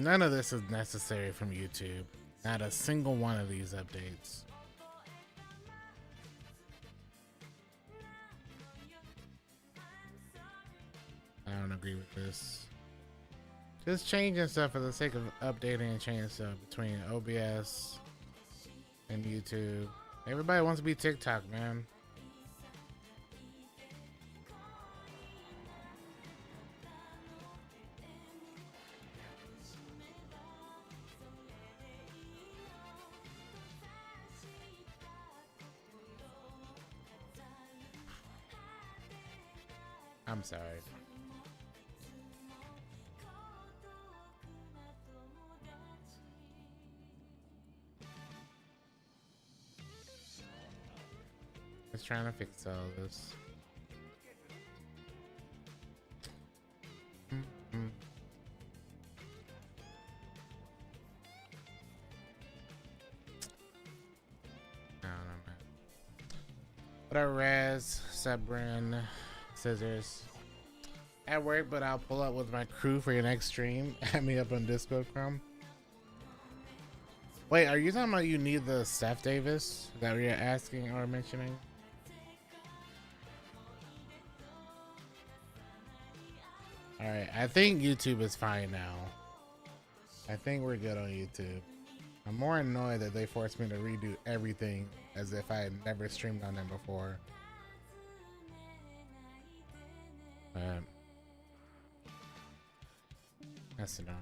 None of this is necessary from YouTube. Not a single one of these updates. I don't agree with this. Just changing stuff for the sake of updating and changing stuff between OBS and YouTube. Everybody wants to be TikTok, man. I'm sorry. Just trying to fix all this. I don't know, man. What up, Raz, Sabrin, Scissors? At work, but I'll pull up with my crew for your next stream. Add me up on Discord, Chrome. Wait, are you talking about you need the Steph Davis? Is that what you're asking or mentioning? Alright, I think YouTube is fine now. I think we're good on YouTube. I'm more annoyed that they forced me to redo everything as if I had never streamed on them before. That's annoying.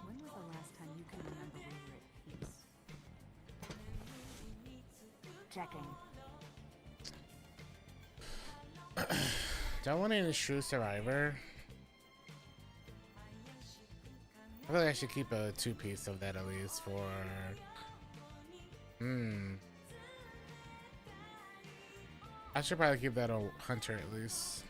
When was the last time you can remember when you were at peace? Checking. Do I want any True Survivor? I feel like I should keep a 2-piece of that at least for... I should probably keep that a Hunter at least.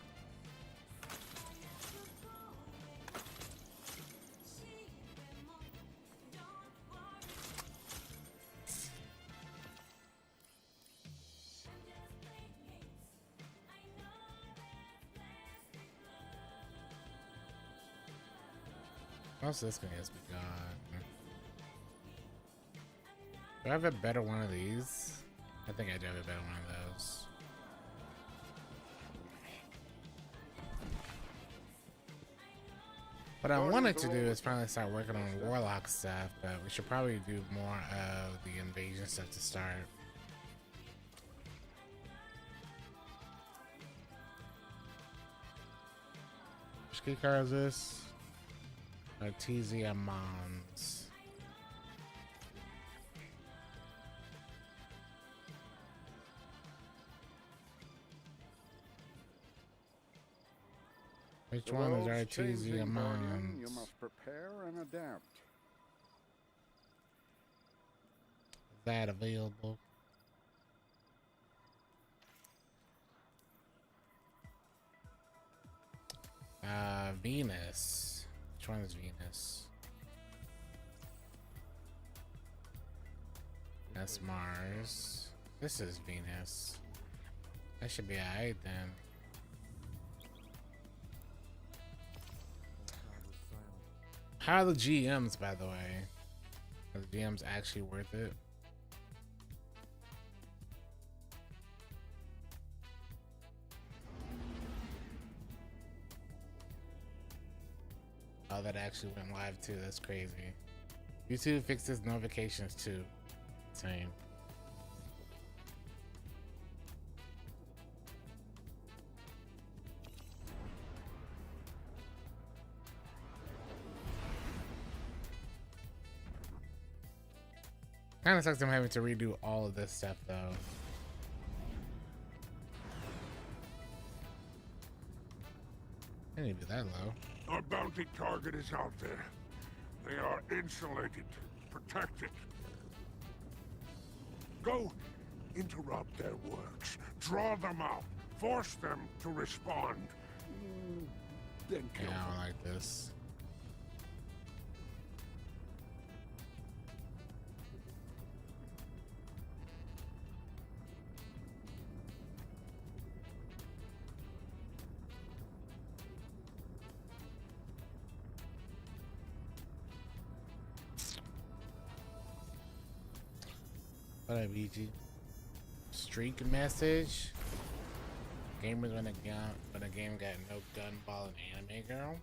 Most of this guy has been gone. Do I have a better one of these? I think I do have a better one of those. What I wanted to do is finally start working on Warlock stuff, but we should probably do more of the invasion stuff to start. Which key card is this? Artesia Mons. Which one is Artesia Mons? You must prepare and adapt. Is that available? Venus. Which one is Venus? That's Mars. This is Venus. That should be alright then. How are the GMs, by the way? Are the GMs actually worth it? Oh, that actually went live too. That's crazy. YouTube fixes notifications too. Same. Kind of sucks I'm having to redo all of this stuff though. I didn't be that low. Our bounty target is out there. They are insulated, protected. Go interrupt their works, draw them out, force them to respond. Then kill Yeah, I them. don't like this. What up, EG? Streak message. Gamers when a game got no gun, ball, and anime girl.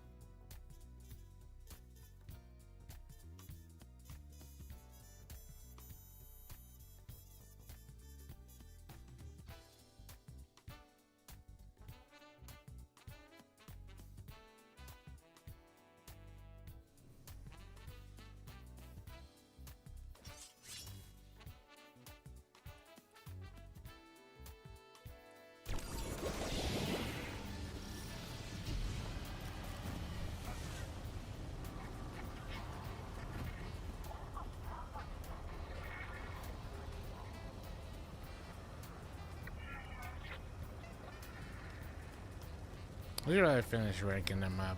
We'd rather finish ranking them up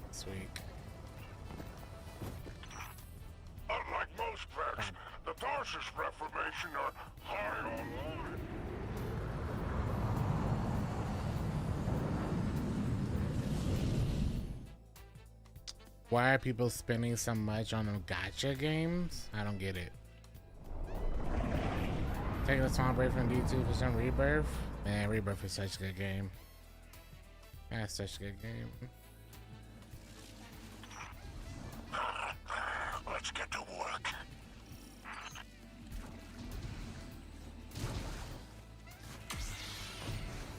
this week. Unlike most pets, the Tarsus Reformation are high online. Why are people spending so much on them gacha games? I don't get it. Taking a small break from D2 for some Rebirth? Man, Rebirth is such a good game. That's such a good game. Let's get to work.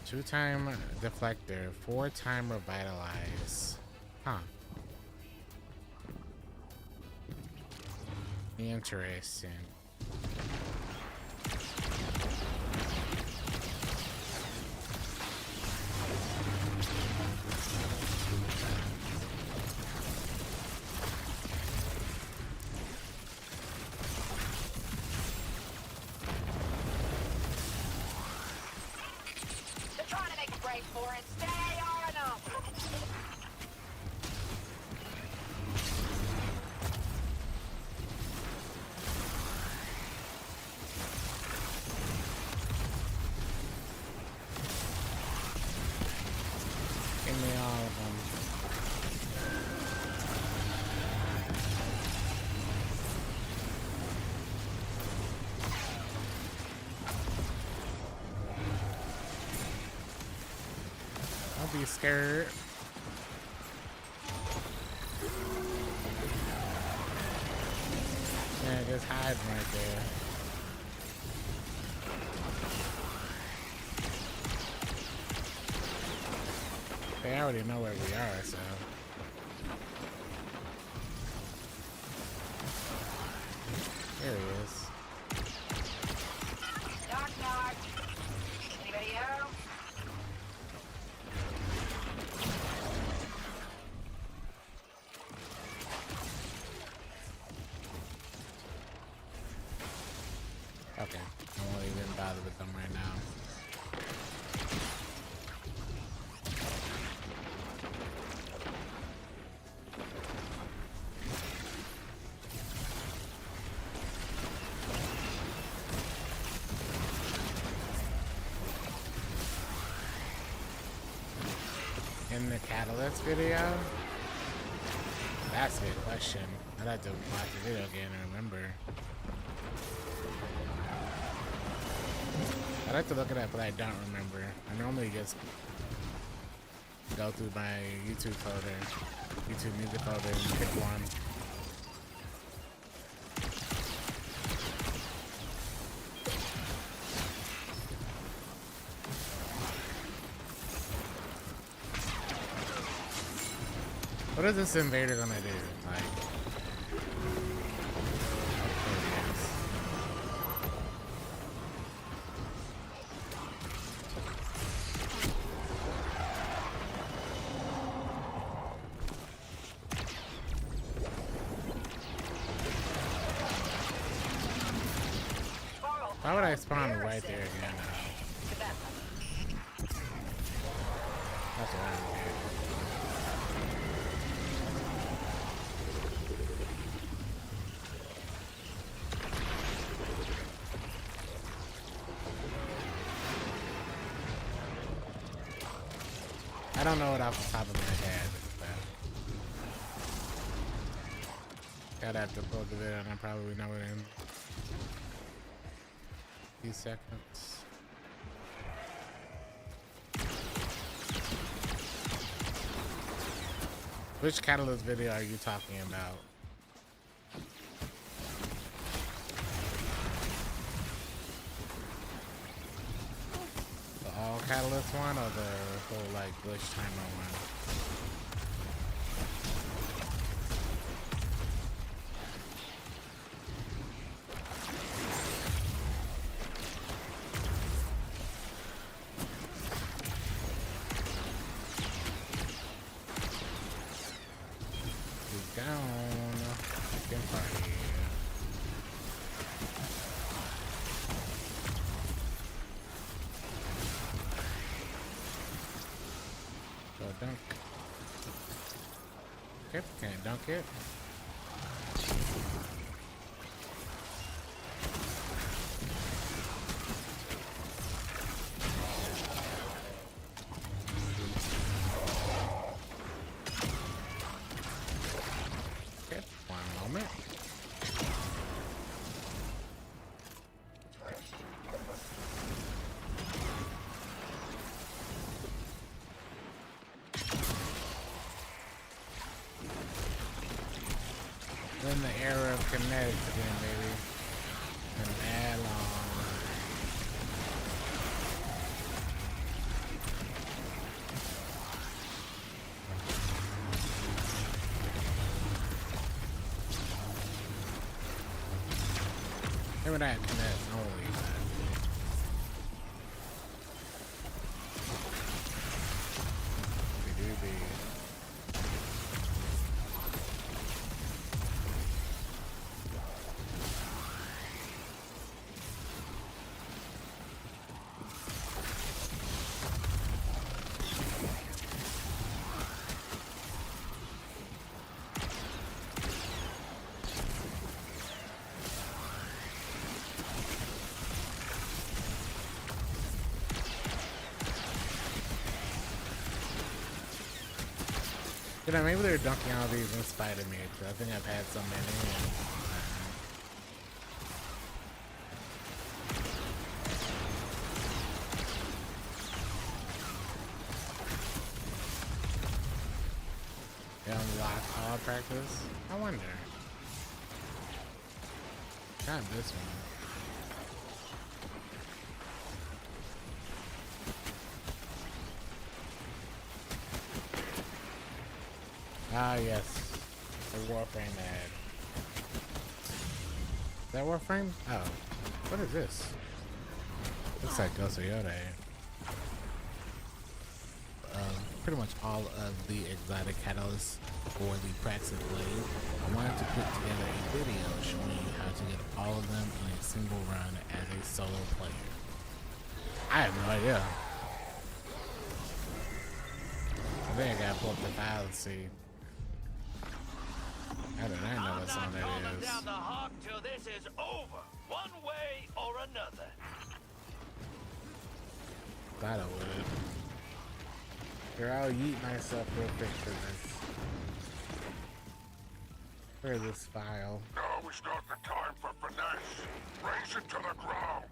Two-time deflector, four-time revitalize. Huh. Interesting. They're trying to make a break for it. Stay on them. Give me all of them. Don't be scared. Yeah, just hide right there. They already know where we are, so. There he is. Knock, knock. Anybody home? Okay, I won't even bother with them right now. In the Catalyst video? That's a good question. I'd have to watch the video again and remember. I'd like to look it up, but I don't remember. I normally just go through my YouTube folder, YouTube music folder, and pick one. What is this invader gonna do? Like, why would I spawn right there again? That's what I don't get. I don't know it off the top of my head, but I'd have to pull the video and I probably know it in. 50 seconds. Which catalyst video are you talking about? The all catalyst one or the whole like glitch timer one? Dunk. Okay, can't dunk it. Okay, one moment. In the era of kinetics again, baby. And add on. Remember that kinetics only. We do be. You know, maybe they're dunking all these in spite of me, because I think I've had so many. They unlock all practice? I wonder. Not this one. Ah, yes. The Warframe ad. Is that Warframe? Oh. What is this? Looks like Ghost of Yoda. Pretty much all of the exotic catalysts for the Praxis Blade. I wanted to put together a video showing you how to get all of them in a single run as a solo player. I have no idea. I think I gotta pull up the file and see. I don't know what song that is. Down the hog till this is over, one way or another. Thought I would. Here, I'll yeet myself real quick for this. For this file. Now is not the time for finesse. Raise it to the ground.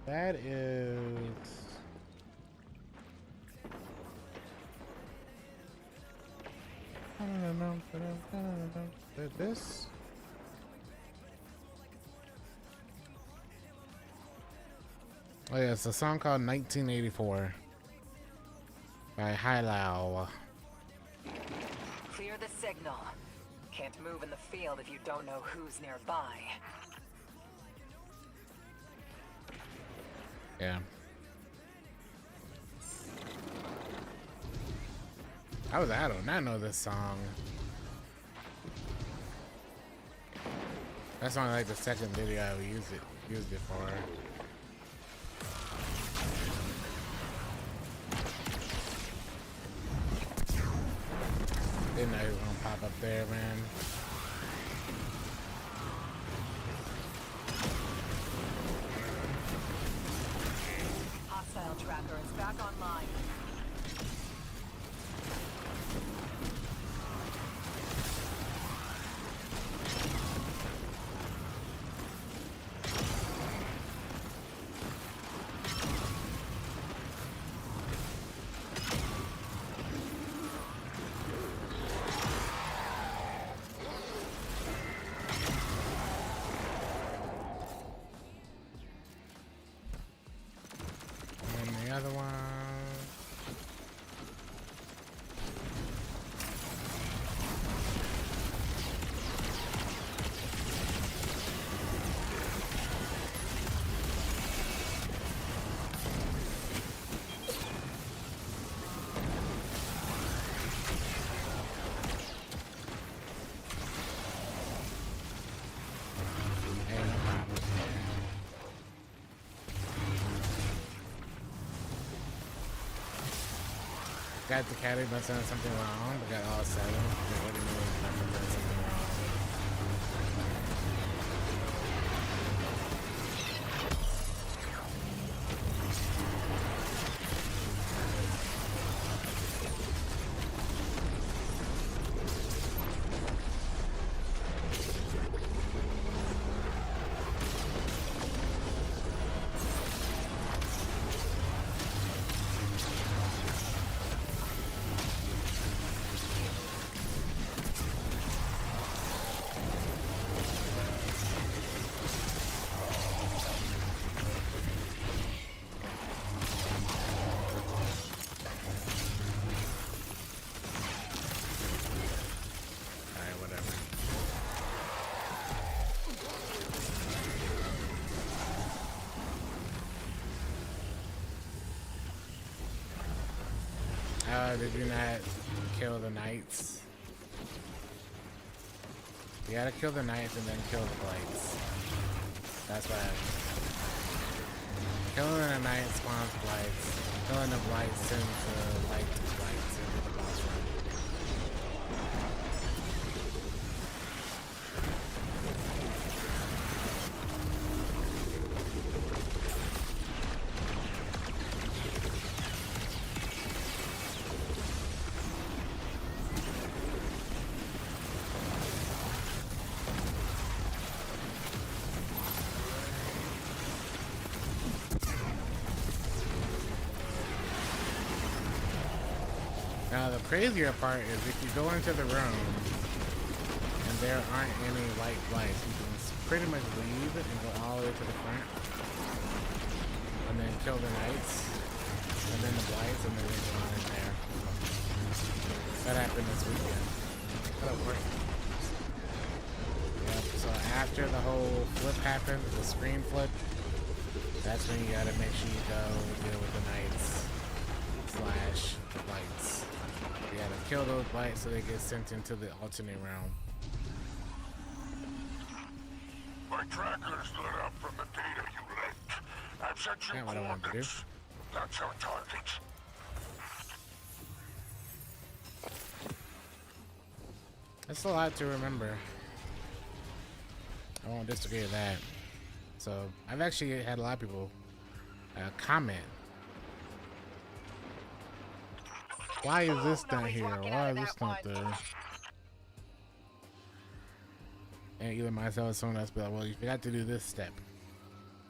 That is... This? Oh yeah, it's a song called 1984 by Hilau. Clear the signal. Can't move in the field if you don't know who's nearby. Yeah. I do not know this song. That's only like the second video I used it for. Didn't know he was gonna pop up there, man. Hostile tracker is back online. And the other one. Hey, no problem. Got the caddy must have done something wrong, but got all 7. What do you mean I must have done something wrong? Alright, whatever. Did you not kill the knights? You gotta kill the knights and then kill the blights. That's what happens. Killing the knights spawns blights. Killing the blights sends the blights into the boss room. Now the crazier part is if you go into the room and there aren't any white blights, you can pretty much leave and go all the way to the front and then kill the knights and then the blights and then they spawn in there. That happened this weekend. That'll work. Yep, so after the whole flip happens, the screen flip, that's when you gotta make sure you go deal with the knights slash the blights. You gotta kill those blights so they get sent into the alternate realm. My trackers lit up from the data you linked. I've sent you Yeah, what I wanted to do. coordinates. That's our target. That's a lot to remember. I won't disagree with that. So I've actually had a lot of people comment. Why is this not here? Why is this not there? And either myself or someone else be like, well, you forgot to do this step.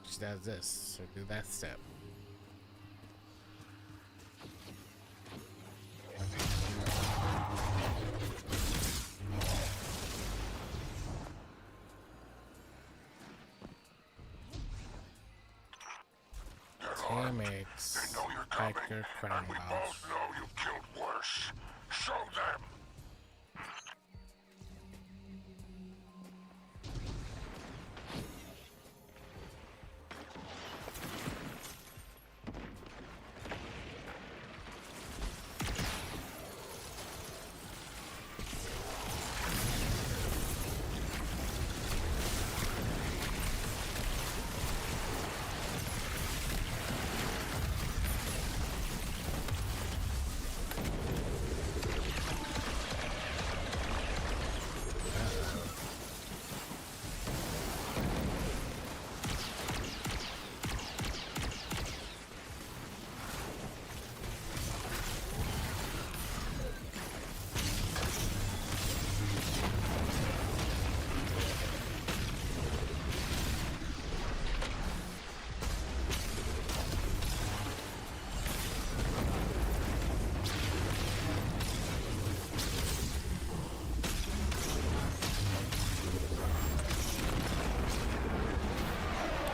Just does this, or do that step. Tamex, They know you're coming, Hiker, Crown and we Boss. both know you killed worse. Show them.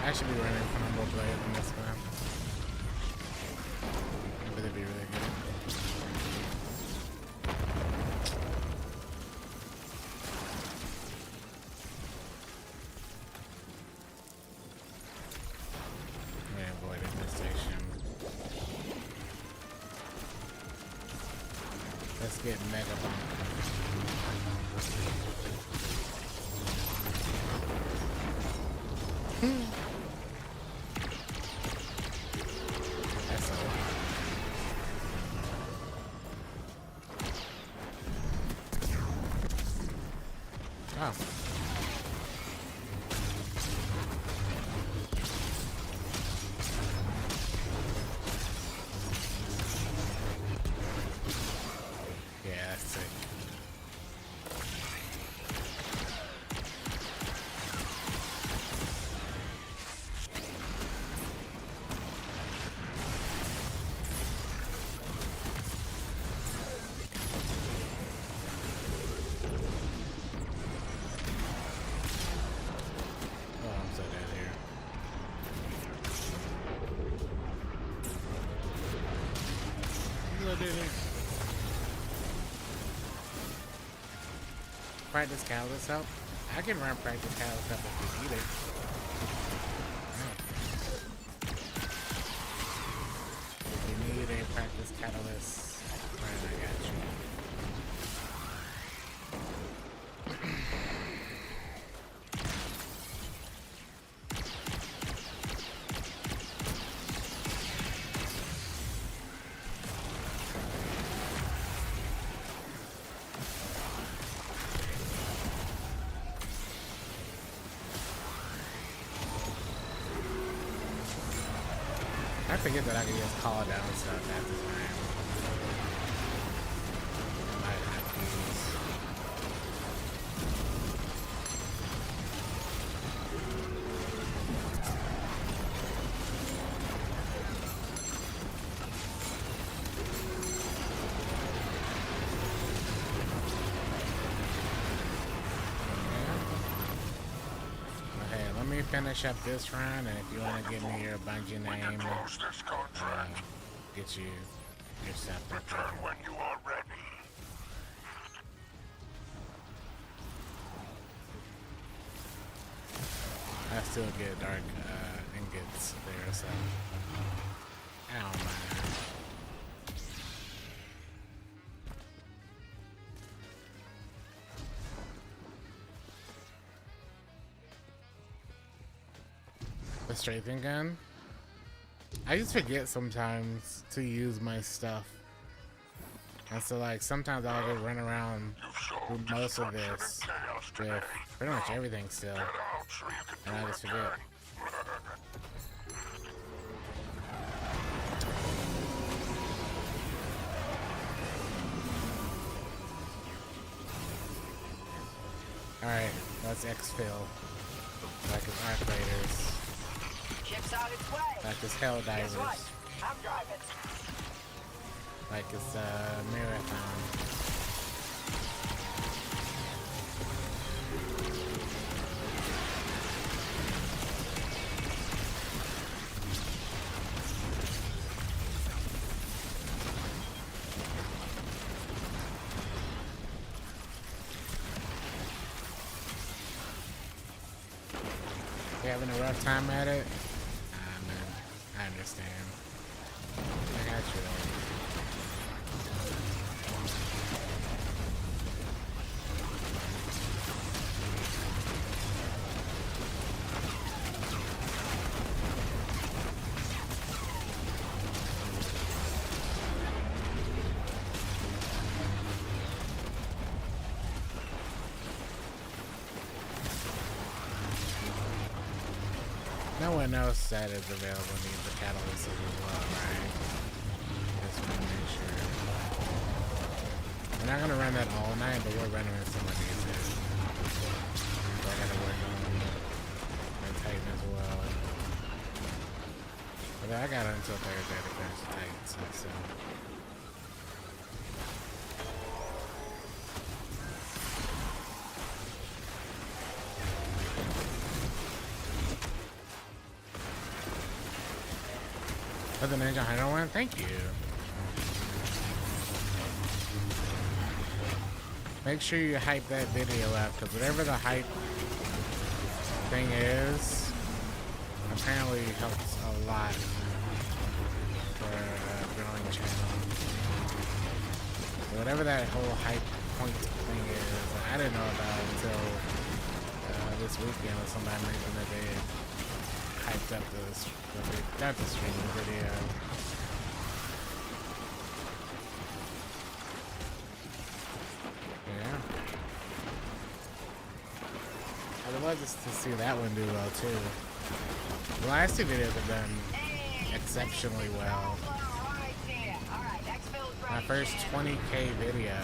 I should be running combo blade in this map. But it'd be really good. I avoided this station. Let's get Mega Bomb. That's a lot. Oh. Yeah, that's sick. Oh, I'm so dead here. Little dude. Practice Catalyst help? I can run Practice Catalyst help if you need it. If you need a Practice Catalyst, right, I got you. I forget that I can just call down stuff at the time. I might have to use. Okay, let me finish up this run, and if you want to give me your Bungie name, Close this contract. get you your stuff up Return there. when you are ready. I still get dark ingots there, so I don't mind. The strafing gun? I just forget sometimes to use my stuff. And so like sometimes I'll just run around through most of this with pretty much everything still. And I just forget. Alright, let's exfil. Like his Arc Raiders. Ship's on its way. Like his Hell Guess Divers. what? I'm driving. Like his Marathon. You having a rough time at it? Nah, man. I understand. I got you though. No one else that is available needs the catalyst as well, right? Just want to make sure. We're not gonna run that all night, but we're running with some of these. So I gotta work on my Titan as well. But I got until Thursday to finish the Titan, so. For the Ninja Hunter one, thank you. Make sure you hype that video up, because whatever the hype thing is, apparently helps a lot for a growing channel. Whatever that whole hype point thing is, I didn't know about it until this weekend when somebody mentioned that they hyped up the streaming video. Yeah. I'd love just to see that one do well too. The last two videos have done exceptionally well. My first 20K video.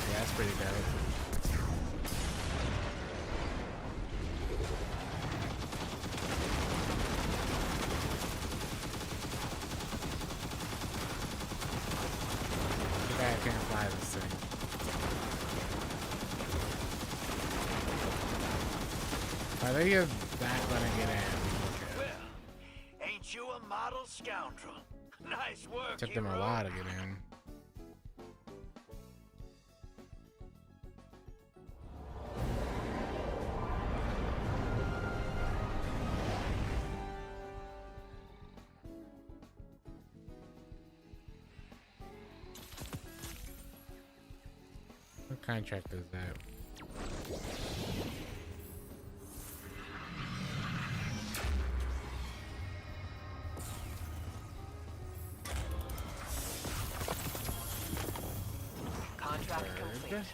Yeah, that's pretty dope. Too bad I can't fly this thing. I think you're not gonna get in. Well, ain't you a model scoundrel? Nice work, Took them a hero. while to get in. What contract is that? Contract complete.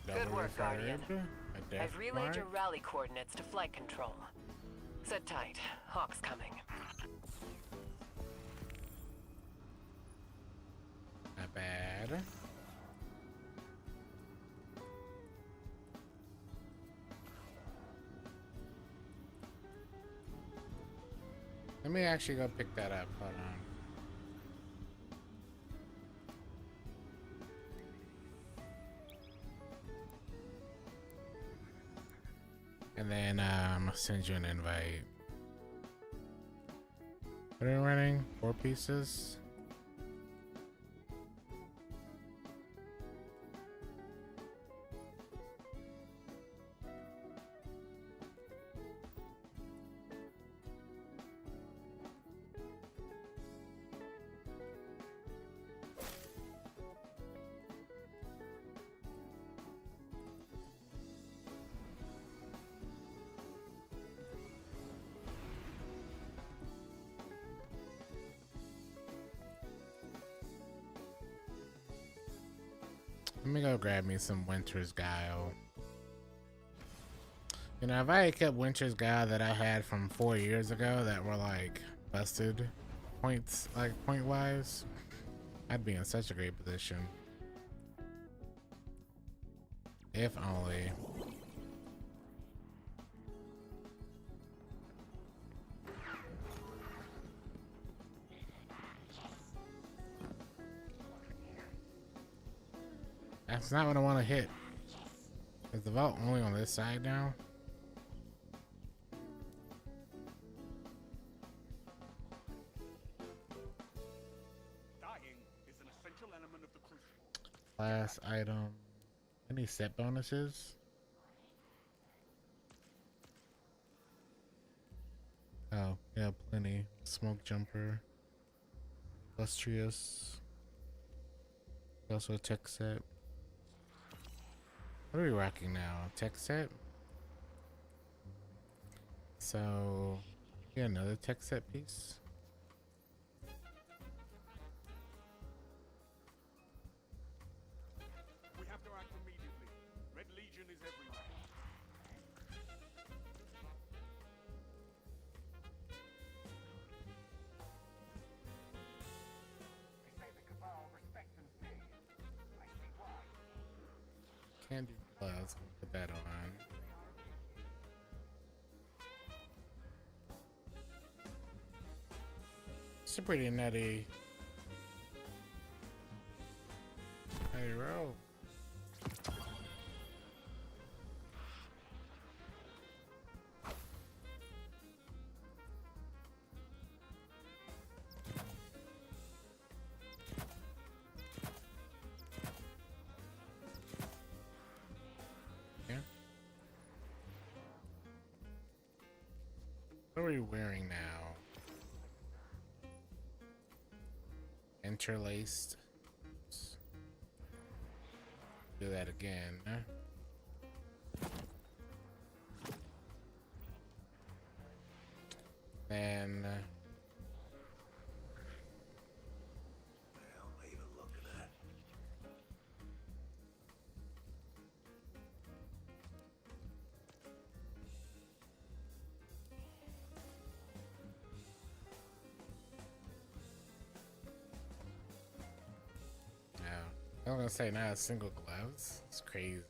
Good work, Guardian. I've relayed your Mark. rally coordinates to flight control. Sit tight. Hawk's coming. Not bad. Let me actually go pick that up. Hold on. And then I'll send you an invite. What are we running? 4 pieces? Let me go grab me some Winter's Guile. You know, if I had kept Winter's Guile that I had from 4 years ago that were like busted points, like point wise, I'd be in such a great position. If only. That's not what I want to hit. Is the vault only on this side now? Dying is an essential element of the crucible. Class item. Any set bonuses? Oh, yeah, plenty. Smoke jumper. Illustrious. Also a tech set. What are we rocking now? Tech set? So, yeah, another tech set piece. We have to act immediately. Red Legion is everywhere. They say the Cabal respect and fear you. I see why. Can't do gloves. Put that on. It's a pretty nutty roll. What are we wearing now? Interlaced. Do that again. Then Well, even look at that. no. I was gonna say not a single gloves. It's crazy.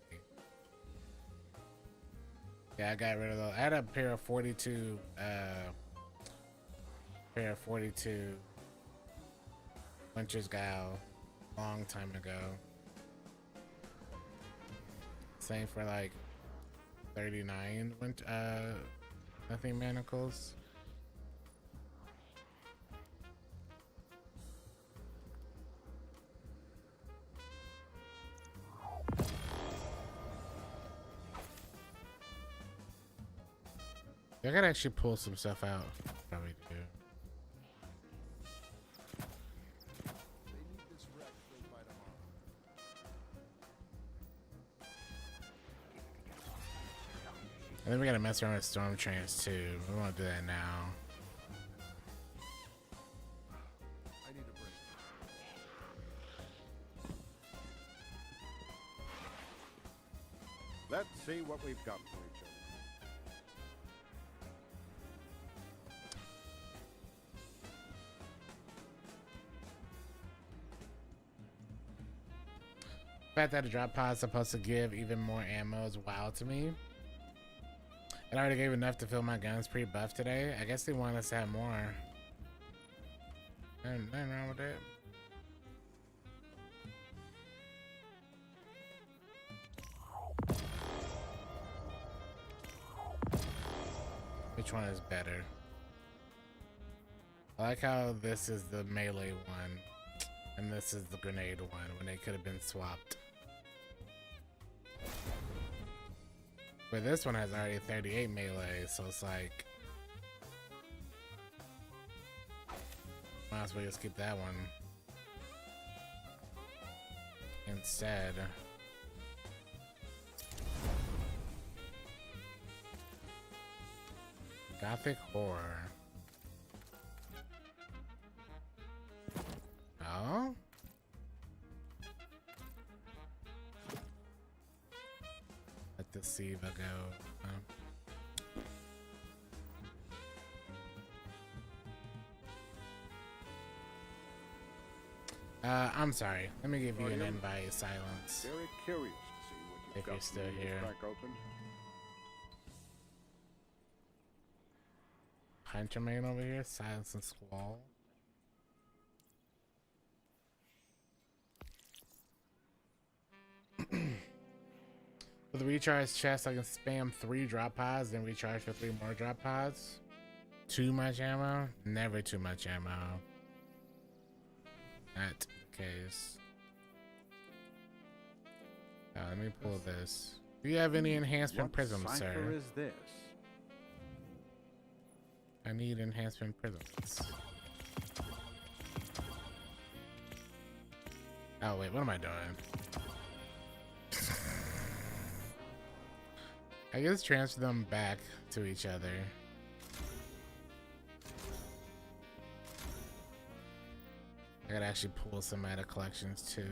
Yeah, I got rid of those. I had a pair of 42 Winter's Gal long time ago. Same for like 39 nothing manacles. I gotta actually pull some stuff out. Probably do. And then we gotta mess around with storm trains too. We wanna do that now. I need a break. Let's see what we've got for each other. The fact that a drop pod is supposed to give even more ammo is wild to me. It already gave enough to fill my guns pre-buff today. I guess they want us to have more. Nothing wrong with that. Which one is better? I like how this is the melee one and this is the grenade one when they could have been swapped. But this one has already 38 melee, so it's like might as well just keep that one instead. Gothic horror. Oh? Let the Siva go. I'm sorry. Let me give you an invite, silence. Very curious to see what you've If you're got still from the here. crack open. Hunter man over here, silence and squall. With the recharge chest, I can spam 3 drop pods, then recharge for 3 more drop pods. Too much ammo? Never too much ammo. Not the case. Let me pull this. Do you have any enhancement What prisms, cipher sir? is this? I need enhancement prisms. Oh wait, what am I doing? I guess transfer them back to each other. I gotta actually pull some out of collections too.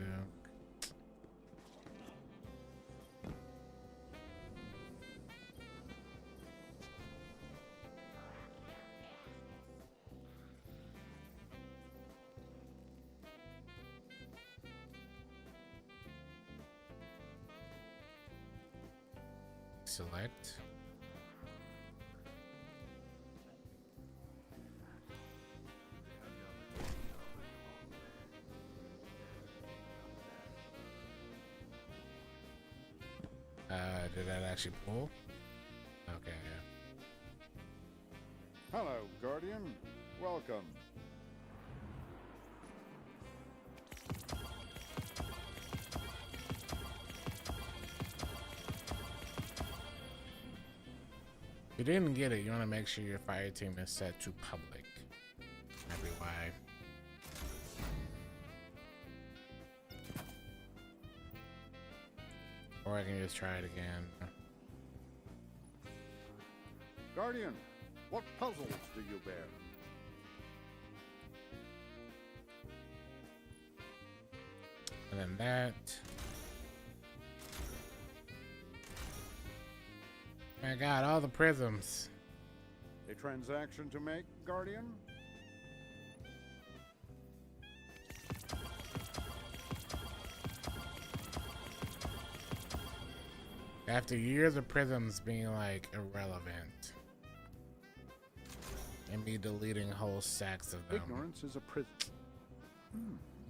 Select. Did that actually pull? Okay. Hello, Guardian. Welcome. you didn't get it, you want to make sure your fire team is set to public. That'd be why. Or I can just try it again. Guardian, what puzzles do you bear? And then that. My God, all the prisms. A transaction to make, Guardian? After years of prisms being like irrelevant. And me deleting whole stacks of them. Ignorance is a prison.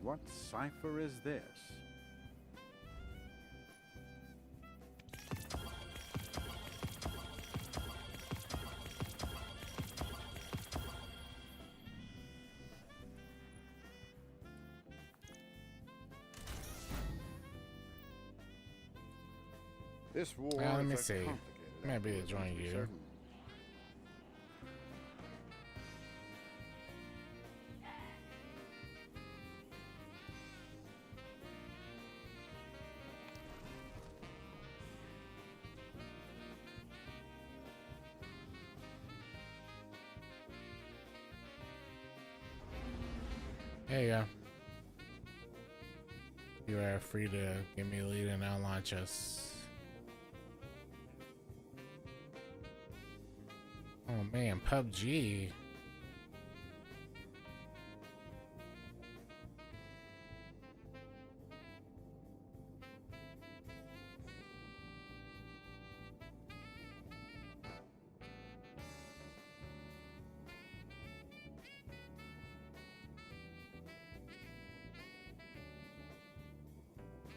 What cipher is this? This war Let me is a see. complicated Maybe affair, to join to be you. certain. There you go. You are free to give me a lead and I'll launch us. Oh man, PUBG.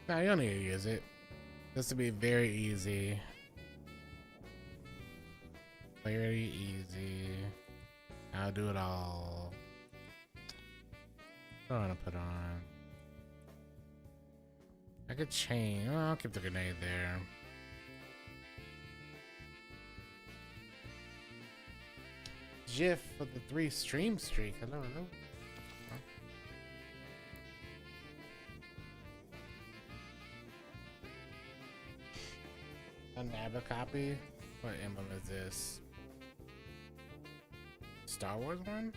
No, you don't need to use it. This will be very easy. Very easy. I'll do it all. What do I want to put on? I could change. Oh, I'll keep the grenade there. Jiff for the 3 stream streak. Hello, hello. A Naba copy? What emblem is this? Star Wars one?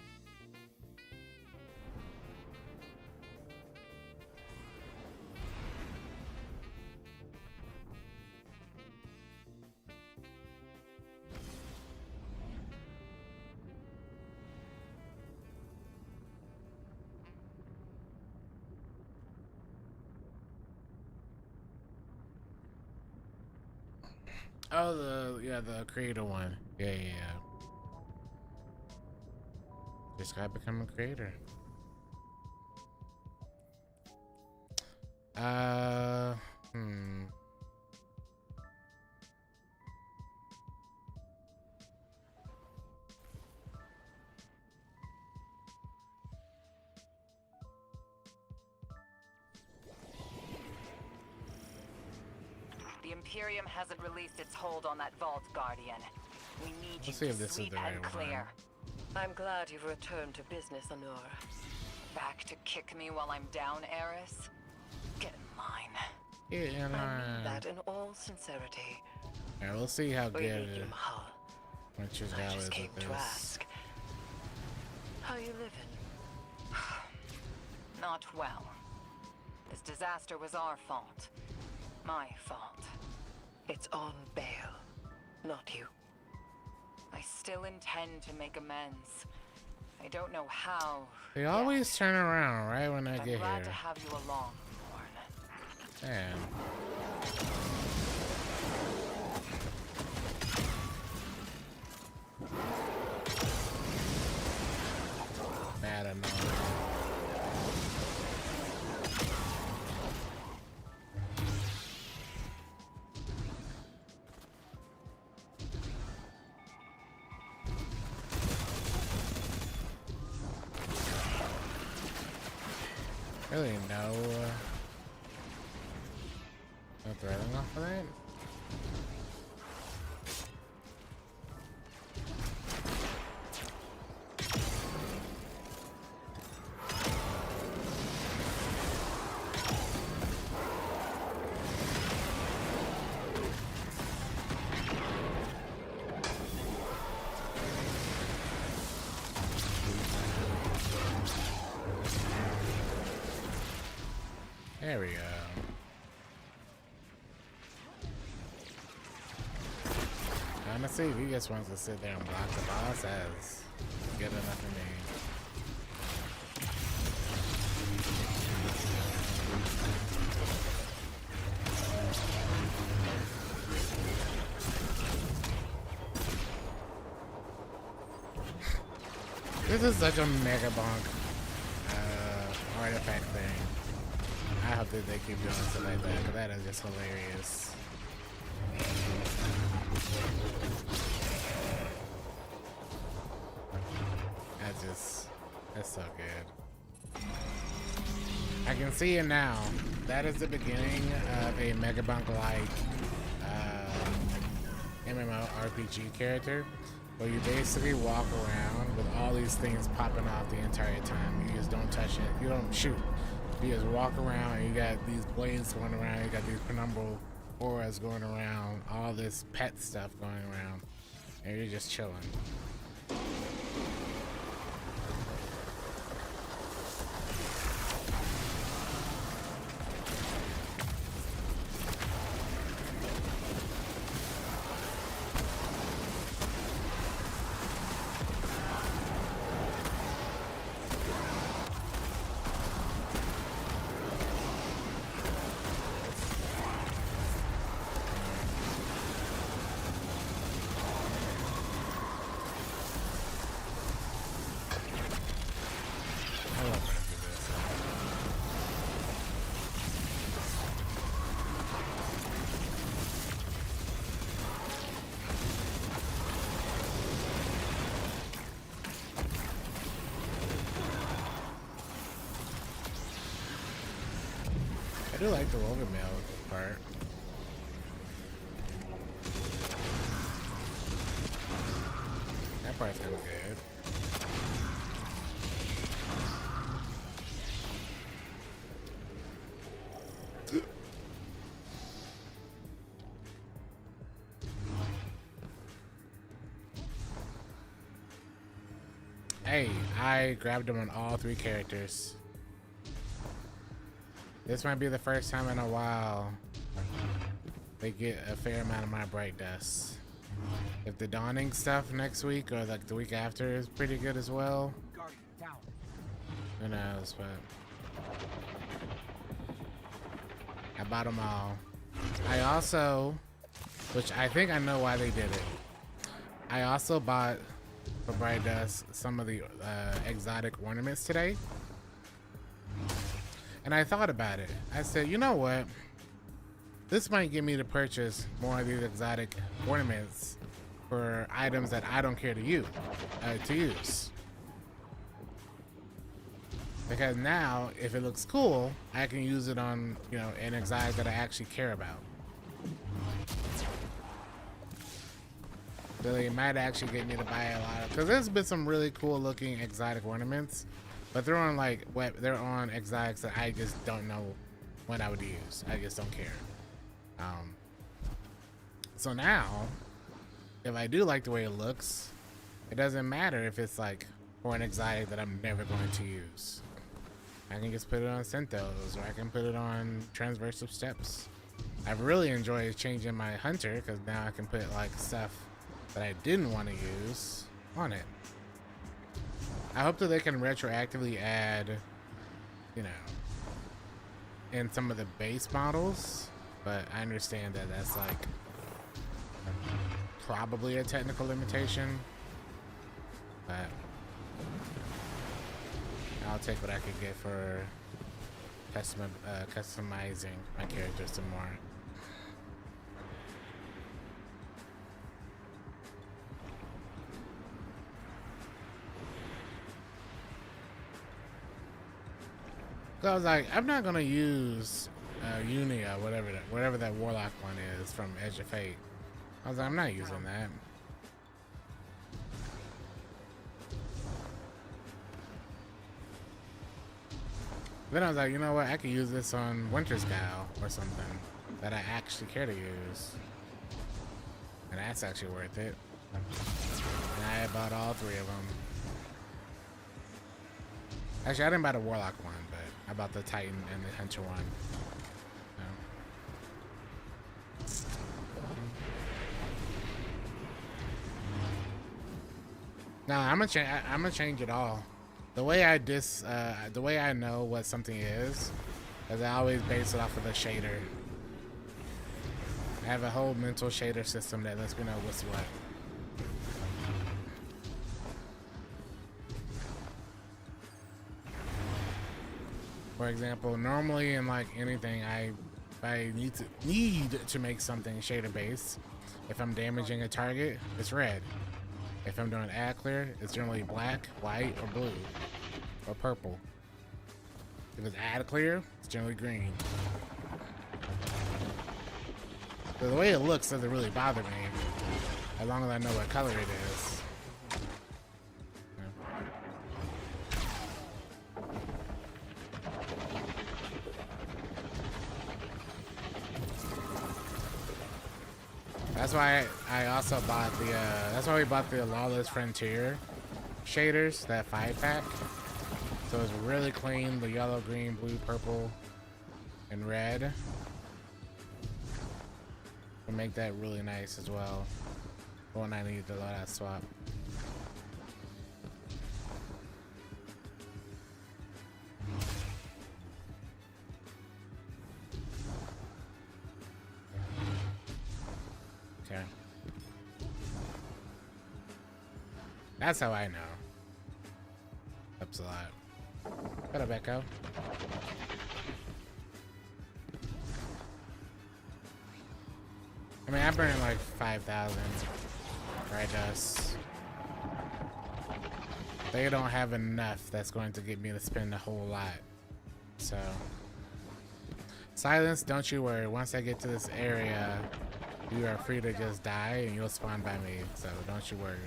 Oh, the creator one. Yeah. Just gotta become a creator. The Imperium hasn't released its hold on that vault, Guardian. We need you Let's see if to this is sweep the and right one. clear. I'm glad you've returned to business, Honor. Back to kick me while I'm down, Eris? Get in line. Yeah, I mean that in all sincerity. Alright, we'll see how good Redeem Hull. Richard's I gal is just came with to this. ask. How you living? Not well. This disaster was our fault. My fault. It's on bail, not you. I still intend to make amends. I don't know how. They always turn around right when I I'm get glad here. to have you along, Thorn. Man. Mad annoying. Really no threading off of that? There we go. Honestly, if he just wants to sit there and block the boss, that's good enough for me. This is such a mega bonk artifact thing. I hope that they keep doing stuff like that, because that is just hilarious. That's so good. I can see it now. That is the beginning of a mega bonk like MMORPG character, where you basically walk around with all these things popping off the entire time. You just don't touch it. You don't shoot. You just walk around and you got these blades going around. You got these penumbral auras going around. All this pet stuff going around. And you're just chilling. I do like the Woven Mail part. That part's kind of good. Hey, I grabbed them on all 3 characters. This might be the first time in a while they get a fair amount of my bright dust. If the dawning stuff next week or like the week after is pretty good as well, who knows, but I bought them all. I also, which I think I know why they did it, I also bought for bright dust some of the exotic ornaments today. And I thought about it. I said, you know what? This might get me to purchase more of these exotic ornaments for items that I don't care to use. Because now, if it looks cool, I can use it on, you know, an exotic that I actually care about. So they might actually get me to buy a lot of, because there's been some really cool looking exotic ornaments. But they're on like they're on exotics that I just don't know what I would use. I just don't care. So now, if I do like the way it looks, it doesn't matter if it's like for an exotic that I'm never going to use. I can just put it on Synthos, or I can put it on Transversive Steps. I've really enjoyed changing my Hunter, because now I can put like stuff that I didn't want to use on it. I hope that they can retroactively add, you know, in some of the base models, but I understand that that's like probably a technical limitation, but I'll take what I could get for customizing my characters some more. So I was like, I'm not gonna use Unia, whatever that Warlock one is from Edge of Fate. I was like, I'm not using that. Then I was like, you know what? I could use this on Winter's Gal or something that I actually care to use, and that's actually worth it. And I bought all 3 of them. Actually, I didn't buy the Warlock one, but about the Titan and the Hunter one. No, I'm gonna change it all. The way the way I know what something is I always base it off of the shader. I have a whole mental shader system that lets me know what's what. For example, normally in like anything, if I need to make something shader based, if I'm damaging a target, it's red. If I'm doing ad clear, it's generally black, white, or blue, or purple. If it's ad clear, it's generally green. So the way it looks doesn't really bother me, as long as I know what color it is. That's why I also bought the, that's why we bought the Lawless Frontier shaders, that 5-pack. So it's really clean, the yellow, green, blue, purple, and red. Will make that really nice as well when I need to let that swap. Okay. That's how I know. Helps a lot. What up, Echo? I mean, I burn like 5,000 dry dust. They don't have enough that's going to get me to spend a whole lot. So, silence, don't you worry. Once I get to this area, you are free to just die and you'll spawn by me. So, don't you worry.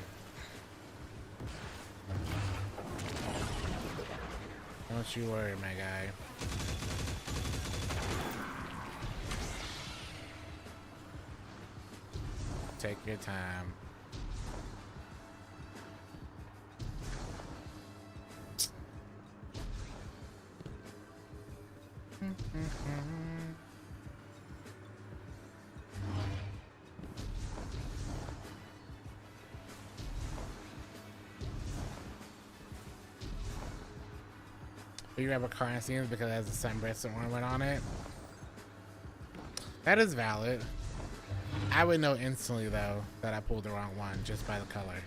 Don't you worry, my guy. Take your time. You have a car in scenes because it has a sunburst ornament on it. That is valid. I would know instantly though that I pulled the wrong one just by the color.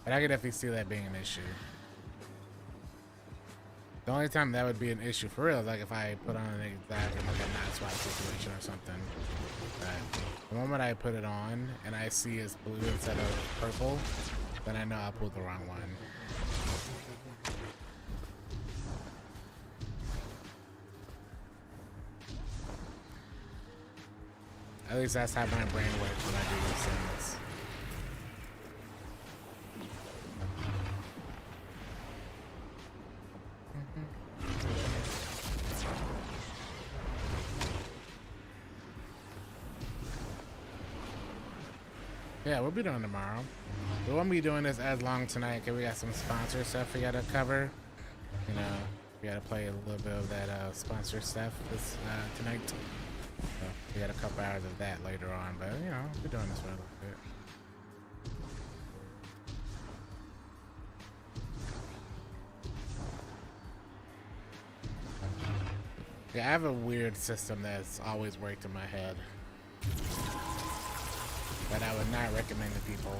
But I could definitely see that being an issue. The only time that would be an issue for real is like if I put on an exact like a not swap situation or something. But the moment I put it on and I see it's blue instead of purple, then I know I pulled the wrong one. At least that's how my brain works when I do these things. Yeah, we'll be doing tomorrow. We won't be doing this as long tonight because we got some sponsor stuff we gotta cover. You know, we gotta play a little bit of that sponsor stuff this tonight. So we got a couple hours of that later on, but you know, we're doing this for a little bit. Yeah, I have a weird system that's always worked in my head that I would not recommend to people.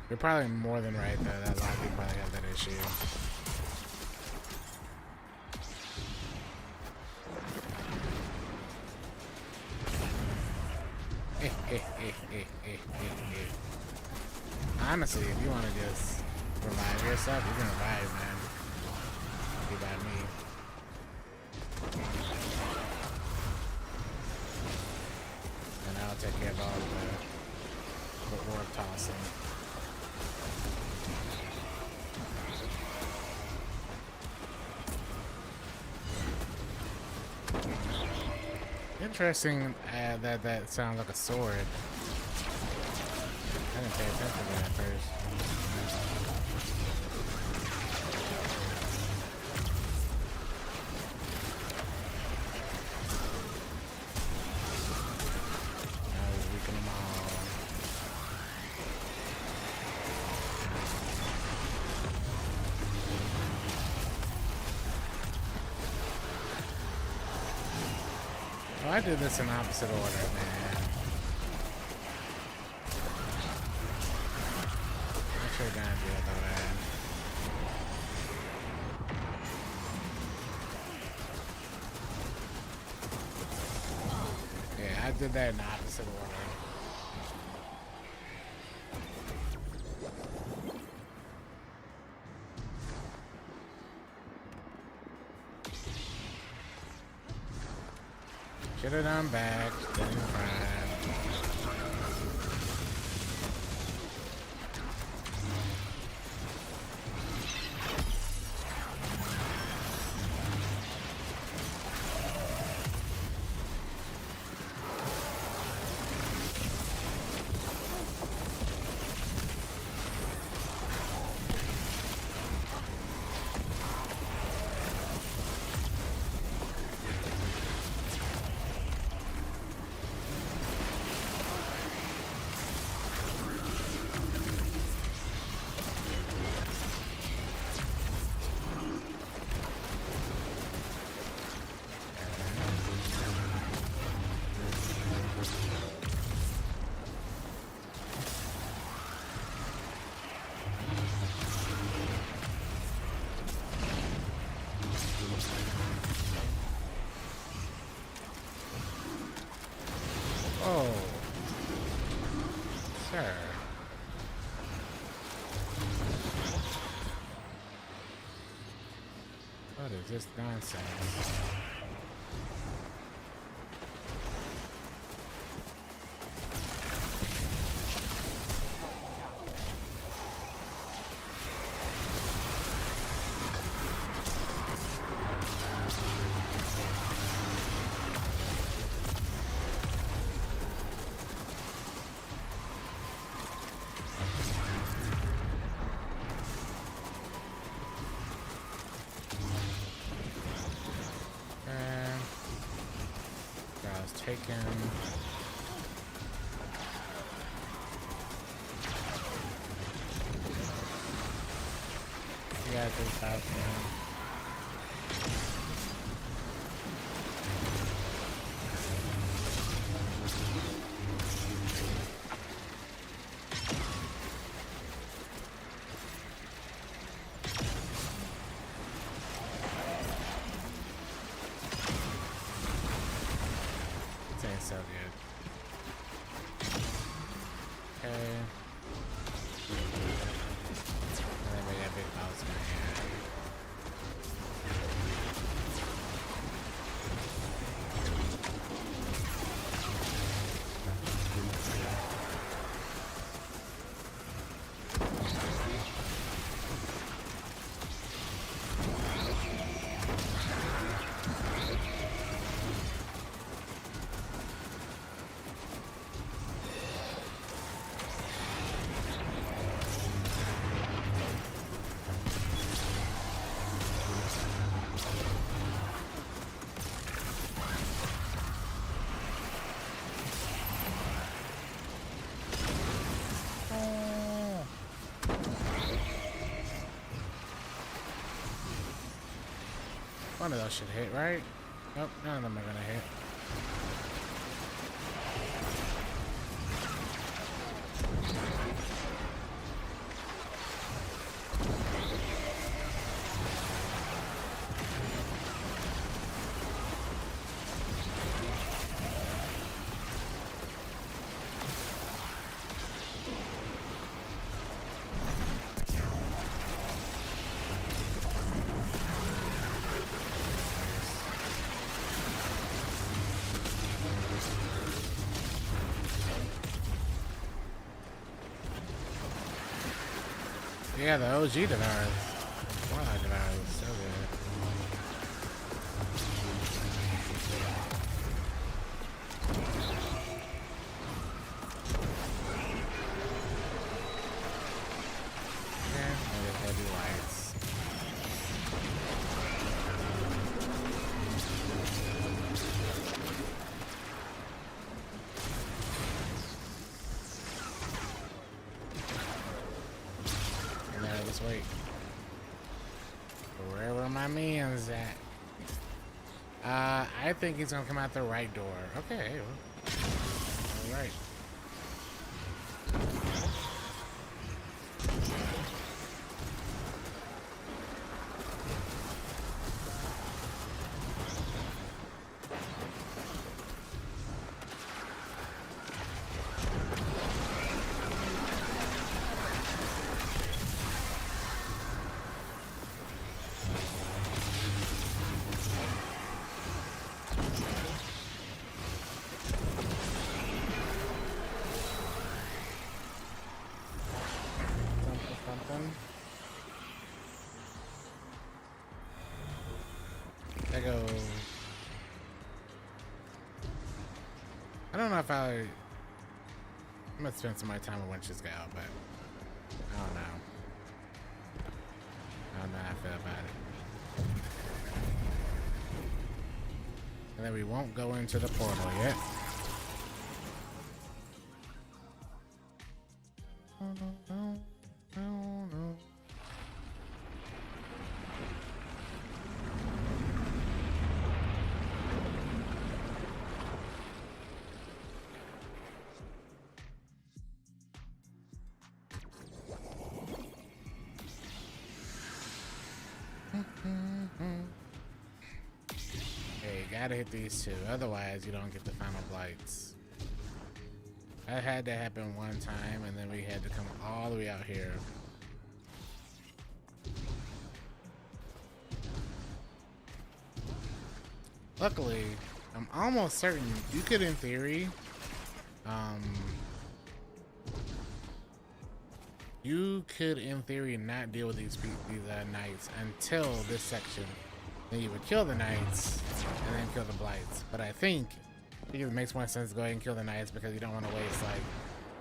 You're probably more than right though, that a lot of people probably have that issue. Honestly, if you want to just revive yourself, you can revive, man. Be by me. And I'll take care of all the orb tossing. Interesting that sounds like a sword. I didn't pay attention to that at first. Now he's weakening them all. Oh, I did this in opposite order, man. I should have done it the other way. Yeah, I did that in opposite order. Should have done back, then prime. Oh, sir. What is this nonsense? Taken. You guys are stop now. So good. Okay. And then we got big mouse in here. One of those should hit, right? Nope, none of them are gonna hit. Yeah, the OG devours. Wow, devours. So good. just wait. Wherever my man's at. I think he's gonna come out the right door. Okay. All right. Something. I go. I don't know if I'm gonna spend some more time with Winch's Gal, but I don't know. I don't know how I feel about it. And then we won't go into the portal yet. No. Okay, gotta hit these two, otherwise you don't get the final blights. I had that happen one time, and then we had to come all the way out here. Luckily, I'm almost certain you could, in theory, not deal with these knights until this section. Then you would kill the knights and then kill the blights. But I think it makes more sense to go ahead and kill the knights because you don't want to waste like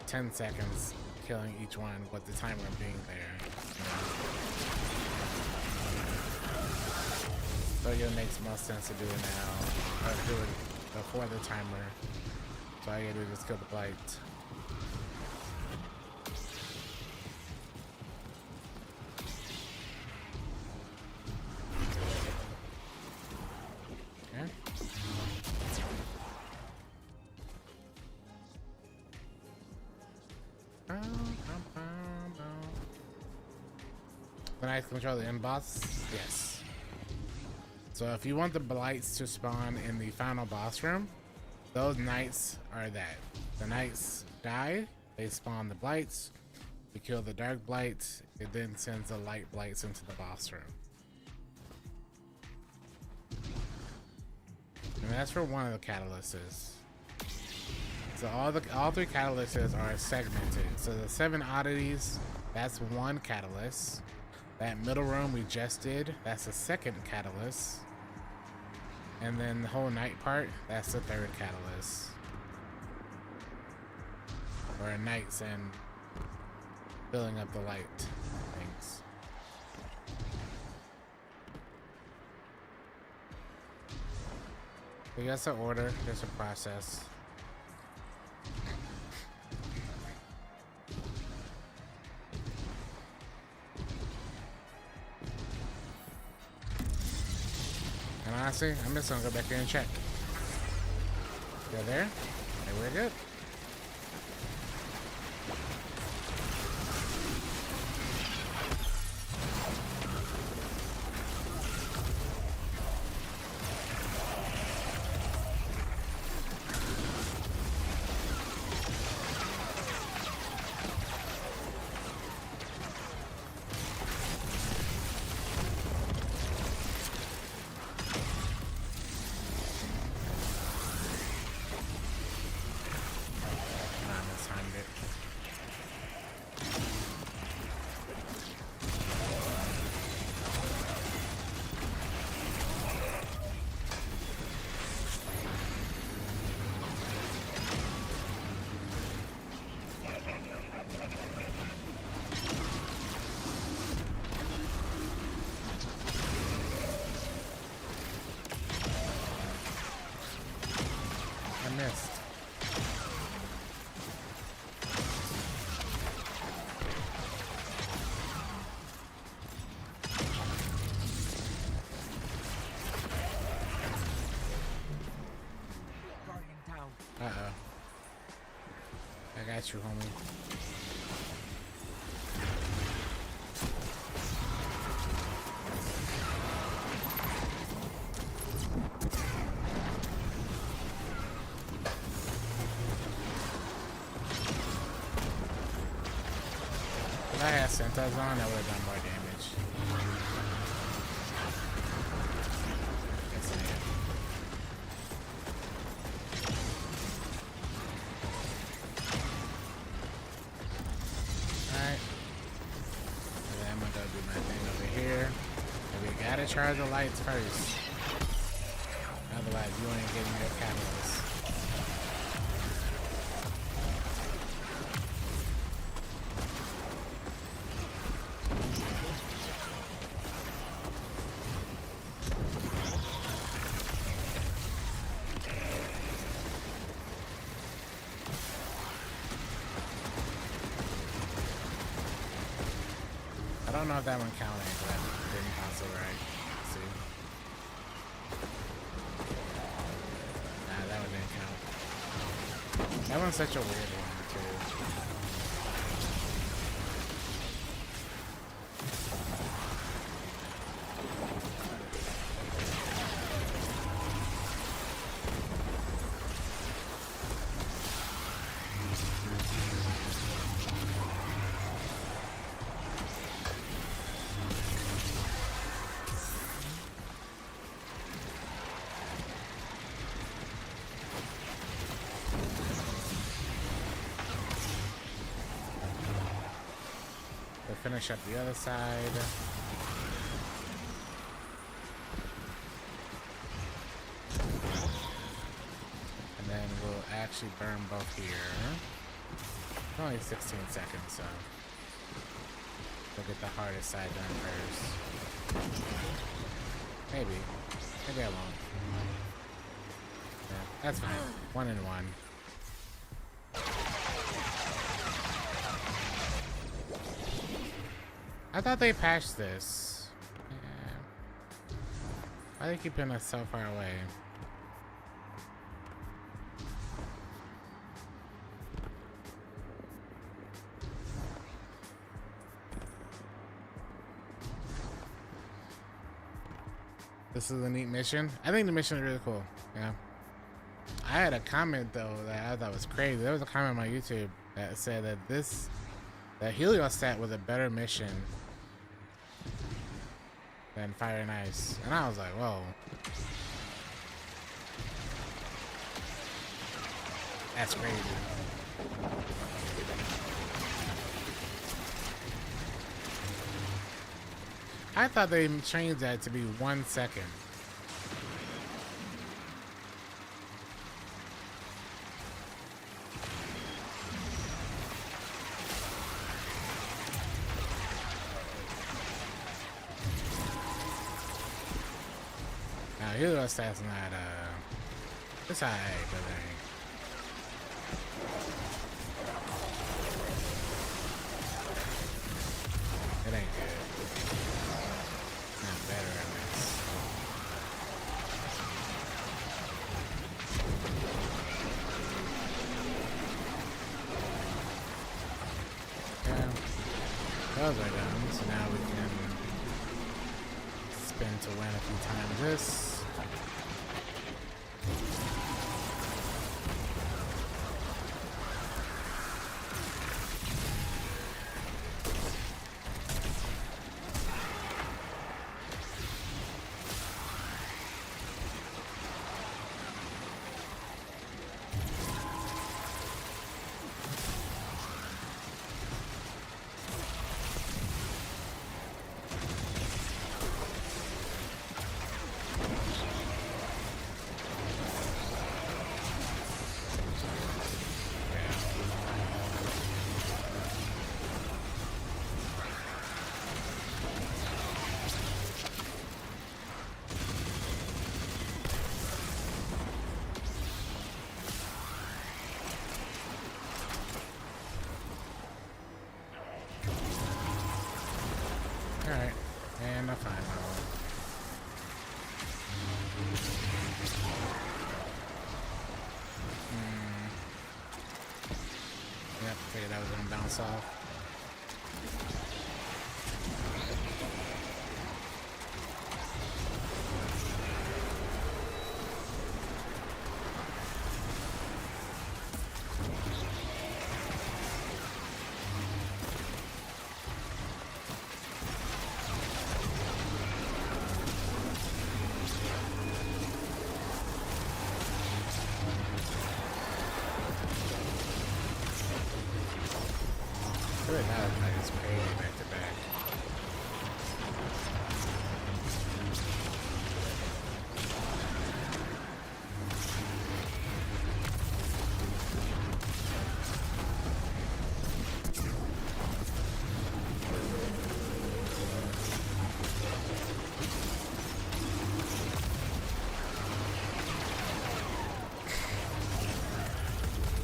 10 seconds killing each one with the timer being there. So it makes more sense to do it now, or do it before the timer. So all you gotta do is just kill the blight. Okay. The knights control the end boss? Yes. So if you want the blights to spawn in the final boss room, those knights are that. The knights die, they spawn the blights. You kill the dark blights, it then sends the light blights into the boss room. And that's for one of the catalysts. So all three catalysts are segmented. So the 7 oddities, that's one catalyst. That middle room we just did, that's the second catalyst. And then the whole night part, that's the third catalyst. Or nights and filling up the light things. So that's an order, there's a process. And honestly, I'm just gonna go back here and check. Go there. Okay, we're good. Missed. Got you, homie. If I had Sentas on, that would have done more damage. That's it. Alright. And then I'm gonna go do my thing over here. And we gotta charge the lights first. Otherwise, you ain't getting your catalyst. I don't know if that one counted, but that didn't count so right. Let's see. Nah, that one didn't count. That one's such a weird one, too. We'll finish up the other side. And then we'll actually burn both here. Only 16 seconds, so we'll get the hardest side done first. Maybe. Maybe I won't. Yeah, that's fine. 1 and 1. I thought they patched this. Yeah. Why are they keeping us so far away? This is a neat mission. I think the mission is really cool. Yeah. I had a comment though that I thought was crazy. There was a comment on my YouTube that said that that Heliostat was a better mission than Fire and Ice. And I was like, whoa. That's crazy. I thought they changed that to be 1 second. Now, Heliostat's not, it's alright, but it ain't good. It's not better at this. Yeah, those are done, so now we can spin to win a few times this. that was gonna bounce off. Really not like it's crazy back to back.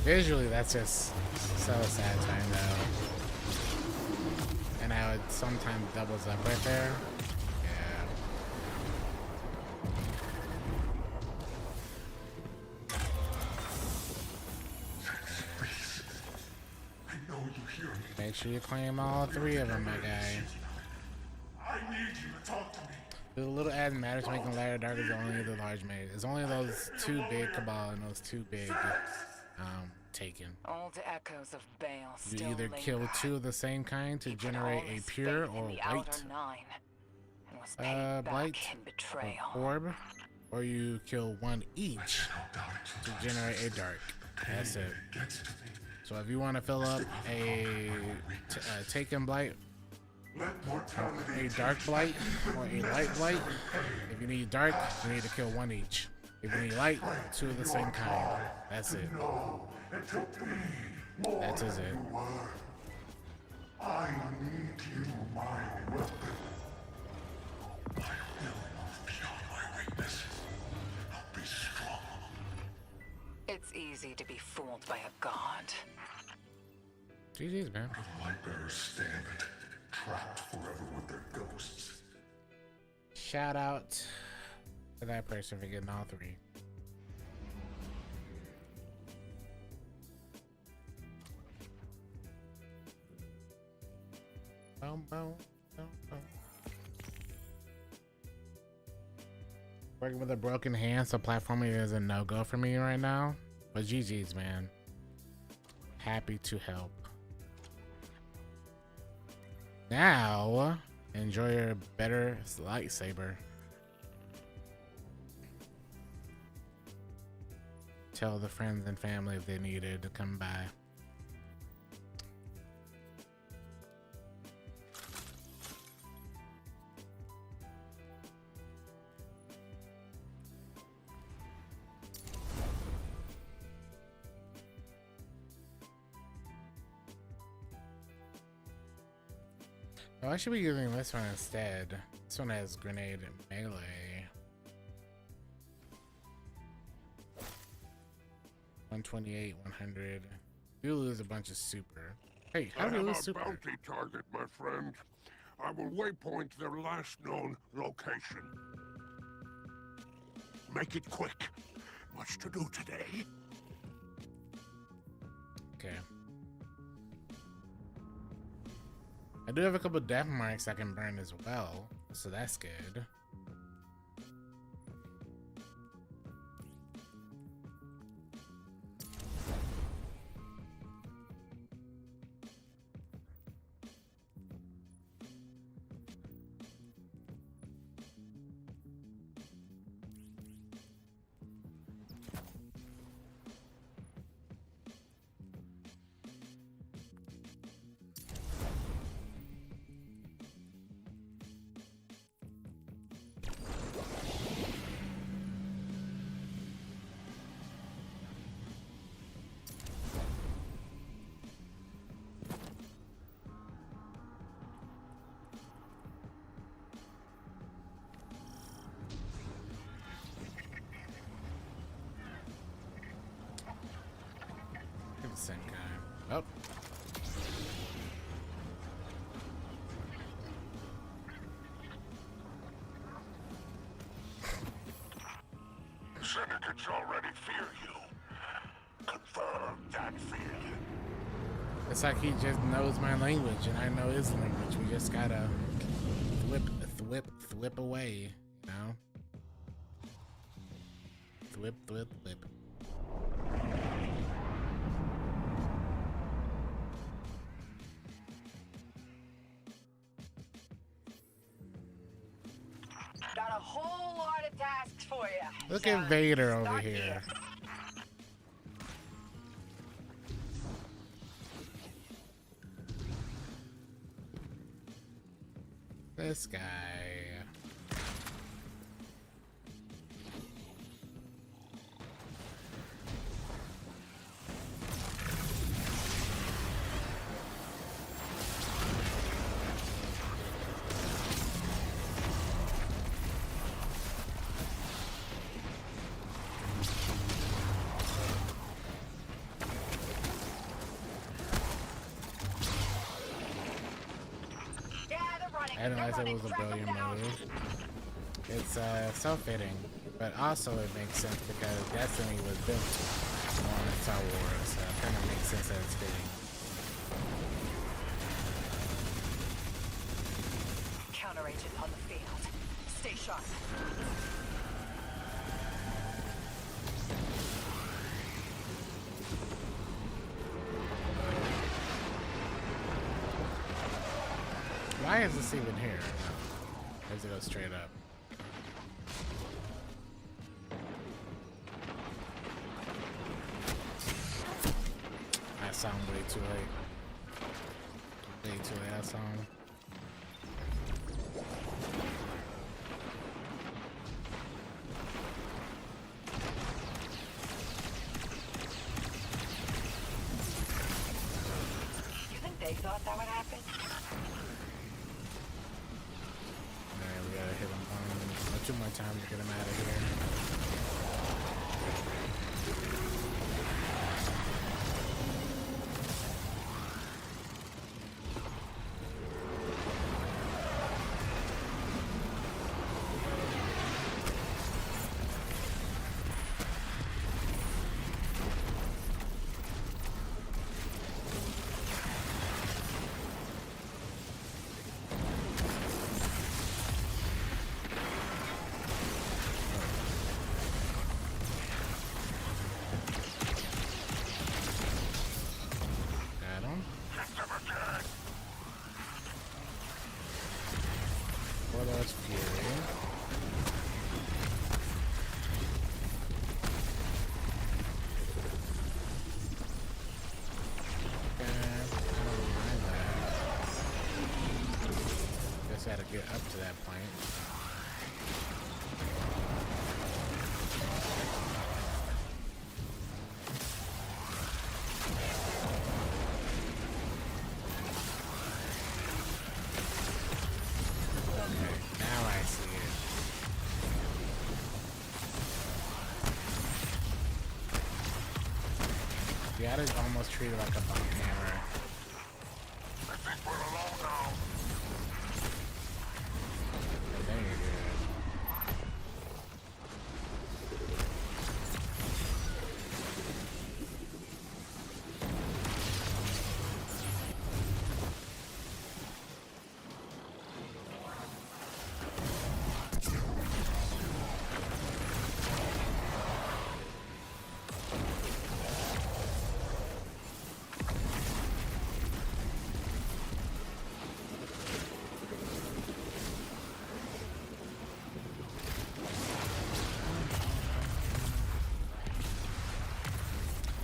Visually, that's just so satisfying though. And how it sometimes doubles up right there. Yeah. I know you hear me. Make sure you claim all three of them, my guy. I need you to talk to me. The little add matters to making lighter dark is only the large mage. It's only those two big Cabal and those two big Taken. Old echoes of Bale You still either kill linger. two of the same kind to He put generate all a his pure faith in or the white Outer Nine and was paid blight back in betrayal. orb, or you kill one each to generate a dark. That's it. So if you want to fill up a Taken blight, a dark blight, or a light blight, if you need dark, you need to kill one each. If you need light, two of the same kind. That's it. That is it. I need you, my weapon. I will move beyond my weaknesses. I'll be strong. It's easy to be fooled by a god. GG's, man. The Lightbearers stand it, trapped forever with their ghosts. Shout out to that person for getting all three. Boom, boom, boom, boom. Working with a broken hand, so platforming is a no-go for me right now. But GG's, man. Happy to help. Now, enjoy your better lightsaber. Tell the friends and family if they needed to come by. Oh, I should be using this one instead. This one has grenade and melee. 128, 100. You lose a bunch of super. Hey, how do I you have lose a super? bounty target, my friend. I will waypoint their last known location. Make it quick. Much to do today. Okay. I do have a couple death marks I can burn as well, so that's good. Same guy. Oh. Syndicates already fear you. Confirm that fear. It's like he just knows my language and I know his language. We just gotta thwip away, you know? Thwip. Got a whole lot of tasks for you. Look at Vader over here. This guy. I didn't realize it was a brilliant move. It's self-fitting, but also it makes sense because Destiny was built on Star Wars, so it kind of makes sense that it's fitting. Counter agent on the field. Stay sharp. Why is this even here? Or does it go straight up? I sound way too late. Way too late, I sound. You think they thought that would happen? We gotta hit him. Not too much time to get him out of here. Warlord's Fury. I don't mind that. Just had to get up to that point. Yeah, it is almost treated like a bump hammer. I think we're alone now. There you go.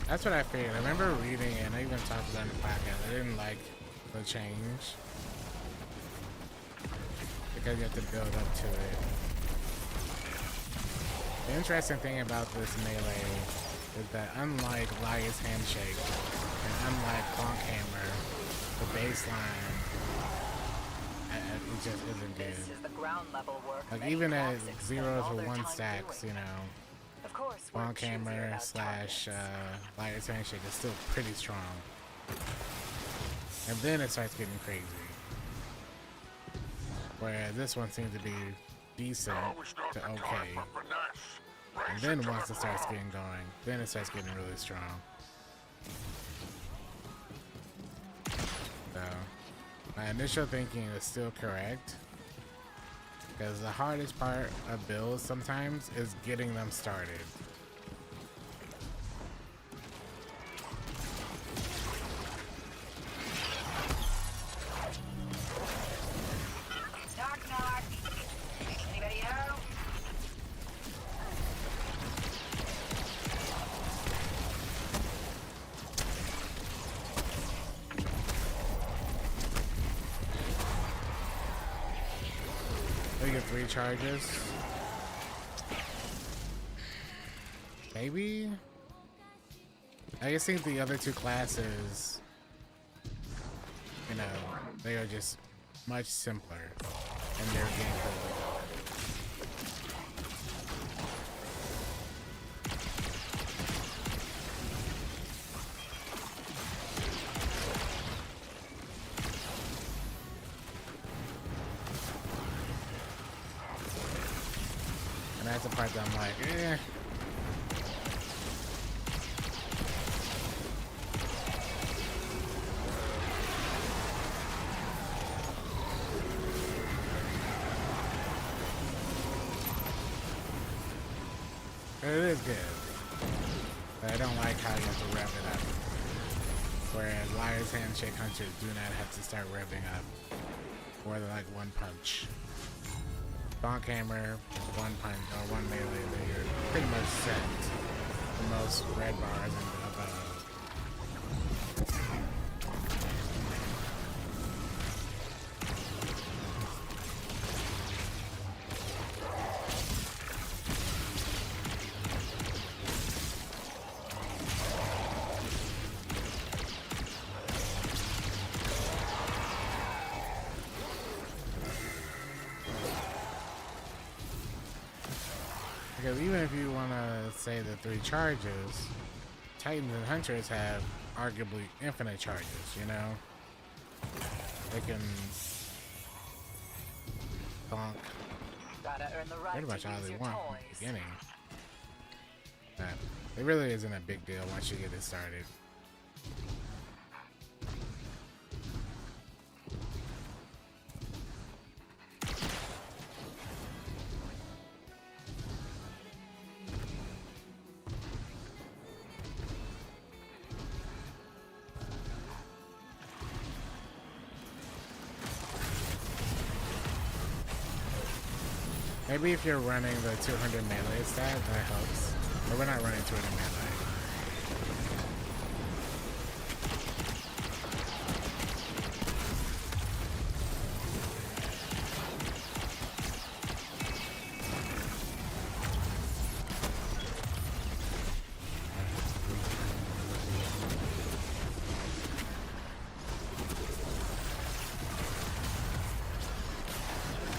That's what I figured. I remember reading it, and I even talked about it in the podcast. I didn't like the change because you have to build up to it. The interesting thing about this melee is that unlike Liar's Handshake and unlike Bonk Hammer, the baseline it just isn't good. This is the ground level work. Like Many even at classics 0 spend all to their 1 time stacks, doing. you know. Of course, we're Bonk choosy Hammer about slash targets. Liar's Handshake is still pretty strong. And then it starts getting crazy. Whereas this one seems to be decent to okay. And then once it starts getting going, then it starts getting really strong. My initial thinking is still correct. Because the hardest part of builds sometimes is getting them started. Knock, knock. Anybody home? We get 3 charges. Maybe? I just think the other 2 classes, you know, they are just much simpler in their gameplay. And that's the part that I'm like, eh. It is good, but I don't like how you have to rev it up. Whereas Liar's Handshake Hunters do not have to start revving up. Or they're like one punch. Bonk Hammer, one punch or one melee, then you're pretty much set for most red bars and above. Because even if you want to say the 3 charges, Titans and Hunters have arguably infinite charges, you know? They can bonk Gotta earn the right pretty much to all use they your want from toys. the beginning. But it really isn't a big deal once you get it started. Maybe if you're running the 200 melee stat, that helps. But we're not running 200 melee.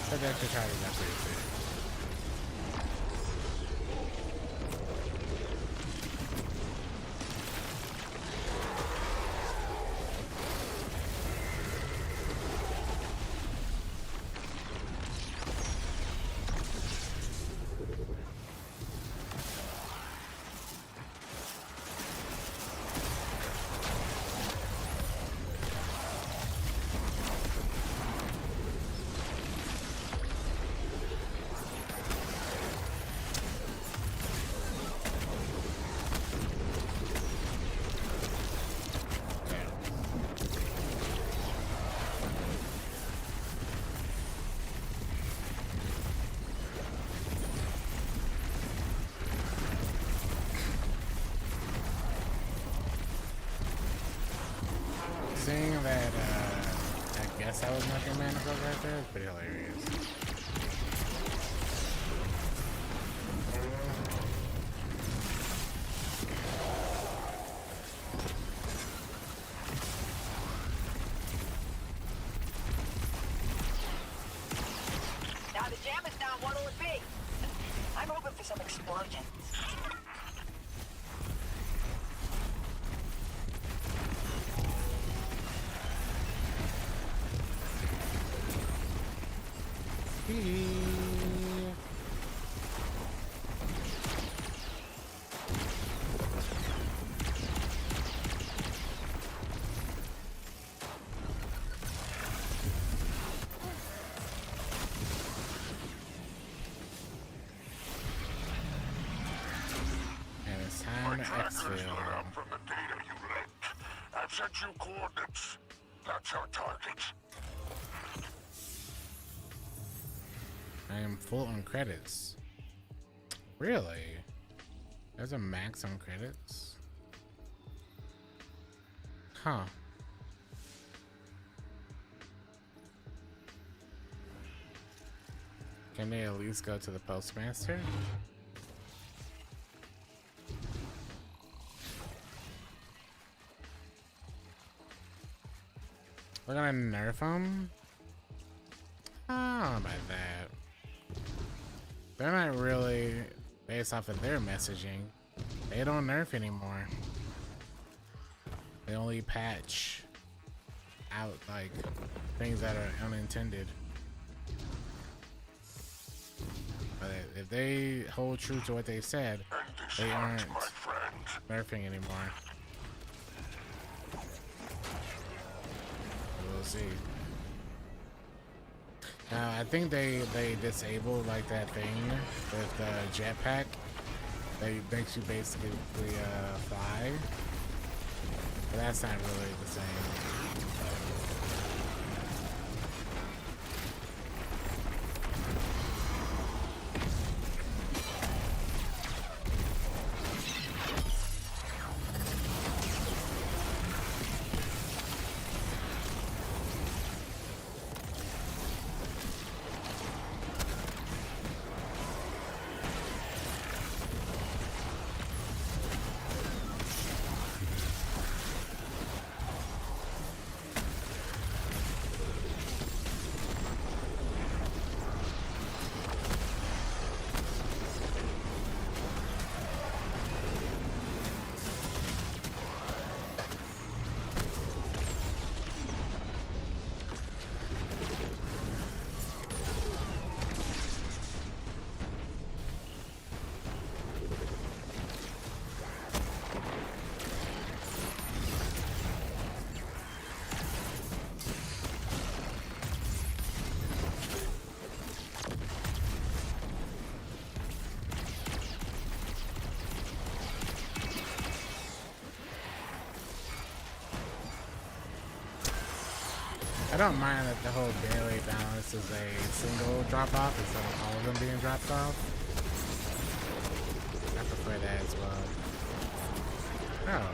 But that's just how we got pretty good. Seeing that, I guess I was nothing manacles right there is pretty hilarious. Now the jam is down. What'll it be? I'm hoping for some explosions. Trackers lit exfil. up from the data you linked. I've sent you coordinates. That's our target. I am full on credits. Really? There's a max on credits? Huh. Can they at least go to the postmaster? We're gonna nerf them? I don't know about that. They're not really based off of their messaging. They don't nerf anymore. They only patch out like things that are unintended. But if they hold true to what they said, they aren't nerfing anymore. We'll see. Now I think they disabled like that thing with the jetpack that makes you basically fly, but that's not really the same. I don't mind that the whole daily balance is a single drop off instead of all of them being dropped off. I prefer that as well. Oh.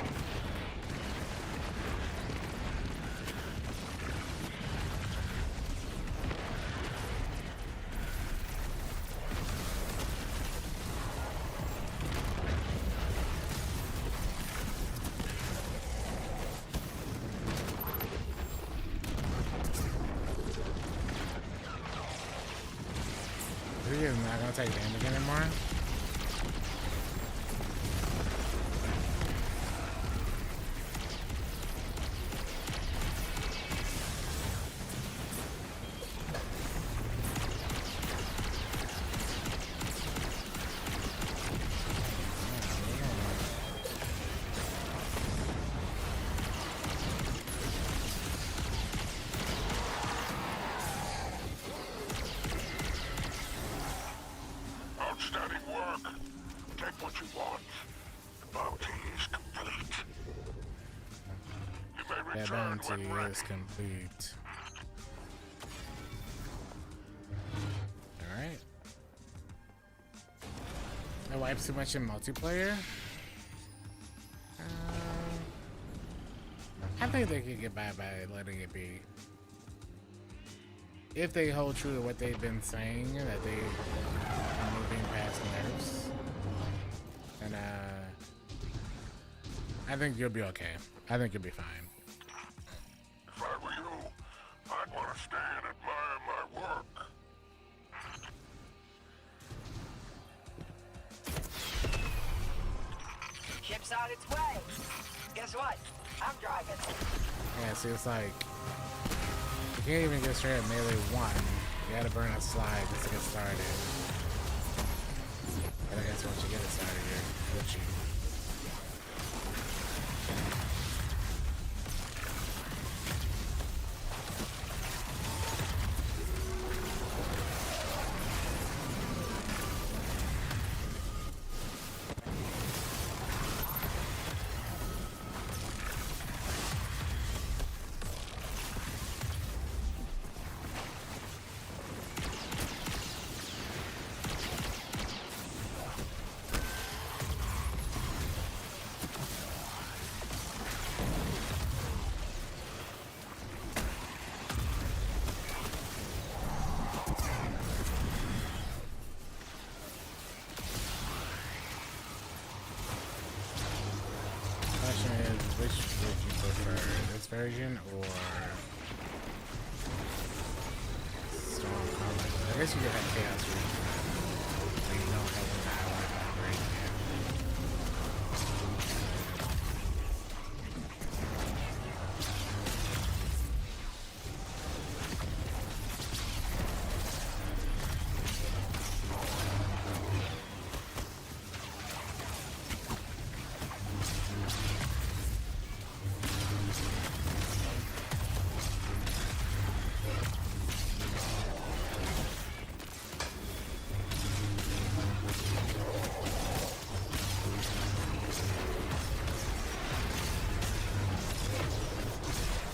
He is not gonna take damage anymore. Outstanding work. Take what you want. The bounty is complete. You may That return bounty when ready. is complete. Alright. I wiped too much in multiplayer. I think they could get by letting it be. If they hold true to what they've been saying, that they are moving past nerfs, and I think you'll be okay. I think you'll be fine. If I were you, I'd want to stay and admire my work. Ship's on its way. Guess what? I'm driving. Yeah, see, it's like you can't even get straight at melee 1. You gotta burn a slide just to get started. And I guess once you get it started, you're Gucci. Chaos version or Storm Combat. I guess you could have Chaos version. So you don't have the power right now.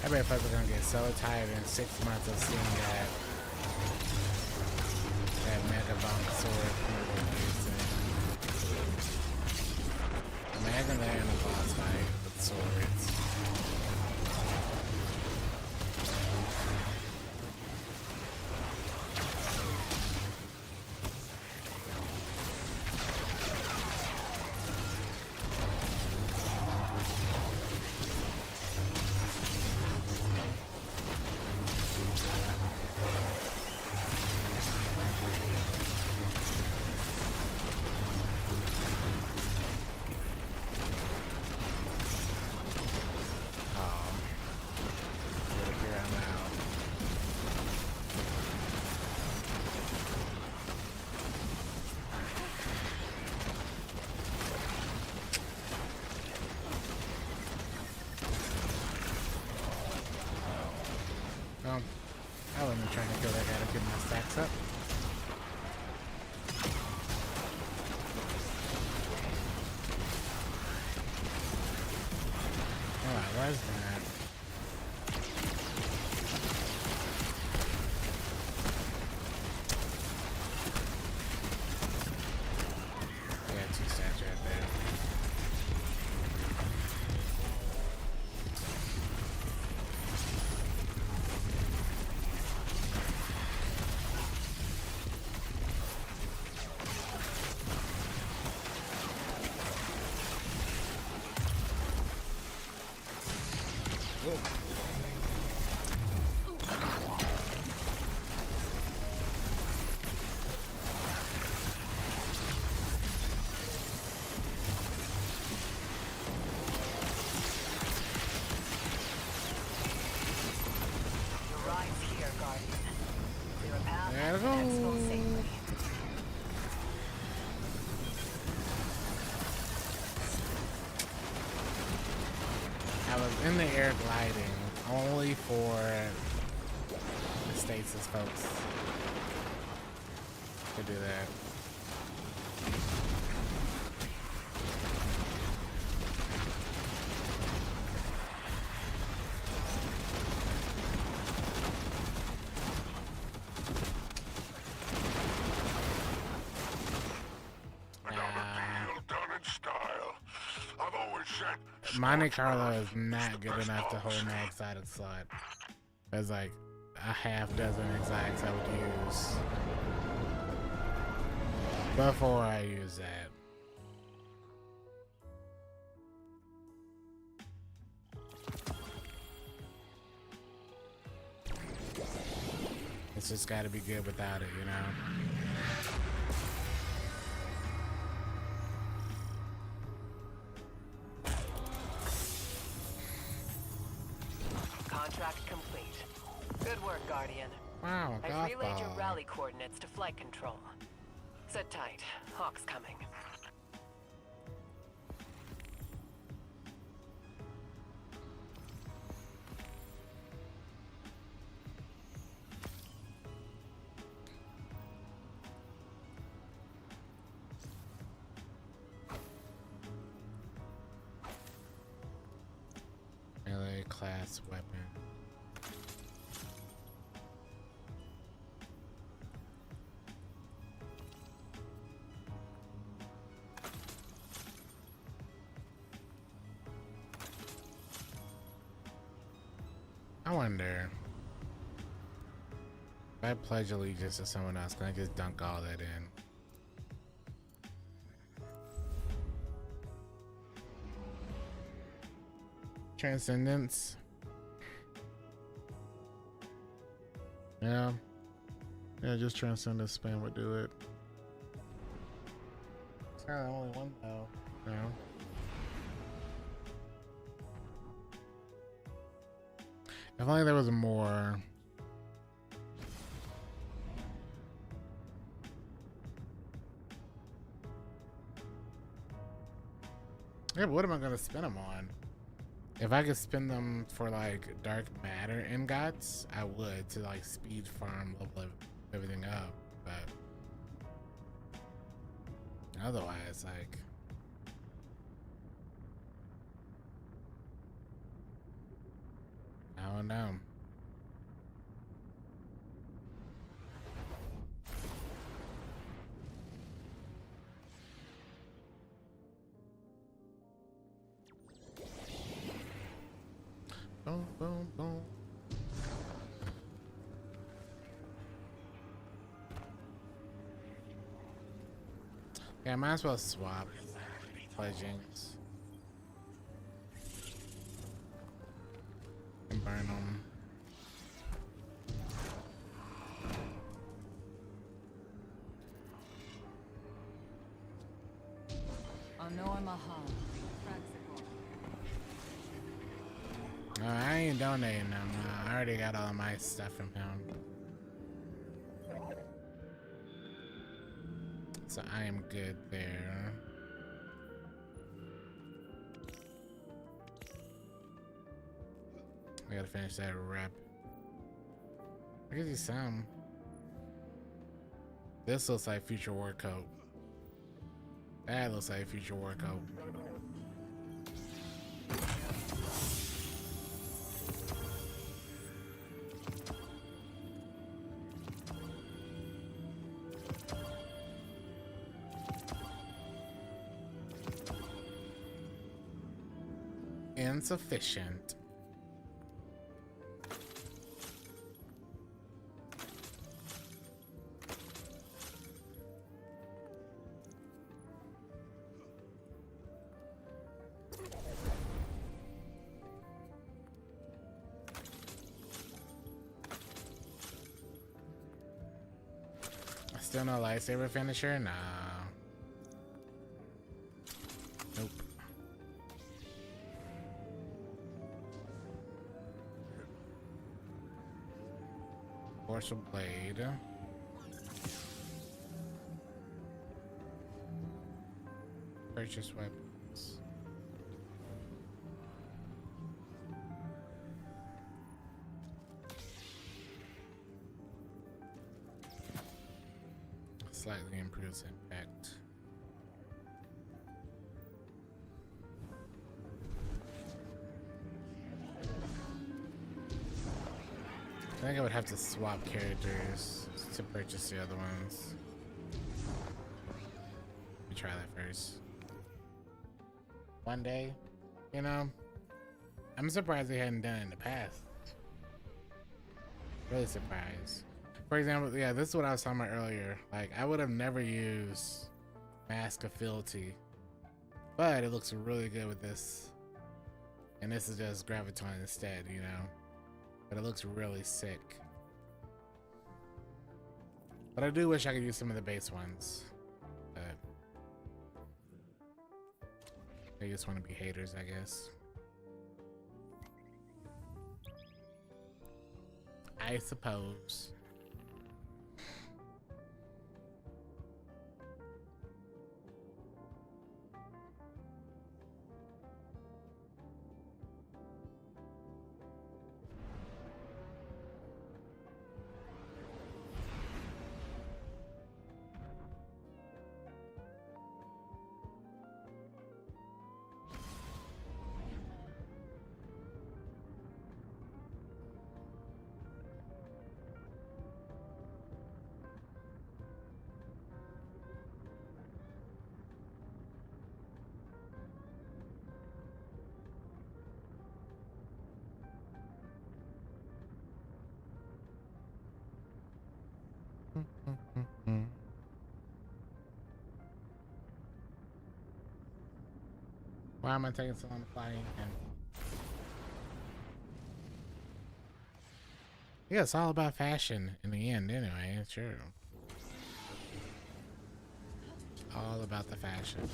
I bet folks are gonna get so tired in 6 months of seeing that Mega Bomb sword people using. Imagine that in a boss fight with swords. I wasn't trying to kill that guy to get my stacks up. Alright, where's that? Yeah, 2 stats right there. There we go. I was in the air gliding only for the stasis folks to do that. Monte Carlo is not good enough to hold my exotic slot. There's like a half dozen exotics I would use before I use that. It's just gotta be good without it, you know? Contract complete. Good work, Guardian. Wow, I've relayed your rally coordinates to flight control. Sit tight. Hawk's coming. Melee class weapon. I wonder if I pledge allegiance to someone else, can I just dunk all that in? Transcendence. Yeah. Yeah, just transcendent spam would do it. It's not the only one though. No. If only there was more. Yeah, but what am I gonna spend them on? If I could spend them for like dark matter ingots, I would to like speed farm level everything up. But otherwise, like, I don't know. Boom, boom, boom. Yeah, I might as well swap Legends and burn them. I ain't donating them. I already got all of my stuff from him. So I am good there. I gotta finish that rep. I give you some. This looks like future war coat. That looks like future war coat. Insufficient. Still no lightsaber finisher? Nah. Nope. Force blade. Purchase weapons. Slightly improves impact. I think I would have to swap characters to purchase the other ones. Let me try that first. One day, you know, I'm surprised they hadn't done it in the past. Really surprised. For example, yeah, this is what I was talking about earlier. Like, I would have never used Mask of Fealty, but it looks really good with this. And this is just Graviton instead, you know? But it looks really sick. But I do wish I could use some of the base ones. But they just want to be haters, I guess. I suppose. Why am I taking so long to fly in? Yeah, it's all about fashion in the end, anyway. It's true. All about the fashion.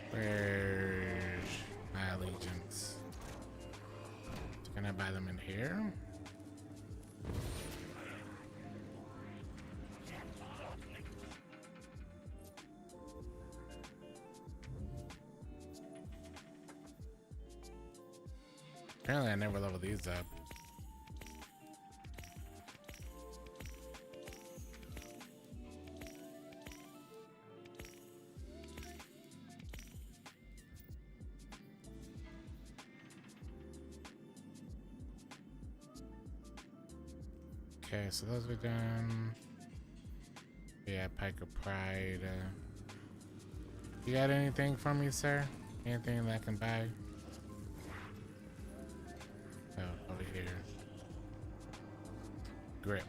Where's my allegiance? Can I buy them in here? Apparently I never leveled these up. Okay, so those are done. Yeah, Pike of Pride. You got anything for me, sir? Anything that I can buy? Oh, over here. Grip.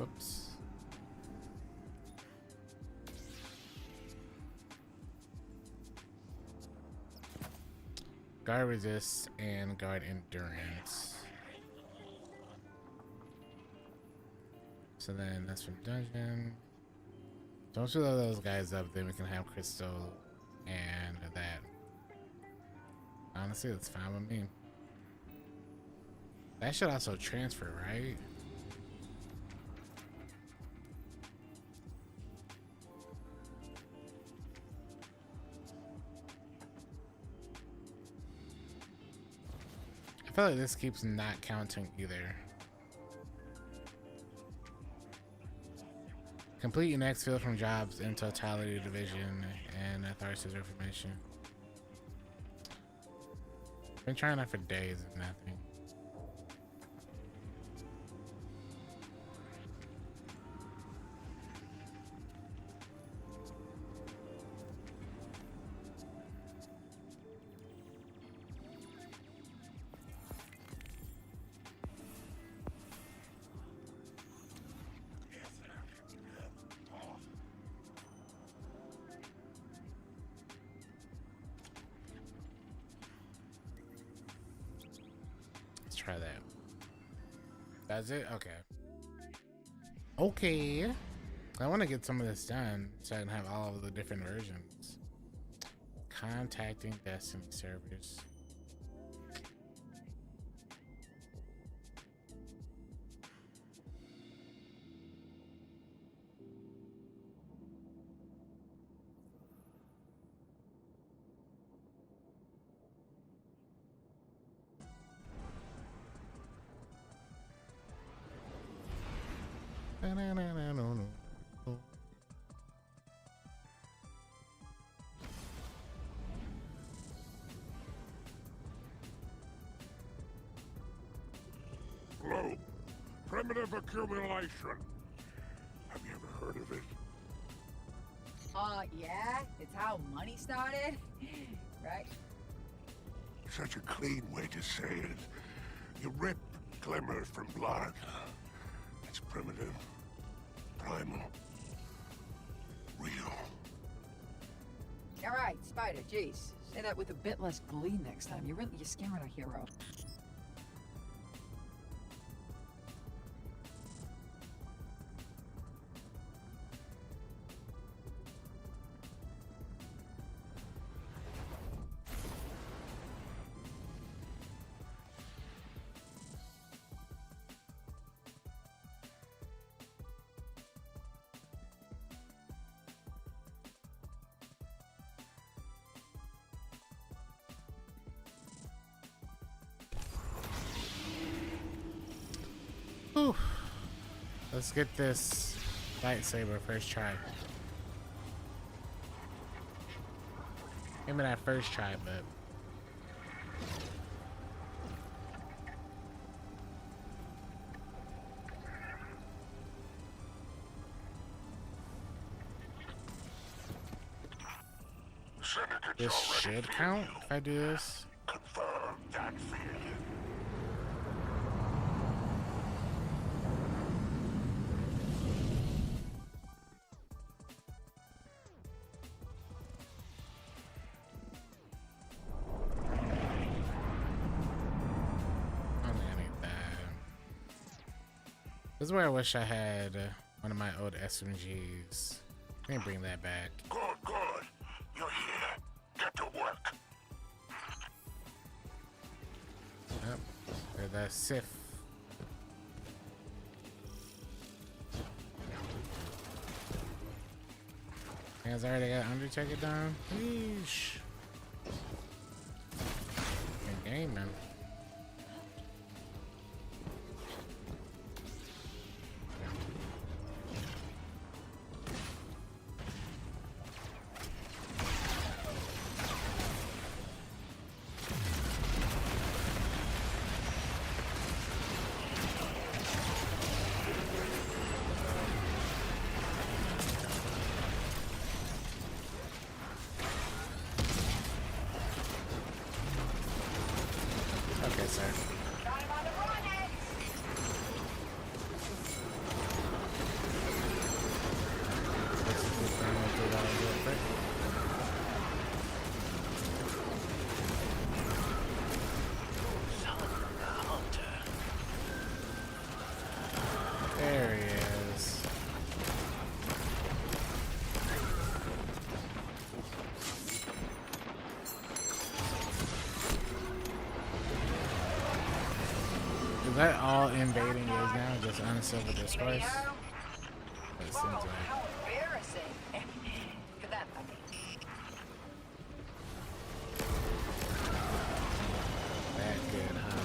Oops. Guard resist and guard endurance. So then that's from dungeon. Don't you load those guys up, then we can have crystal and that. Honestly, that's fine with me. That should also transfer, right? I feel like this keeps not counting either. Complete your next field from jobs in totality division and authorities information. Been trying that for days and nothing. Let's try that. That's it? Okay. Okay. I want to get some of this done so I can have all of the different versions. Contacting Destiny servers. Globe. Primitive accumulation. Have you ever heard of it? Yeah? It's how money started? Right? Such a clean way to say it. You rip glimmers from blood. It's primitive, primal, real. Alright, Spider, jeez. Say that with a bit less glee next time. You're scaring our hero. Whew. Let's get this lightsaber first try. Maybe not first try, but this should count if I do this. Confirm that backfired. I don't think I need that. This is where I wish I had one of my old SMGs. Let me bring that back. Good, good. You're here. Get to work. Yep. There's that Sif. Has already got Undertaker down. Yeesh. Good game, man. Okay, sir. Let's just get down and do that real quick. Son of a hunter. There he is. Is that all invading is now? Just unsilver discourse? It seems like. How embarrassing. For that, I mean. That good, huh?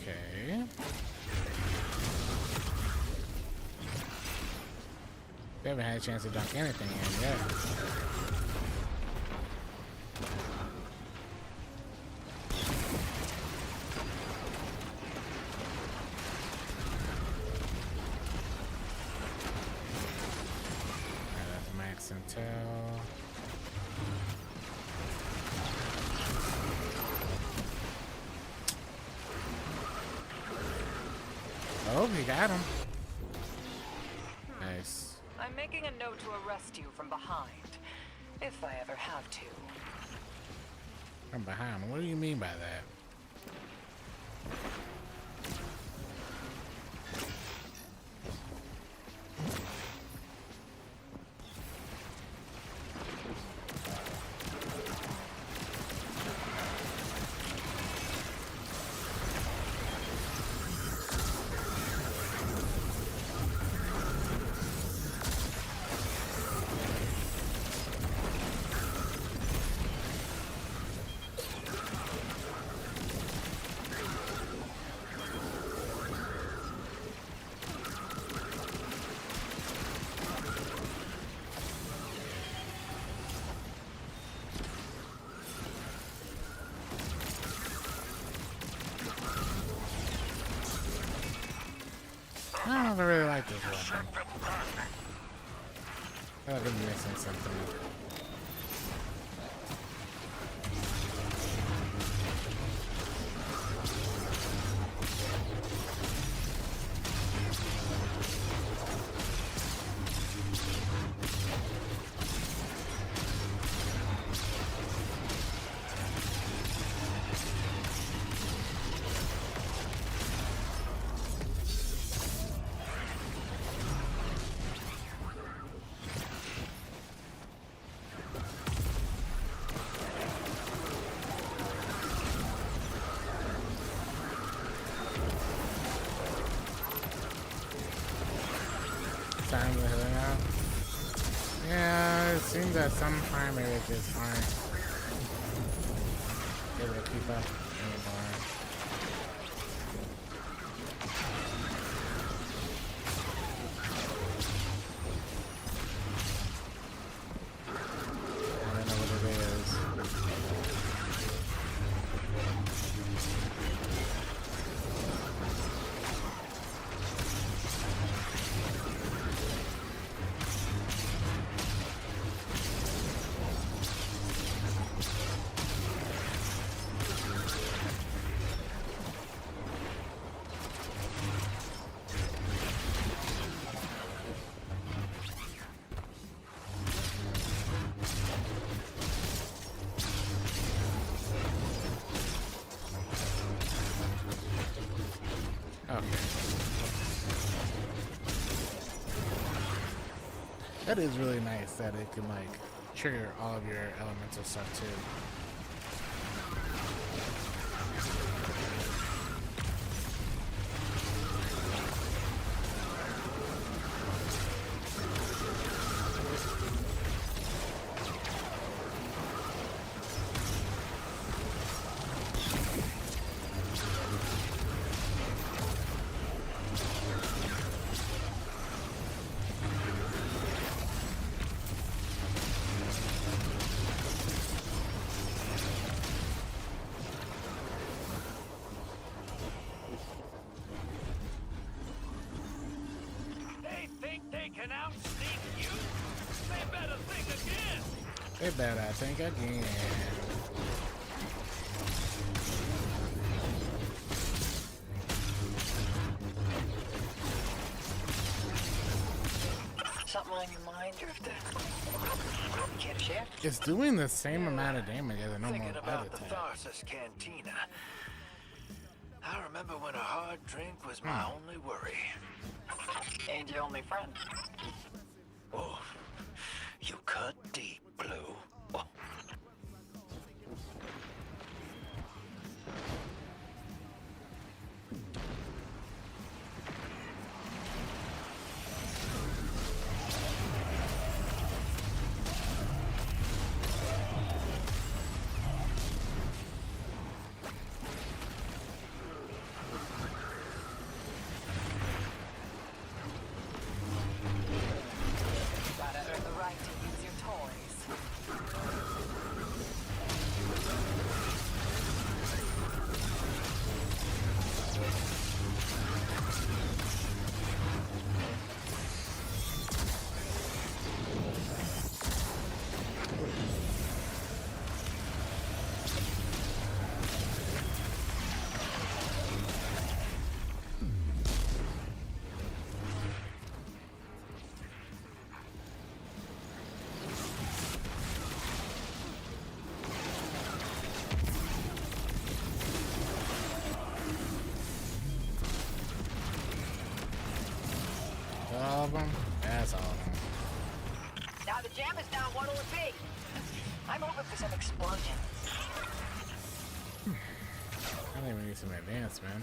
Okay. We haven't had a chance to dunk anything in yet. That's Max Intel. Oh, he got him. Nice. I'm making a note to arrest you from behind, if I ever have to. From behind. What do you mean by that? I don't know if I really like this weapon. I feel like I'm missing something. seems that some primary just aren't able to keep up anymore. I don't know what it is. Okay. That is really nice that it can like trigger all of your elemental stuff too. They think they can outsneak you? They better think again. They better think again. Something on your mind, Drifter? Care to share? It's doing the same amount of damage as a normal Thinking bite about the attack. Tharsis Cantina. I remember when a hard drink was my only worry. And your only friend. Oh, you cut deep, Blue. Oh. Gotta earn the right to use your toys. All of them? That's all of them. Now the jam is down 1 OP. I'm hoping for some explosions. I think we need some advance, man.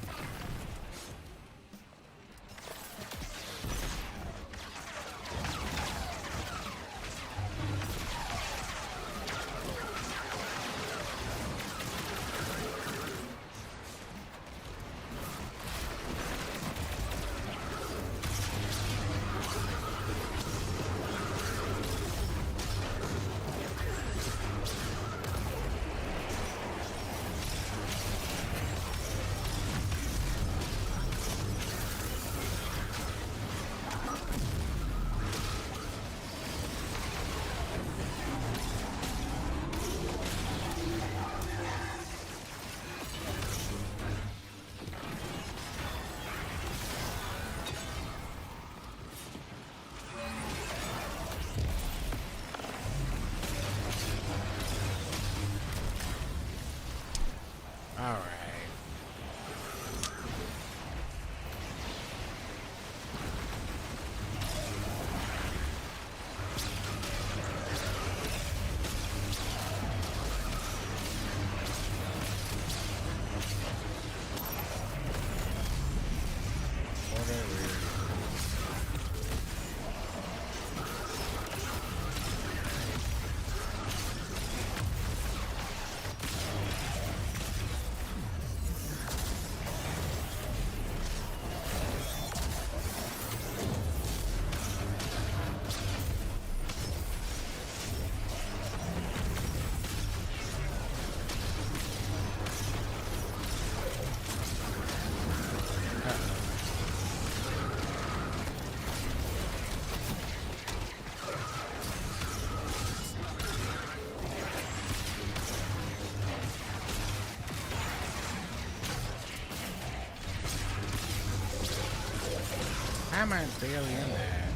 am I barely in that?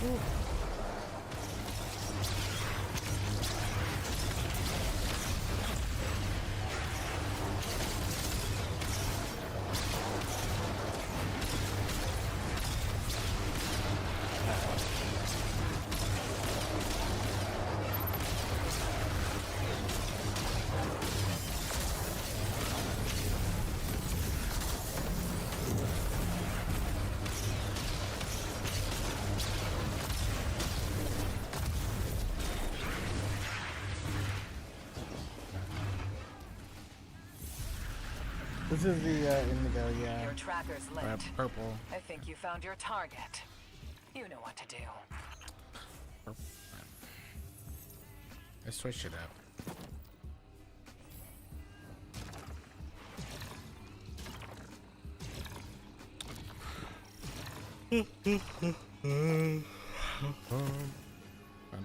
Ooh. This is the indigo, yeah. Your tracker's lit. Purple. I think you found your target. You know what to do. Purple. Let's switch it up.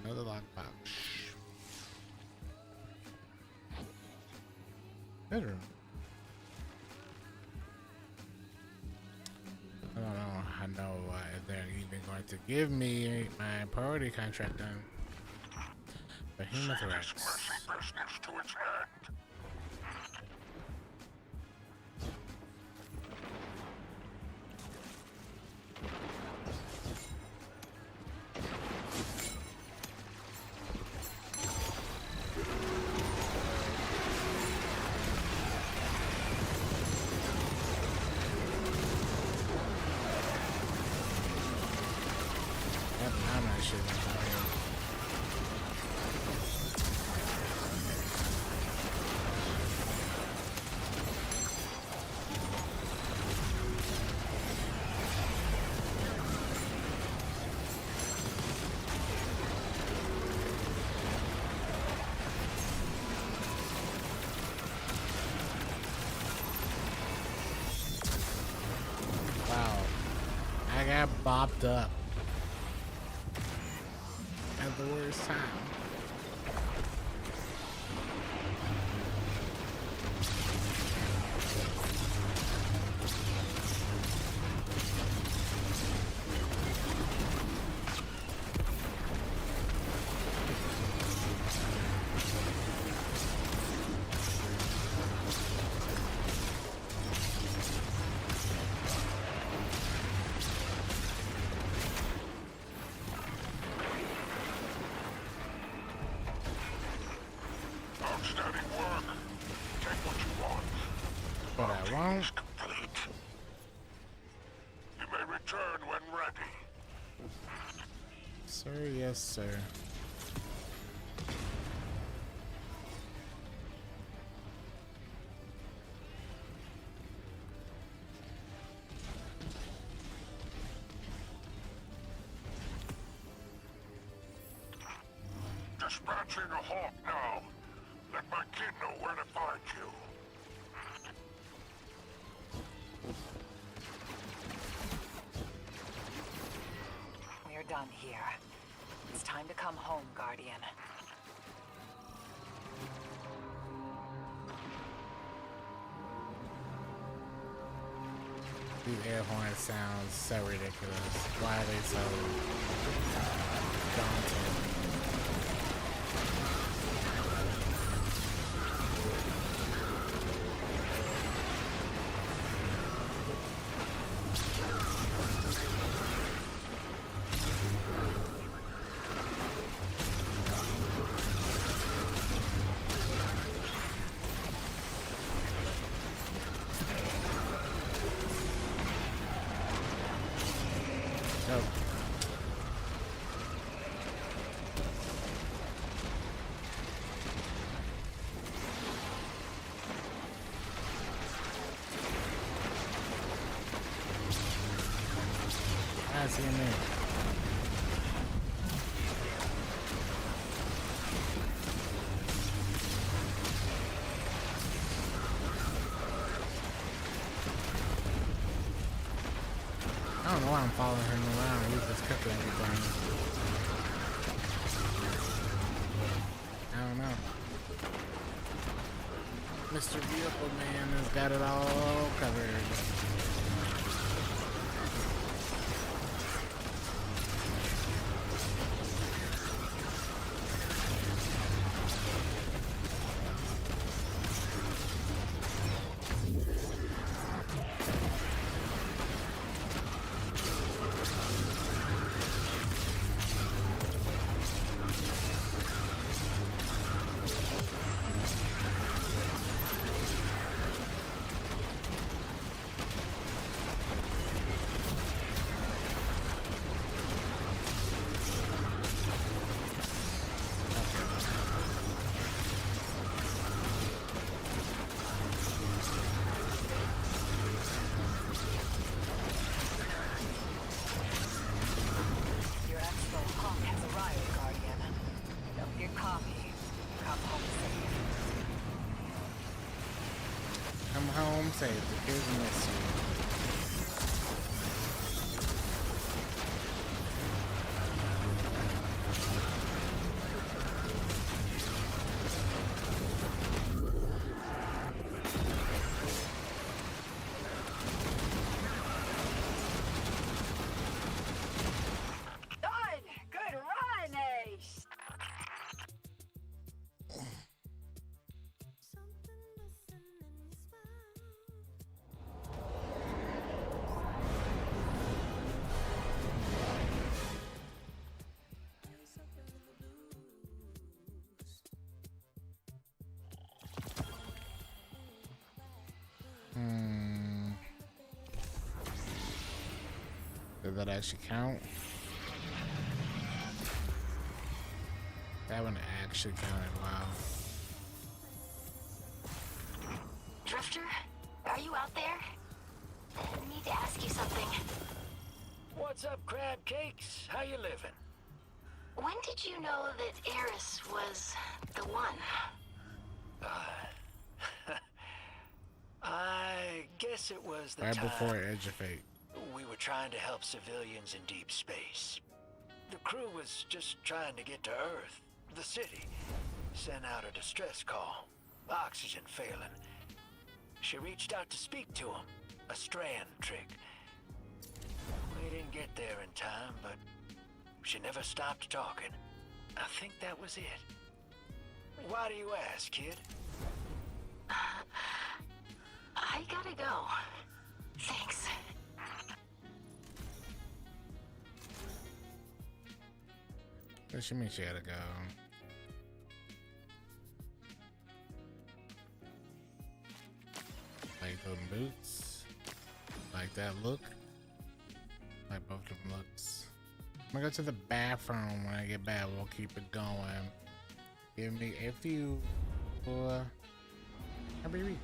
Another lockbox. Bedroom. I don't know if they're even going to give me my priority contract done. Behemoth Rex. Business to its end. Yep, I'm not sure about that. Wow, I got bopped up at the worst time. Outstanding work. Take what you want. But I won't. It's complete. You may return when ready. Sir, yes, sir. Dispatching a hawk now. Let my kid know where to find you. We're done here. It's time to come home, Guardian. These air horns sound so ridiculous. Why are they so daunting? Nope. I see him there. I don't know why I'm following him around. He's just cooking everything. don't know. Mr. Vehicle Man has got it all covered. Your Expo Hawk has arrived, Guardian. Don't get cocky. Come home safe. Come home safe. The kids miss you. Good! Good run, Ace! Did that actually count? That one actually counted. Wow. Drifter, are you out there? I need to ask you something. What's up, crab cakes? How you living? When did you know that Eris was the one? I guess it was the Right time before Edge of Fate. we were trying to help civilians in deep space. The crew was just trying to get to Earth, the city. Sent out a distress call. Oxygen failing. She reached out to speak to him. A strand trick. We didn't get there in time, but she never stopped talking. I think that was it. Why do you ask, kid? I gotta go. Thanks. What she mean she gotta go? Like those boots? Like that look? Like both of them looks. I'm gonna go to the bathroom when I get back. We'll keep it going. Give me a few. Happy week.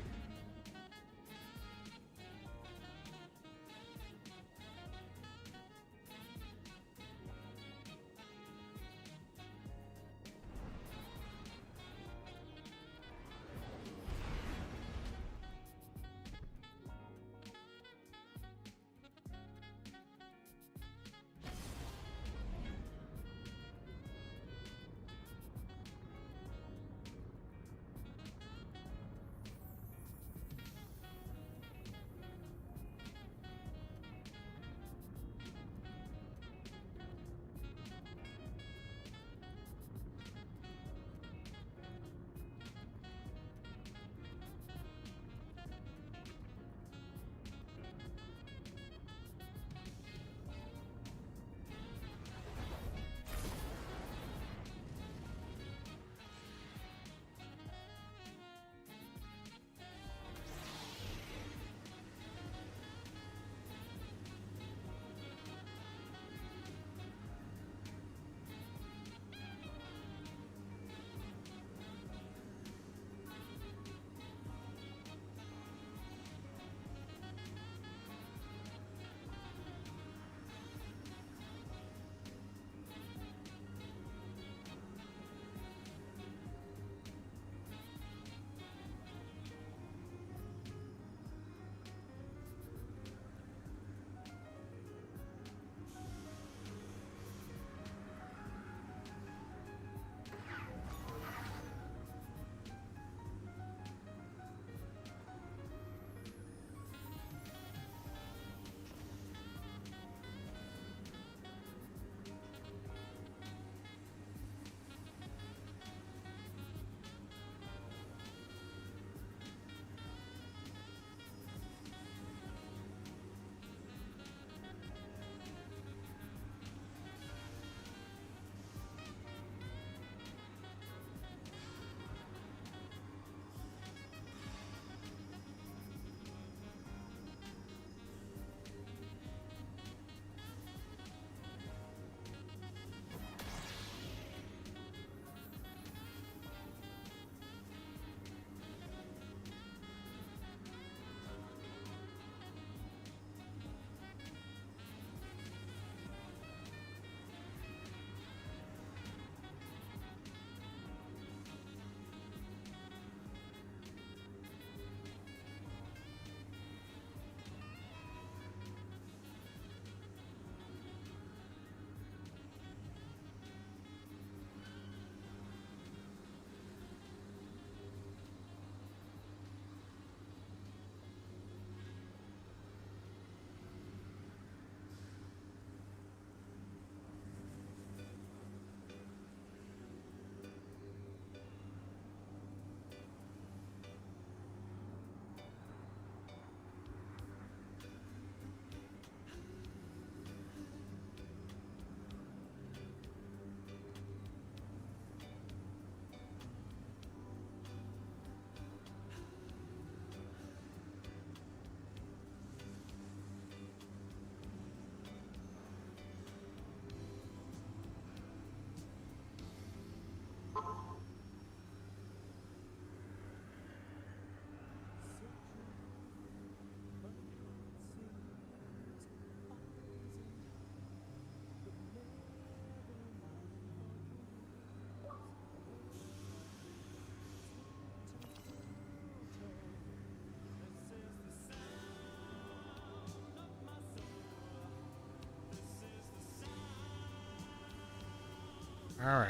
All right.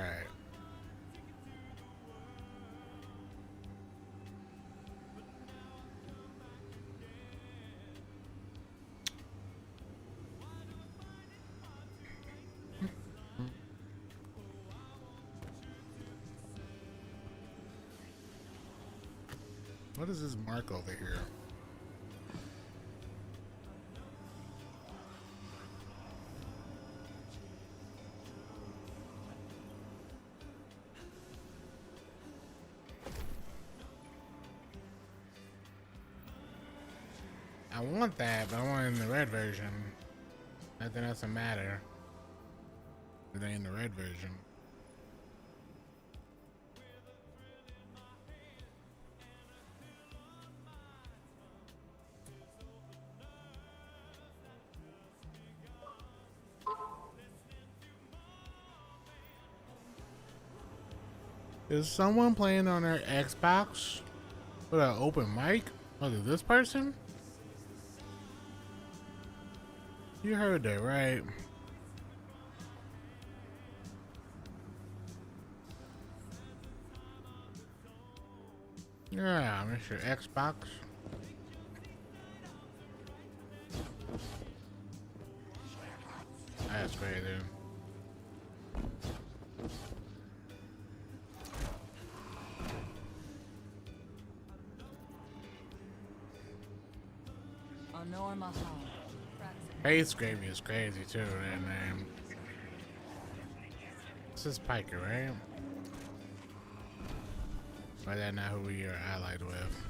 What is this mark over here? I want that, but I want it in the red version. Nothing else will matter. It ain't in the red version. Is someone playing on their Xbox with an open mic? Was it this person? You heard that, right? Yeah, Mr. Xbox. That's crazy. Norma Hall. Face Gravy is crazy too, that name. This is Piker, right? But that's not who we are allied with.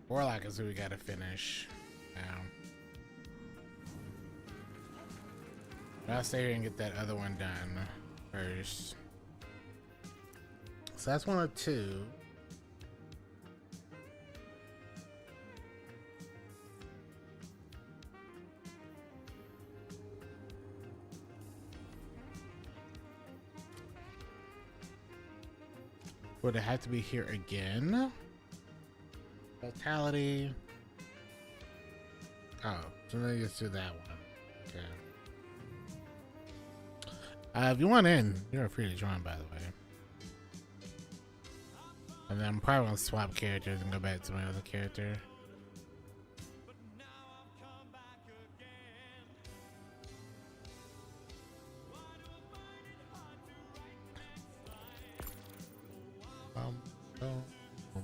Warlock is who we gotta finish now. But I'll stay here and get that other one done first. So that's 1 of 2. Would it have to be here again? Fatality. Oh, so let me just do that one. Okay. If you want in, you're free to join, by the way. And then I'm probably gonna swap characters and go back to my other character.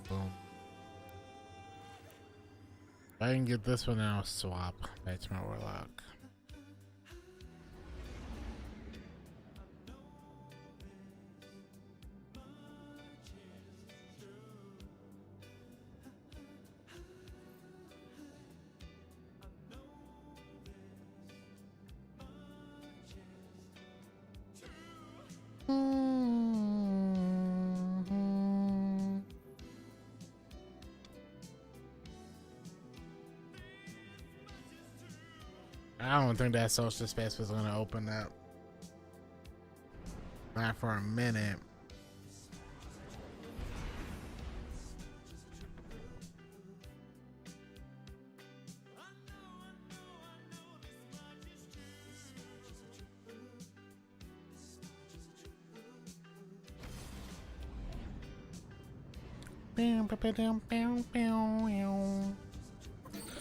Boom. If I can get this one, then I'll swap back to my Warlock. I don't think that social space was gonna open up. Not for a minute.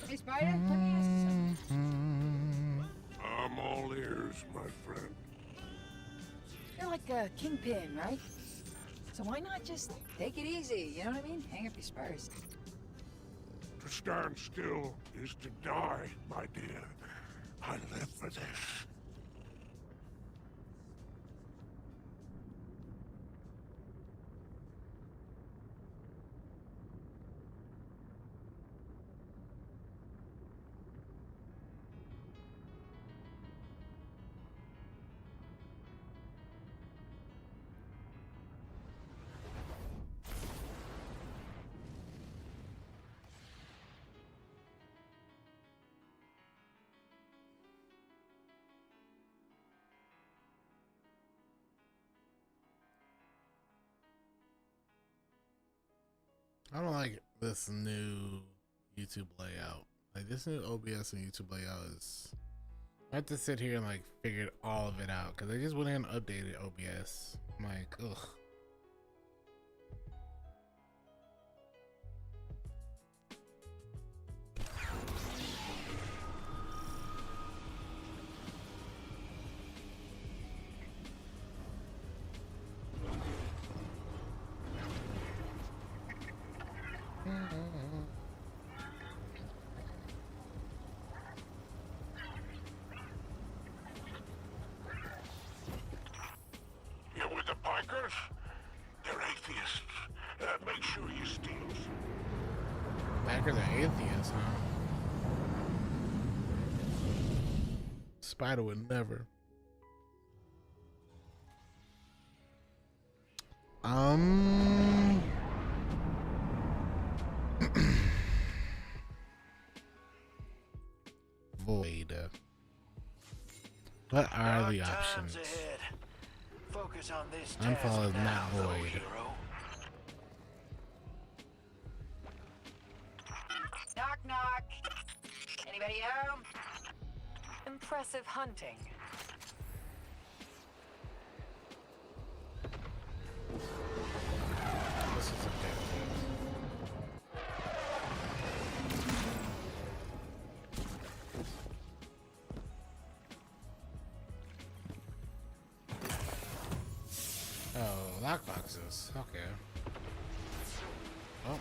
Hey, Spider, let me ask you something. I'm all ears, my friend. You're like a kingpin, right? So why not just take it easy, you know what I mean? Hang up your spurs. To stand still is to die, my dear. I live for this. I don't like this new YouTube layout. Like this new OBS and YouTube layout is I have to sit here and like figure all of it out because I just went in and updated OBS. I'm like, ugh. You with the Pikers? They're atheists. Make sure you steal. Backers are atheists, huh? Spider would never. Void. What are the options? Ahead. Focus on this Unfollow is task not now, void. hero. Knock, knock. Anybody home? Impressive hunting. This is objective. Oh, lockboxes. Okay. Oh.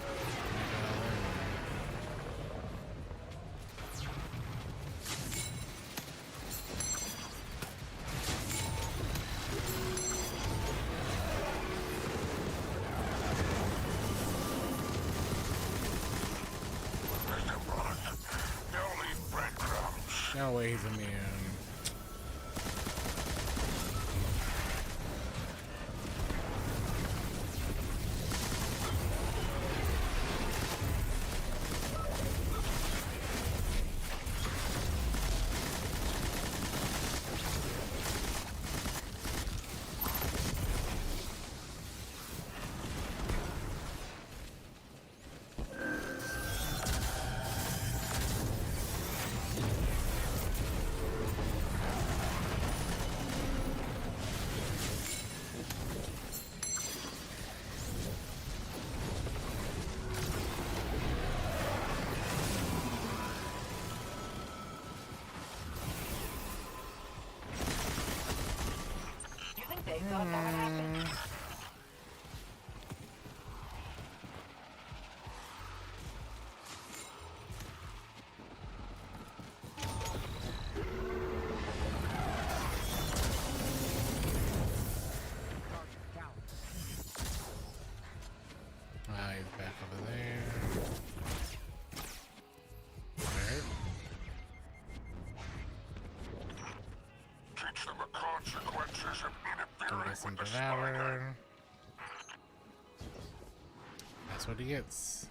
Mr. Ross, they'll leave breadcrumbs. No way he's immune. You think they thought that would happen? Ah, he's back over there. Alright. Teach them the consequences of Gonna interfering get some with the spider. Devourer. That's what he gets.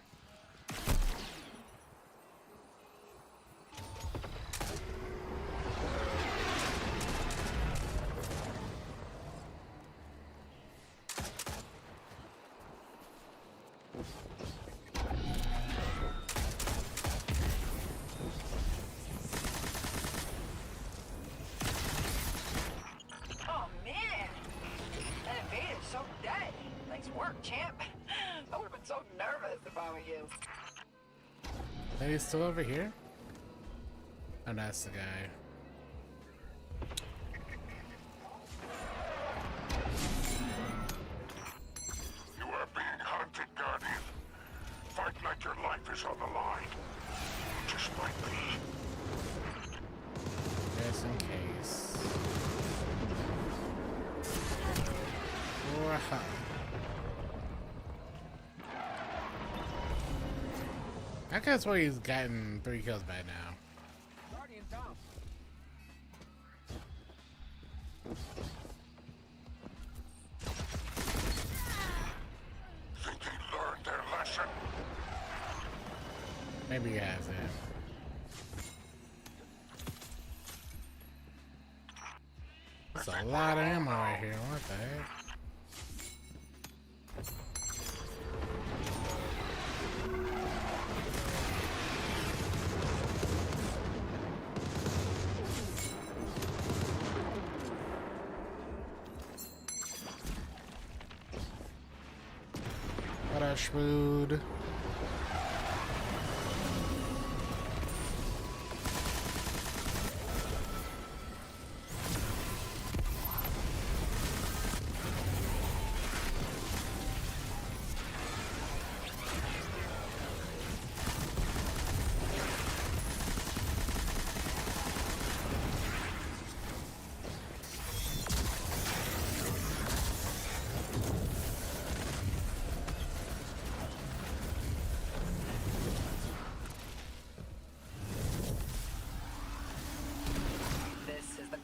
Oh man! That invader's so dead. Nice work, champ. I would have been so nervous if I were you. Are you still over here? Oh, that's the guy. You are being hunted, Guardian. Fight like your life is on the line. Just like me. Just in case. Wow. I guess why he's gotten 3 kills by now. Guardian down. Think they learned their lesson? Maybe he hasn't. That's a lot of ammo right here. What the heck? rush food.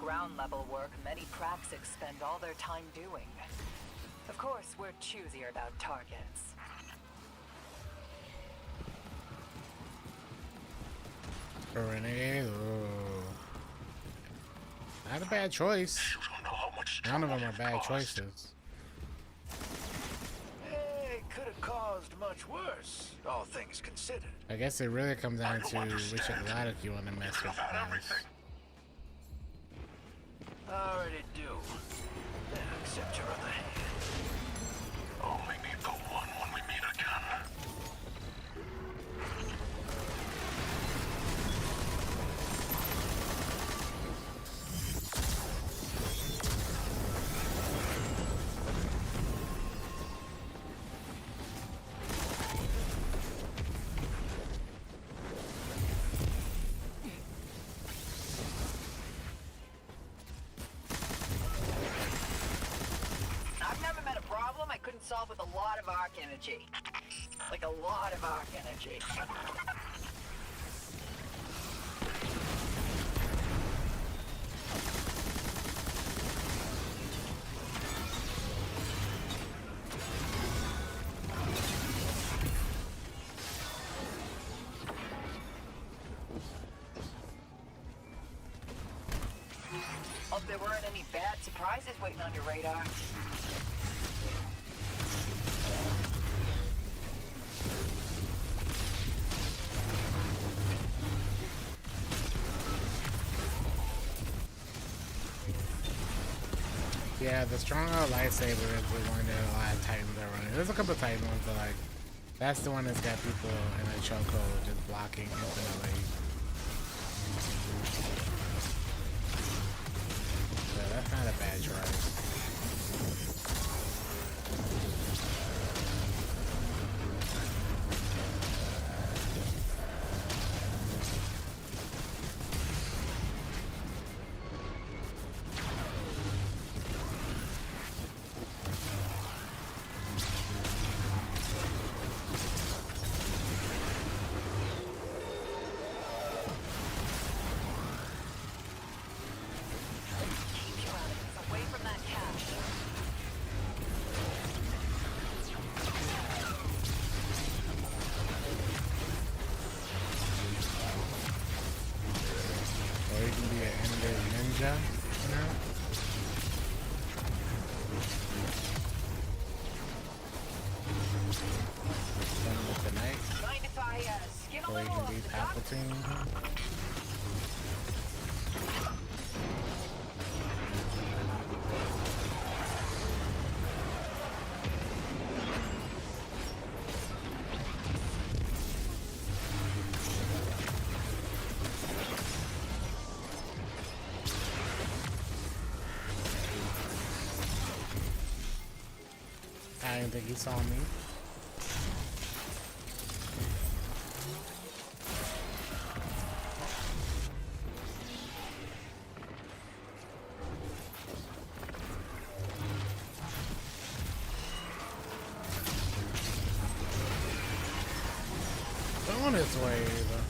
Ground level work many praxics spend all their time doing. Of course, we're choosier about targets. Renegades. Not a bad choice. You don't know how much None of them trouble are bad you've caused. choices. It could have caused much worse, all things considered. I guess it really comes down I don't to which understand. exotic you want to mess Could with. have had Guys. everything. I already do. Accept your other hand. Only need the one when we meet again. I've never met a problem I couldn't solve with a lot of arc energy. Like a lot of arc energy. Hope there weren't any bad surprises waiting on your radar. Yeah, the stronger lightsaber is the one that a lot of Titans are running. There's a couple of Titan ones that like, that's the one that's got people in a chokehold just blocking infinitely. So that's not a bad choice. Away from that cache. Or you can be an ender ninja, you know? Done with the night. Mind if I skim a Or you little can be off the top? Palpatine. I didn't think he saw me. On its way, though.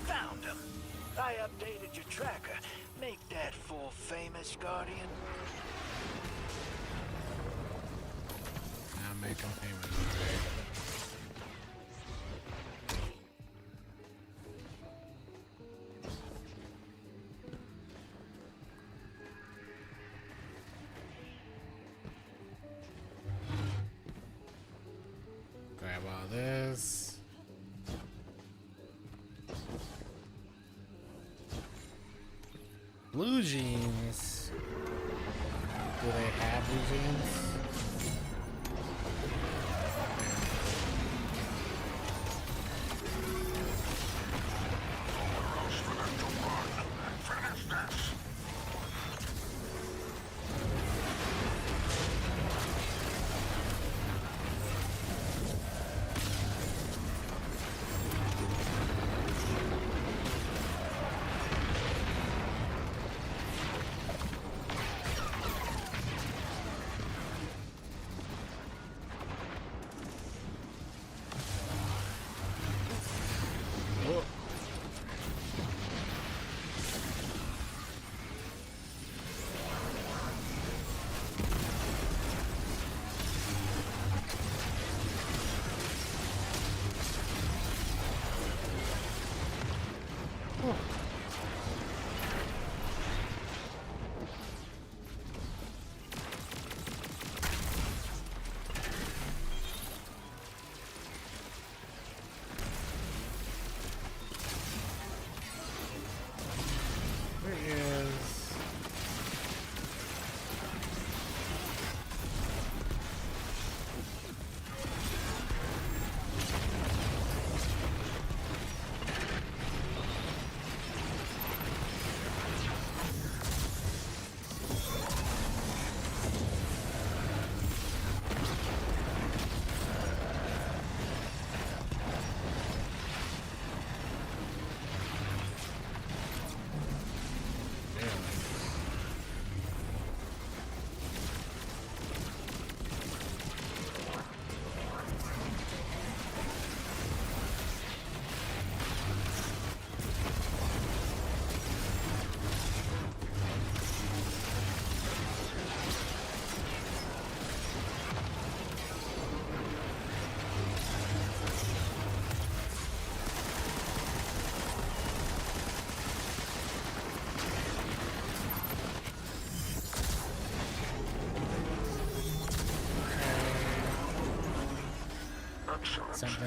Found him. I updated your tracker. Make that fool famous, Guardian. Now make him famous, alright. Grab all this. Blue jeans. Do they have blue jeans?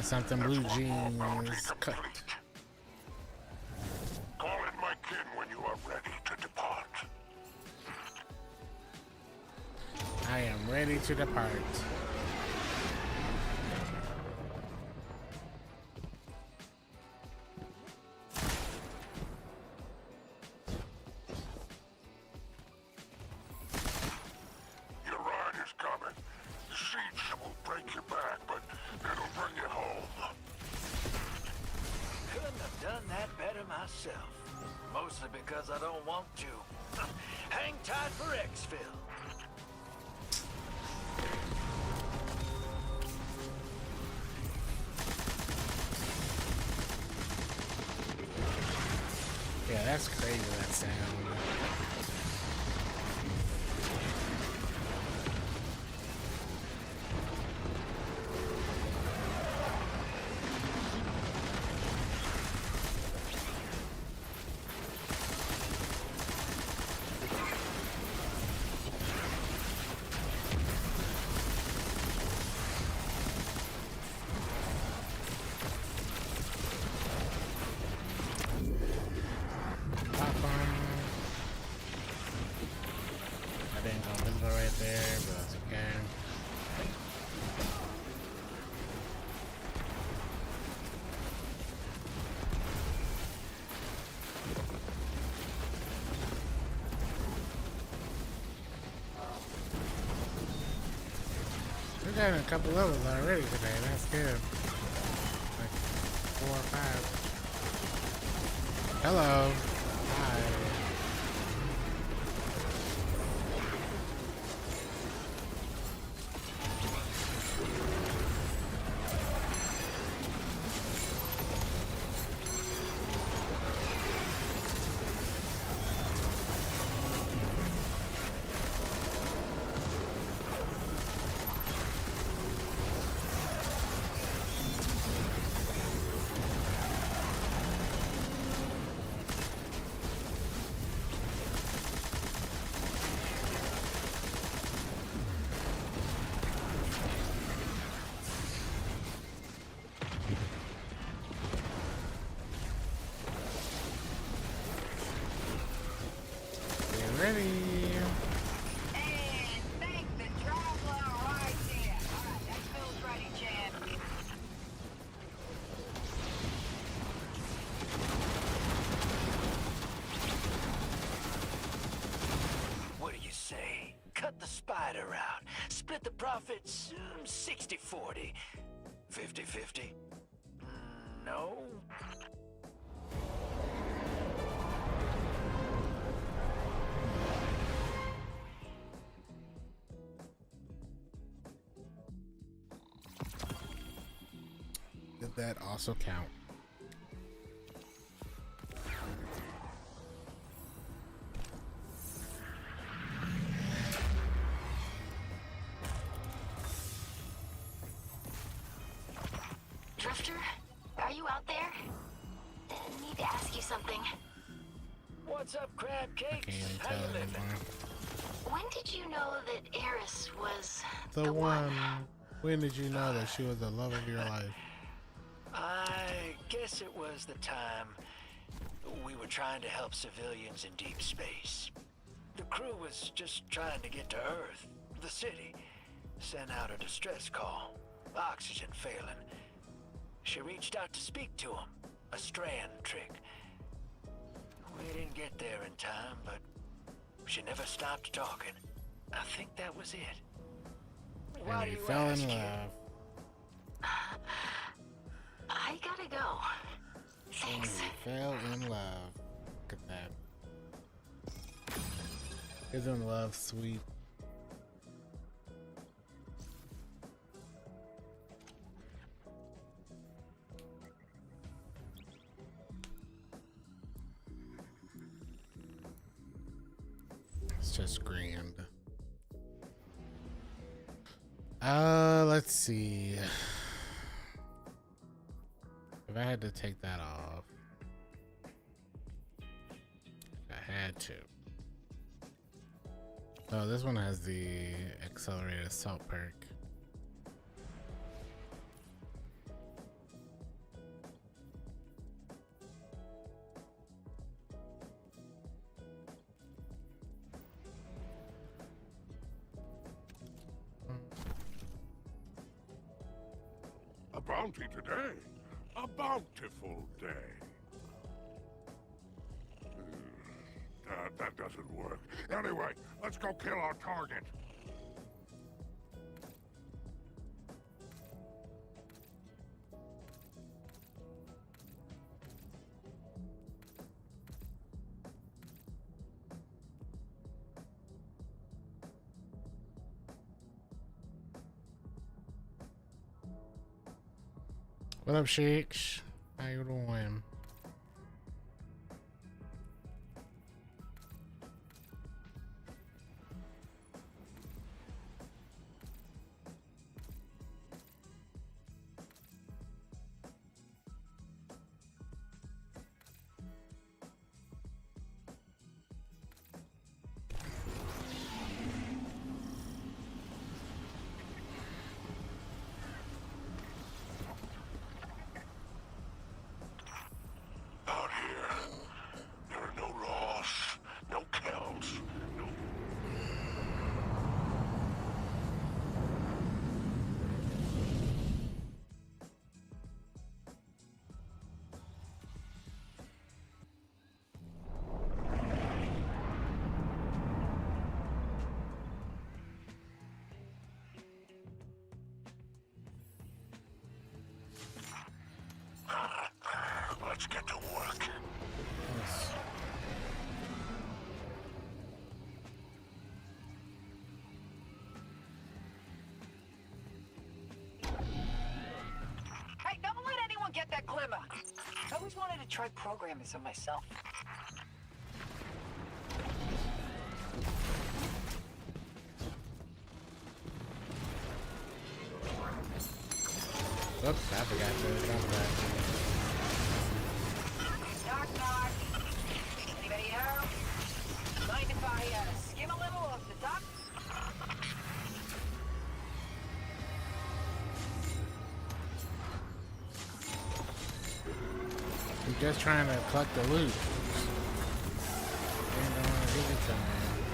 Something blue jeans cut. Call in my kin when you are ready to depart. I am ready to depart. Your ride is coming. The siege will break your back, but it'll bring you home. Couldn't have done that better myself. Mostly because I don't want to. Hang tight for Xville. Yeah, that's crazy, that sound. We've gotten a couple levels already today. That's good. Like 4 or 5. Hello. Hi. ready. And thank the traveler right there. Alright, that feels ready, champ. What do you say? Cut the spider out. Split the profits 60-40. 50-50? No? Did that also count? Drifter, are you out there? I need to ask you something. What's up, crab I cakes? can't even How tell you living? anymore. When did you know that Eris was The one. When did you know that she was the love of your life? I guess it was the time we were trying to help civilians in deep space. The crew was just trying to get to Earth, the city. Sent out a distress call. Oxygen failing. She reached out to speak to him. A strand trick. We didn't get there in time, but she never stopped talking. I think that was it. Why And do he you fell ask, in kid? love. I gotta go. And Thanks. he fell in love. Look at that. Isn't love sweet? It's just grand. Let's see. If I had to take that off, I had to. Oh, this one has the accelerated assault perk. A bounty today. A bountiful day. That doesn't work. Anyway, let's go kill our target. What up, Shakes? How you doing? Out here, there are no laws, no kills, no... Let's get to work. Yes. Hey, don't let anyone get that glimmer. I always wanted to try programming some myself. Oops, I forgot to jump that. Knock, knock. Anybody home? Mind if I skim a little off the top? I'm just trying to collect the loot. They don't want to give it to me.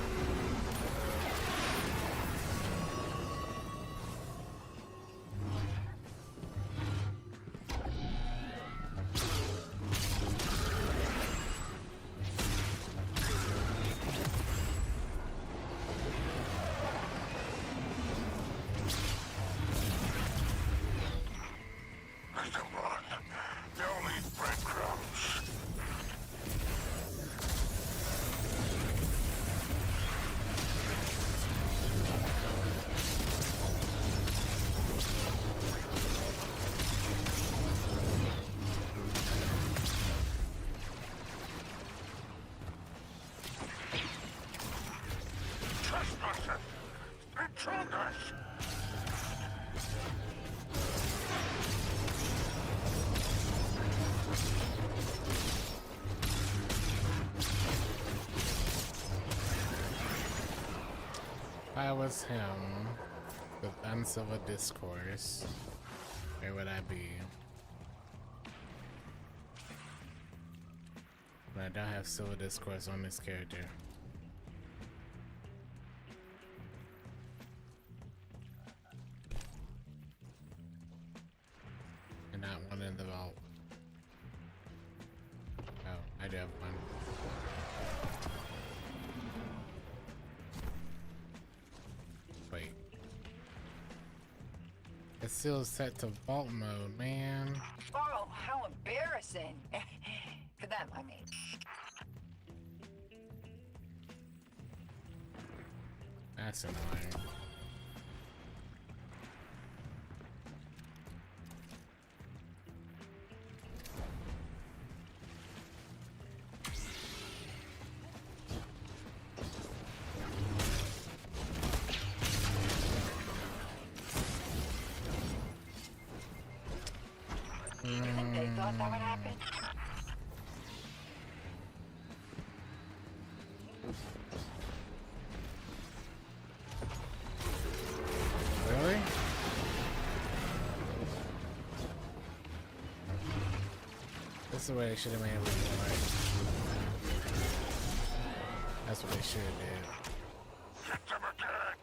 If I was him with uncivil discourse, where would I be? But I don't have civil discourse on this character. And not one in the vault. Oh, I do have one. Wait. It's still set to vault mode, man. Oh, how embarrassing. For them, I mean. That's annoying. You think they thought that would happen? Really? This is the way they should have made it look like. That's what they should have did. Get them again!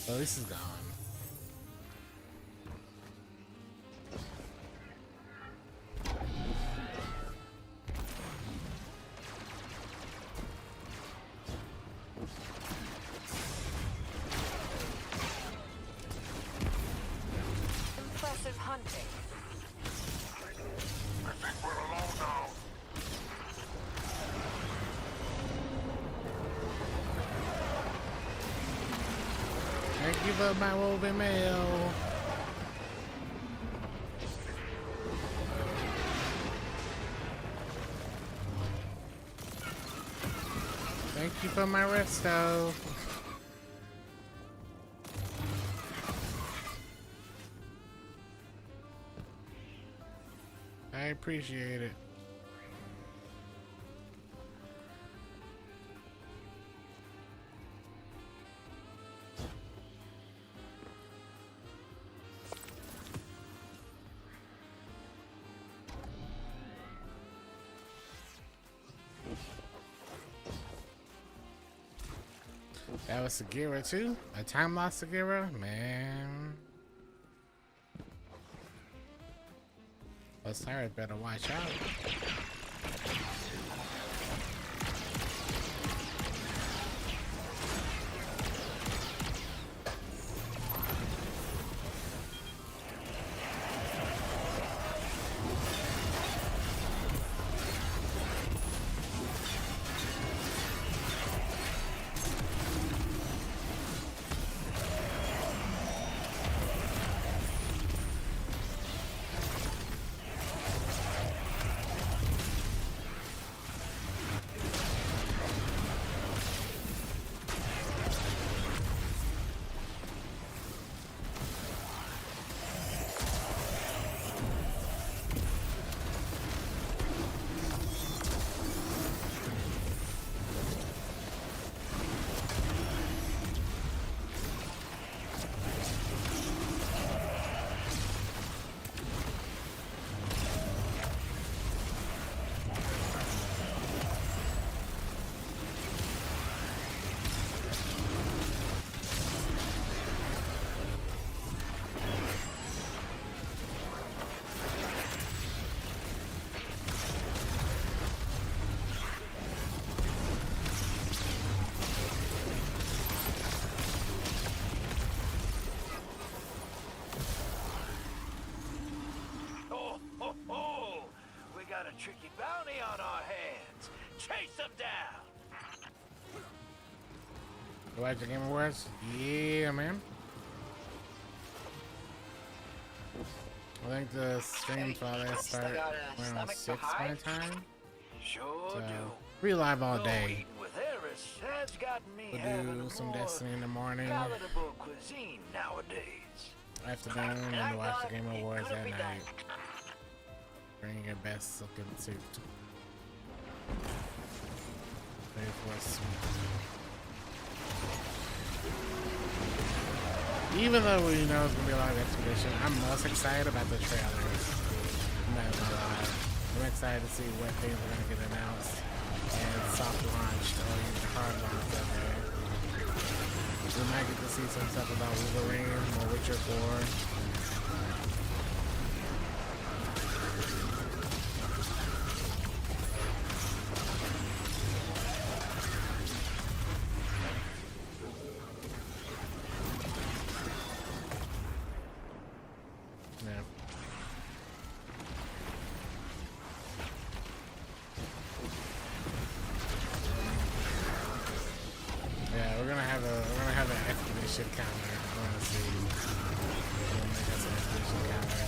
Oh, this is gone. Impressive hunting. I think we're alone now. Thank you for my woven mail. Thank you for my resto. I appreciate it. That was Sagira too? A time lost Sagira? Man. Osiris better watch out. got a tricky bounty on our hands. Chase them down. You like the Game Awards? Yeah, man. I think the stream probably start around 6 my time. Sure So, do. we live all No day. eating with Eris has gotten me We'll having do some more Destiny in the morning, palatable cuisine nowadays. afternoon, and watch the Game Awards at night. Bring your best looking suit. Ready for a sweep. Even though we know it's gonna be a lot of expedition, I'm most excited about the trailers. I'm not gonna lie. I'm excited to see what things are gonna get announced and soft launched or even hard launched up there. We might get to see some stuff about Wolverine or Witcher 4. We're gonna have an expedition counter. I wanna see. We'll make us an expedition counter.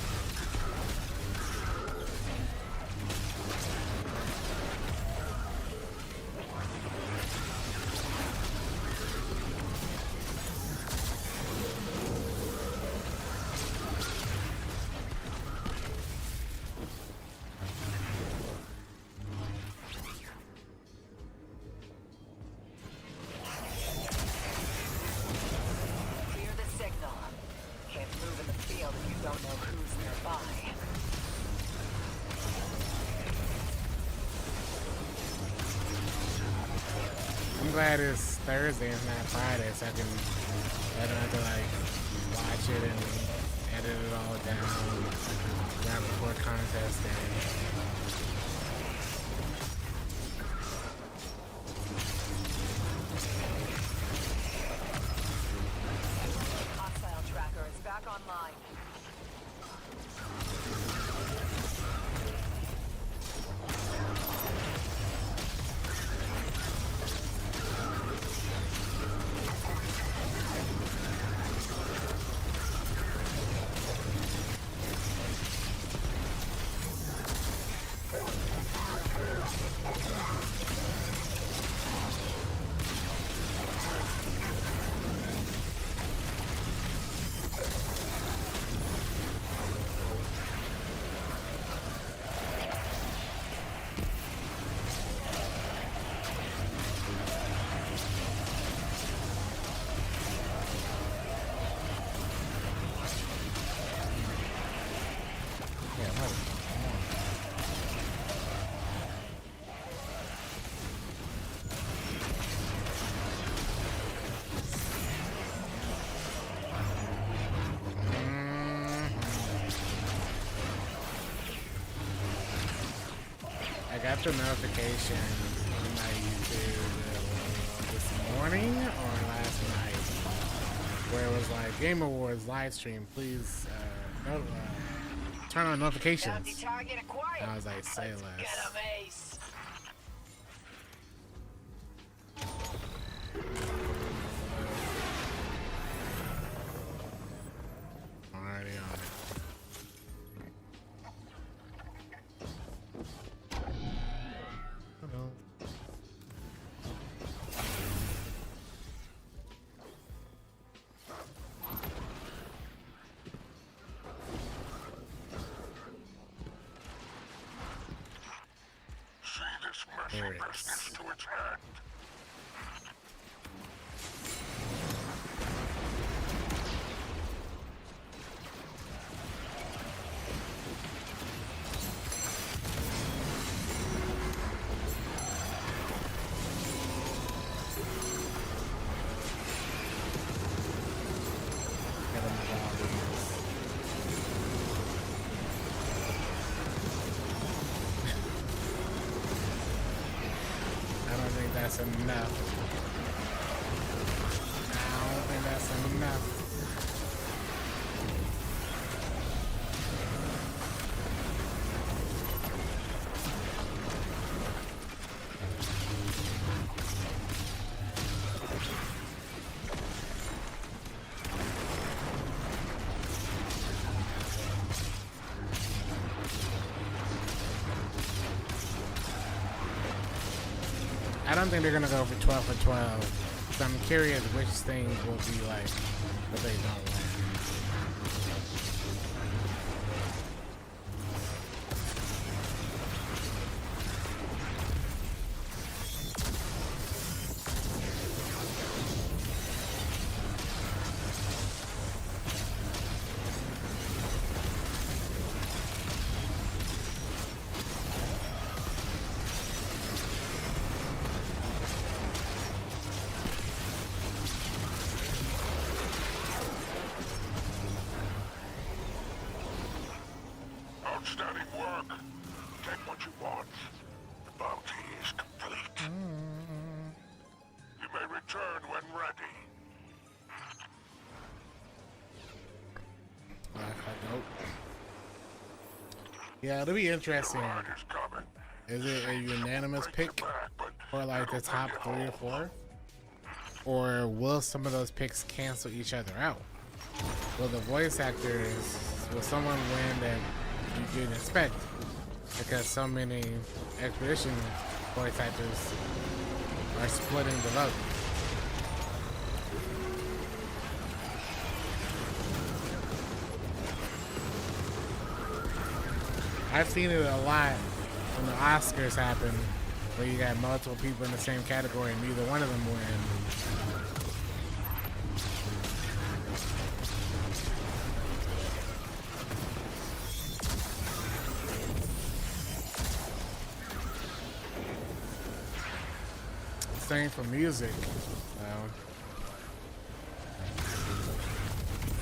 I'm glad it's Thursday and not Friday, so I don't have to like watch it and edit it all down right before contest day. Hostile tracker is back online. I got the notification on my YouTube this morning or last night where it was like Game Awards live stream. Please turn on notifications. And I was like, say less. Already on it. There it is. To its hand. That's enough. I don't think that's enough. I don't think they're gonna go for 12 for 12. So I'm curious which things will be like what they don't want. Outstanding work. Take what you want. The bounty is complete. You may return when ready. Nope. Yeah, it'll be interesting. Ride is coming. Is it a unanimous pick for like the top 3 or 4? Or will some of those picks cancel each other out? Will the voice actors, will someone win that you didn't expect? Because so many Expedition voice actors are splitting the vote. I've seen it a lot when the Oscars happen, where you got multiple people in the same category and neither one of them win. Same for music.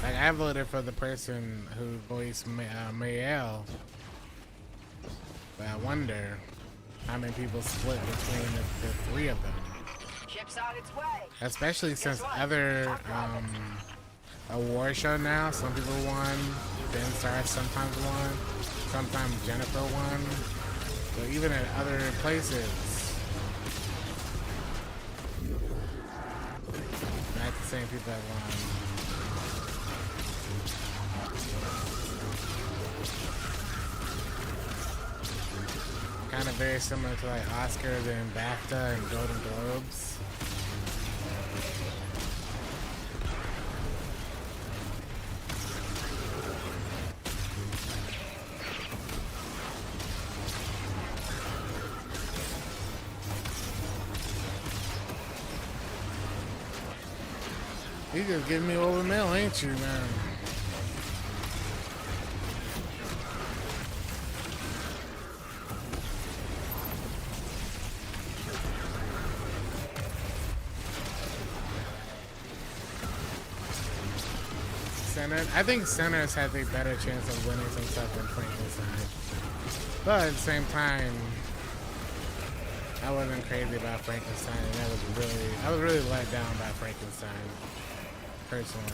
Like I voted for the person who voiced Mayel, but I wonder how many people split between the 3 of them. Ship's on its way. Especially since other award show now, some people won, Ben Star sometimes won, sometimes Jennifer won, but even at other places, not the same people that won. Kind of very similar to like Oscars and BAFTA and Golden Globes. You just giving me over mail, ain't you, man? I think Sinners has a better chance of winning some stuff than Frankenstein. But at the same time, I wasn't crazy about Frankenstein, and I was really let down by Frankenstein, personally.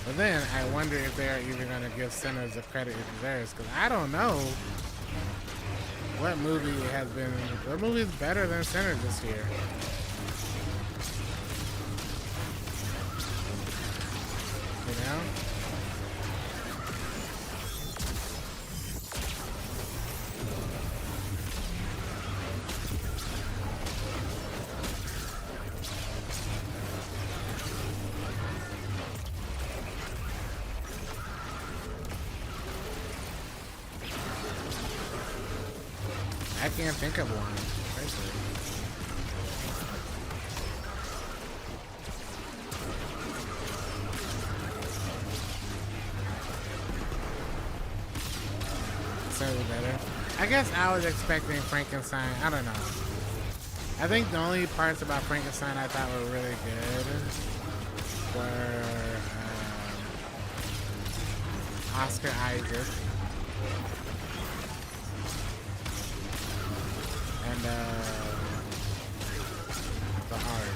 But then I wonder if they're even gonna give Sinners the credit it deserves, because I don't know what movie is better than Sinners this year. You know? I can't think of one, personally. Slightly better. I guess I was expecting Frankenstein. I don't know. I think the only parts about Frankenstein I thought were really good were Oscar Isaac and the art,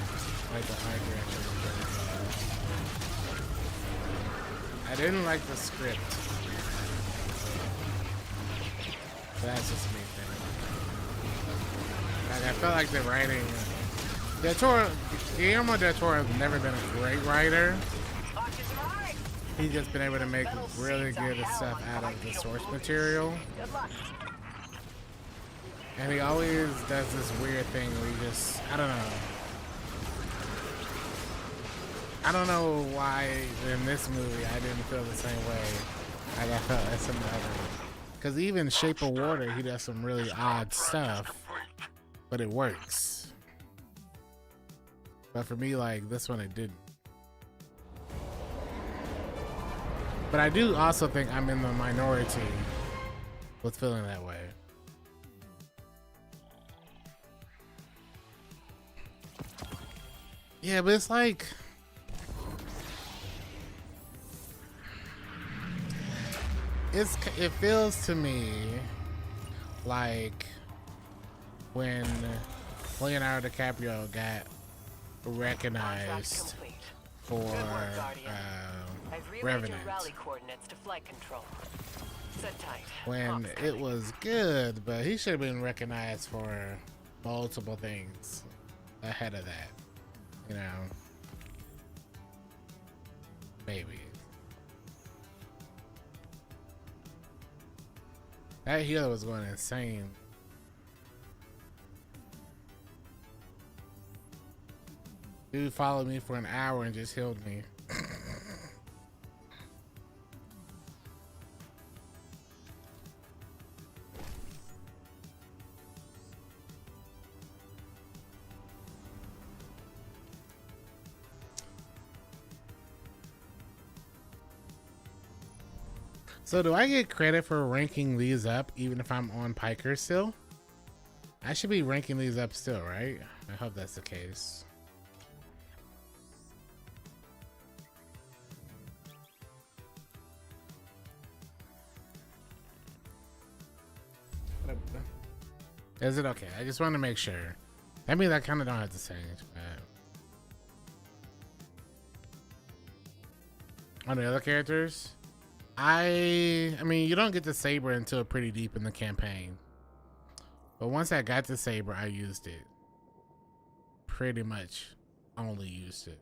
like the art direction. I didn't like the script. That's just me thing. Like I felt like the writing. Guillermo del Toro has never been a great writer. He's just been able to make really good stuff out of the source material. And he always does this weird thing where he just, I don't know why in this movie I didn't feel the same way like I felt at some other. Because even Shape of Water, he does some really odd stuff, but it works. But for me, like, this one, it didn't. But I do also think I'm in the minority with feeling that way. Yeah, but it's like, it feels to me like when Leonardo DiCaprio got recognized for Revenant. Rally coordinates to flight control. Sit tight. When it was good, but he should have been recognized for multiple things ahead of that. You know, maybe. That healer was going insane. Dude followed me for an hour and just healed me. So do I get credit for ranking these up even if I'm on Piker still? I should be ranking these up still, right? I hope that's the case. Is it okay? I just want to make sure. That means I kind of don't have to say it. But on the other characters, I mean, you don't get the saber until pretty deep in the campaign. But once I got the saber, I used it. Pretty much only used it.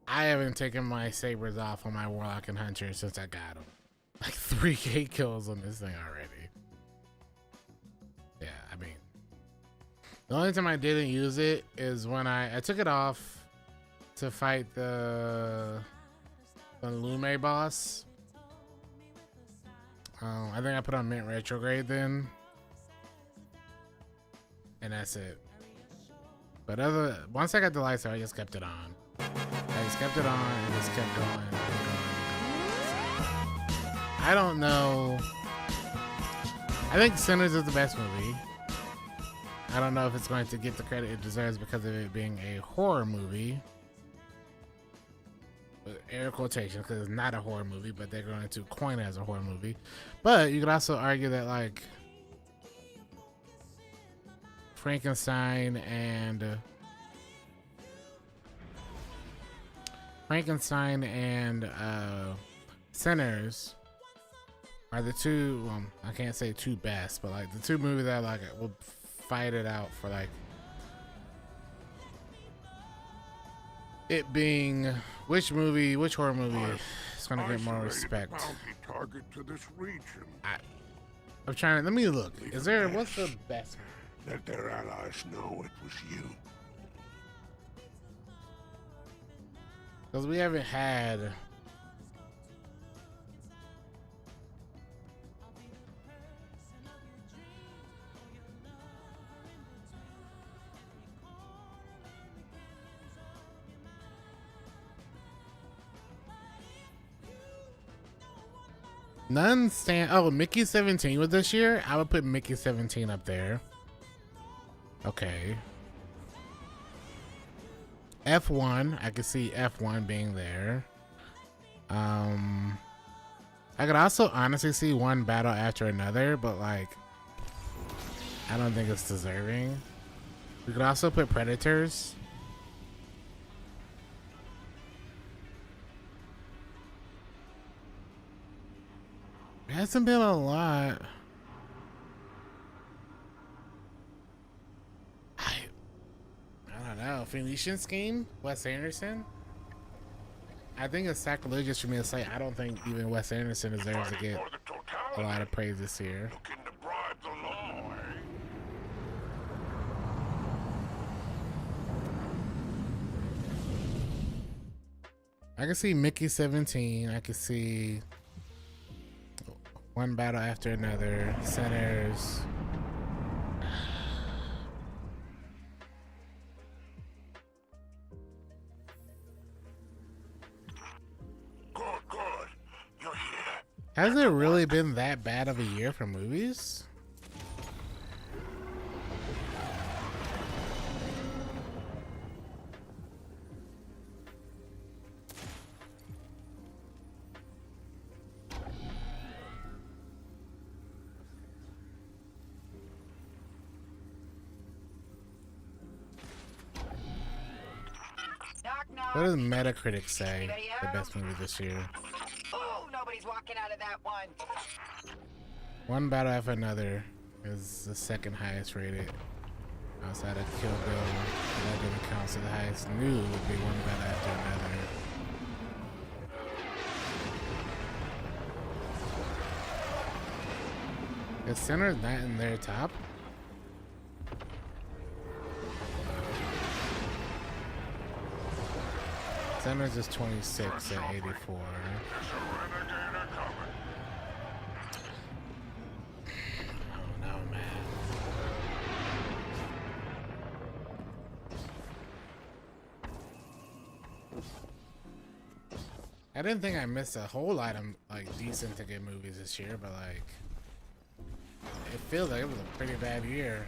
I haven't taken my sabers off on my Warlock and Hunter since I got them. Like 3K kills on this thing already. Yeah, I mean, the only time I didn't use it is when I took it off to fight the Lume boss. I think I put on Mint Retrograde then, and that's it. But once I got the lightsaber, I just kept it on. I just kept it on and just kept going. And going. So, I don't know. I think Sinners is the best movie. I don't know if it's going to get the credit it deserves because of it being a horror movie. Air quotation, because it's not a horror movie, but they're going to coin it as a horror movie. But you could also argue that like Frankenstein and Sinners are the two, well, I can't say two best, but like the two movies that like will fight it out for like it being which horror movie is going to get more respect. Target to this region. I'm trying to, let me look. Is there, what's the best one? Let their allies know it was you. Because we haven't had none stand. Oh, Mickey 17 was this year. I would put Mickey 17 up there. Okay. F1, I could see F1 being there. I could also honestly see one battle after another, but like I don't think it's deserving. We could also put Predators. It hasn't been a lot. I don't know. Phoenician Scheme? Wes Anderson? I think it's sacrilegious for me to say I don't think even Wes Anderson deserves to get a lot of praise this year. Looking to bribe the law, eh? I can see Mickey 17. I can see one battle after another. Sinners. Good. You're here. Has it really been that bad of a year for movies? What does Metacritic say? The best movie this year. Oh, nobody's walking out of that one. One Battle After Another is the second highest rated. Outside of Kill Bill, that didn't count, so the highest new would be One Battle After Another. Is Sinner's not in their top? Sinner's is 26 at 84. Oh no, man. I didn't think I missed a whole lot of like decent to get movies this year, but like it feels like it was a pretty bad year.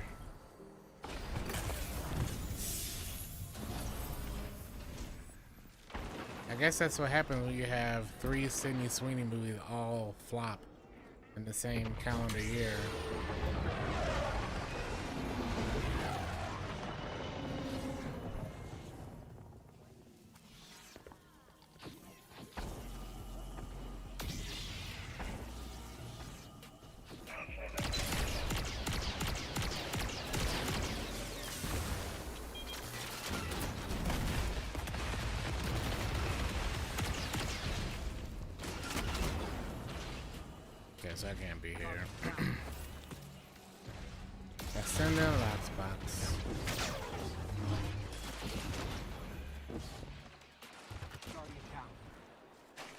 I guess that's what happens when you have 3 Sydney Sweeney movies all flop in the same calendar year. Guess I can't be here. I send in a box.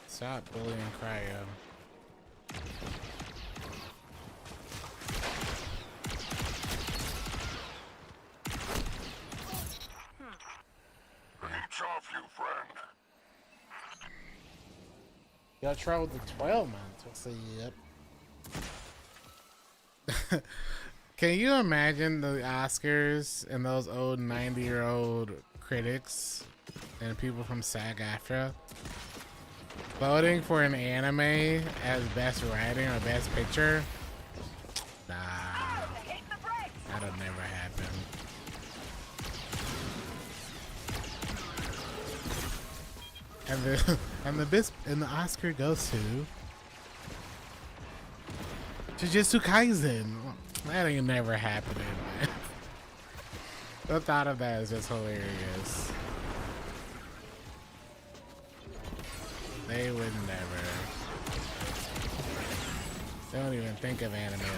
Stop bullying Cryo. Reach off, you friend. Y'all traveled to 12 months. We'll see. Yep. Can you imagine the Oscars and those old 90-year-old critics and people from SAG-AFTRA voting for an anime as best writing or best picture? Nah, that'll never happen. And the Oscar goes to Jujutsu Kaisen. That ain't never happening, man. The thought of that is just hilarious. They would never. They don't even think of anime that way.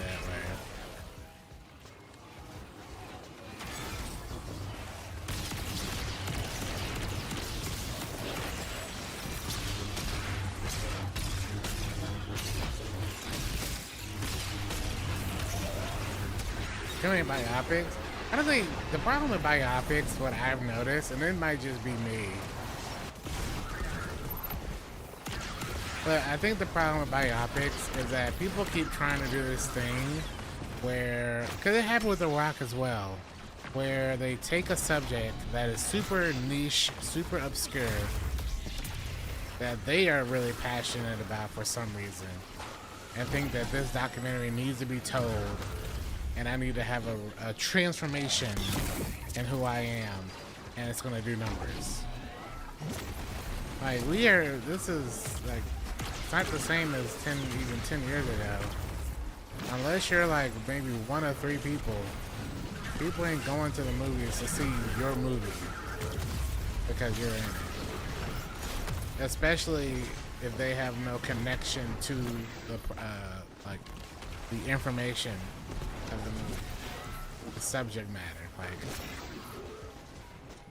Too many biopics. I don't think the problem with biopics, what I've noticed, and it might just be me, but I think the problem with biopics is that people keep trying to do this thing where, because it happened with The Rock as well, where they take a subject that is super niche, super obscure, that they are really passionate about for some reason, and think that this documentary needs to be told. And I need to have a transformation in who I am, and it's gonna do numbers. Like this is like, it's not the same as 10 years ago. Unless you're like maybe 1 or 3 people, people ain't going to the movies to see your movie because you're in it. Especially if they have no connection to the like the information of the movie, the subject matter. Like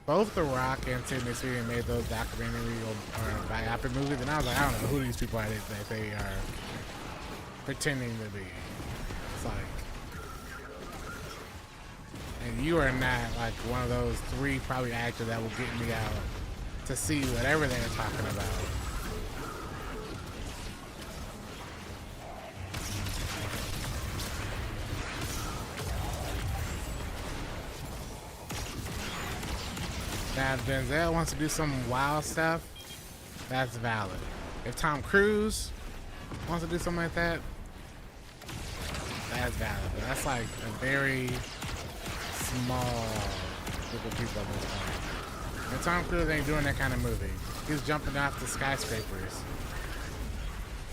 both The Rock and Sydney Sweeney made those documentary or biopic movies, and I was like, I don't know who these people are that they are pretending to be. It's like, and you are not like one of those 3 probably actors that will get me out to see whatever they're talking about. Now, if Denzel wants to do some wild stuff, that's valid. If Tom Cruise wants to do something like that, that's valid. But that's like a very small group of people at this point. And Tom Cruise ain't doing that kind of movie. He's jumping off the skyscrapers.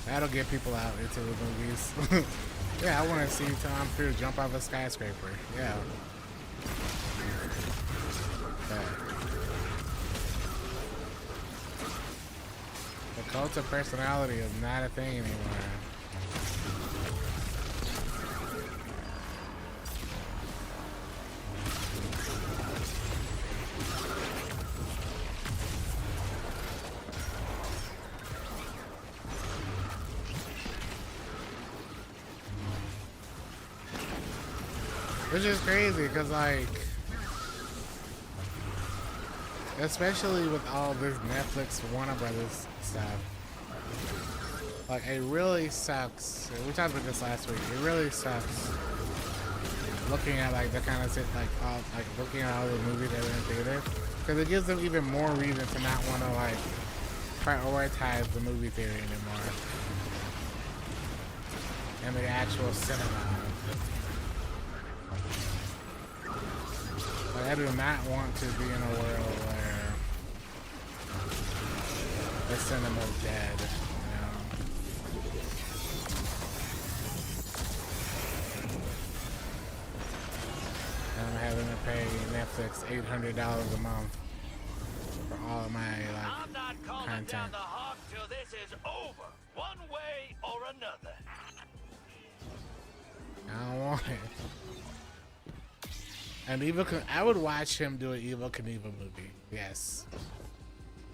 That'll get people out into the movies. Yeah, I want to see Tom Cruise jump off a skyscraper. Yeah. The cult of personality is not a thing anymore. Which is crazy, because, like, especially with all this Netflix Warner Brothers stuff, like, it really sucks. We talked about this last week. It really sucks looking at, like, the kind of shit, like, looking at all the movies that are in theater, because it gives them even more reason to not want to, like, prioritize the movie theater anymore and the actual cinema. I do not want to be in a world where the cinema's dead, you know? And I'm having to pay Netflix $800 a month for all of my, like, I'm not calling content. down the hawk till this is over, one way or another. I don't want it. And I would watch him do an Evil Knievel movie. Yes.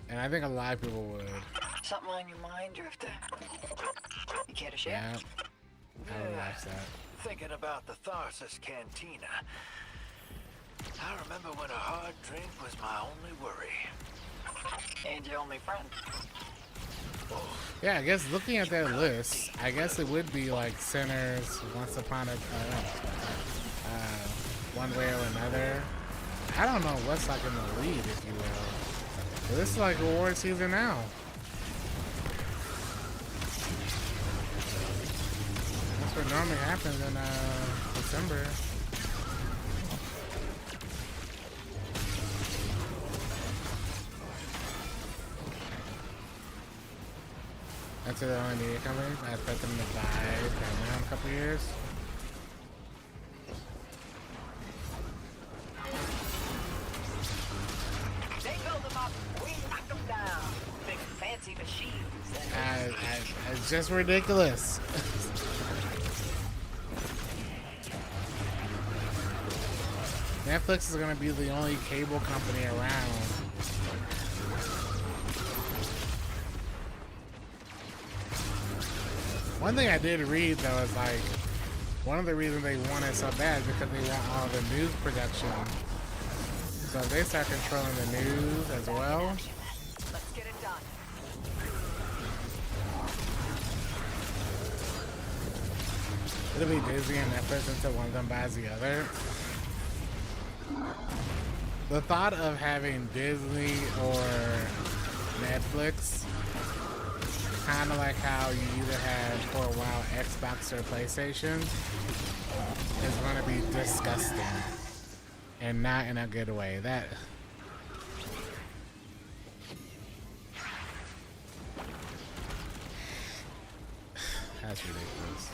And I think a lot of people would. Something on your mind, Drifter? You care to share? Yeah. I would watch that. Thinking about the Tharsis Cantina, I remember when a hard drink was my only worry. And your only friend. Yeah, I guess looking at that list, I guess it would be like Sinners, Once Upon a One Way or Another. I don't know what's like in the lead, if you will. But this is like award season now. That's what normally happens in December. That's the only media companies. I expect them to buy Batman in a couple years. They build them up, we knock them down. Big fancy machines. It's just ridiculous. Netflix is gonna be the only cable company around. One thing I did read though is like, one of the reasons they want it so bad is because they want all the news production. So if they start controlling the news as well. Let's get it done. It'll be Disney and Netflix until one of them buys the other. The thought of having Disney or Netflix, kind of like how you either had for a while Xbox or PlayStation, is going to be disgusting. And not in a good way. That's ridiculous.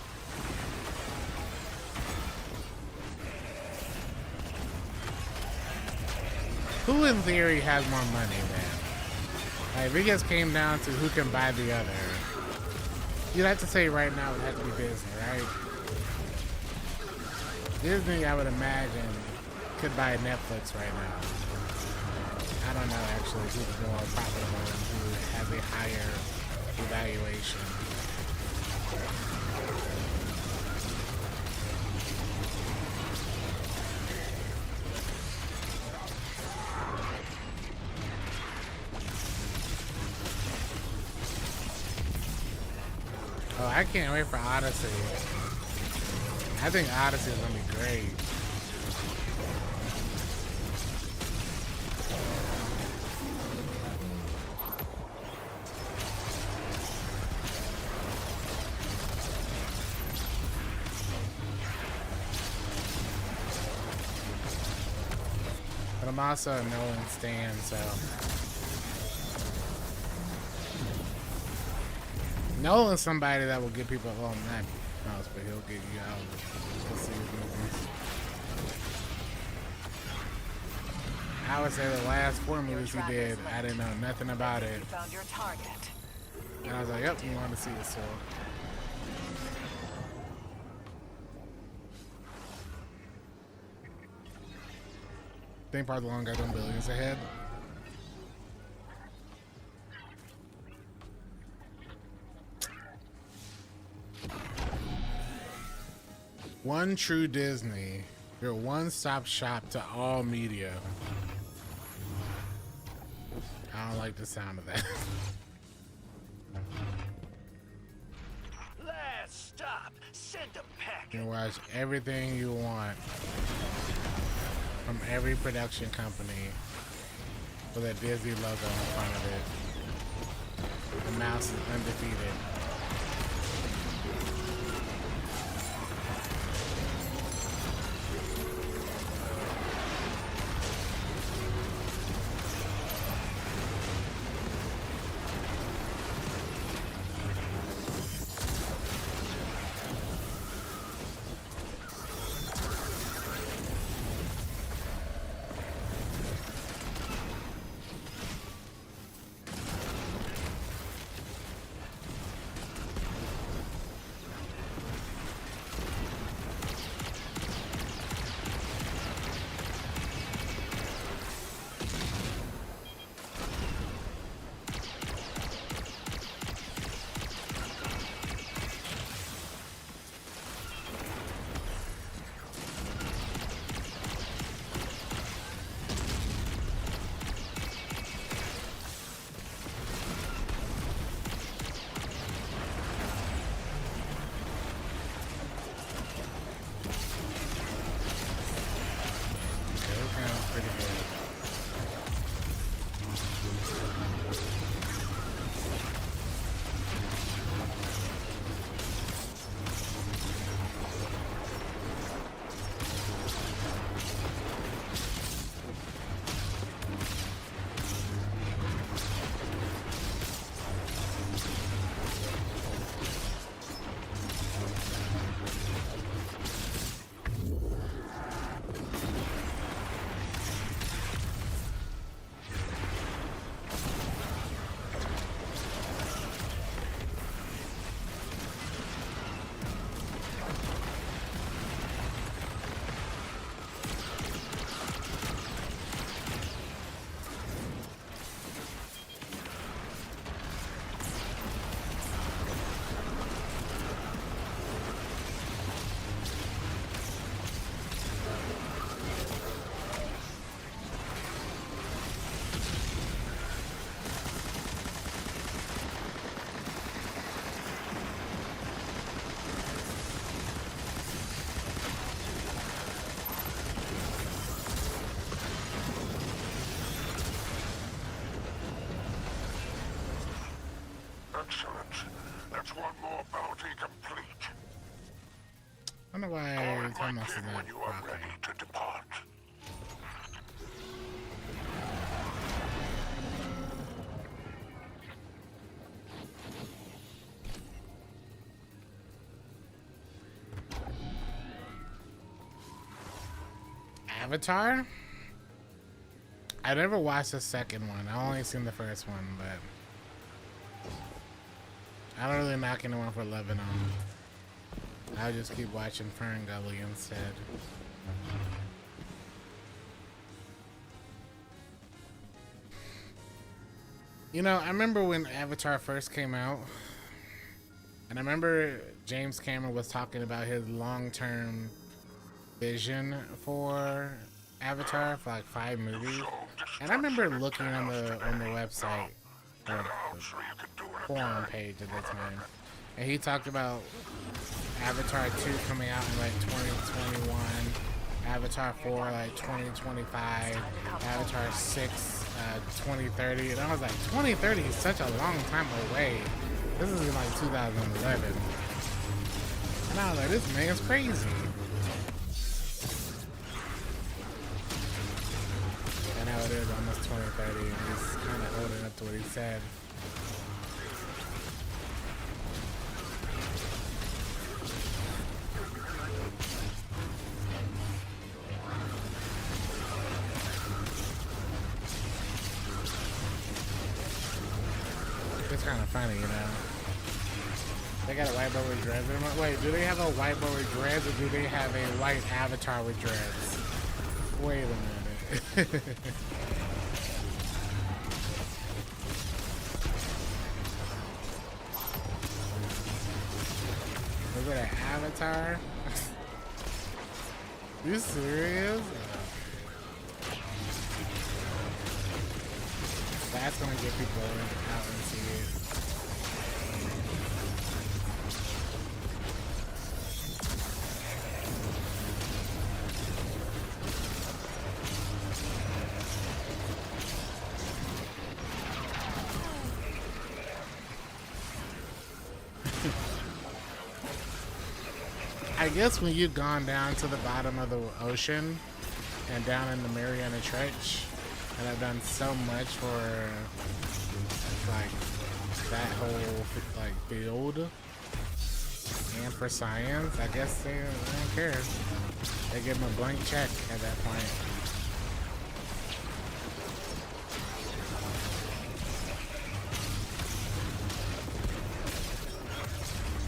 Who in theory has more money then? Like, if it just came down to who can buy the other, you'd have to say right now it would have to be Disney, right? Disney, I would imagine, could buy Netflix right now. I don't know actually who's more profitable and who has a higher evaluation. Oh, I can't wait for Odyssey. I think Odyssey is gonna be great. But I'm also a Nolan stan, so Nolan's somebody that will get people on that house, but he'll get you out to see his movies. I would say the last 4 movies he did, I didn't know nothing about it. You found your target. And I was like, yep, you want to see it, so. Think part along got them billions ahead. One True Disney, your one-stop shop to all media. I don't like the sound of that. Last stop. Send a pack. You can watch everything you want from every production company with a Disney logo in front of it. The mouse is undefeated. Excellent. That's one more bounty complete. I don't know why Thomas is When not you are rocking. ready to depart. Avatar? I never watched the second one. I only seen the first one, but I don't really knock anyone for loving them. I'll just keep watching Fern Gully instead. You know, I remember when Avatar first came out, and I remember James Cameron was talking about his long-term vision for Avatar for like 5 movies, and I remember looking on the website or the forum page at the time, and he talked about Avatar 2 coming out in like 2021, Avatar 4 like 2025, Avatar 6 2030, and I was like, 2030 is such a long time away. This is in like 2011, and I was like, this man's crazy. it is almost 2030 and he's kind of holding up to what he said. It's kind of funny, you know. They got a white boy with dreads. Wait, do they have a white boy with dreads or do they have a white avatar with dreads? Wait a minute. Is it an avatar? You serious? That's gonna get people out and see it. I guess when you've gone down to the bottom of the ocean and down in the Mariana Trench, and I've done so much for like that whole like build and for science, I guess they don't care. They give them a blank check at that point.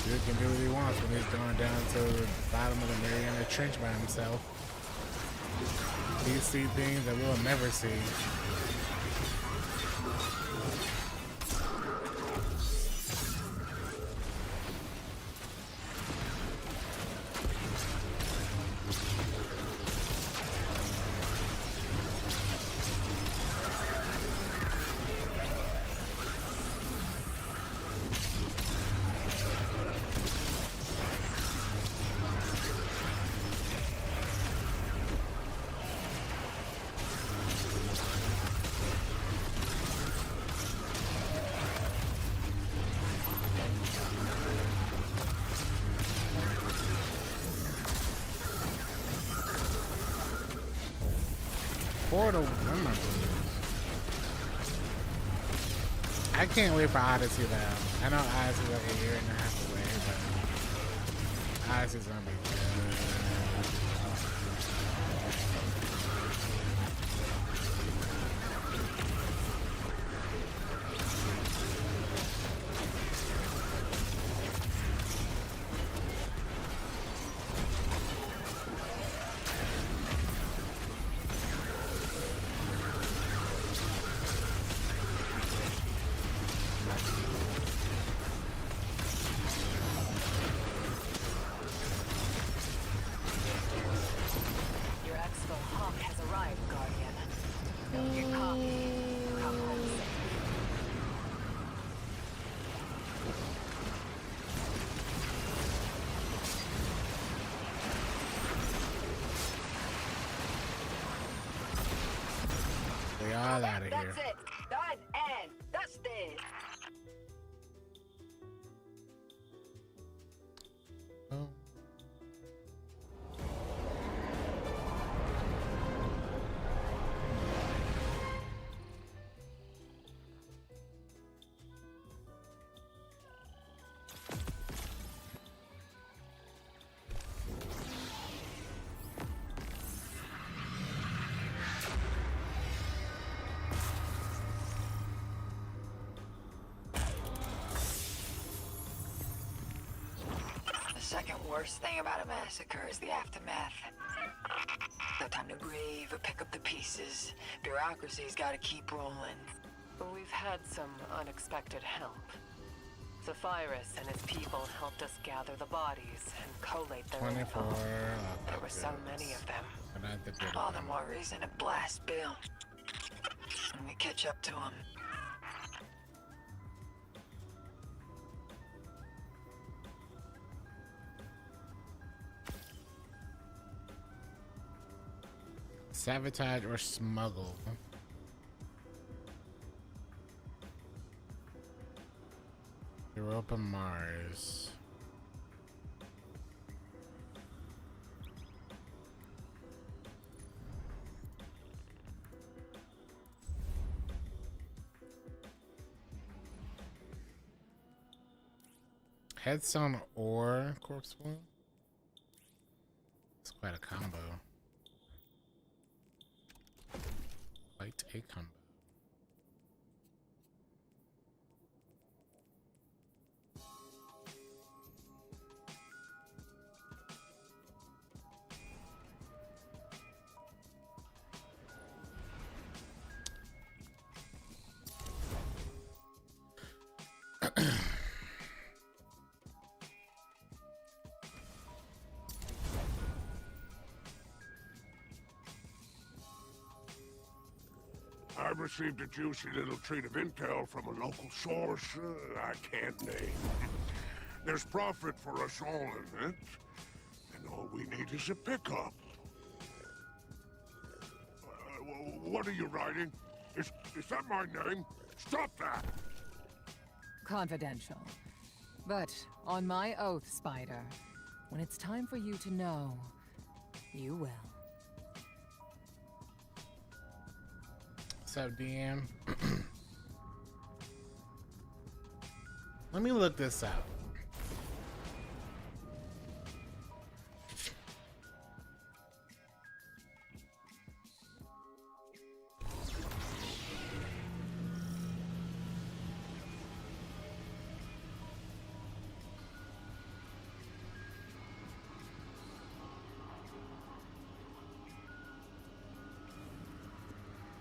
Dude can do what he wants when he's going down to the bottom of the Mariana Trench by himself. He sees things that we'll never see. Portal. Oh my goodness. I can't wait for Odyssey though. I know Odyssey's like a year and a half away, but Odyssey's gonna be good. We all out of here. That's it. Done and dusted. Oh. The second worst thing about a massacre is the aftermath. No time to grieve or pick up the pieces. Bureaucracy's gotta keep rolling. But we've had some unexpected help. Zephyrus and his people helped us gather the bodies and collate their 24. info. There were so many of them. All the more reason to blast Bill. When we catch up to him. Sabotage or smuggle. Europa Mars. Headstone or corpse wound. It's quite a combo. Quite a combo. I received a juicy little treat of intel from a local source I can't name. There's profit for us all in it, and all we need is a pickup. What are you writing? Is that my name? Stop that! Confidential. But on my oath, Spider, when it's time for you to know, you will. What's up, DM? Let me look this up.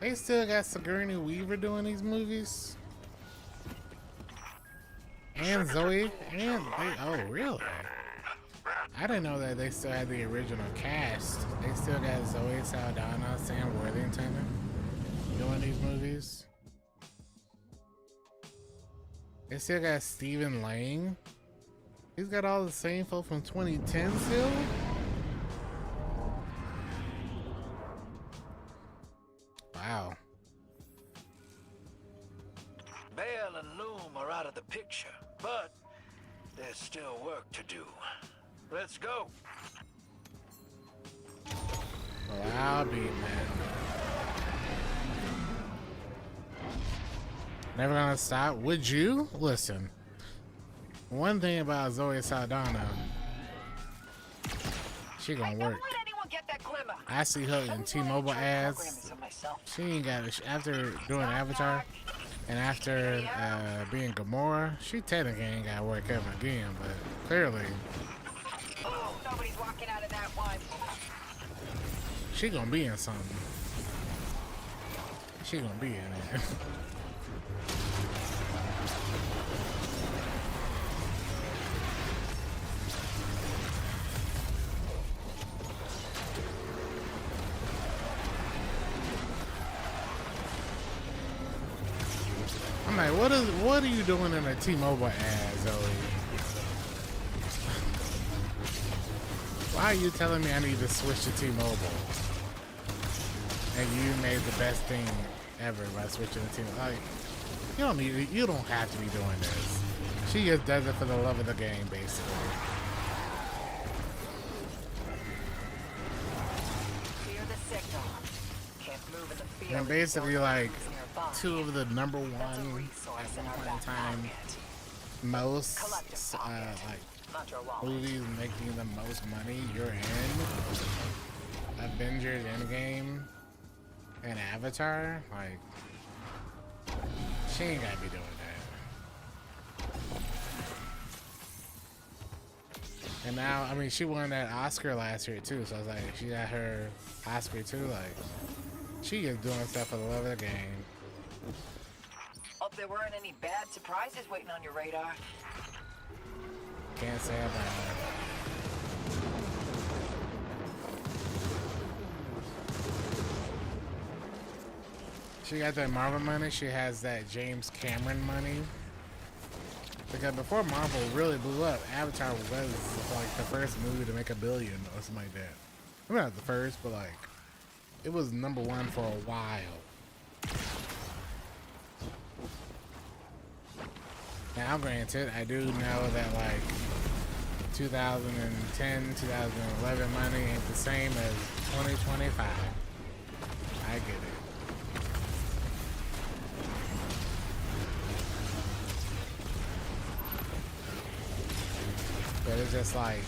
They still got Sigourney Weaver doing these movies? And Zoe? And they, oh, really? I didn't know that they still had the original cast. They still got Zoe Saldana, Sam Worthington doing these movies. They still got Stephen Lang. He's got all the same folk from 2010 still? Wow. Bale and Loom are out of the picture, but there's still work to do. Let's go. Well, I'll be, man. Never gonna stop. Would you? Listen. One thing about Zoe Saldana, she gonna work. I see her in T-Mobile ads. She ain't got it. After doing Avatar and after being Gamora, she technically ain't got to work ever again, but clearly Nobody's walking out of that one. she gonna be in something. She gonna be in it. I'm like, what are you doing in a T-Mobile ad, Zoe? Why are you telling me I need to switch to T-Mobile? And you made the best thing ever by switching to T-Mobile. Like, you don't have to be doing this. She just does it for the love of the game, basically. Clear the signal. Can't move in the field. And basically, like, two of the number one at one point in time most like movies making the most money. You're in Avengers Endgame and Avatar. Like, she ain't gotta be doing that. And now, I mean, she won that Oscar last year too, so I was like, she got her Oscar too. Like, she is doing stuff for the love of the game. Hope there weren't any bad surprises waiting on your radar. Can't say about it. She got that Marvel money. She has that James Cameron money. Because before Marvel really blew up, Avatar was like the first movie to make $1 billion or something like that. I mean, not the first, but like it was number one for a while. Now, granted, I do know that like 2010, 2011 money ain't the same as 2025. I get it. But it's just like,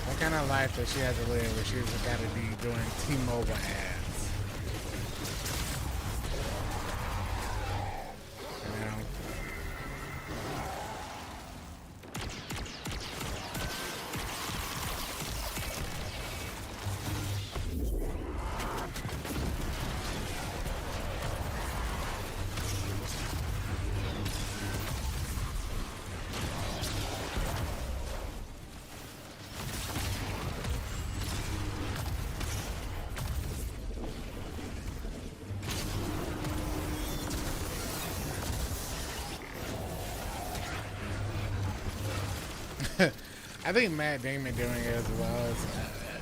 what kind of life does she have to live where she's got to be doing T-Mobile ads? You know? I think Matt Damon doing it as well.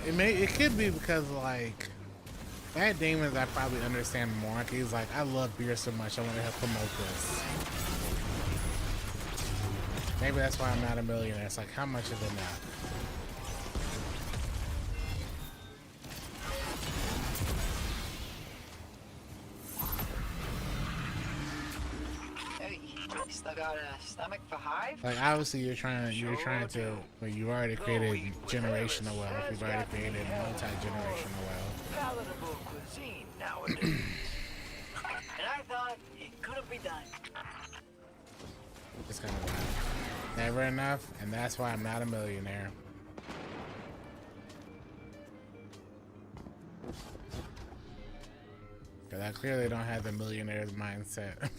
It could be because like Matt Damon's I probably understand more. He's like, I love beer so much, I want to help promote this. Maybe that's why I'm not a millionaire. It's like, how much is enough? Still got a stomach for Hive? Like obviously you're trying to, well, you already created generational wealth. You've already created multi-generational wealth. Palatable cuisine nowadays. And I thought it couldn't be done. It's kind of wild. Never enough, and that's why I'm not a millionaire. Because I clearly don't have the millionaire's mindset.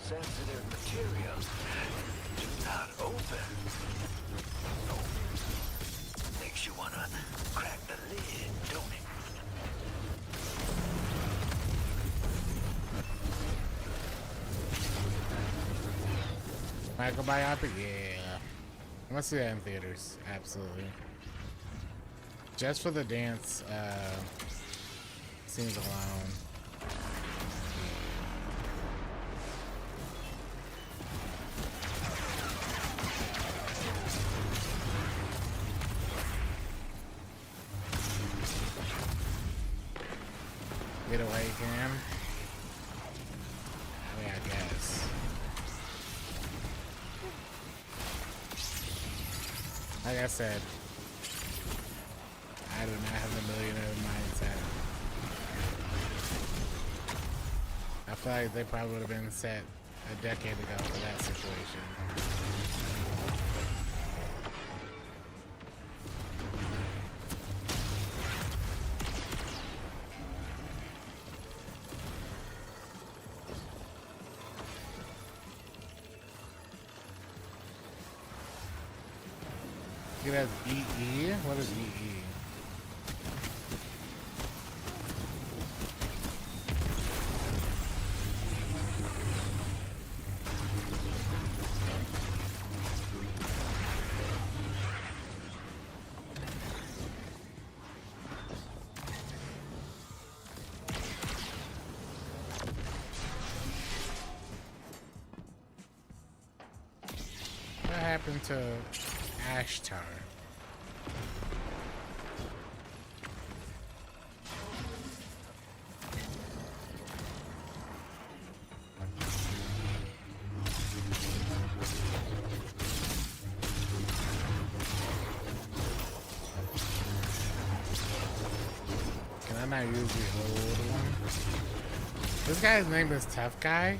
Sensitive material. Do not open. Makes you wanna crack the lid, don't it? Microbiopic? Yeah. I must see that in theaters. Absolutely. Just for the dance scenes alone. Get away, Cam. I mean, I guess. Like I said, I do not have the millionaire mindset. I feel like they probably would have been set a decade ago for that situation. It has EE? What is EE? What happened to Ashtar? Can I not use the old one? This guy's name is Tough Guy?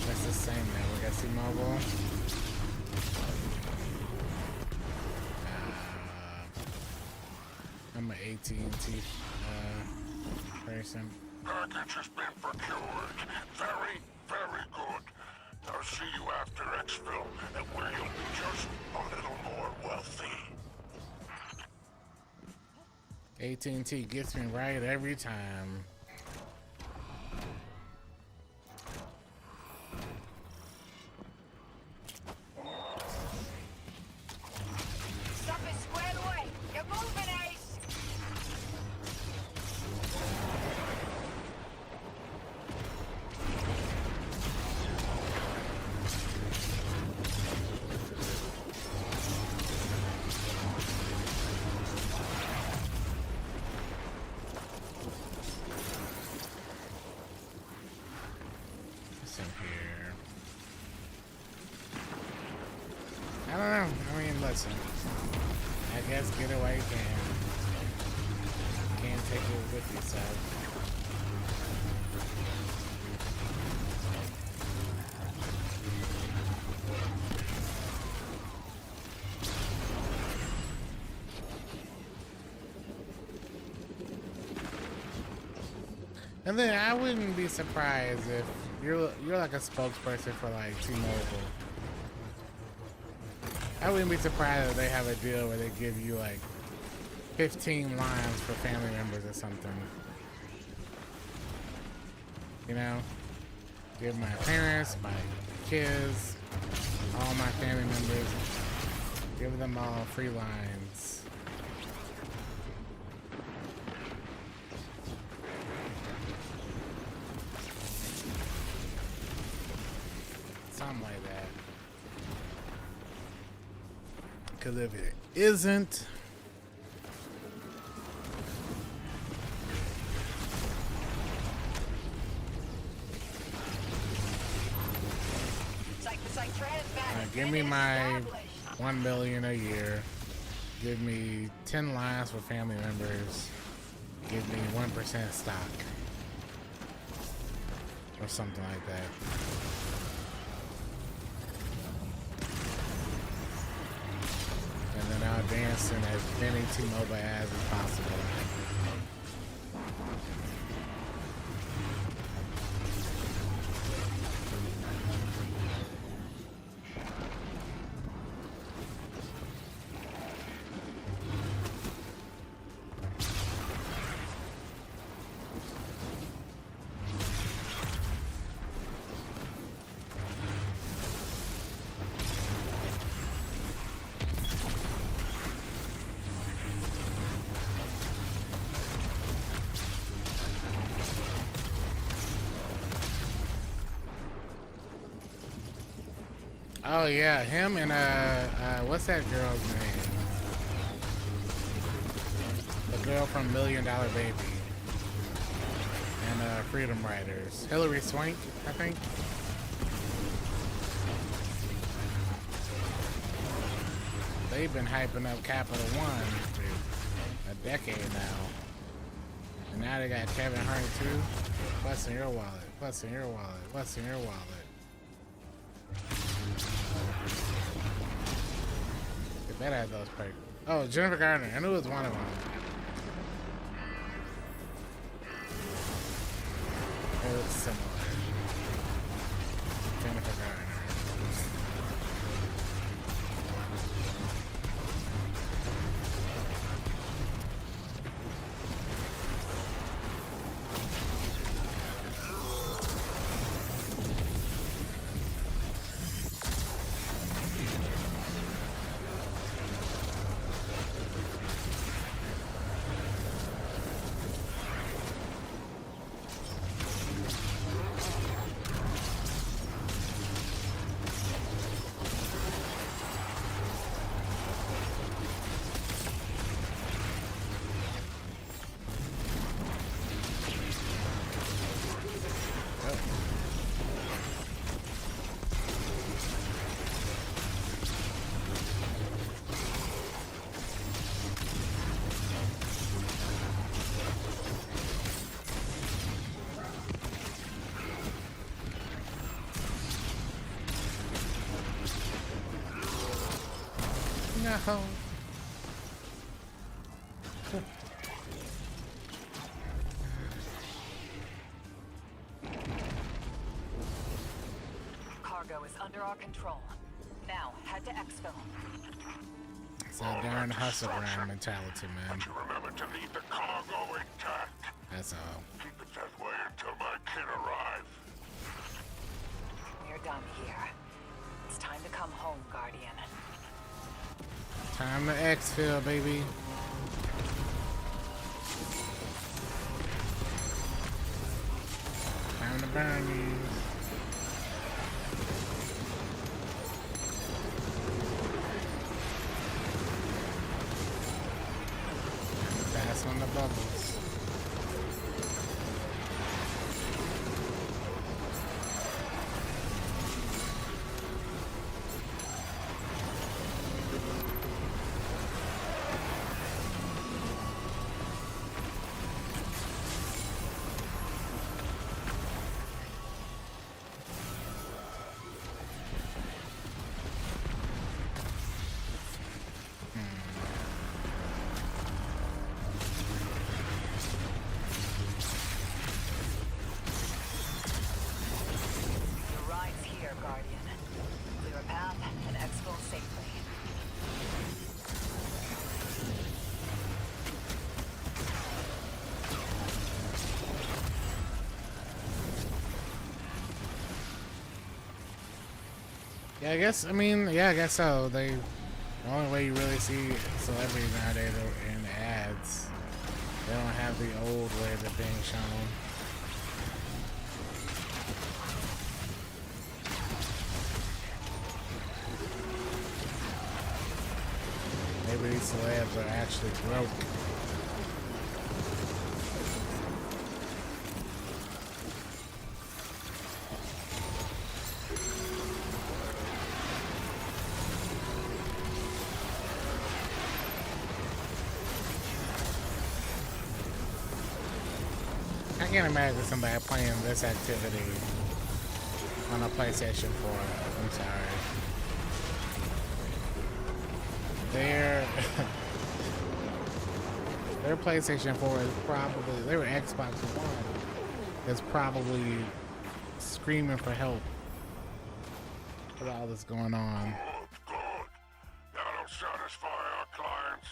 That's the same network as T-Mobile. I'm an AT&T person. Package has been procured. Very, very good. I'll see you after exfil, and where you'll be just a little more wealthy. AT&T gets me right every time. here? I don't know. I mean, listen. I guess get away can. Can't take it with you, so. And then I wouldn't be surprised if you're like a spokesperson for like T-Mobile. I wouldn't be surprised if they have a deal where they give you like 15 lines for family members or something. You know? Give my parents, my kids, all my family members, give them all free lines. Something like that. Because if it isn't, give me my $1 million a year. Give me 10 lines for family members. Give me 1% stock, or something like that. And then I'll dance in as many T-Mobile ads as possible. Oh yeah, him and what's that girl's name? The girl from $1 Million Baby and Freedom Riders, Hillary Swank, I think. They've been hyping up Capital One for a decade now, and now they got Kevin Hart too. What's in your wallet? What's in your wallet? What's in your wallet? They better have those perks. Oh, Jennifer Garner. I knew it was one of them. It looks similar. Jennifer Garner. No. Cargo is under our control. Now, head to Exfil. It's that darn hustle grind mentality, man. But you remember to leave the cargo intact. That's all. Keep it that way until my kid arrives. We're done here. It's time to come home, Guardian. Time to exfil, baby. Time to burn you. Pass on the bubbles. Yeah, I guess. I mean, yeah, I guess so. The only way you really see celebrities nowadays are in ads. They don't have the old way of it being shown. Maybe these celebs are actually broke. I can't imagine somebody playing this activity on a PlayStation 4. I'm sorry. Their PlayStation 4 is probably, their Xbox One is probably screaming for help with all this going on. Good. That'll satisfy our clients.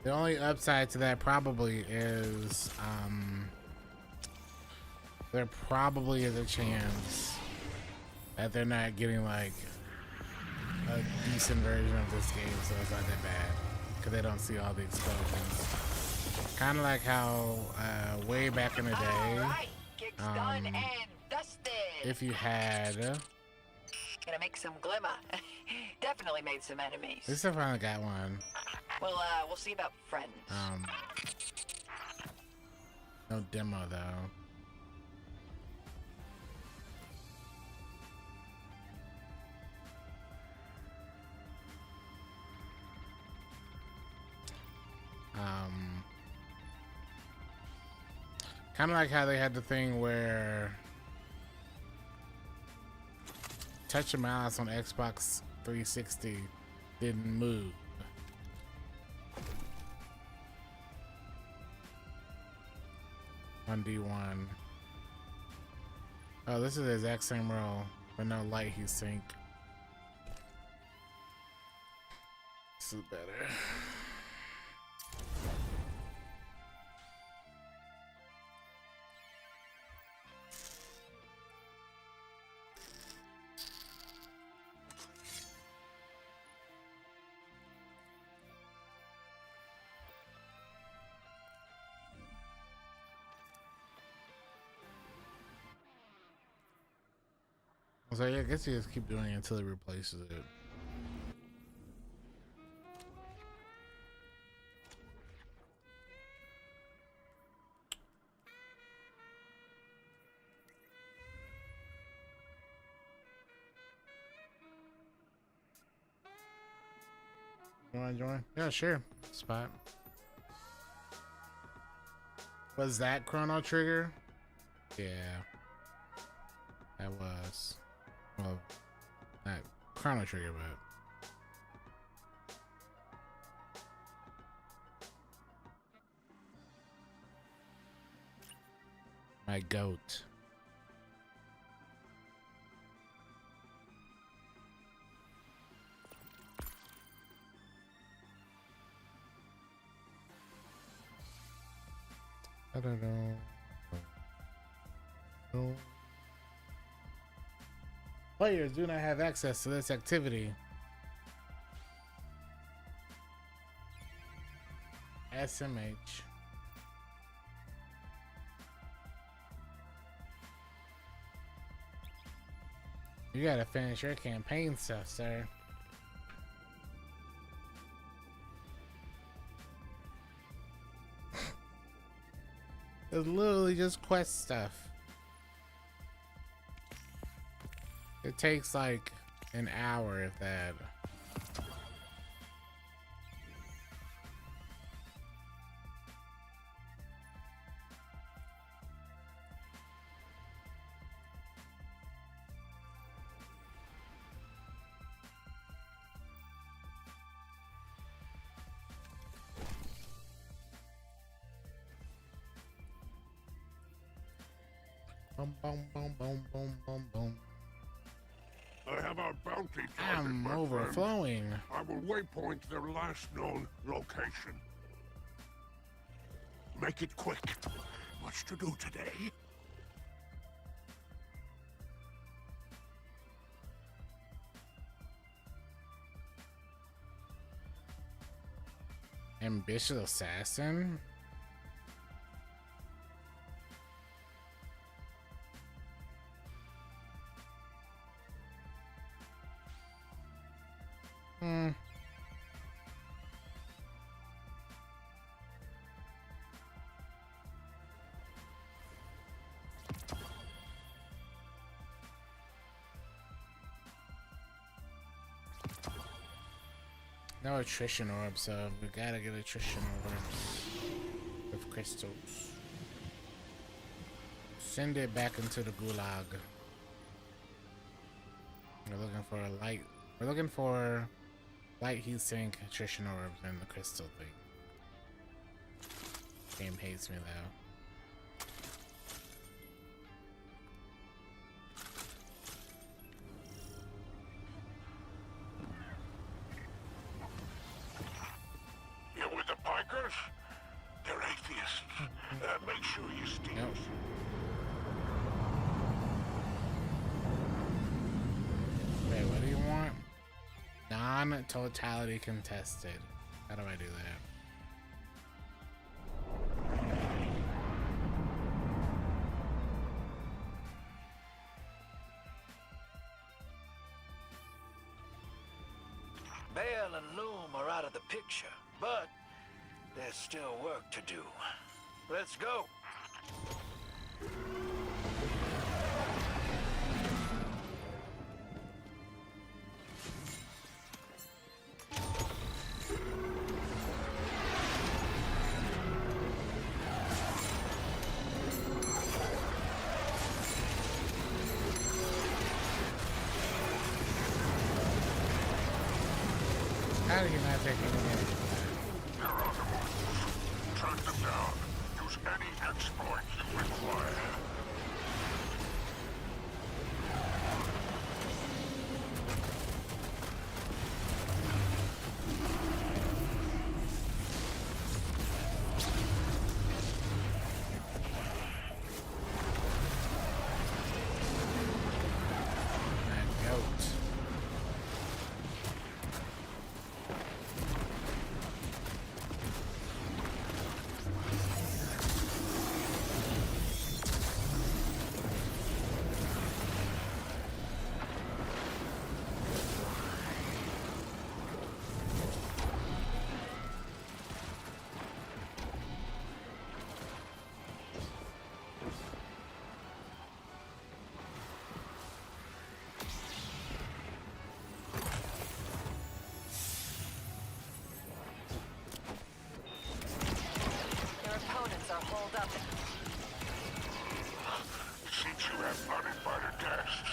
The only upside to that probably is there probably is a chance that they're not getting like a decent version of this game, so it's not that bad because they don't see all the explosions. Kind of like how way back in the day, if you had Gonna make some glimmer. Definitely made some enemies. at least I finally got one. Well, we'll see about friends. No demo though. Kind of like how they had the thing where touch a mouse on Xbox 360 didn't move. On D1. Oh, this is the exact same role, but no light heat sink. This is better. So yeah, I guess you just keep doing it until it replaces it. You wanna join? Yeah, sure. Spot. Was that Chrono Trigger? Yeah. That was. Well, not Chrono Trigger, but my goat. I don't know. No. Players do not have access to this activity. SMH. You gotta finish your campaign stuff, sir. It's literally just quest stuff. It takes like an hour, if that. Boom, boom, boom, boom, boom, boom, boom. I have our bounty target, I'm my friend. overflowing. I will waypoint their last known location. Make it quick. Much to do today. Ambitious assassin? No attrition orbs, so we gotta get attrition orbs with crystals. Send it back into the gulag. We're looking for a light. We're looking for light heat sink, attrition orbs, and the crystal thing. Game hates me though. You with the Pikers? They're atheists. Make sure you steal. Nope. Wait, what do you want? Non-totality contested. How do I do that? Bale and Loom are out of the picture, but there's still work to do. Let's go. How do you not take any damage? They're on the move. Track them down. Use any exploit you require. That goat. Your opponents are holed up. Since you have uninvited guests,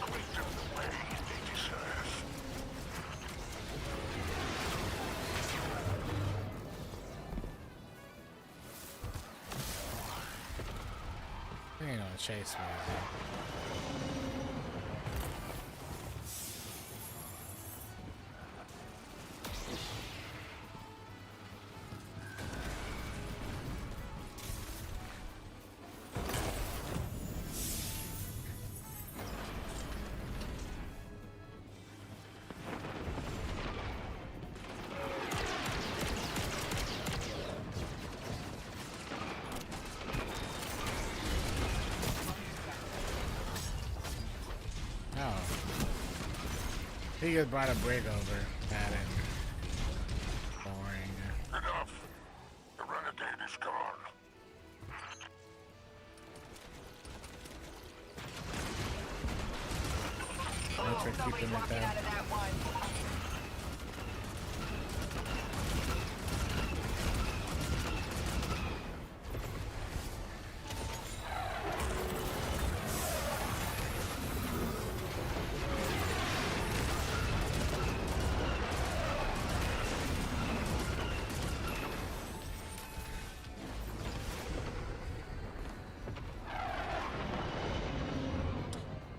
greet them the way they deserve. They ain't gonna chase me. Oh. He just brought a brig over. That and boring. Enough. The Renegade is gone. Thanks for keeping it there.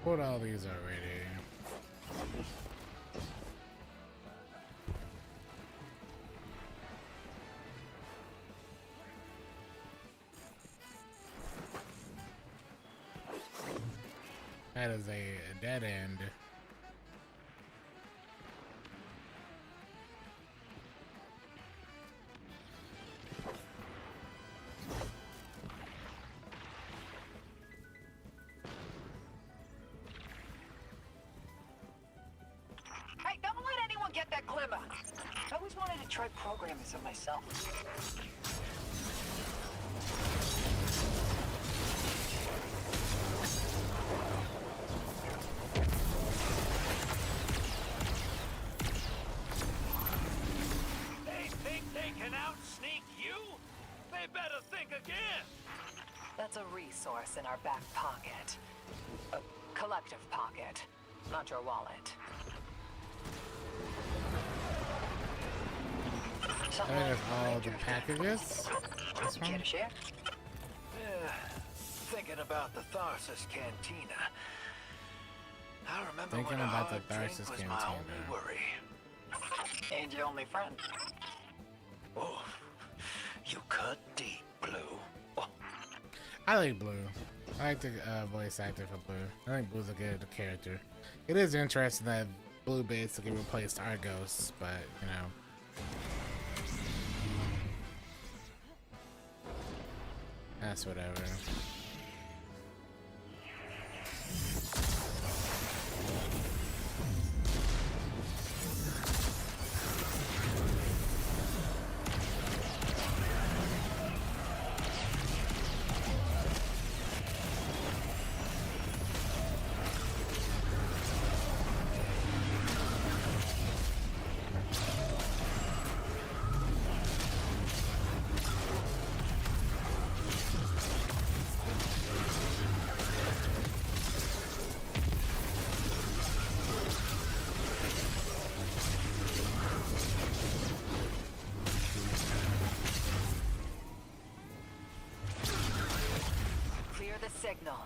Put all these already. That is a dead end. Hey, don't let anyone get that glimmer. I always wanted to try programming some myself. They think they can out-sneak you? They better think again. That's a resource in our back pocket. A collective pocket, not your wallet. I think that's all the packages. This one? Care to share? Thinking about the Tharsis Cantina. I remember Thinking when a about the hard drink Tharsis was my Cantina. only worry. And your only friend. Oh, you cut deep, Blue. Oh. I like Blue. I like the voice actor for Blue. I think Blue's a good character. It is interesting that Blue basically replaced Argos, but you know. That's whatever. Clear the signal.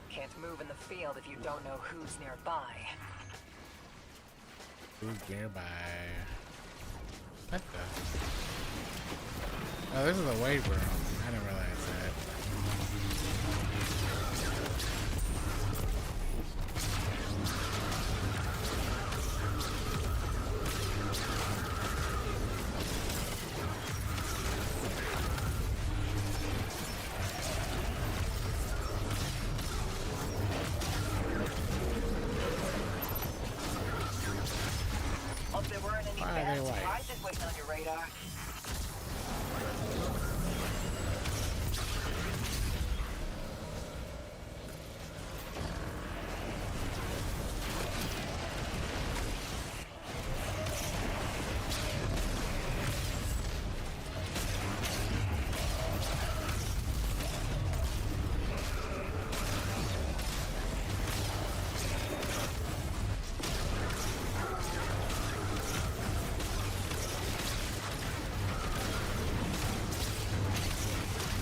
Can't move in the field if you don't know who's nearby. Who's nearby? What the? Oh, this is a weight room. I didn't realize that. Hope there weren't any Why are bad they white? surprises waiting on your radar.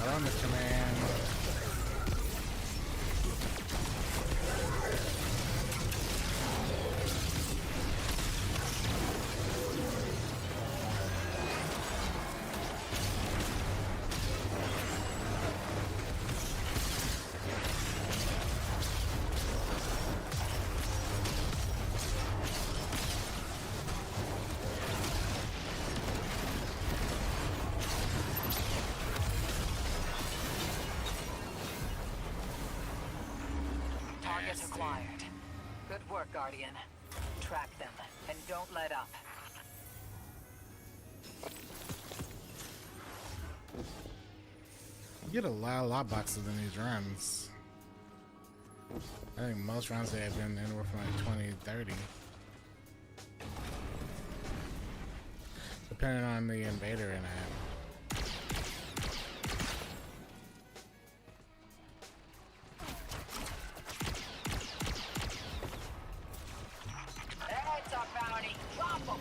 Hello, Mr. Man. Target acquired. Good work, Guardian. Track them, and don't let up. You get a lot of lot boxes in these runs. I think most runs they have been anywhere from like 20, 30. Depending on the invader in that. That's a bounty. Drop 'em.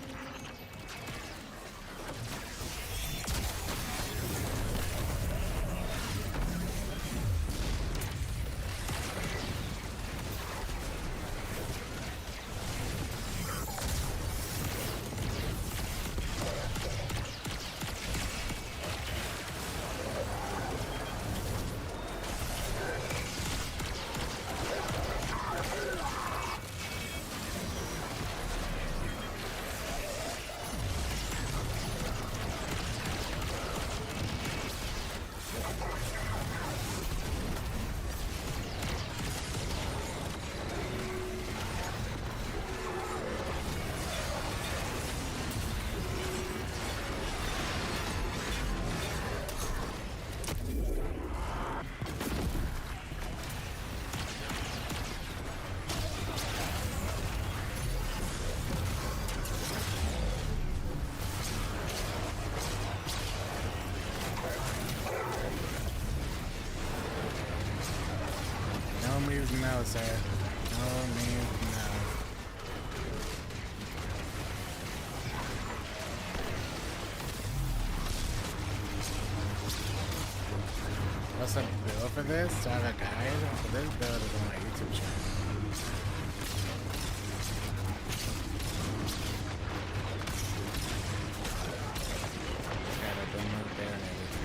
no, sir. No means no. What's up, bill for this? Do I have a guide for this build is on my YouTube channel. Got a download there and everything.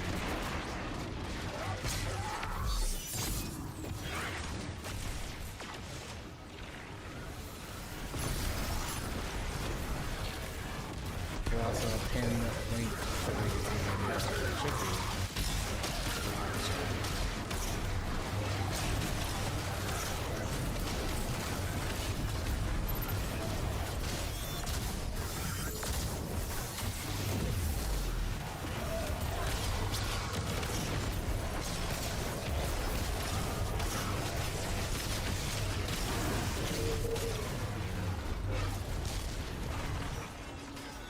There's also a pinned link for the YouTube video. It should be.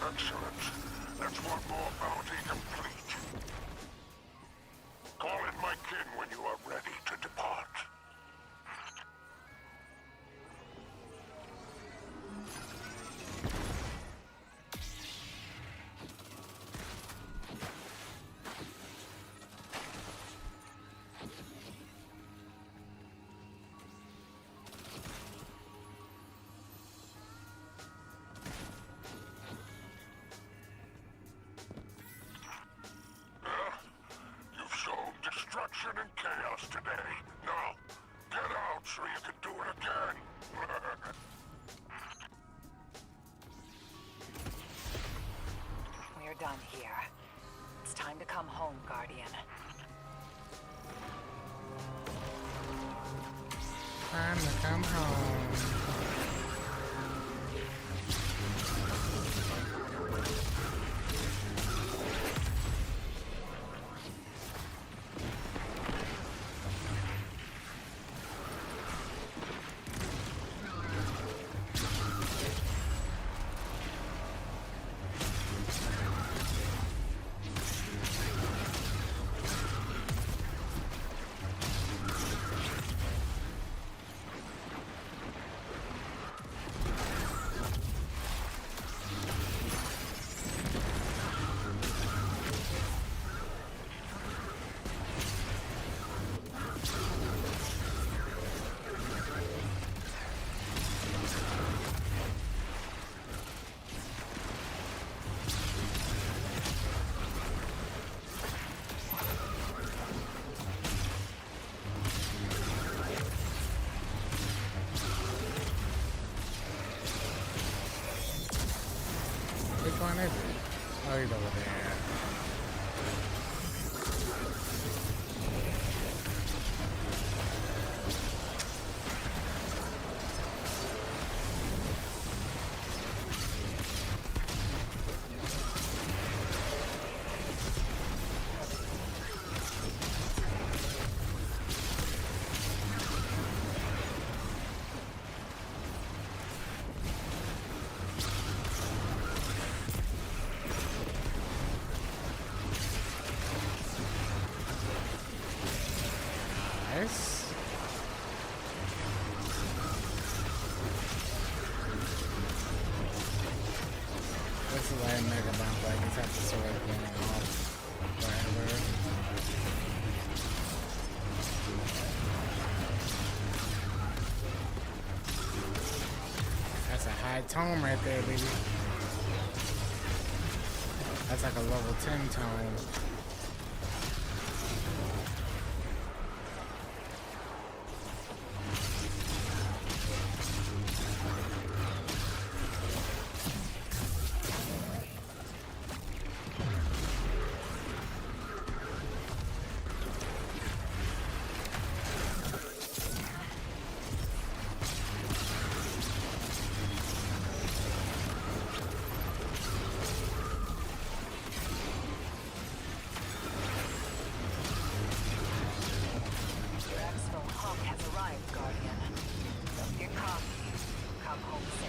Excellent. That's one more bounty complete. Call in my kin when you are ready to depart. You've shown destruction and chaos today. Now, get out so you can do it again. We're done here. It's time to come home, Guardian. Time to come home. Which one is it? Oh, he's over there. Nice. This is like mega bounce, like it's have to sort of going off forever. That's a high tone right there, baby. That's like a level 10 tone.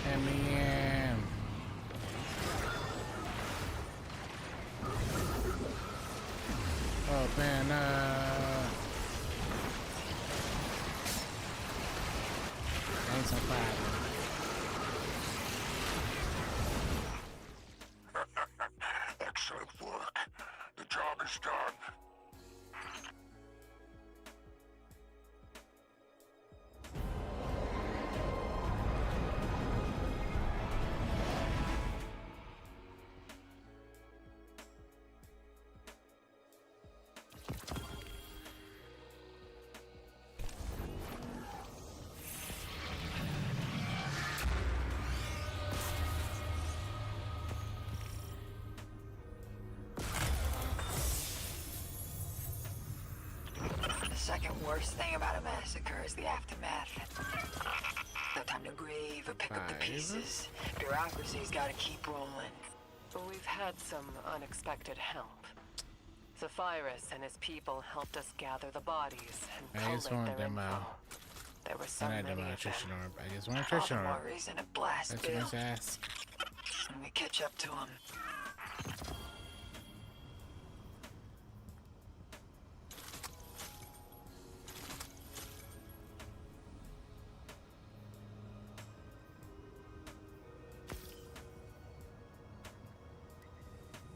Let me in. Open up. Thanks, no problem. Excellent work. The job is done. The second worst thing about a massacre is the aftermath. No time to grieve or pick up the pieces. Bureaucracy's gotta keep rolling. We've had some unexpected help. Zephyrus and his people helped us gather the bodies and I just collate want their them info. out. There were so And I many don't want of them. attrition orb. I just want All attrition the orb. more reason to blast That's Bill what I ask. when we catch up to him.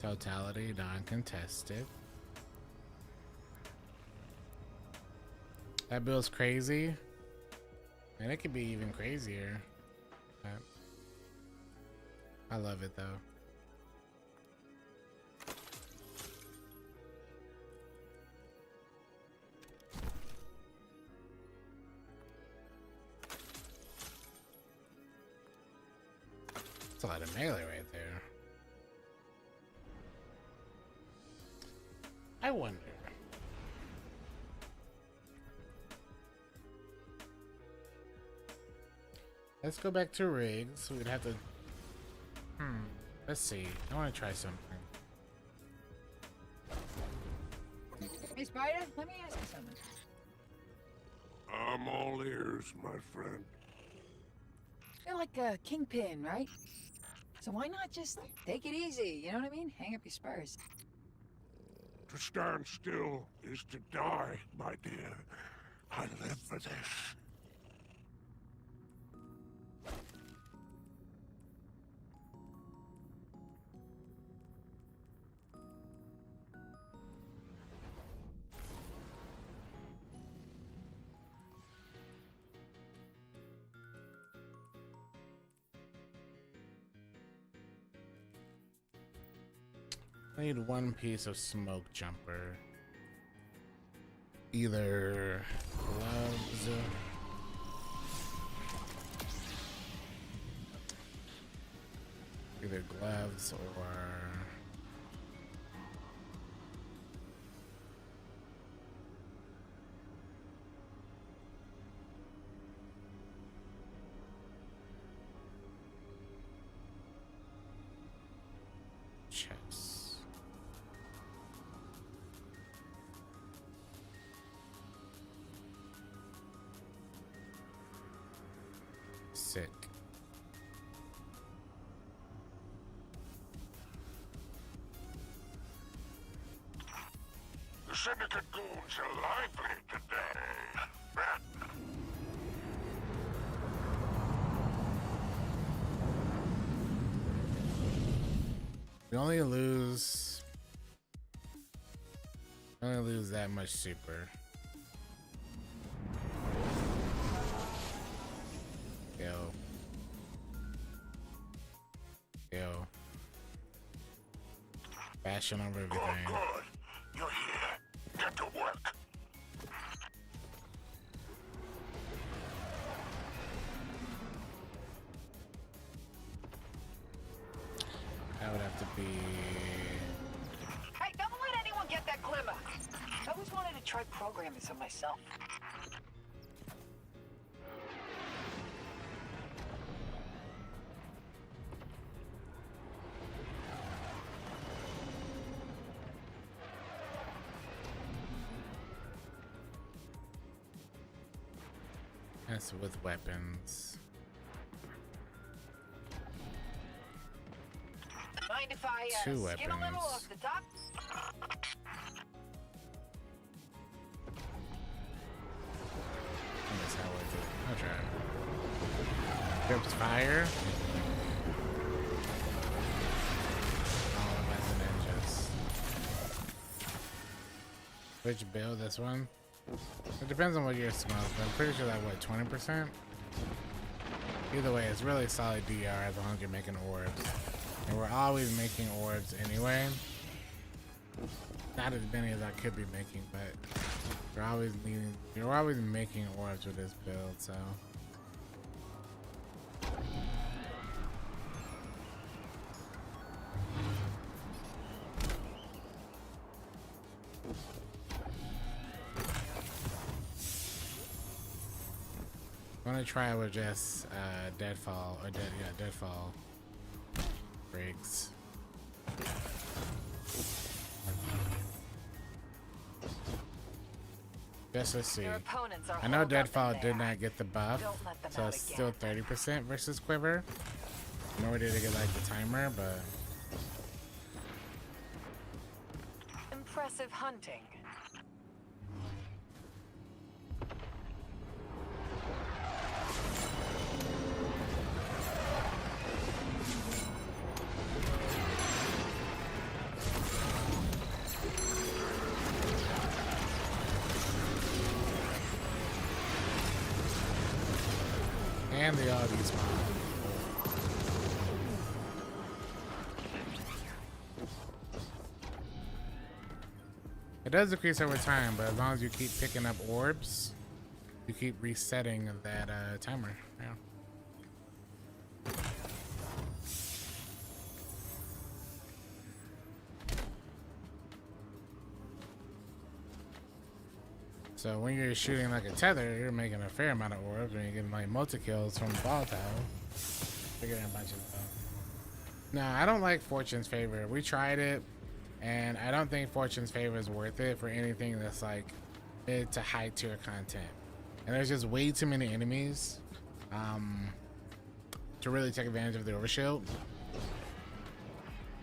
Totality non-contested. That build's crazy. And it could be even crazier. I love it though. That's a lot of melee right there. I wonder. Let's go back to rigs. We'd have to. Let's see. I want to try something. Hey, Spider, let me ask you something. I'm all ears, my friend. You're like a kingpin, right? So why not just take it easy? You know what I mean? Hang up your spurs. To stand still is to die, my dear. I live for this. I need one piece of smoke jumper. Either gloves. Either gloves or chest. Sick. The Syndicate goons are lively today. We only lose that much super. Yo. Fashion over everything. Good. You're here. Get to work. That would have to be. Hey, don't let anyone get that glimmer. I always wanted to try programming some myself. That's with weapons. Mind if I Two skim a little weapons. off the top? That's how I do it. I'll try. trips fire. All of us ninjas. Which build? This one? It depends on what your smoke, but I'm pretty sure that what, 20%? Either way, it's really solid DR as long as you're making orbs. And we're always making orbs anyway. Not as many as I could be making, but you're always making orbs with this build, so. I'm gonna try with just Deadfall or Deadfall rigs. Just to see. I know Deadfall did not get the buff, so it's still 30% versus Quiver. Nor did it get like the timer, but impressive hunting. and the all despawn. It does decrease over time, but as long as you keep picking up orbs, you keep resetting that timer. Yeah. So when you're shooting like a tether, you're making a fair amount of orbs. When you're getting like multi-kills from the ball tower, you're getting a bunch of stuff. No, I don't like Fortune's Favor. We tried it, and I don't think Fortune's Favor is worth it for anything that's like mid to high tier content. And there's just way too many enemies to really take advantage of the overshield.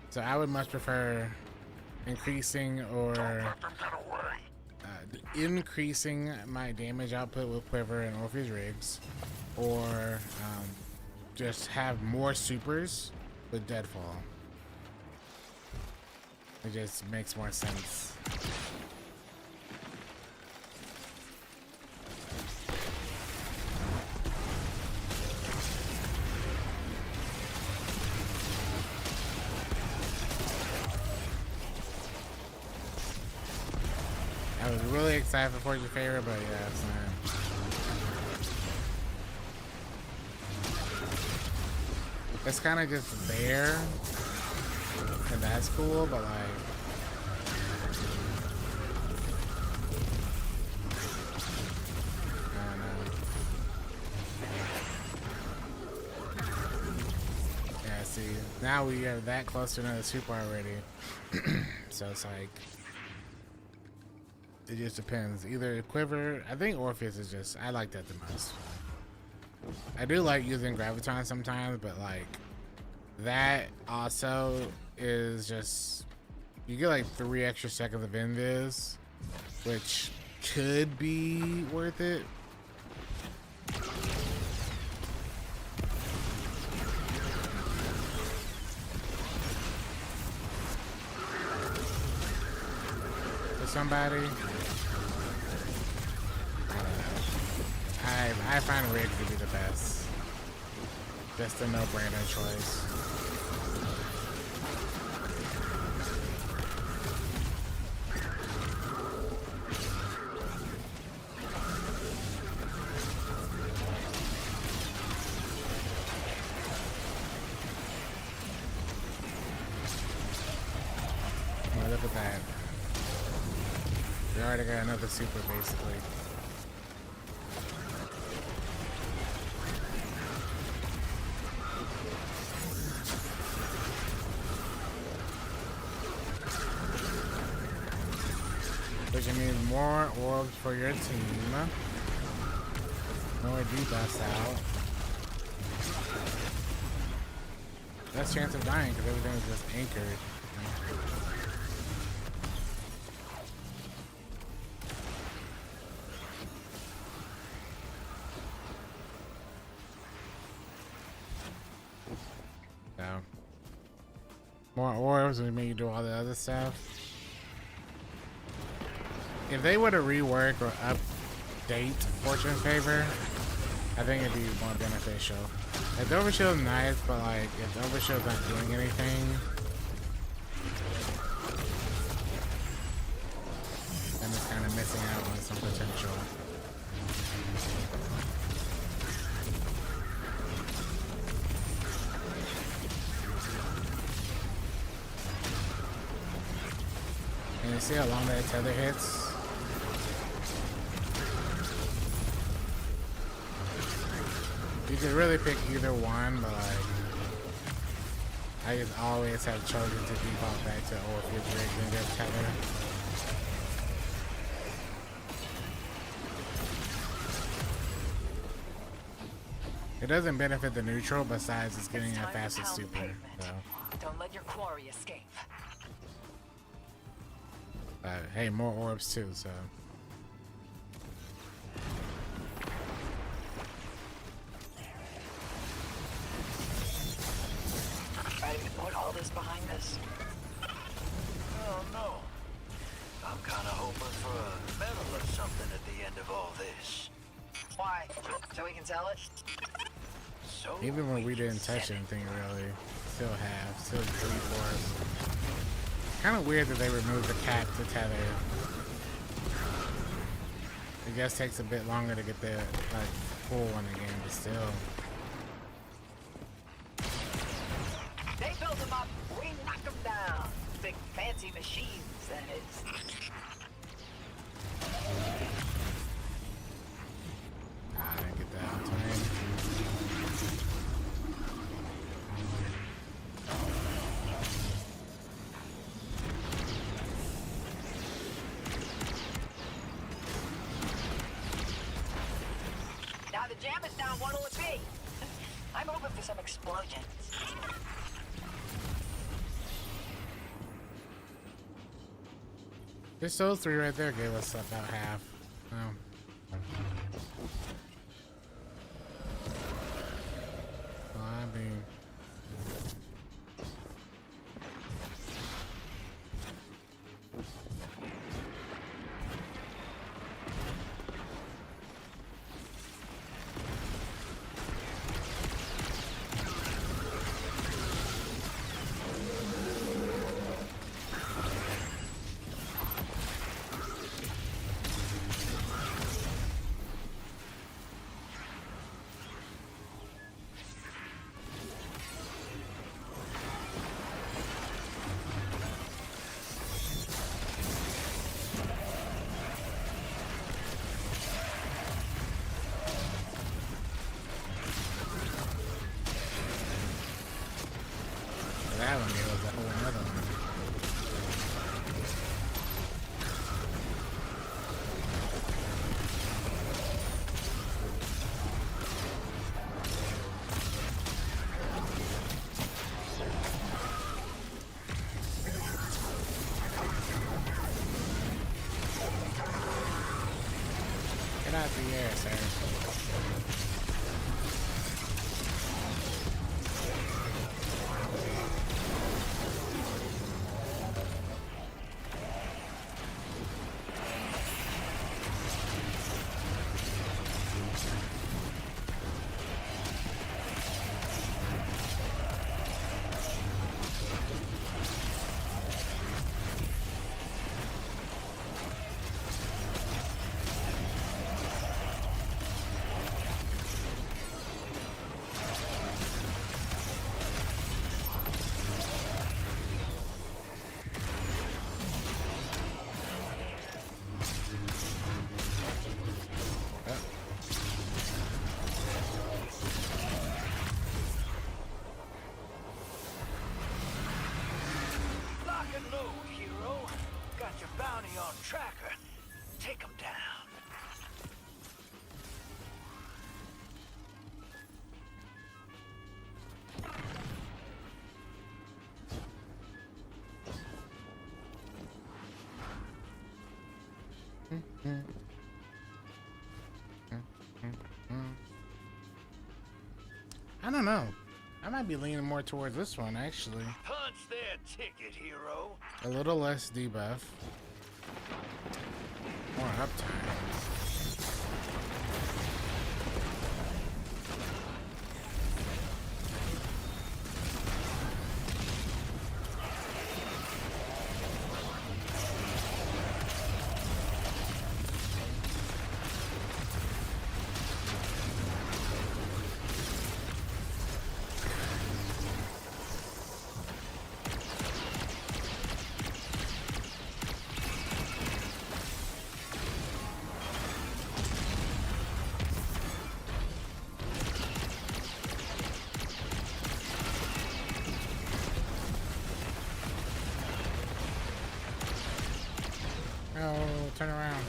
So I would much prefer increasing or increasing my damage output with Quiver and Orpheus rigs, or just have more supers with Deadfall. It just makes more sense. I was really excited for Fortune's Favor, but yeah, it's not. It's kind of just there, and that's cool, but like, I don't know. Yeah, see, now we are that close to another super already, so it's like, it just depends. Either Quiver, I think Orpheus is just, I like that the most. I do like using Graviton sometimes, but like that also is just, you get like 3 extra seconds of invis, which could be worth it. For somebody, I find Rig to be the best. Just a no-brainer choice. Oh, look at that. We already got another super, basically. Which means more orbs for your team. More debuffs out. Less chance of dying because everything is just anchored. So more orbs would mean you do all the other stuff. If they were to rework or update Fortune Favor, I think it'd be more beneficial. Like, the overshield's nice, but like if the overshield's not doing anything, then it's kind of missing out on some potential. And you see how long that tether hits? You could really pick either one, but like, I just always have chosen to default back to Orpheus rigs and just tether. It doesn't benefit the neutral besides it's getting a faster super. So. Don't let your quarry escape. Hey, more orbs too, so. Ready to put all this behind us? Oh no. I'm kinda hoping for a medal or something at the end of all this. Why? So we can sell it? So Even when we didn't touch anything really, still 3 orbs. Kind of weird that they removed the cap to tether. I guess takes a bit longer to get the like full one again, but still. They build them up, we knock them down. Big fancy machines, that is. I didn't get that on time. Now the jam is down, what'll it be? I'm hoping for some explosions. Just those 3 right there gave us about half. Oh. Well, I mean, that one gave us a whole another one. Get out the air, sir. Lock and load, hero. Got your bounty on tracker. Take him down. I don't know. I might be leaning more towards this one, actually. Punch that ticket, hero. A little less debuff. More uptime. Oh, turn around.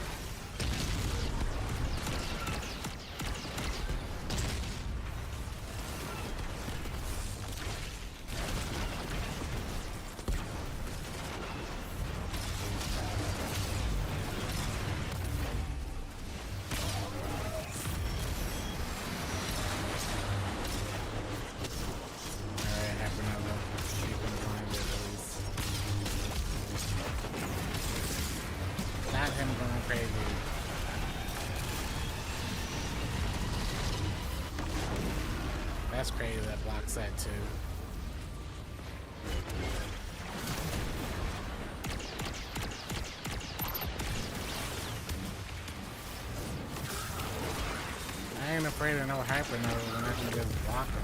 Alright, half another. Keep him blinded at least. Not him going crazy. That's crazy that blocks that too. I ain't afraid of no hyper node when I can just block him.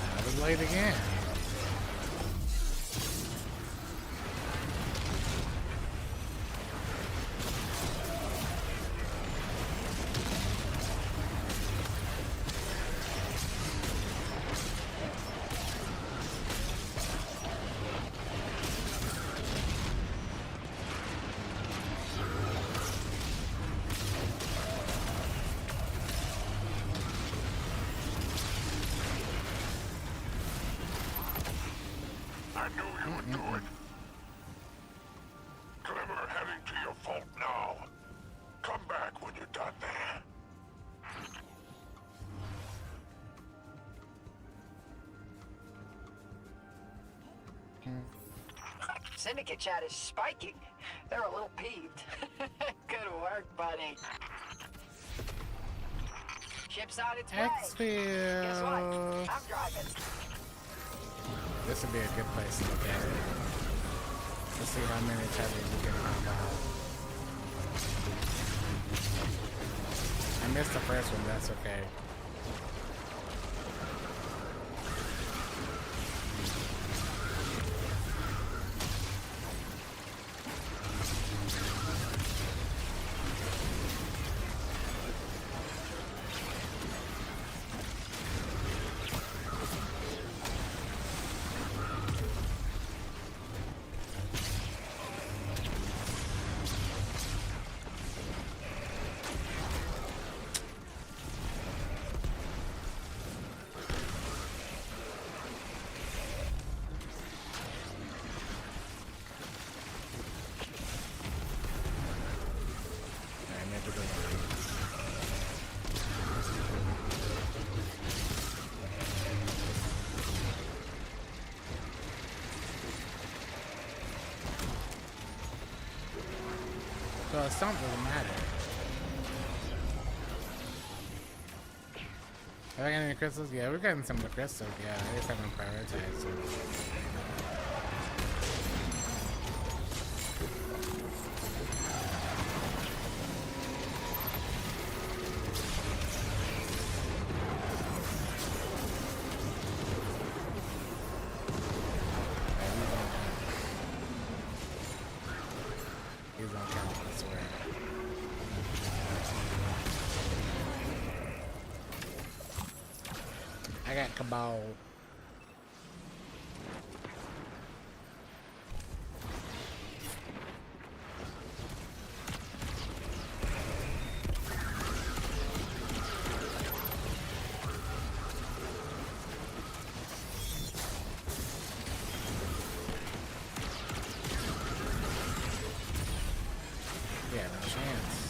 I was late again. I knew you would do it. Glimmer heading to your vault now. Come back when you're done there. Syndicate chat is spiking. They're a little peeved. Good work, buddy. Ship's on its way. Guess what? Exfil. I'm driving. This would be a good place to look at it. Let's see how many tethers we can pop out. I missed the first one, that's okay. Alright, maybe the one. So a stump doesn't matter. Have I got any crystals? Yeah, we're getting some of the crystals. Yeah, I just haven't prioritized it. He's on count, I swear. I got Cabal. Yeah, no chance.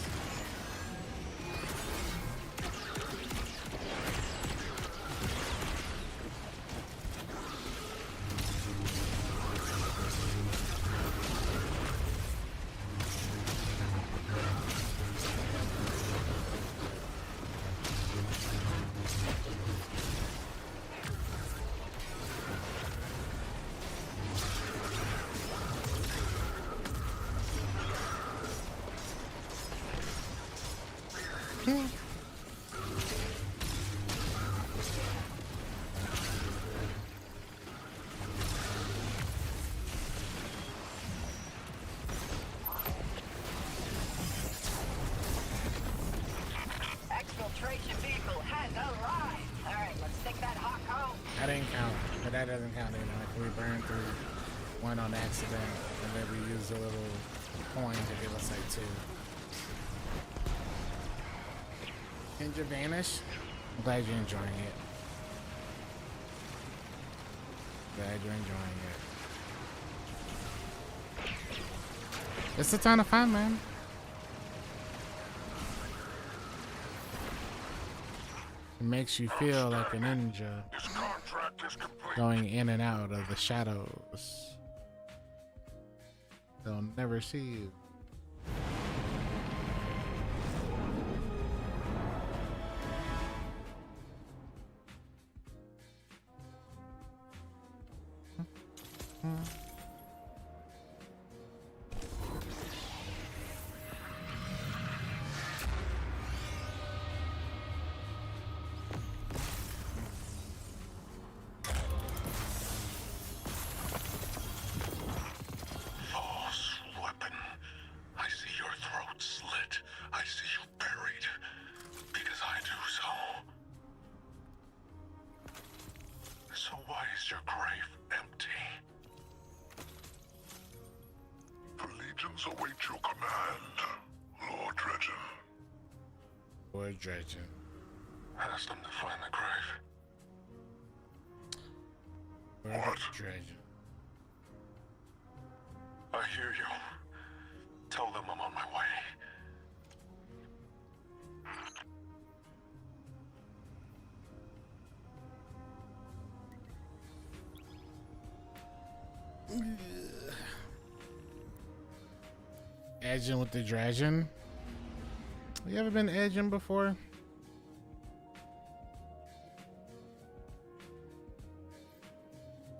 Exfiltration vehicle has arrived. All right, let's take that hot coal. I didn't count, but that doesn't count anymore. We burned through one on accident, and then we used a little coin to give us like 2. Ninja Vanish? I'm glad you're enjoying it. Glad you're enjoying it. It's a ton of fun, man. It makes you feel like a ninja going in and out of the shadows. They'll never see you. Await your command, Lord Dredgen. Lord Dredgen. Ask them to find the grave. Lord Dredgen. I hear you. Tell them I'm on my way. Edging with the Dredgen. You ever been edging before?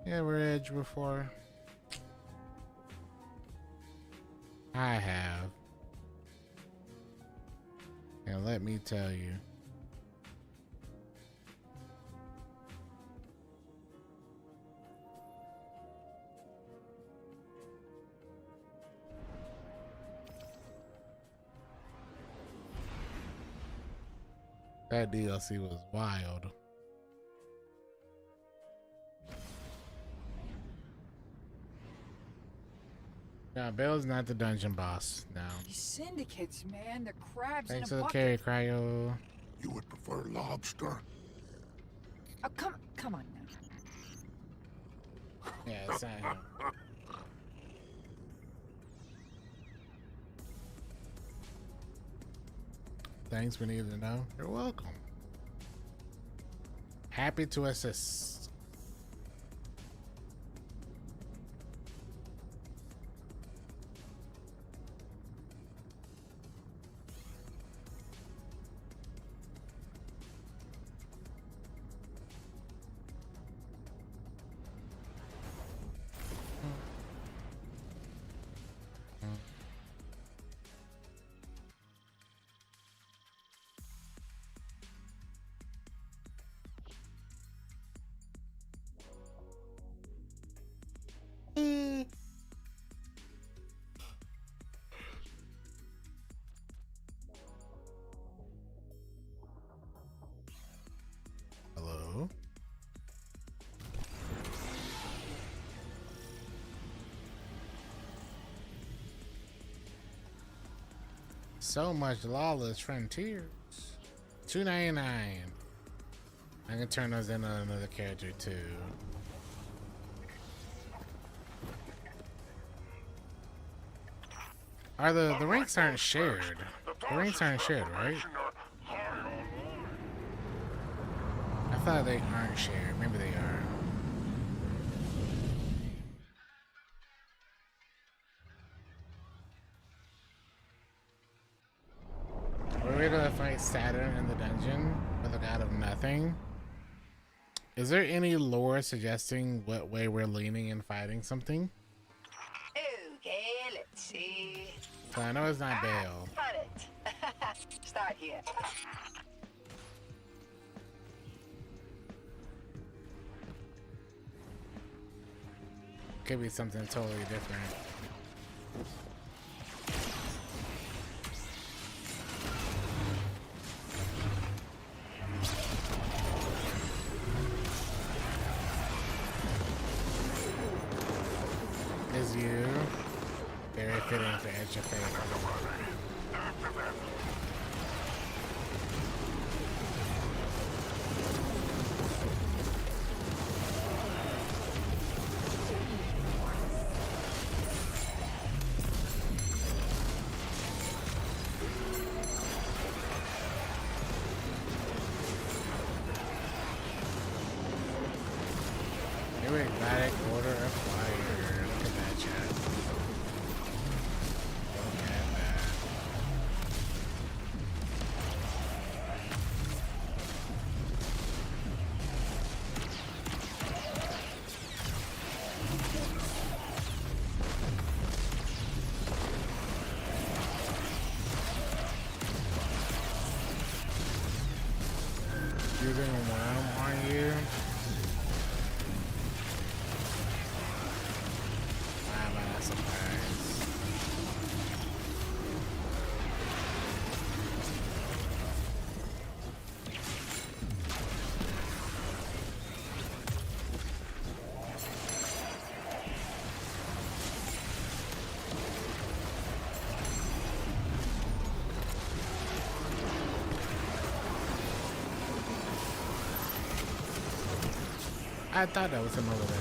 Yeah, we're edged before. I have. And let me tell you. That DLC was wild. Yeah, Bell's not the dungeon boss now. These syndicates, man, the crabs Thanks in for a the bucket. carry, Cryo. You would prefer lobster? Oh, come on now. Yeah, it's not him. Thanks, we need to know. You're welcome. Happy to assist. So much lawless frontiers. $2.99. I can turn those into another character too. Are the ranks aren't shared? The ranks aren't shared, right? I thought they aren't shared. Maybe they are. We're ready to fight Saturn in the dungeon with the god of nothing. Is there any lore suggesting what way we're leaning in fighting something? Okay, let's see. So I know it's not Bale. Got it. Start here. Could be something totally different. Is you very fitting for Edge of Fate. Enigmatic Order of Fire. Look at that, chat. Look at that. Using a worm on you? Why am I not surprised? I thought that was him over there.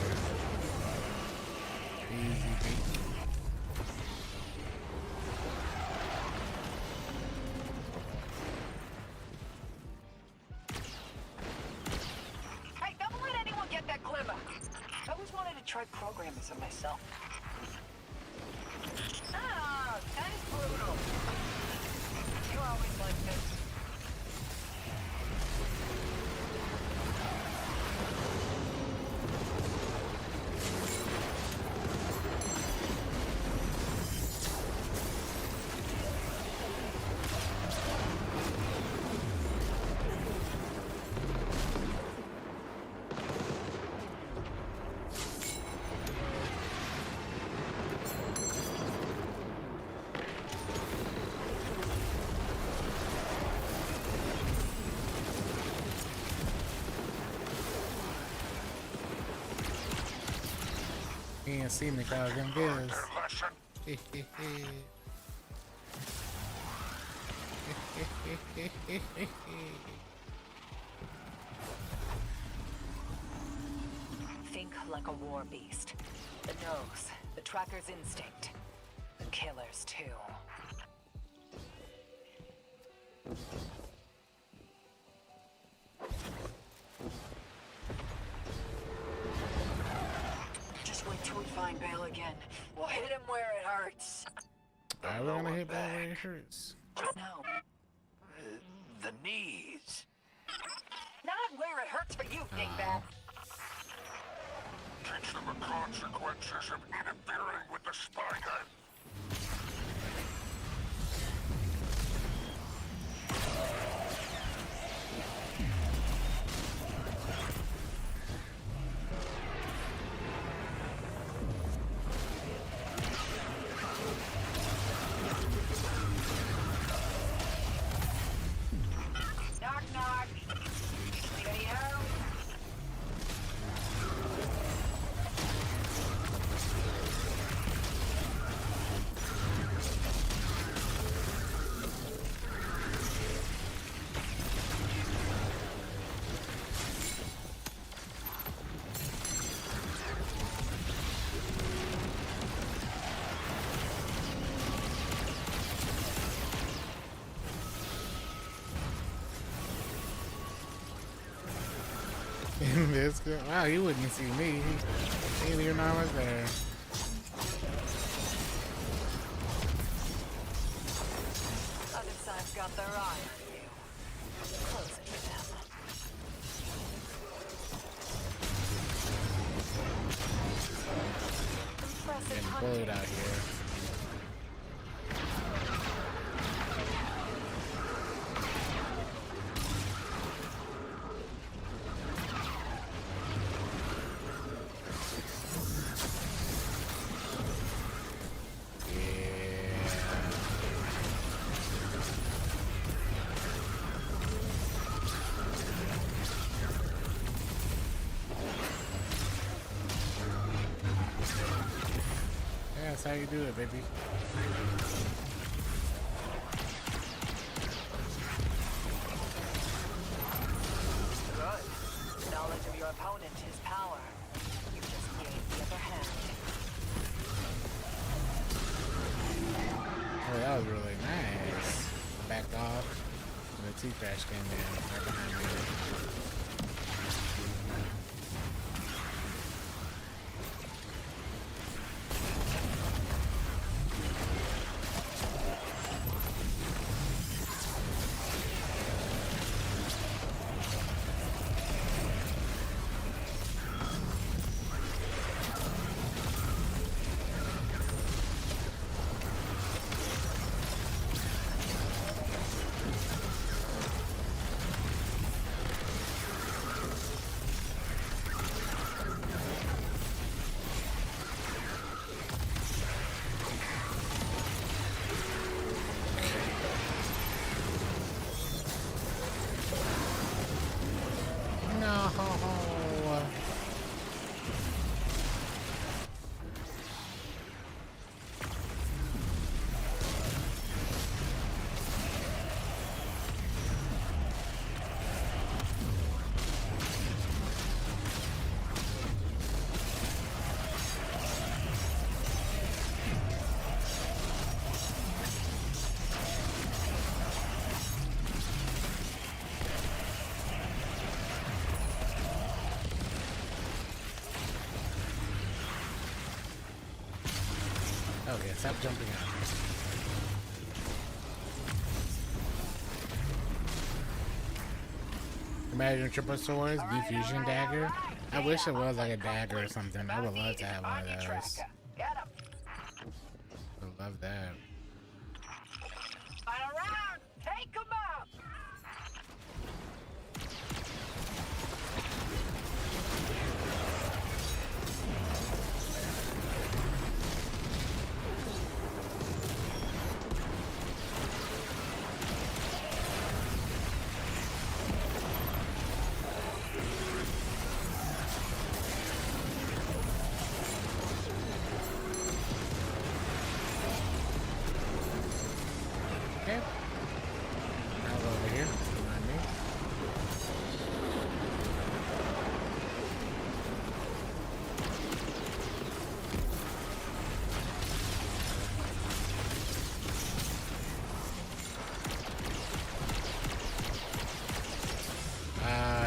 Easy beat. Hey, don't let anyone get that glimmer. I always wanted to try programming some myself. Ah, that is brutal. You always like this. He didn't see me because I was in biz. Think like a war beast. The nose, the tracker's instinct. The killer's too. Just wait till we find Bale again. We'll hit him where it hurts. I want to hit that where it hurts. No, The knees. not where it hurts for you, dingbat. Teach them the consequences of interfering with the spider. Knock, knock. Anybody home? In this, wow, he wouldn't see me. He didn't even know I was there. Other side's got their eye on you. Close it to them. Impressive Getting hunting. bullied out here. That's how you do it, baby. Good. Knowledge of your opponent is power. You just gained the upper hand. Oh, that was really nice. I backed off. And the T-Crash came in right behind me. Okay, stop jumping out. Imagine triple swords, diffusion dagger. I wish it was like a dagger or something. I would love to have one of those. I would love that. Final round! Take 'em up! Okay. I'll go over here. Behind me.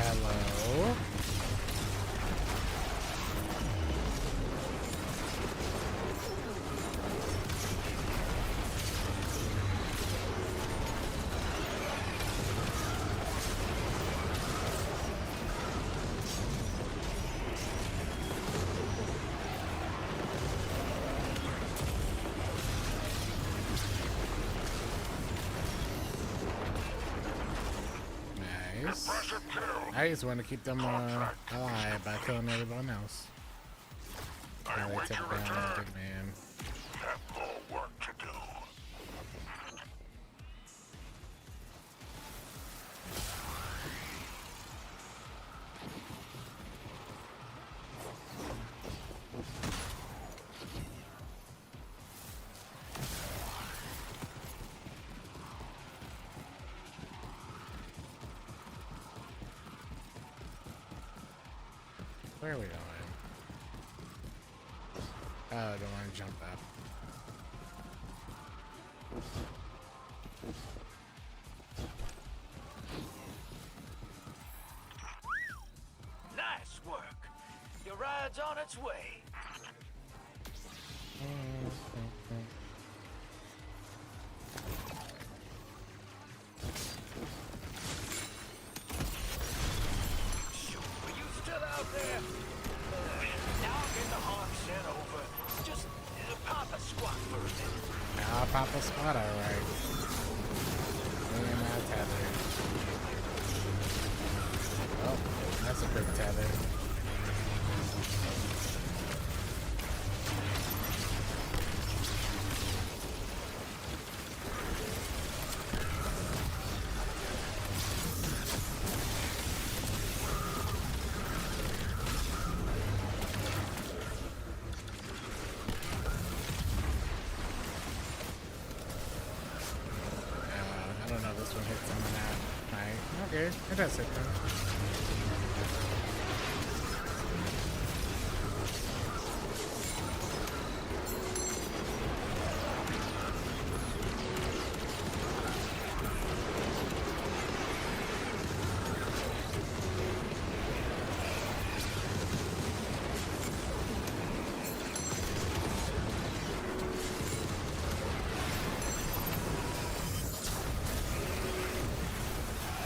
Hello. Nice. I just want to keep them alive by killing everyone else. Now they took down that big man. Have more work to do. Where are we going? Oh, I don't want to jump up. Ride's on its way. Are you still out there? Now I'm getting the hawk sent over. Just pop a squat for a minute. I'll pop a squat, alright. Me and my tether. Oh, that's a quick tether. I don't know, this one hits him or not. Right, okay, it does hit them.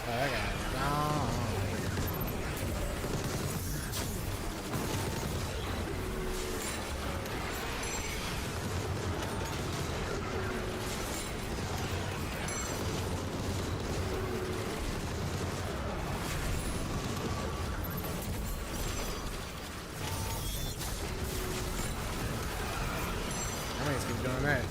I got it. No. I might just keep doing that.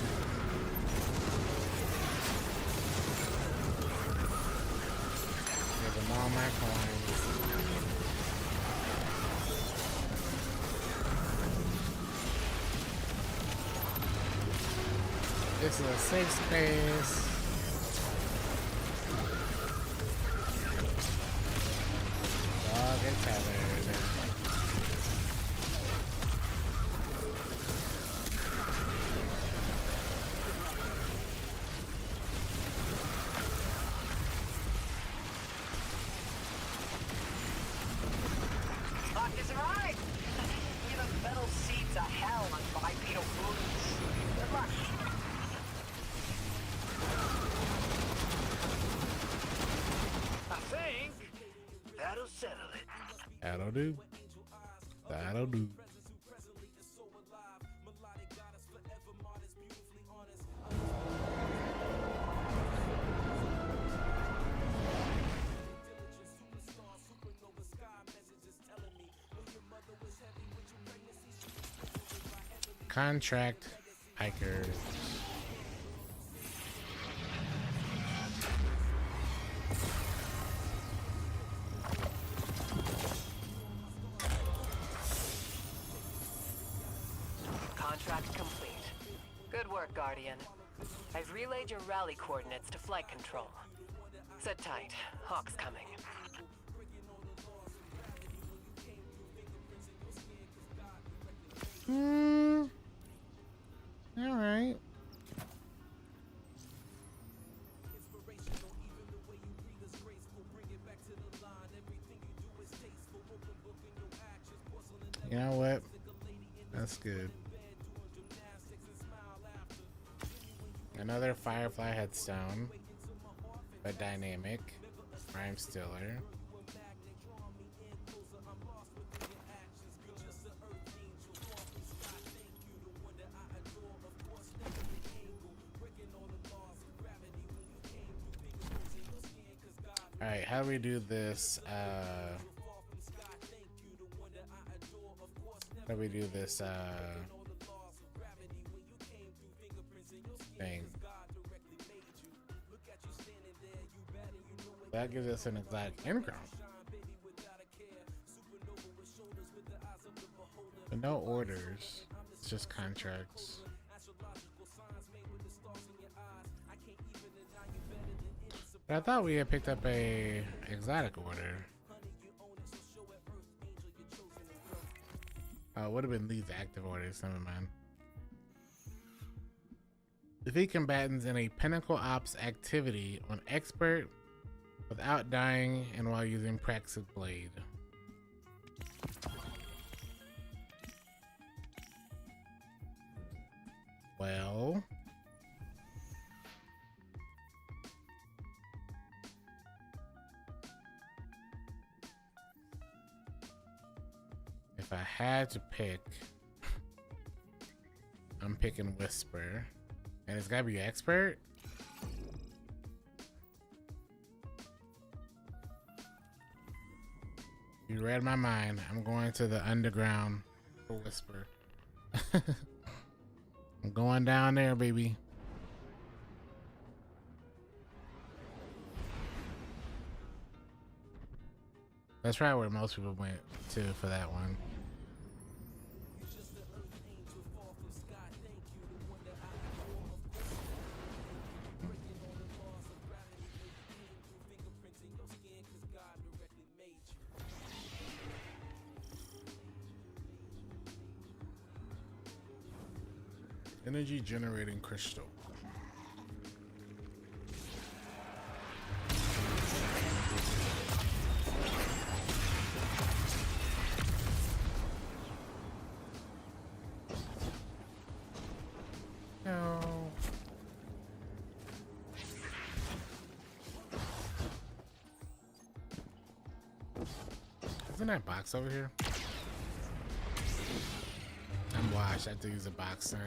Give them all my coins. This is a safe space. Dog get tethered. Luck is right. Even metal seats are hell on bipedal boots. Good luck. I think that'll settle it. That'll do. That'll do. Contract hikers. Contract complete. Good work, Guardian. I've relayed your rally coordinates to flight control. Sit tight. Hawk's coming. All right. You know what? That's good. Another Firefly headstone, but dynamic. Rhyme Stiller. All right, how do we do this? How do we do this thing? That gives us an exact income. But no orders. It's just contracts. But I thought we had picked up a exotic order. Oh, it would have been these active orders. Never mind. Defeat combatants in a Pinnacle Ops activity on Expert without dying and while using Praxic Blade. Well, if I had to pick, I'm picking Whisper. And it's gotta be expert. You read my mind. I'm going to the underground for Whisper. I'm going down there, baby. That's probably where most people went to for that one. Energy generating crystal. No. Isn't that box over here? I'm washed. I have to use a box now.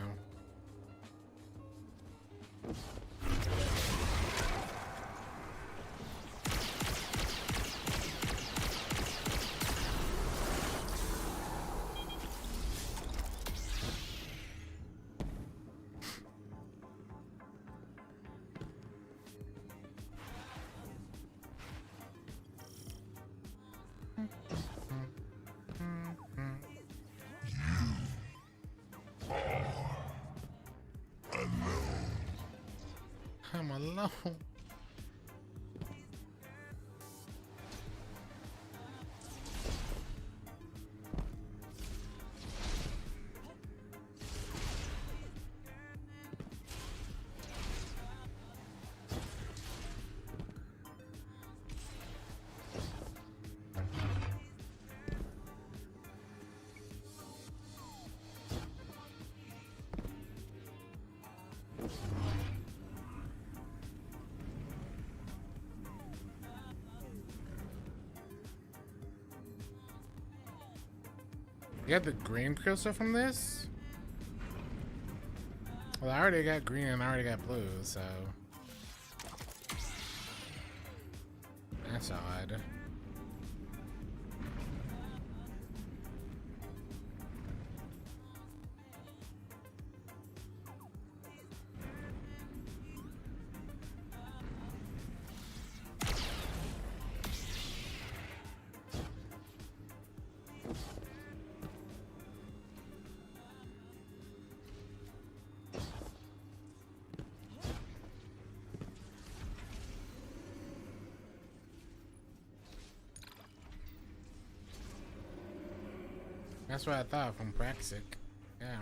I'm alone. You got the green crystal from this? Well, I already got green and I already got blue, so that's odd. That's what I thought from Praxic. Yeah.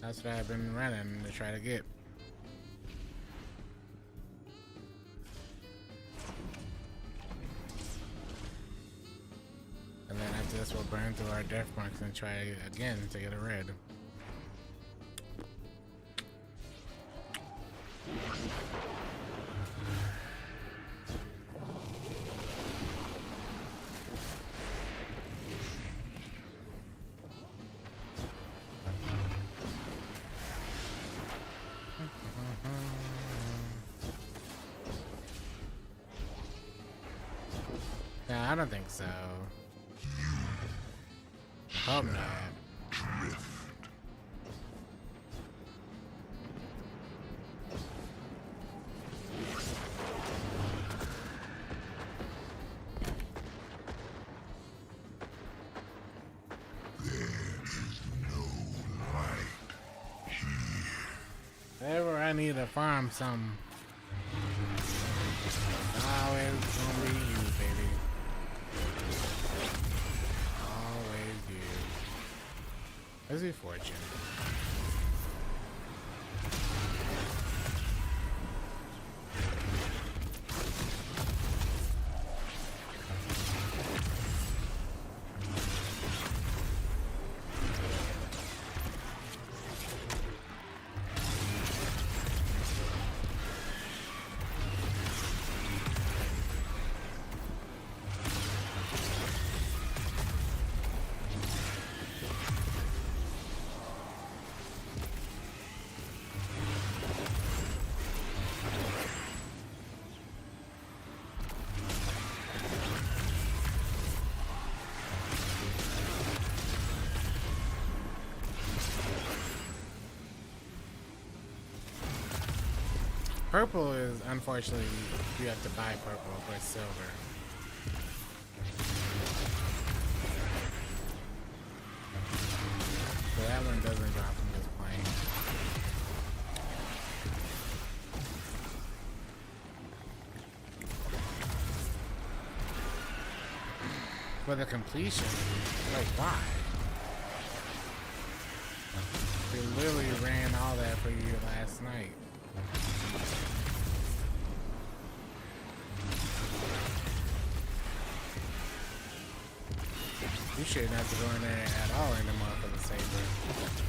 That's what I've been running to try to get. And then after this, we'll burn through our death marks and try again to get a red. I don't think so. I hope not. Whenever I need to farm some, it's always gonna be you, baby. Always you. Let's be fortune. purple is, unfortunately, you have to buy purple for silver. So that one doesn't drop from this plane. For the completion, like why? We literally ran all that for you last night. You shouldn't have to go in there at all anymore for the saber.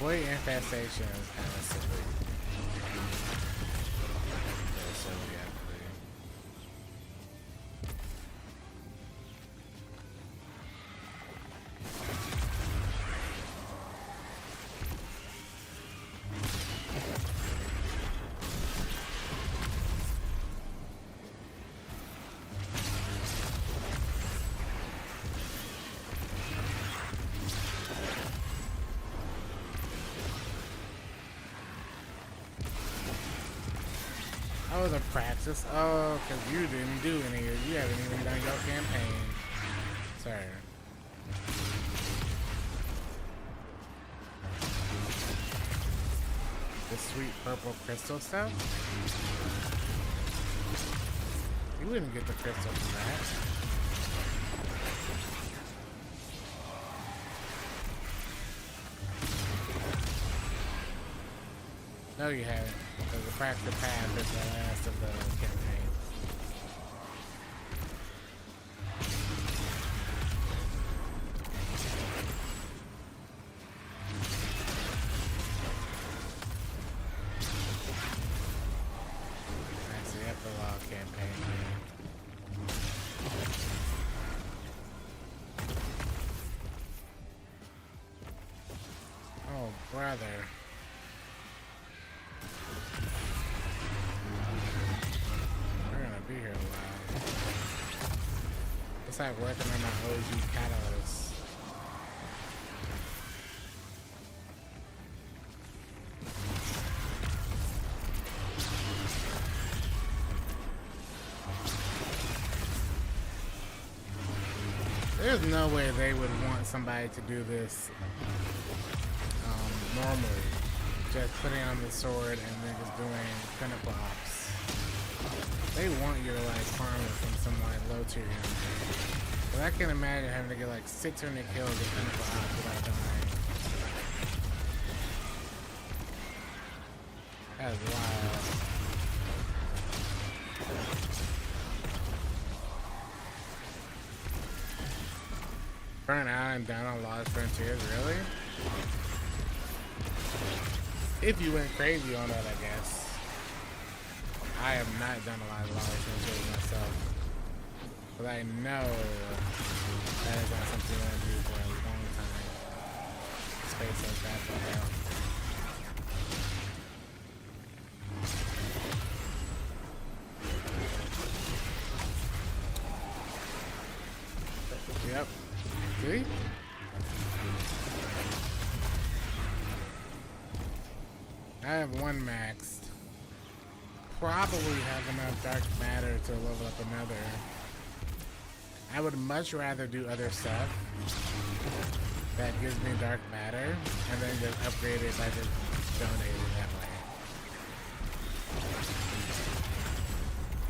Boy, infestation is kind of silly. Yeah, so we got oh, the practice. Oh, because you didn't do any. You haven't even done your campaign, sir. The sweet purple crystal stuff. You wouldn't get the crystal from that. No, you haven't. Because the fracture path is the last of the campaign. That's the epilogue campaign. Oh, brother. Be here a while. It's like working on my OG catalyst. There's no way they would want somebody to do this normally. Just putting on the sword and then just doing pinnacle ops. They want you to like farm it from some like low tier unit. But I can imagine having to get like 600 kills with pinnacle ops without dying. That's wild. Burn out and down on Lost Frontiers, really? If you went crazy on that, I guess. I have not done a lot of Lost Frontiers myself. But I know that is not something I want to do for a long time. Space like that for hell. Yep. See? I have one maxed. Probably have enough dark matter to level up another. I would much rather do other stuff that gives me dark matter and then just upgrade it by just donating that way.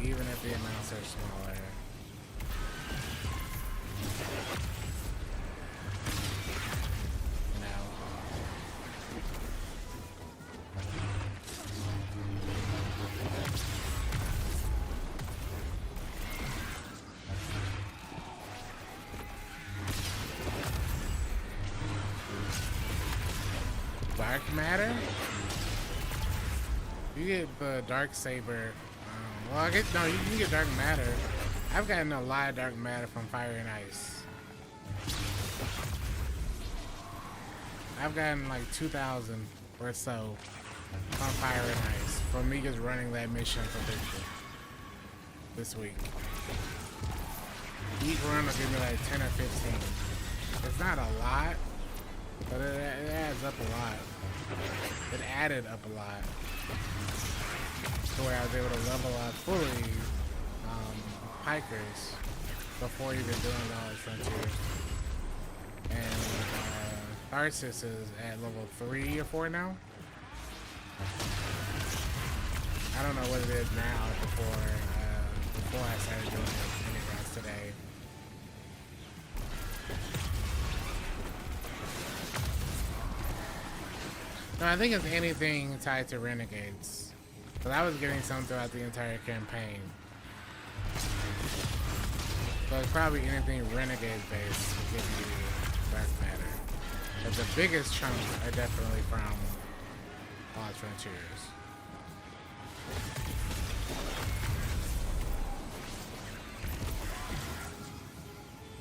Even if the amounts are smaller. dark matter. You get the dark saber. Well, I guess no, you can get dark matter. I've gotten a lot of dark matter from fire and ice. I've gotten like 2,000 or so on fire and ice from me just running that mission for this week. Each run will give me like 10 or 15. It's not a lot, but it adds up a lot. It added up a lot to where I was able to level up fully Pikers before even doing Knowledge Frontiers. And Tharsis is at level 3 or 4 now. I don't know what it is now before I started doing the mini routes today. No, I think it's anything tied to Renegades. But I was getting some throughout the entire campaign. So it's probably anything Renegade based will give you dark matter. But the biggest chunks are definitely from Lost Frontiers.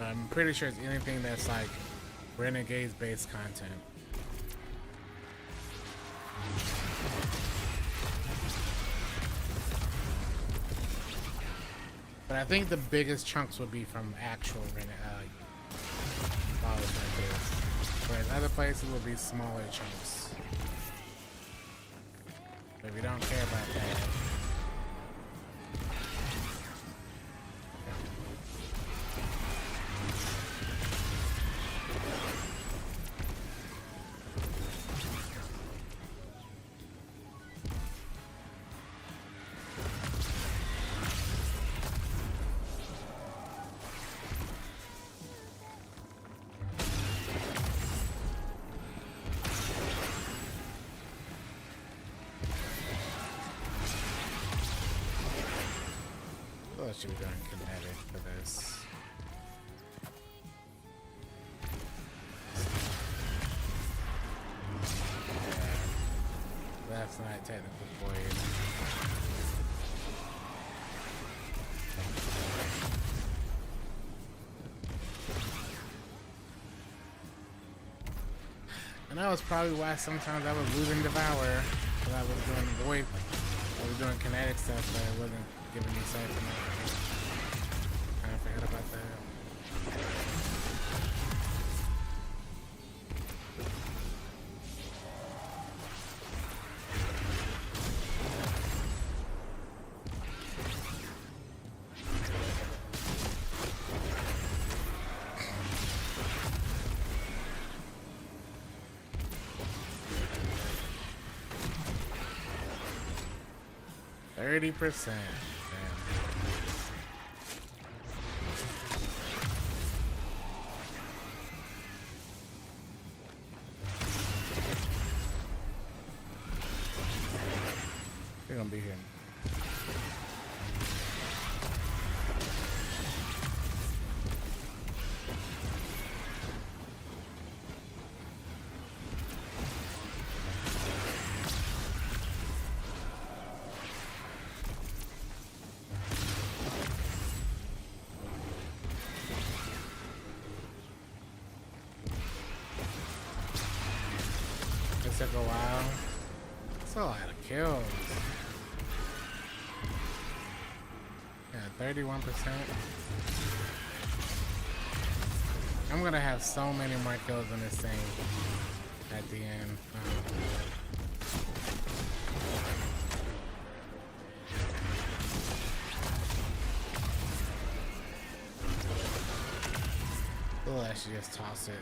I'm pretty sure it's anything that's like Renegades based content. But I think the biggest chunks would be from actual Lost Frontiers. Whereas other places will be smaller chunks. But we don't care about that. 'Cause she was going kinetic for this. Yeah, that's not technical for you. And that was probably why sometimes I was losing Devour, because I was doing void, I was doing kinetic stuff, but it wasn't giving me sight from that. Kind of forgot about that. %. They're gonna be here. It took a while. It's a lot of kills. Yeah, 31%. I'm gonna have so many more kills in this thing at the end. Oh, I should just toss it.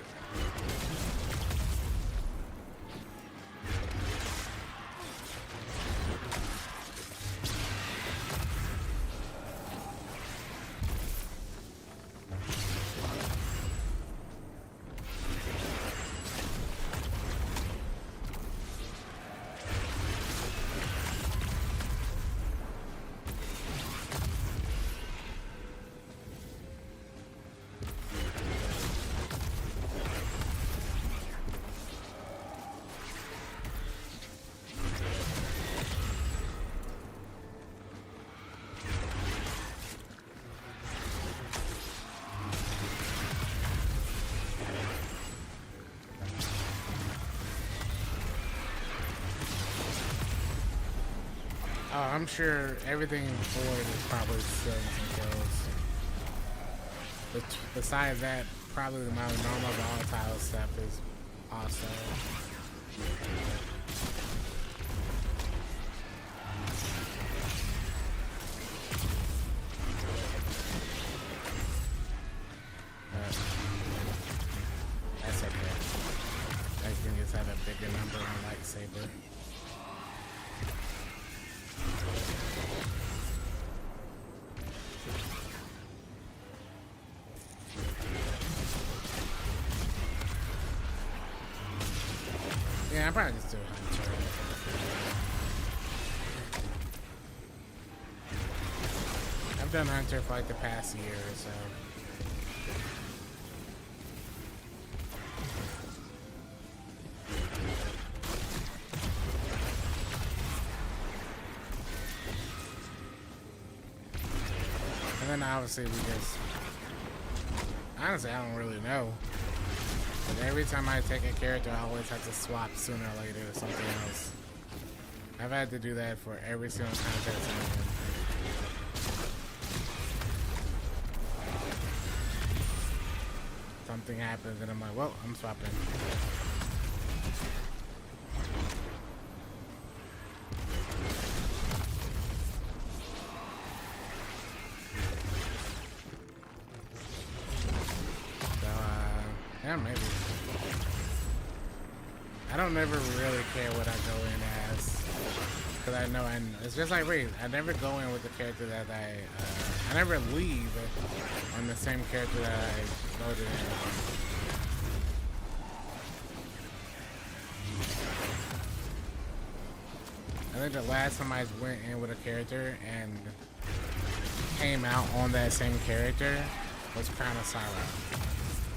I'm sure everything forward is probably still some kills. But besides that, probably my normal volatile stuff is also. That's okay. I can just have a bigger number on the lightsaber. Yeah, I probably just do Hunter. I've done Hunter for like the past year or so. And then obviously we just, honestly I don't really know. But every time I take a character I always have to swap sooner or later to something else. I've had to do that for every single contest I'm in. Something happens and I'm like, well, I'm swapping. Yeah, maybe. I don't never really care what I go in as, because I know it's just like Wraith. I never go in with the character that I never leave on the same character that I voted in on. I think the last time I went in with a character and came out on that same character was Crown of Sorrow.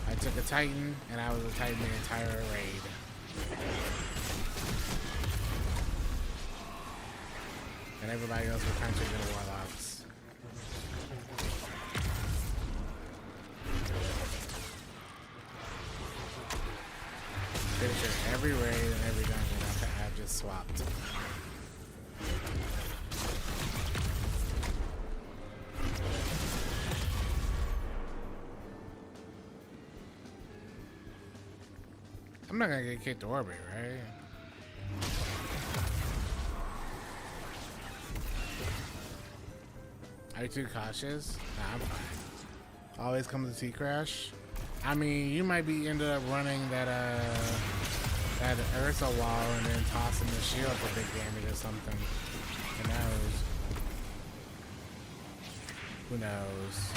I took a Titan, and I was a Titan the entire raid. And everybody else was Hunters and Warlocks. Pretty sure every raid and every dungeon I've just swapped. I'm not gonna get kicked to orbit, right? Are you too cautious? Nah, I'm fine. Always comes to T-Crash. I mean, you might be ended up running that Ursa wall and then tossing the shield for big damage or something. Who knows? Who knows?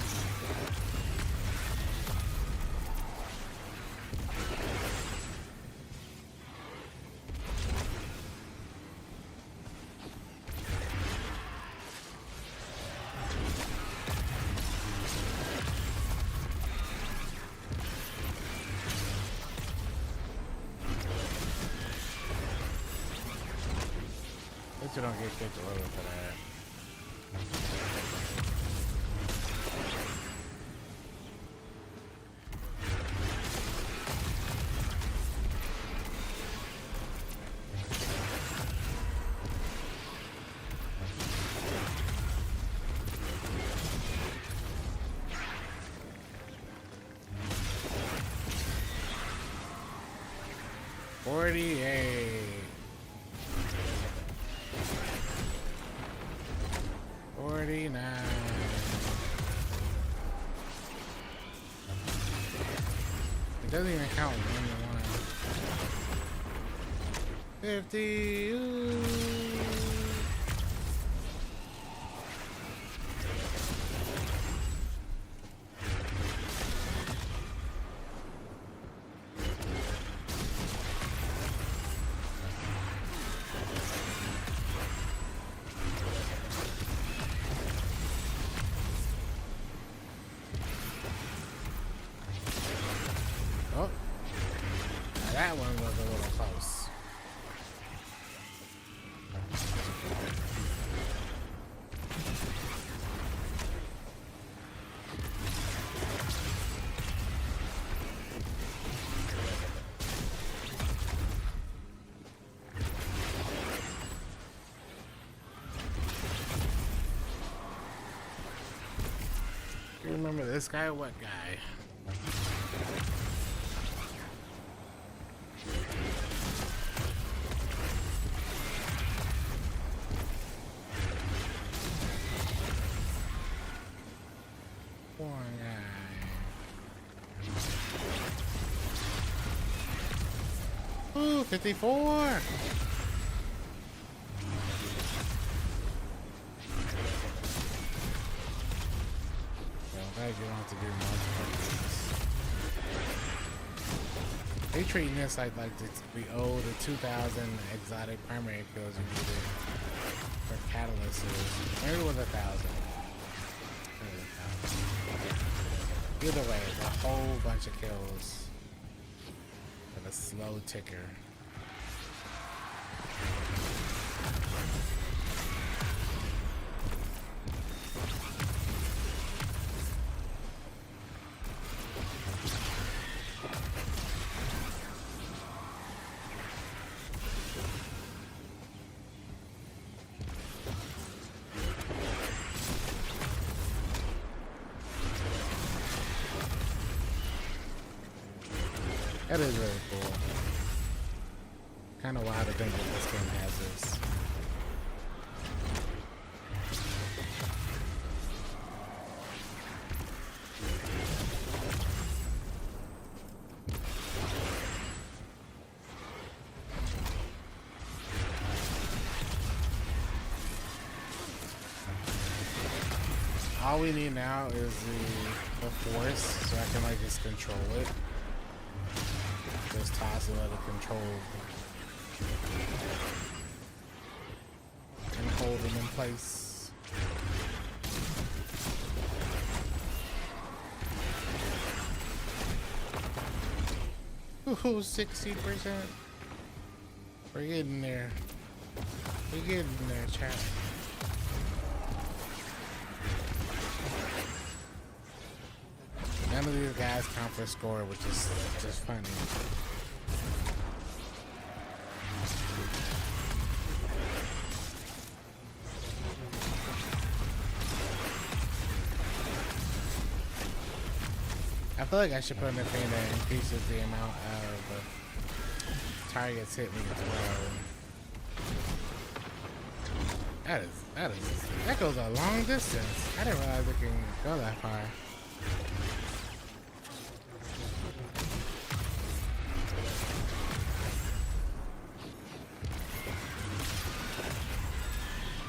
You don't get kicked over for that. It doesn't even count 1 to 1. 50. Ooh. That one was a little close. remember this guy or what guy? One guy. Ooh, 54! You don't have to do multiple things. They treating this like we owe the 2,000 exotic primary kills you needed for catalysts. Maybe it was 1,000. Either way, it's a whole bunch of kills with a slow ticker. That is really cool. Kind of wild to think that this game has this. All we need now is the force, so I can like just control it. Just toss it, let it control and hold them in place. Ooh, 60%. We're getting there. We're getting there, chat. None of these guys count for score, which is just funny. I feel like I should put in a thing that increases the amount of targets hit me as well. That goes a long distance. I didn't realize it can go that far.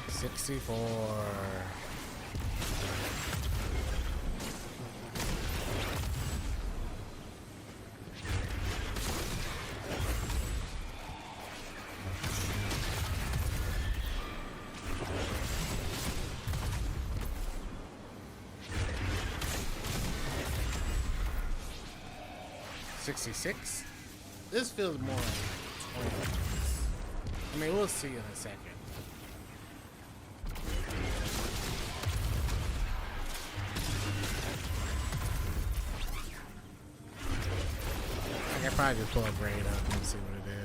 $64. 66. This feels more like 20. I mean, we'll see in a second. I can probably just pull a braid up and see what it is.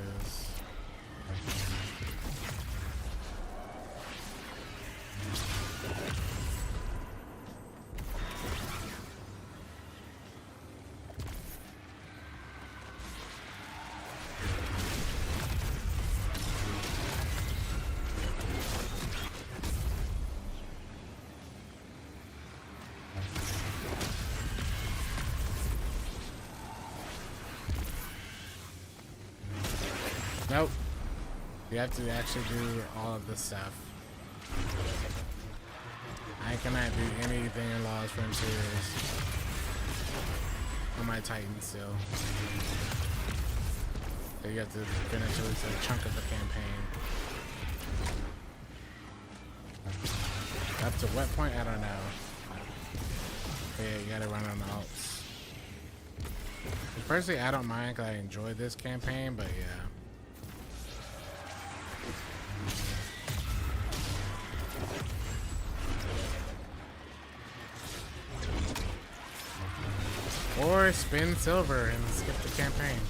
Nope. You have to actually do all of this stuff. I cannot do anything in Lost Frontiers on my Titan still. So you have to finish at least a chunk of the campaign. Up to what point? I don't know. But yeah, you gotta run on the alts. Personally, I don't mind because I enjoy this campaign, but yeah. Or spin silver and skip the campaign.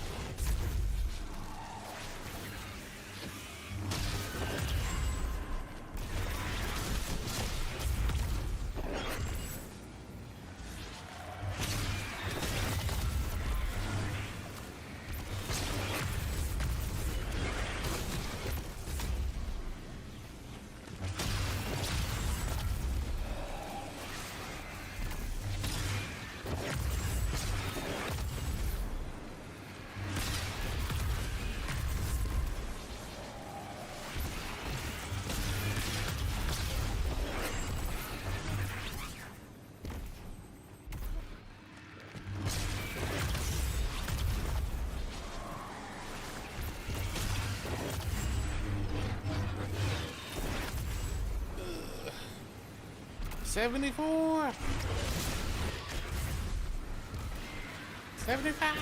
74. 75.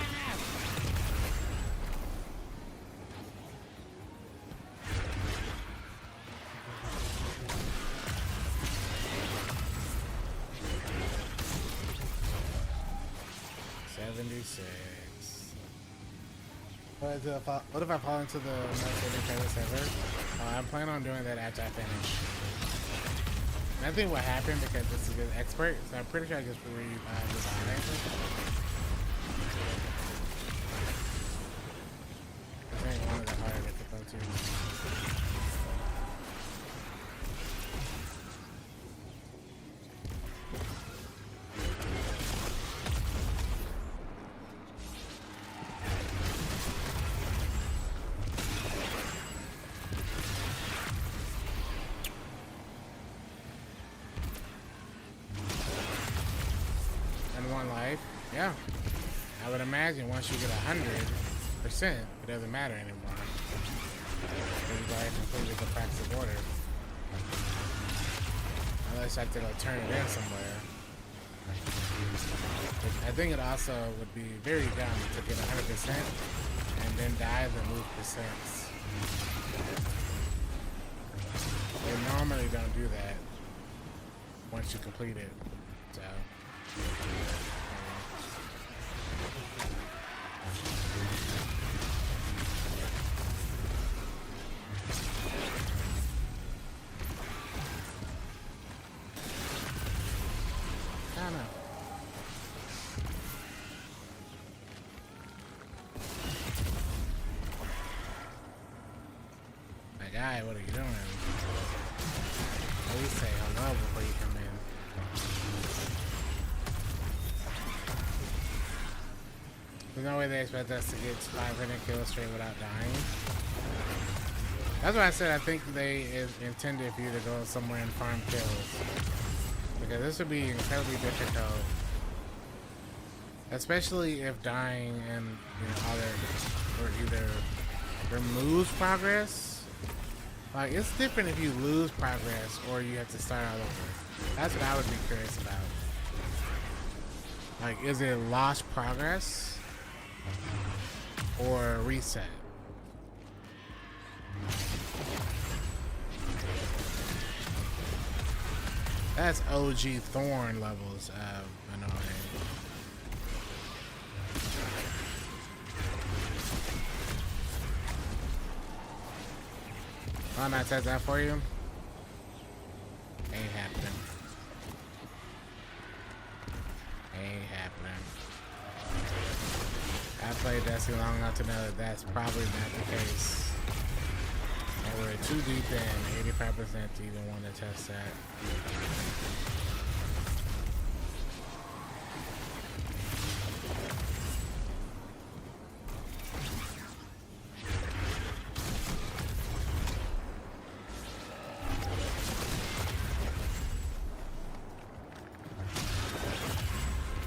What if I fall into the server? I'm planning on doing that after I finish. And I think what happened, because this is an expert, so I'm pretty sure I just redesigned it. I think one of the harder difficulties. Yeah, I would imagine once you get 100%, it doesn't matter anymore. You've already completed the practice order. Unless I have to go turn it in somewhere. I think it also would be very dumb to get 100% and then die the move percents. They normally don't do that once you complete it. So. My guy, what are you doing? At least say hello before you come in. There's no way they expect us to get 500 kills straight without dying. That's why I said I think they intended for you to go somewhere and farm kills. Because this would be incredibly difficult. Especially if dying and either removes progress. Like, it's different if you lose progress or you have to start all over. That's what I would be curious about. Like, is it lost progress or reset? That's OG Thorn levels of annoying. Why not test that for you? Ain't happening. Ain't happening. I played Destiny long enough to know that that's probably not the case. And we're too deep in, 85% to even want to test that.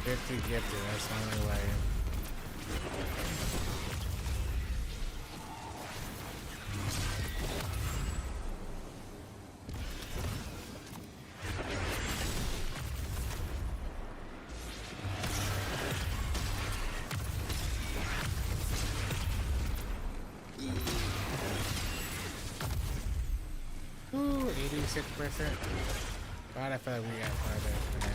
50 gifted, that's the only way. Ooh, 86%. God, I feel like we got farther than that.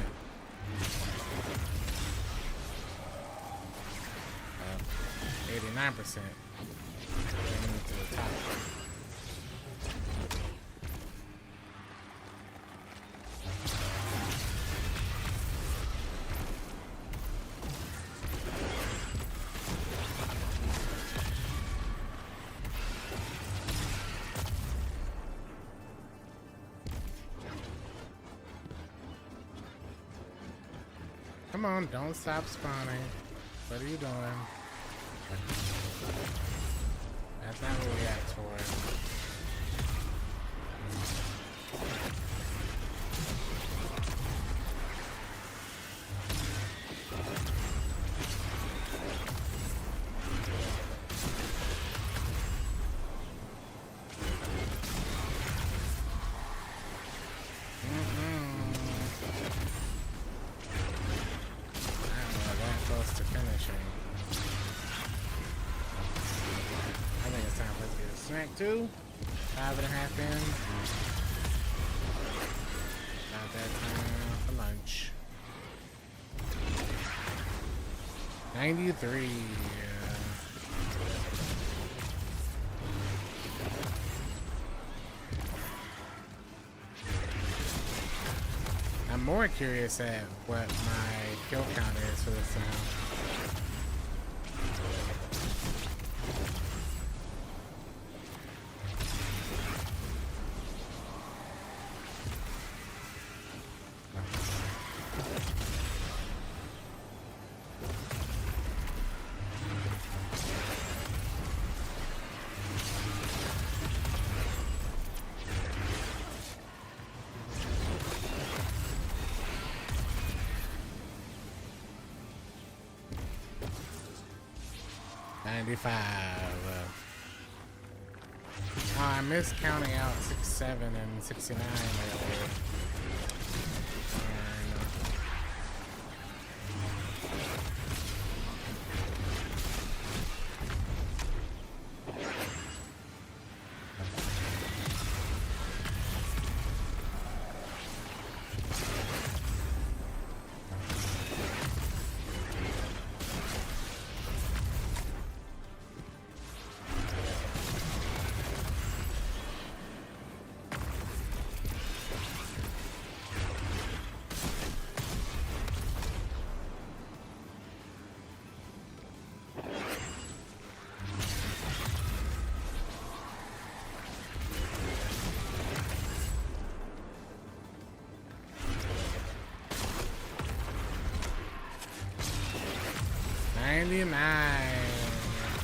89%. Getting to the top. Come on, don't stop spawning. What are you doing? That's not what we asked for. rank 2. 5.5 in. About that time for lunch. 93. I'm more curious at what my kill count is for this now. Oh, I missed counting out 67 and 69 earlier.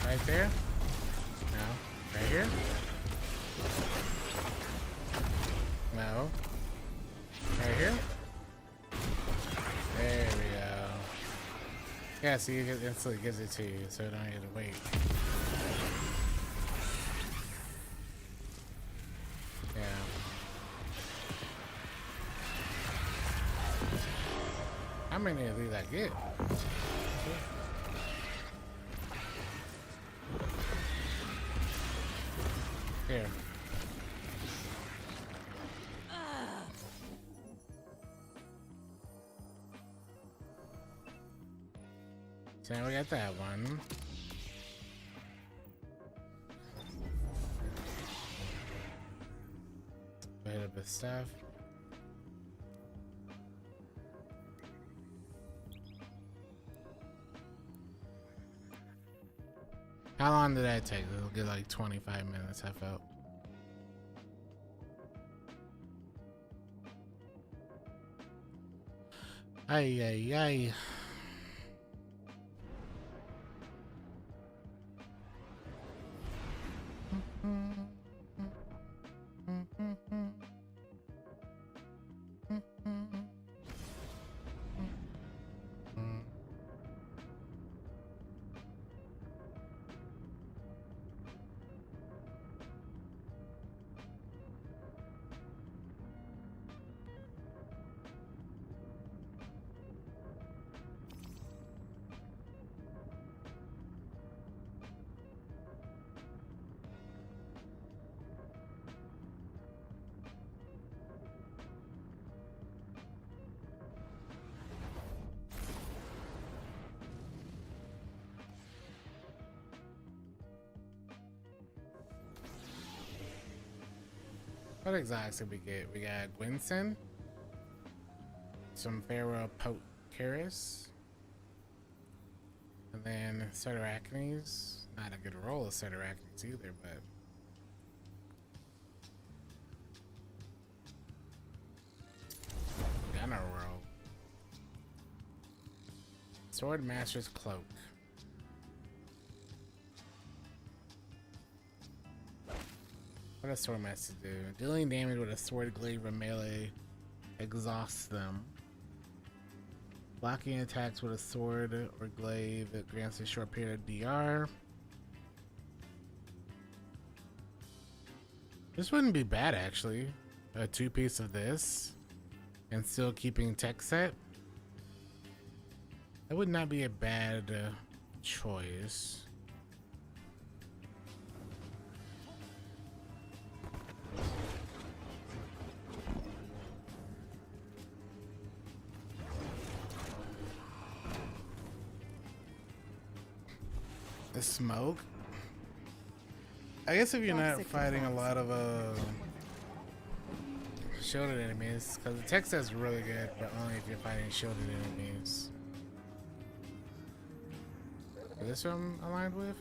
Right there? No. Right here? No. Right here? There we go. Yeah, see, it instantly gives it to you, so you don't have to wait. Yeah. How many of these I get? Here. So now we got that one. Hit up his stuff. How long did that take? It'll get like 25 minutes, I felt. Ay, ay, ay. What exotics did we get? We got Gwynson, some Pharaoh Potcaris, and then Ceterachnes. Not a good roll of Ceterachnes either, but gunner roll. Sword Master's Cloak. What does Sword Master do? Dealing damage with a sword glaive or melee exhausts them. Blocking attacks with a sword or glaive, it grants a short period of DR. This wouldn't be bad actually. A 2-piece of this and still keeping tech set. That would not be a bad choice. The smoke? I guess if you're not fighting a lot of shielded enemies, because the tech set's really good, but only if you're fighting shielded enemies. Is this what I'm aligned with?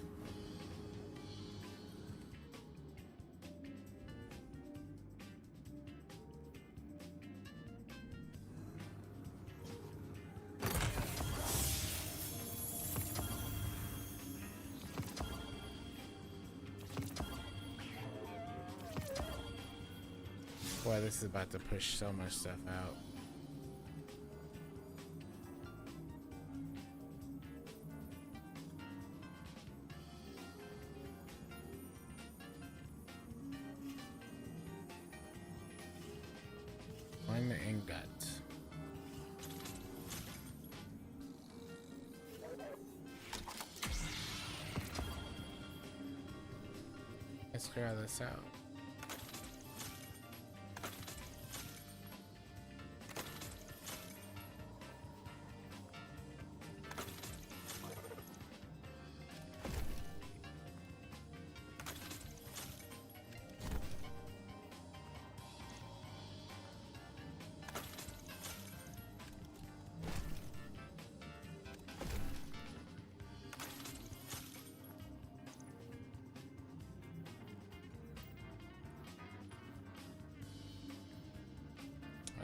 Boy, this is about to push so much stuff out. Find the ingot. Let's clear all this out.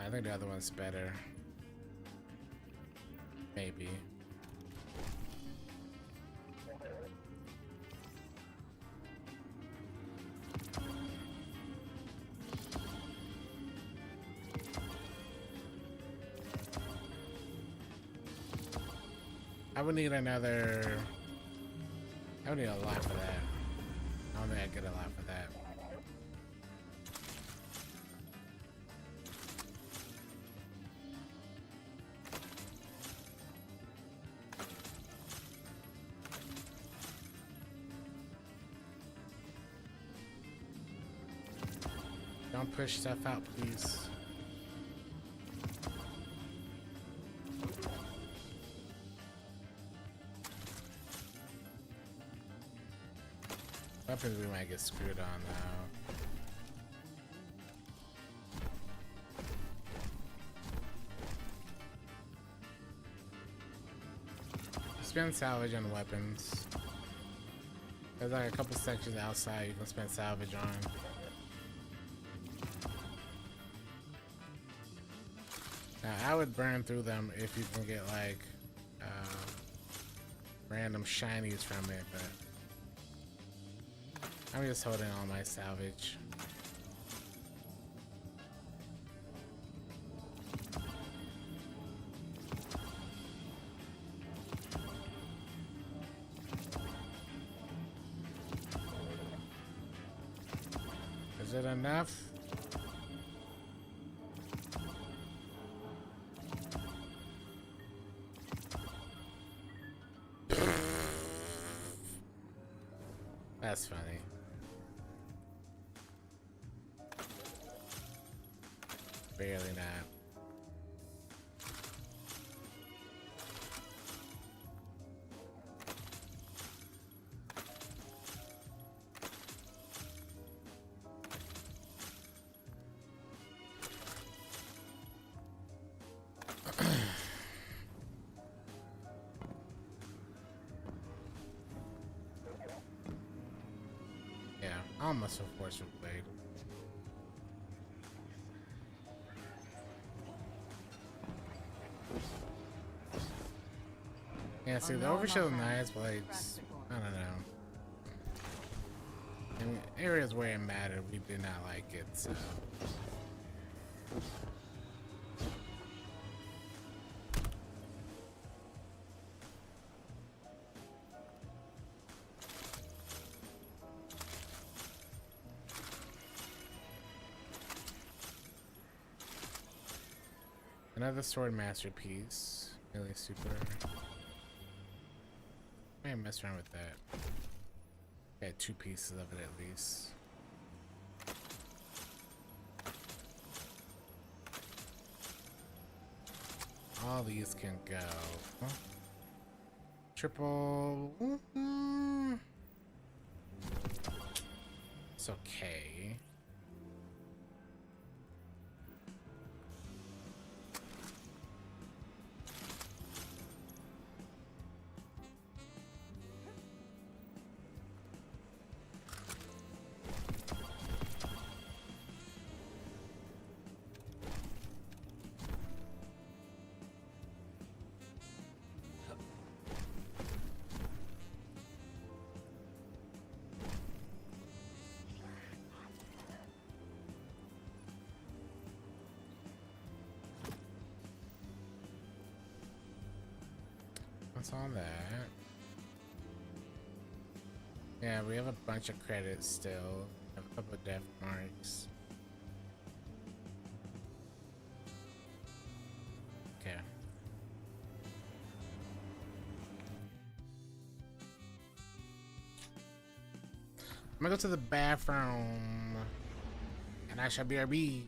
I think the other one's better. Maybe. I would need another... I would need a lot for that. I don't think I get a lot for that. Don't push stuff out, please. Weapons we might get screwed on now. Spend salvage on weapons. There's like a couple sections outside you can spend salvage on. Now, I would burn through them if you can get like random shinies from it, but I'm just holding all my salvage. Is it enough? That's funny. Barely not. Yeah, almost a force with blade. Yeah, see, the overshield knives blades, I don't know. In areas where it mattered, we did not like it, so. Another sword masterpiece. Really super. I might mess around with that. Got 2 pieces of it at least. All these can go. Huh? triple. It's okay. What's on that? Yeah, we have a bunch of credits still. Have a couple of death marks. Okay. I'm gonna go to the bathroom. And I shall BRB.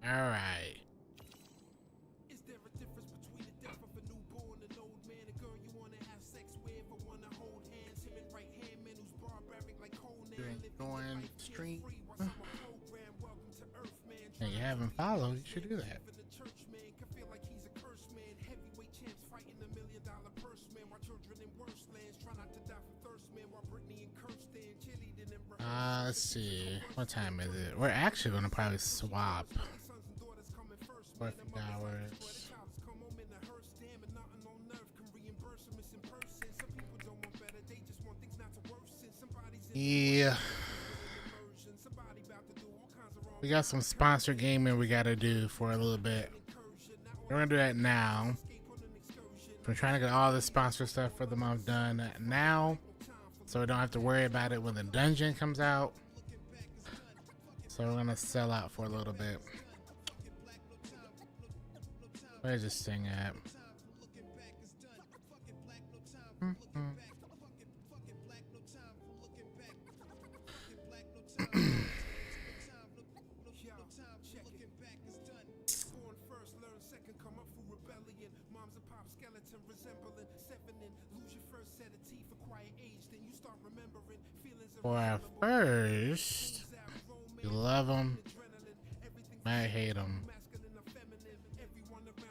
All right. Join stream. Hey, you haven't followed, you should do that. Let's see. What time is it? We're actually gonna probably swap for a few hours. Yeah. We got some sponsor gaming we gotta do for a little bit. We're gonna do that now. We're trying to get all the sponsor stuff for the month done now, so we don't have to worry about it when the dungeon comes out. So we're gonna sell out for a little bit. Where's this thing at? For our first, you love them, might hate them.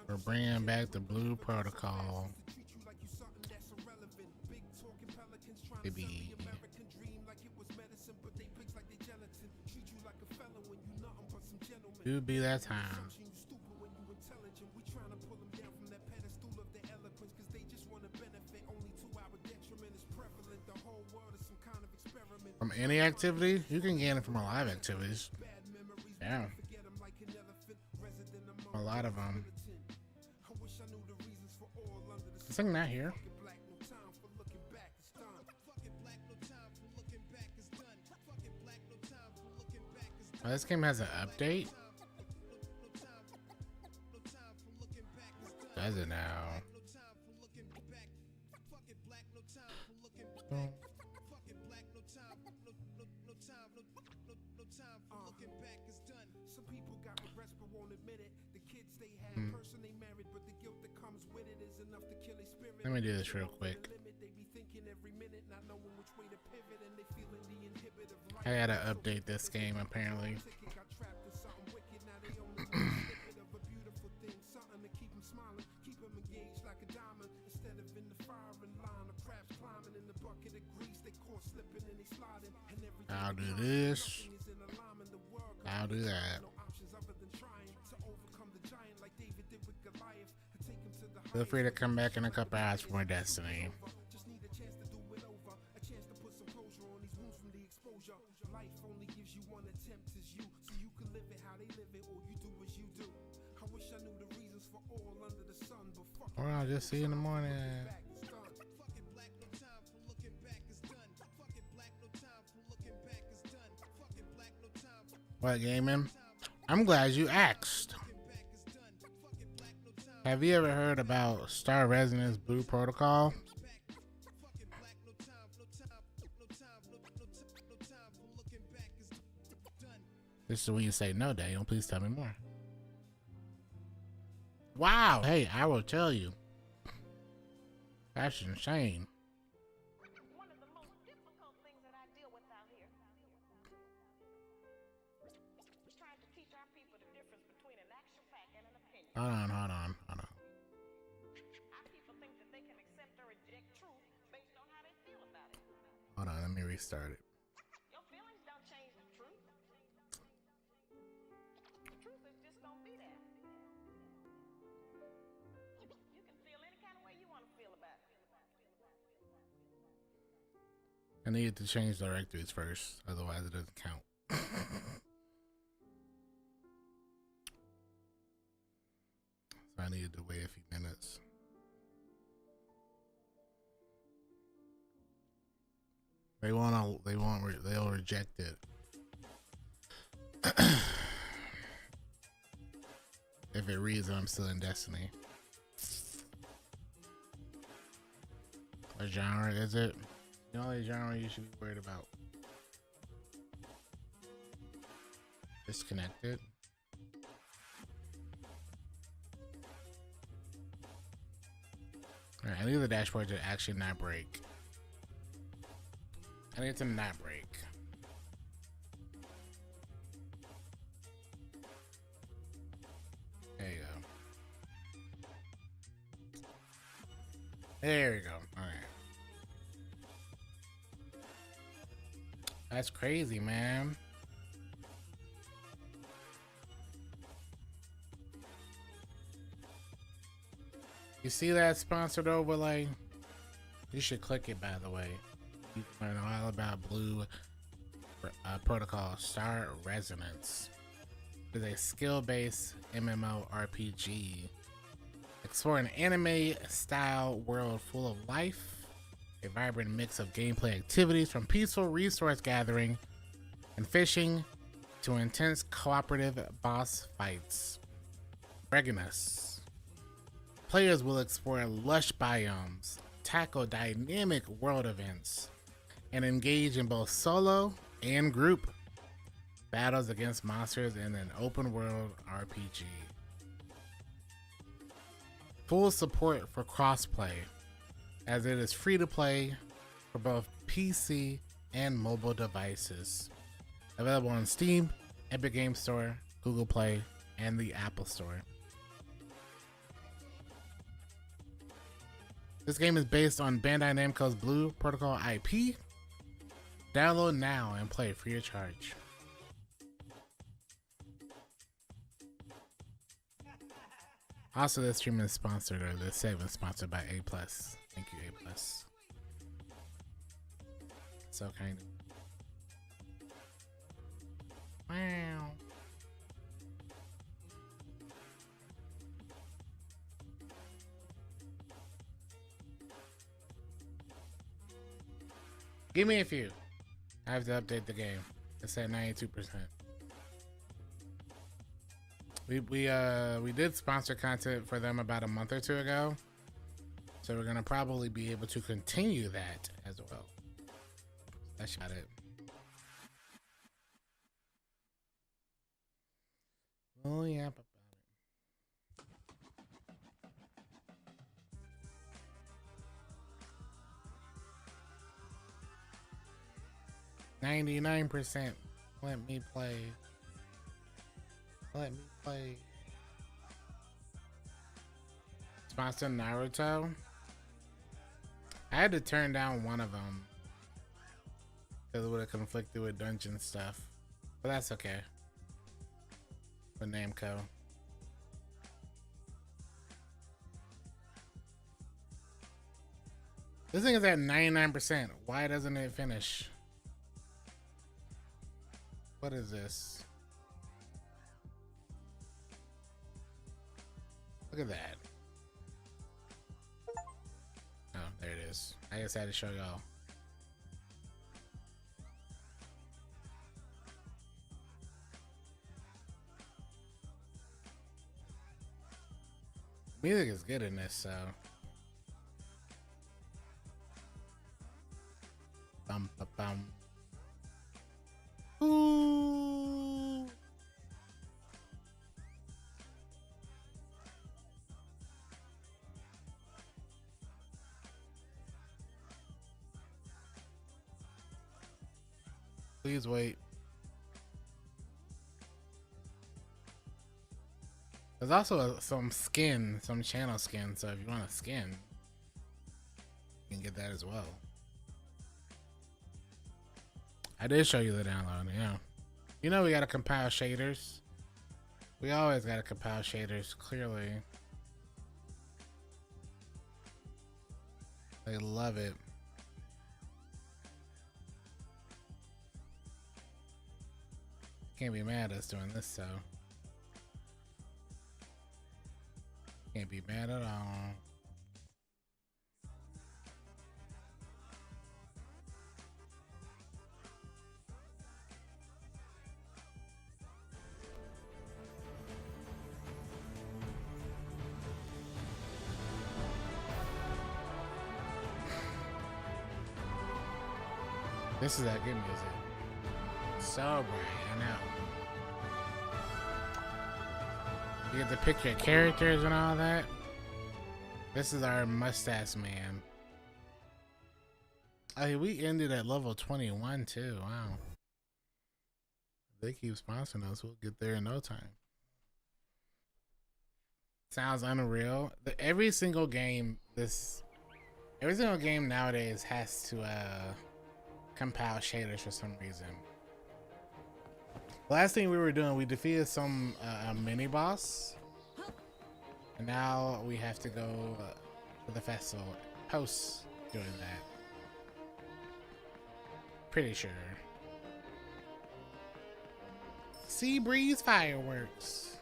We're bringing back the Blue Protocol. Maybe. Do be that time. From any activity, you can gain it from a lot of activities. Yeah, a lot of them. This thing not here. Oh, this game has an update. Does it now? Oh. Let me do this real quick. I gotta update this game apparently. I'll do this. I'll do that. Feel free to come back in a couple hours for more Destiny. Or I'll just see you in the morning. What, gaming? I'm glad you asked. Have you ever heard about Star Resonance Blue Protocol? This is when you say no, Daniel. Please tell me more. Wow. Hey, I will tell you. That's insane. Hold on. Hold on, let me restart it. Your feelings don't change the truth. The truth is just gonna be there. You can feel any kind of way you want to feel about it. I needed to change directories first, otherwise it doesn't count. So I needed to wait a few minutes. They'll reject it. If it reads that I'm still in Destiny. What genre is it? The only genre you should be worried about. Disconnected. Alright, I need the dashboard to actually not break. I need it to not break. There you go. There we go. Alright. That's crazy, man. You see that sponsored overlay? You should click it, by the way. You can learn all about Blue Protocol Star Resonance. It is a skill-based MMORPG. Explore an anime-style world full of life. A vibrant mix of gameplay activities from peaceful resource gathering and fishing to intense cooperative boss fights. Reginus. Players will explore lush biomes, tackle dynamic world events, and engage in both solo and group battles against monsters in an open world RPG. Full support for crossplay, as it is free to play for both PC and mobile devices. Available on Steam, Epic Games Store, Google Play, and the Apple Store. This game is based on Bandai Namco's Blue Protocol IP. Download now and play free of charge. Also, this stream is sponsored, or this segment is sponsored by A+. Thank you, A+. So kind of. Wow. Give me a few. I have to update the game. It's at 92%. We did sponsor content for them about a month or two ago, so we're gonna probably be able to continue that as well. That's about it. Oh yeah. 99%. Let me play. Let me play. Sponsor Naruto. I had to turn down one of them because it would have conflicted with dungeon stuff, but that's okay. For Namco. This thing is at 99%. Why doesn't it finish? What is this? Look at that. Oh, there it is. I just had to show y'all. Music is good in this, so. Bum ba bum. Ooh. Please wait. There's also some skin, some channel skin, so if you want a skin, you can get that as well. I did show you the download, yeah. You know we gotta compile shaders. We always gotta compile shaders, clearly. They love it. Can't be mad at us doing this, so. Can't be mad at all. This is that good music. So bright, I know. You get to pick your characters and all that. This is our mustache man. Oh, we ended at level 21 too. Wow. They keep sponsoring us. We'll get there in no time. Sounds unreal. Every single game nowadays has to compile shaders for some reason. Last thing we were doing, we defeated some a mini boss, and now we have to go to the festival post doing that. Pretty sure. Sea breeze fireworks.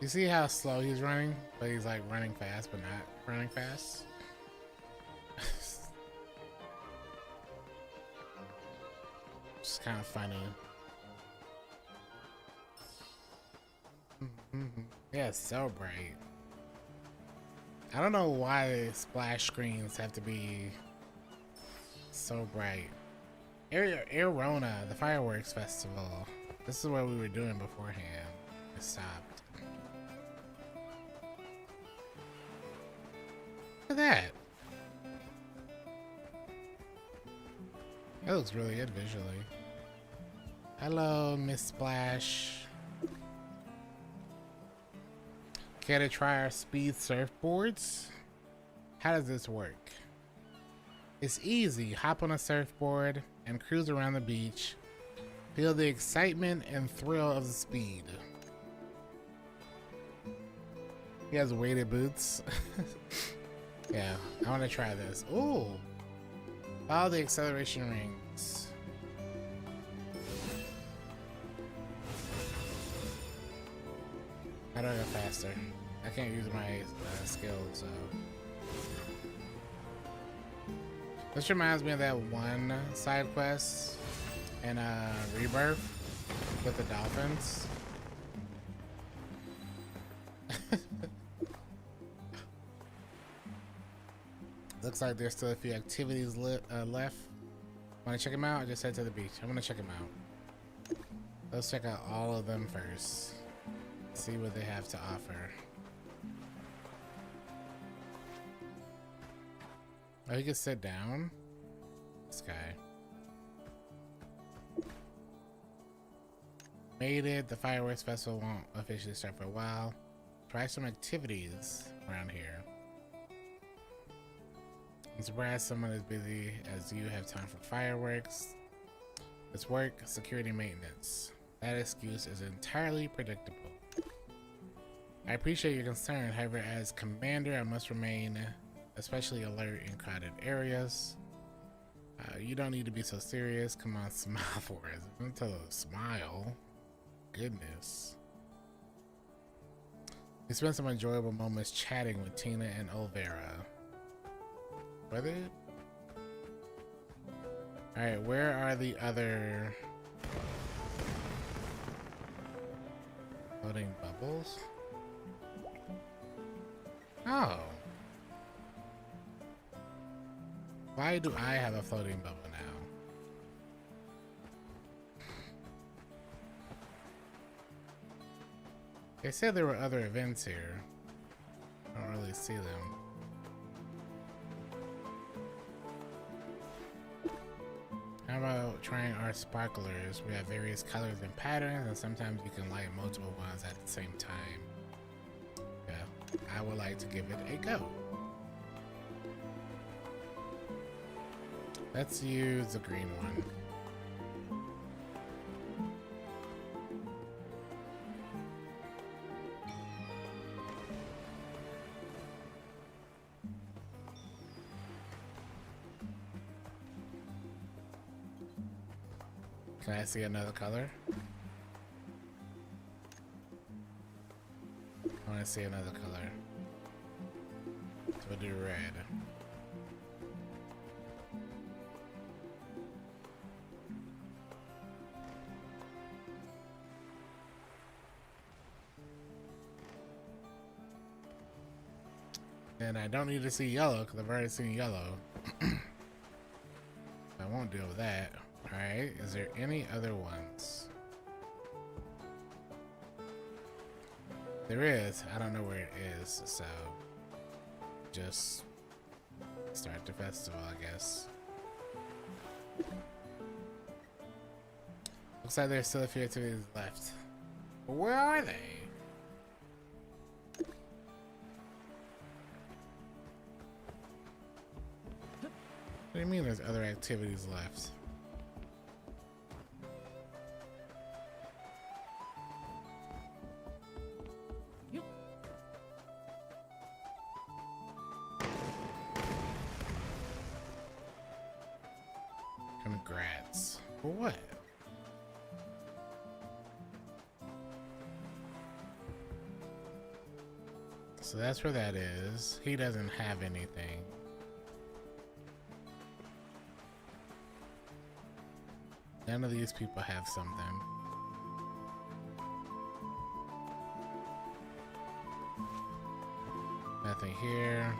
You see how slow he's running, but he's like running fast, but not running fast. It's kind of funny. Yeah, it's so bright. I don't know why splash screens have to be so bright. Airona, the fireworks festival. This is what we were doing beforehand. It stopped. Look at that. That looks really good visually. Hello, Miss Splash. Care to try our speed surfboards? How does this work? It's easy. Hop on a surfboard and cruise around the beach. Feel the excitement and thrill of the speed. He has weighted boots. Yeah, I want to try this. Ooh. Follow the acceleration rings. How do I go faster? I can't use my skills, so. This reminds me of that one side quest in Rebirth with the dolphins. Looks like there's still a few activities left. Want to check them out? I just head to the beach. I'm gonna check them out. Let's check out all of them first. See what they have to offer. Oh, you can sit down. This guy. Made it. The fireworks festival won't officially start for a while. Try some activities around here. I'm surprised someone as busy as you have time for fireworks. It's work, security, maintenance. That excuse is entirely predictable. I appreciate your concern, however, as commander, I must remain especially alert in crowded areas. You don't need to be so serious. Come on, smile for us. Don't tell her to smile. Goodness. We spent some enjoyable moments chatting with Tina and Olvera. Were they? Alright, where are the other floating bubbles? Oh. Why do I have a floating bubble now? They said there were other events here. I don't really see them. How about trying our sparklers? We have various colors and patterns, and sometimes you can light multiple ones at the same time. Yeah, I would like to give it a go. Let's use the green one. Can I see another color? I want to see another color. So we'll do red. And I don't need to see yellow because I've already seen yellow. I won't deal with that. Alright, is there any other ones? There is. I don't know where it is, so just start the festival, I guess. Looks like there's still a few activities left. But where are they? What do you mean there's other activities left? Congrats. For what? So that's where that is. He doesn't have anything. None of these people have something. Nothing here.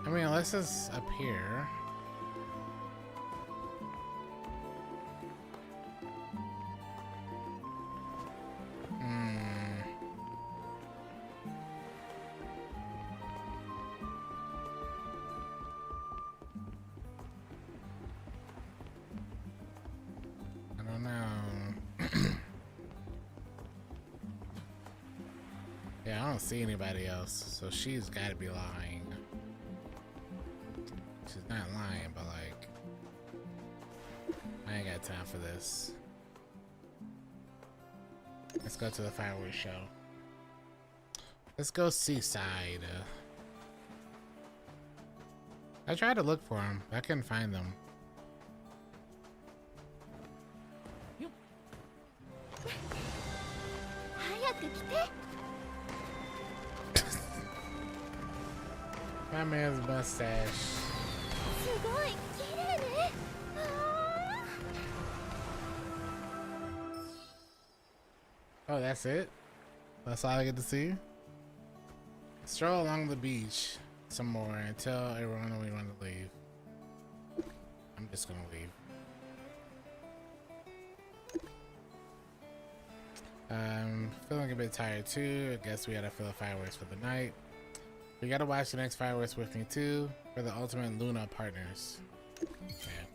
I mean, unless it's up here. I don't know. Yeah, I don't see anybody else, so she's gotta be lying. She's not lying, but like, I ain't got time for this. Let's go to the fireworks show. Let's go seaside. I tried to look for them, but I couldn't find them. My man's mustache. Oh, that's it? That's all I get to see? Stroll along the beach some more and tell everyone we want to leave. I'm just gonna leave. I'm feeling a bit tired too. I guess we gotta fill the fireworks for the night. We gotta watch the next fireworks with me too for the ultimate Luna partners. Yeah.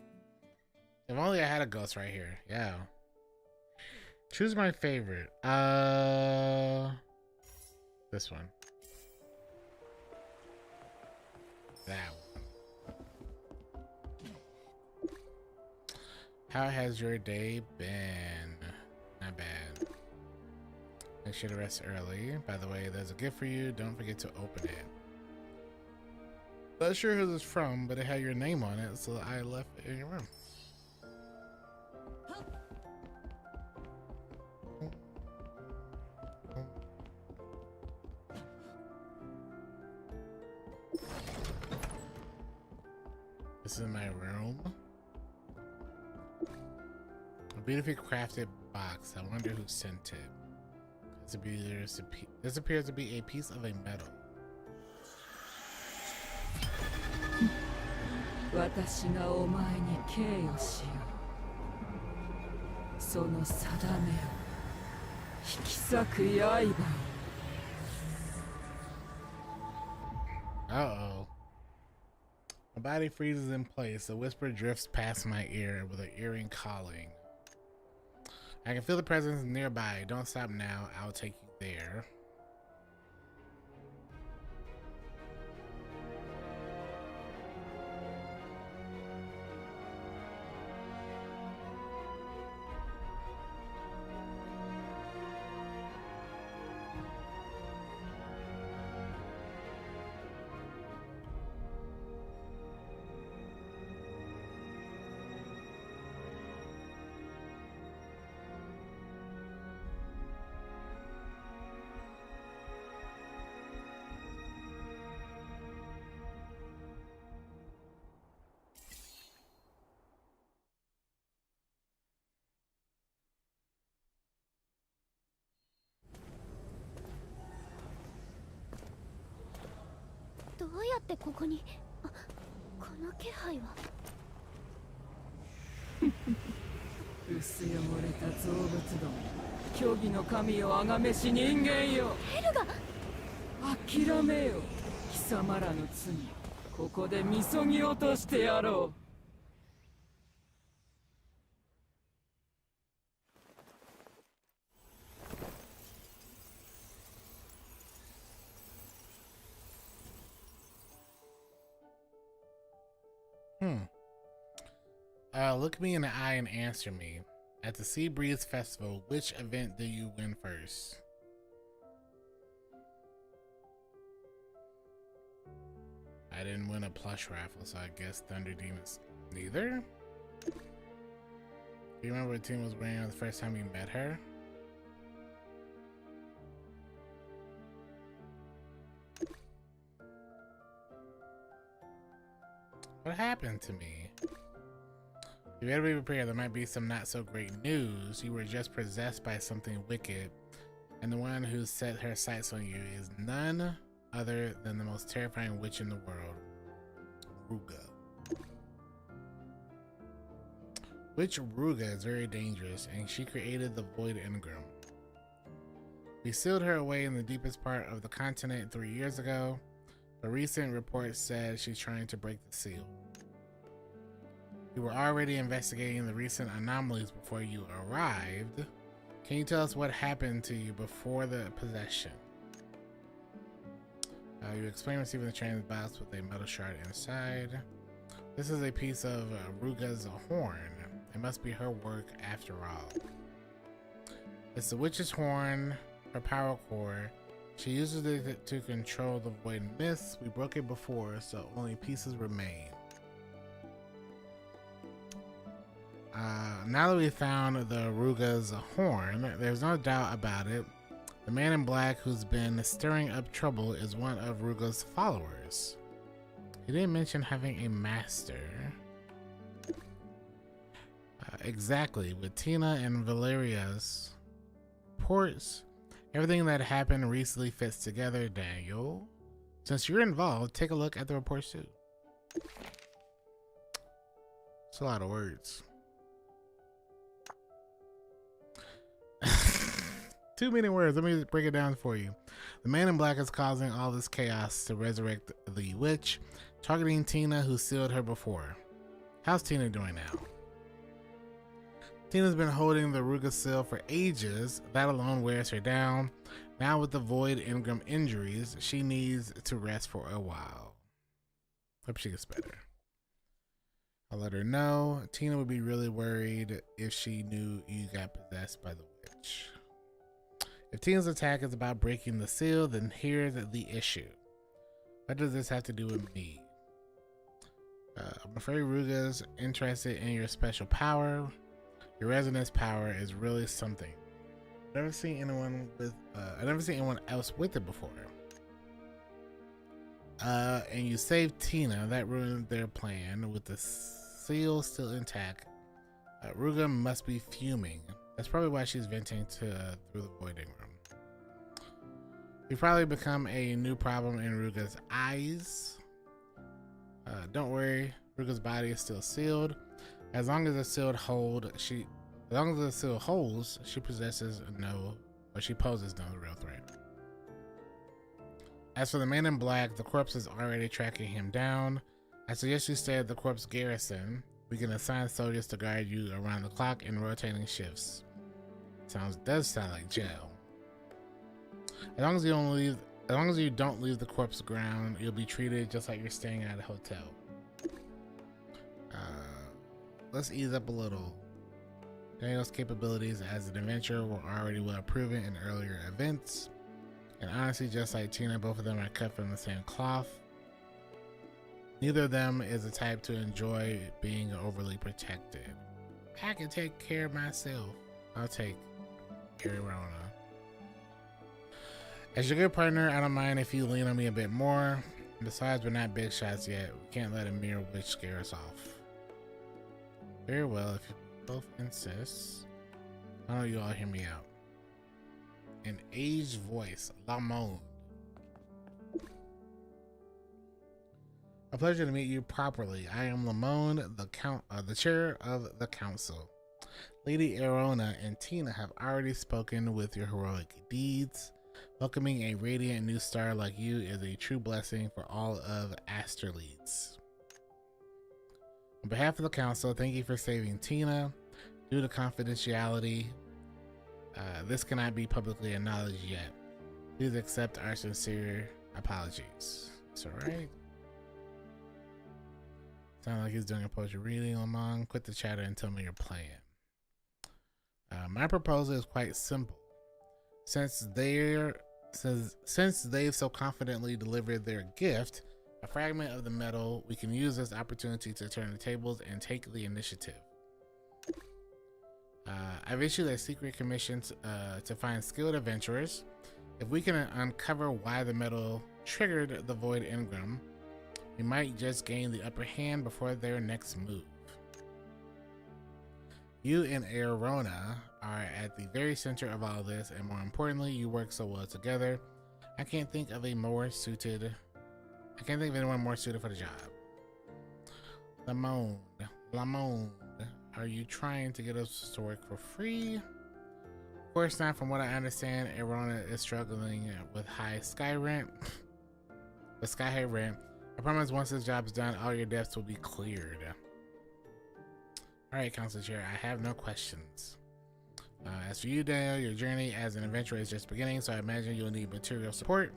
If only I had a ghost right here. Yeah. Choose my favorite. This one. That one. How has your day been? Not bad. Make sure to rest early. By the way, there's a gift for you. Don't forget to open it. Not sure who this is from, but it had your name on it, so I left it in your room. This is my room. A beautifully crafted box. I wonder who sent it. This appears to be a piece of a metal. 私がお前に敬意をしよう。その定めを引き裂く刃を。Uh-oh. My body freezes in place. A whisper drifts past my ear with an eerie calling. I can feel the presence nearby. Don't stop now. I'll take you there. 薄汚れた造物ども、虚偽の神を崇めし人間よ。ヘルが諦めよ。貴様らの罪、ここでみそぎ落としてやろう。Look me in the eye and answer me. At the Sea Breeze Festival, which event did you win first? I didn't win a plush raffle, so I guess Thunder Demons neither? Do you remember what Tina was wearing the first time you met her? What happened to me? You better be prepared, there might be some not so great news. You were just possessed by something wicked, and the one who set her sights on you is none other than the most terrifying witch in the world, Ruga. Witch Ruga is very dangerous, and she created the Void Ingram. We sealed her away in the deepest part of the continent 3 years ago, but recent reports said she's trying to break the seal. We were already investigating the recent anomalies before you arrived. Can you tell us what happened to you before the possession? You explain receiving the training box with a metal shard inside. This is a piece of Ruga's horn. It must be her work after all. It's the witch's horn, her power core. She uses it to control the void mists. We broke it before, so only pieces remain. Now that we found the Ruga's horn, there's no doubt about it. The man in black who's been stirring up trouble is one of Ruga's followers. He didn't mention having a master. Exactly, with Tina and Valeria's reports, everything that happened recently fits together, Daniel. Since you're involved, take a look at the reports too. It's a lot of words. Too many words. Let me break it down for you. The man in black is causing all this chaos to resurrect the witch, targeting Tina, who sealed her before. How's Tina doing now? Tina's been holding the Ruga seal for ages. That alone wears her down. Now with the Void Ingram injuries, she needs to rest for a while. Hope she gets better. I'll let her know. Tina would be really worried if she knew you got possessed by the witch. If Tina's attack is about breaking the seal, then here's the issue. What does this have to do with me? I'm afraid Ruga's interested in your special power. Your resonance power is really something. I've never seen anyone else with it before. And you saved Tina. That ruined their plan. With the seal still intact, Ruga must be fuming. That's probably why she's venting through the Void Ingram. You've probably become a new problem in Ruga's eyes. Don't worry, Ruga's body is still sealed. As long as the seal holds, she possesses she poses no real threat. As for the man in black, the corpse is already tracking him down. I suggest you stay at the corpse garrison. We can assign soldiers to guard you around the clock in rotating shifts. Does sound like jail. As long as you don't leave the corpse ground, you'll be treated just like you're staying at a hotel. Let's ease up a little. Daniel's capabilities as an adventurer were already well proven in earlier events. And honestly, just like Tina, both of them are cut from the same cloth. Neither of them is the type to enjoy being overly protected. I can take care of myself. I'll take Arizona. As your good partner, I don't mind if you lean on me a bit more. Besides, we're not big shots yet. We can't let a mere witch scare us off. Very well, if you both insist. I know you all hear me out. An aged voice, Lamond. A pleasure to meet you properly. I am Lamond, the chair of the council. Lady Arona and Tina have already spoken with your heroic deeds. Welcoming a radiant new star like you is a true blessing for all of Asterleeds. On behalf of the council, thank you for saving Tina. Due to confidentiality, this cannot be publicly acknowledged yet. Please accept our sincere apologies. It's alright. Sounds like he's doing a poetry reading. Lamont, quit the chatter and tell me your plan. My proposal is quite simple. Since they've so confidently delivered their gift, a fragment of the metal, we can use this opportunity to turn the tables and take the initiative. I've issued a secret commission to find skilled adventurers. If we can uncover why the metal triggered the Void Engram, we might just gain the upper hand before their next move. You and Arona are at the very center of all this, and more importantly, you work so well together. I can't think of anyone more suited for the job. Lamond, are you trying to get us to work for free? Of course not. From what I understand, Arona is struggling with high sky rent. With sky high rent. I promise once this job's done, all your debts will be cleared. Alright, Council Chair, I have no questions. As for you, Daniel, your journey as an adventurer is just beginning, so I imagine you'll need material support.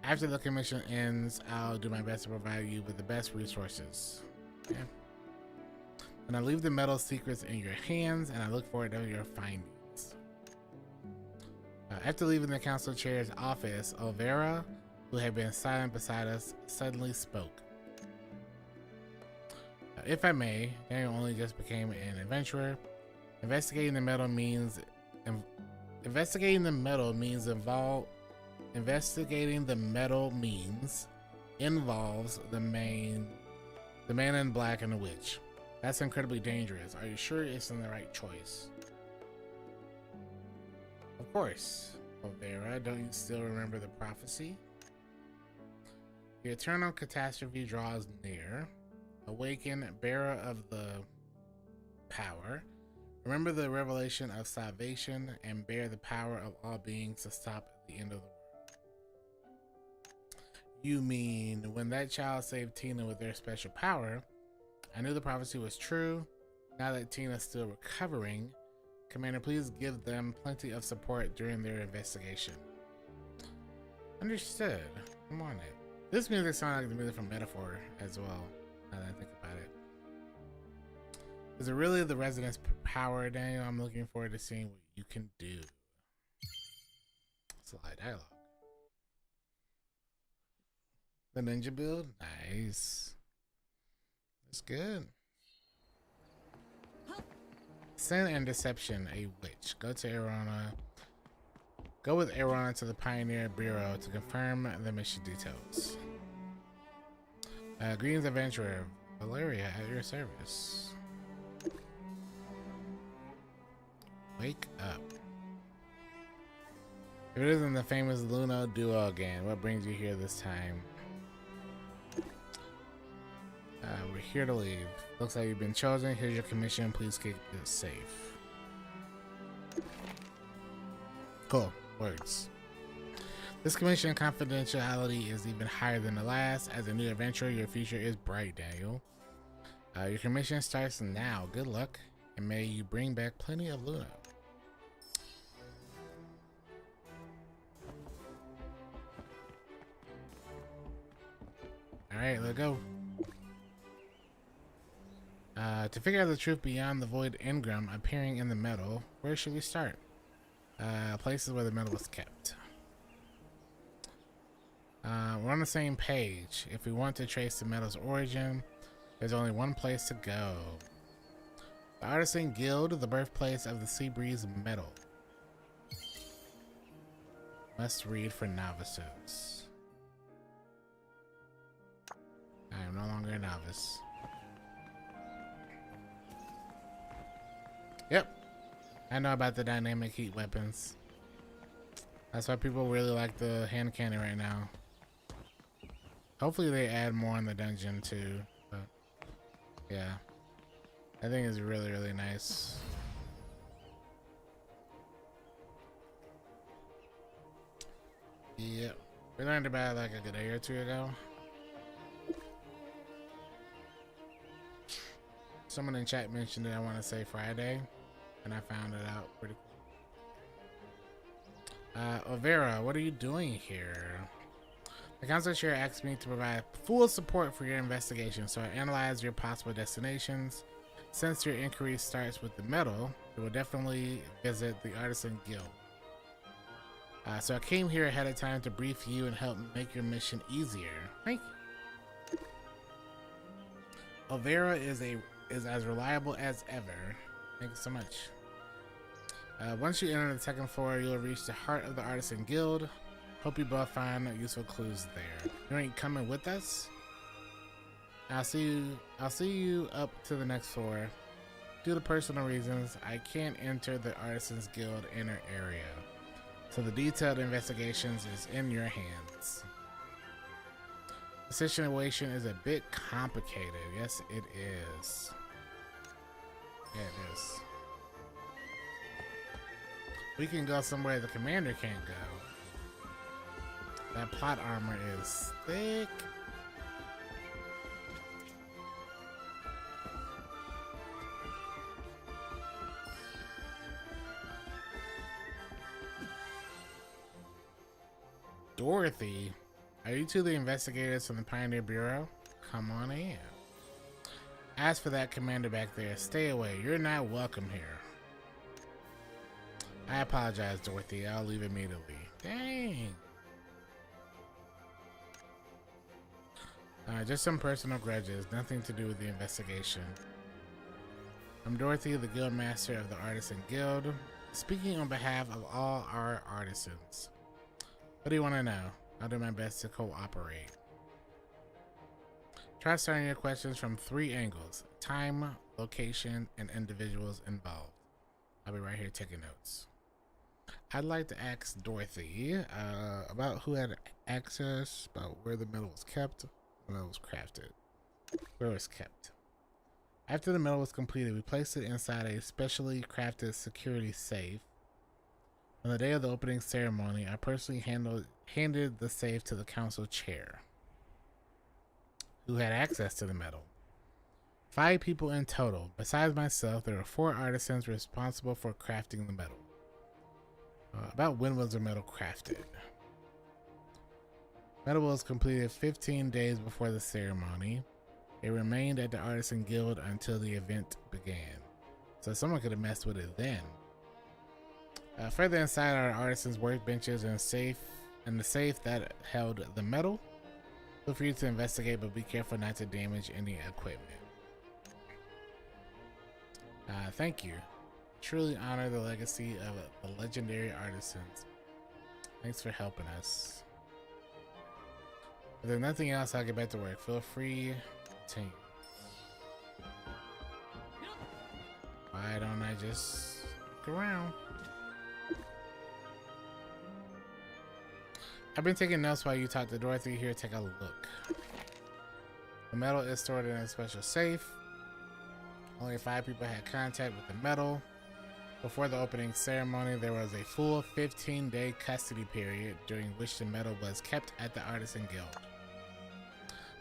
After the commission ends, I'll do my best to provide you with the best resources. Okay. And I leave the metal secrets in your hands, and I look forward to your findings. After leaving the Council Chair's office, Olvera, who had been silent beside us, suddenly spoke. If I may, Daniel only just became an adventurer. Investigating the metal means involves the man in black and the witch. That's incredibly dangerous. Are you sure it's in the right choice? Of course, Olvera. Don't you still remember the prophecy? The eternal catastrophe draws near. Awaken, bearer of the power. Remember the revelation of salvation and bear the power of all beings to stop the end of the world. You mean when that child saved Tina with their special power? I knew the prophecy was true. Now that Tina's still recovering, Commander, please give them plenty of support during their investigation. Understood. Come on it. This music sounds like the music from Metaphor as well, now that I think about it. Is it really the resident's power, Daniel? I'm looking forward to seeing what you can do. It's a lot of dialogue. The ninja build? Nice. That's good. Sin and Deception, a witch. Go with Arona to the Pioneer Bureau to confirm the mission details. Greetings, adventurer. Valeria at your service. Wake up. If it isn't the famous Luna duo again, what brings you here this time? We're here to leave. Looks like you've been chosen. Here's your commission. Please keep it safe. Cool. Words. This commission confidentiality is even higher than the last. As a new adventurer, your future is bright, Daniel. Your commission starts now. Good luck, and may you bring back plenty of Luna. Alright, let's go. To figure out the truth beyond the Void Engram appearing in the metal, where should we start? Places where the metal was kept. We're on the same page. If we want to trace the metal's origin, there's only one place to go. The Artisan Guild, the birthplace of the Seabreeze metal. Must read for novices. I am no longer a novice. Yep. I know about the dynamic heat weapons. That's why people really like the hand cannon right now. Hopefully they add more in the dungeon too. But yeah. I think it's really, really nice. We learned about it like a day or two ago. Someone in chat mentioned it, I want to say Friday, and I found it out pretty quick. Overa, what are you doing here? The council chair asked me to provide full support for your investigation, so I analyzed your possible destinations. Since your inquiry starts with the metal, you will definitely visit the Artisan Guild. So I came here ahead of time to brief you and help make your mission easier. Thank you. Overa is as reliable as ever. Thank you so much. Once you enter the second floor, you'll reach the heart of the Artisan Guild. Hope you both find useful clues there. You ain't coming with us? I'll see you up to the next floor. Due to personal reasons, I can't enter the Artisans Guild inner area. So the detailed investigations is in your hands. The situation is a bit complicated. Yes, it is. Yeah, it is. We can go somewhere the commander can't go. That plot armor is thick. Dorothy, are you two the investigators from the Pioneer Bureau? Come on in. As for that commander back there, stay away. You're not welcome here. I apologize, Dorothy. I'll leave immediately. Dang. Just some personal grudges, nothing to do with the investigation. I'm Dorothy, the guild master of the Artisan Guild, speaking on behalf of all our artisans. What do you want to know? I'll do my best to cooperate. Try starting your questions from 3 angles: time, location, and individuals involved. I'll be right here taking notes. I'd like to ask Dorothy about who had access, about where the metal was kept, when it was crafted, where it was kept. After the metal was completed, we placed it inside a specially crafted security safe. On the day of the opening ceremony, I personally handed the safe to the council chair, who had access to the metal. 5 people in total. Besides myself, there were 4 artisans responsible for crafting the metal. About when was the metal crafted? Metal was completed 15 days before the ceremony. It remained at the Artisan Guild until the event began, so someone could have messed with it then. Further inside are artisans' workbenches and the safe that held the metal. Feel free to investigate, but be careful not to damage any equipment. Thank you. Truly honor the legacy of the legendary artisans. Thanks for helping us. If there's nothing else, I'll get back to work. Feel free to continue. Why don't I just look around? I've been taking notes while you talk to Dorothy. Here, take a look. The metal is stored in a special safe. Only 5 people had contact with the metal. Before the opening ceremony, there was a full 15-day custody period during which the metal was kept at the Artisan Guild.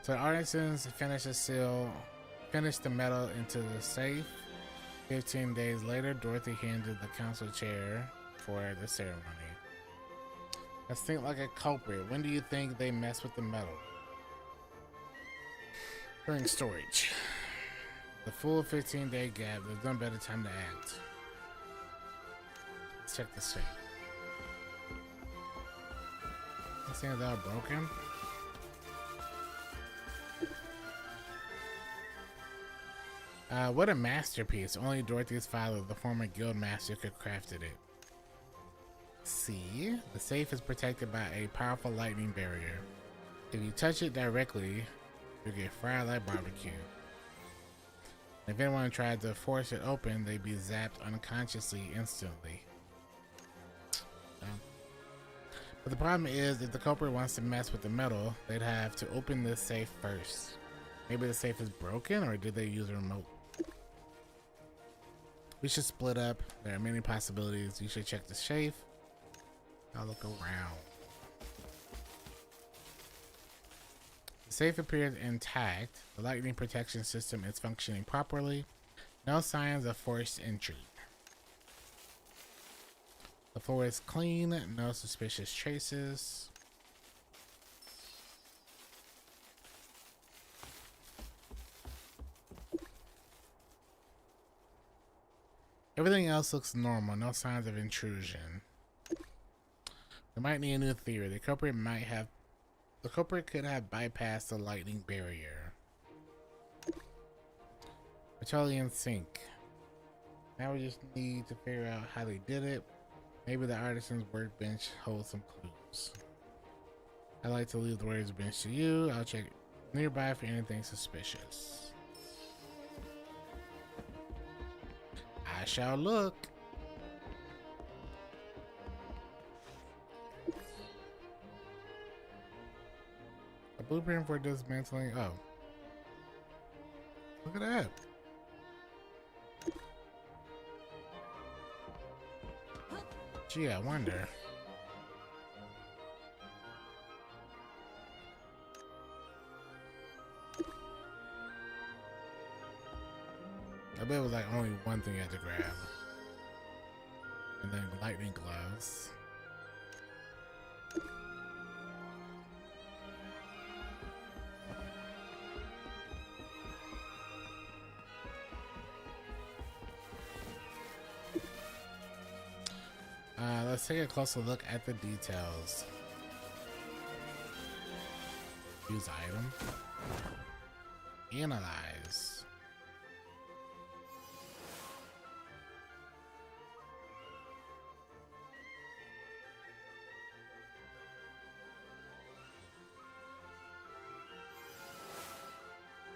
So the artisans finished the metal into the safe. 15 days later, Dorothy handed the council chair for the ceremony. Let's think like a culprit. When do you think they messed with the metal? During storage. The full 15-day gap, there's no better time to act. Let's check the safe. This thing's all broken. What a masterpiece. Only Dorothy's father, the former guild master, could have crafted it. See? The safe is protected by a powerful lightning barrier. If you touch it directly, you'll get fried like barbecue. If anyone tried to force it open, they'd be zapped unconsciously instantly. But the problem is, if the culprit wants to mess with the metal, they'd have to open this safe first. Maybe the safe is broken, or did they use a remote? We should split up. There are many possibilities. You should check the safe. I'll look around. The safe appears intact. The lightning protection system is functioning properly. No signs of forced entry. The floor is clean. No suspicious traces. Everything else looks normal. No signs of intrusion. We might need a new theory. The culprit could have bypassed the lightning barrier. We're totally in sync. Now we just need to figure out how they did it. Maybe the artisan's workbench holds some clues. I'd like to leave the workbench to you. I'll check nearby for anything suspicious. I shall look. A blueprint for dismantling. Oh. Look at that. Gee, I wonder. I bet it was like only one thing I had to grab. And then lightning gloves. Let's take a closer look at the details. Use item. Analyze.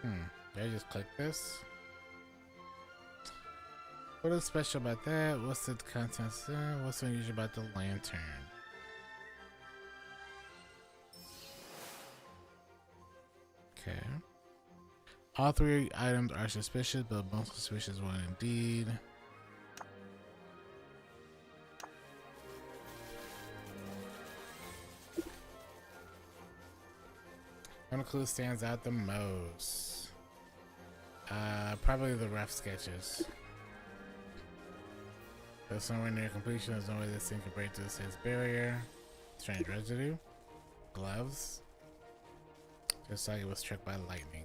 Did I just click this? What is special about that? What's the contents? What's unusual about the lantern? Okay. All three items are suspicious, but most suspicious one indeed. One clue stands out the most. Probably the rough sketches. Though somewhere near completion, there's no way this thing can break through the safe barrier. Strange residue. Gloves. Just like it was struck by lightning.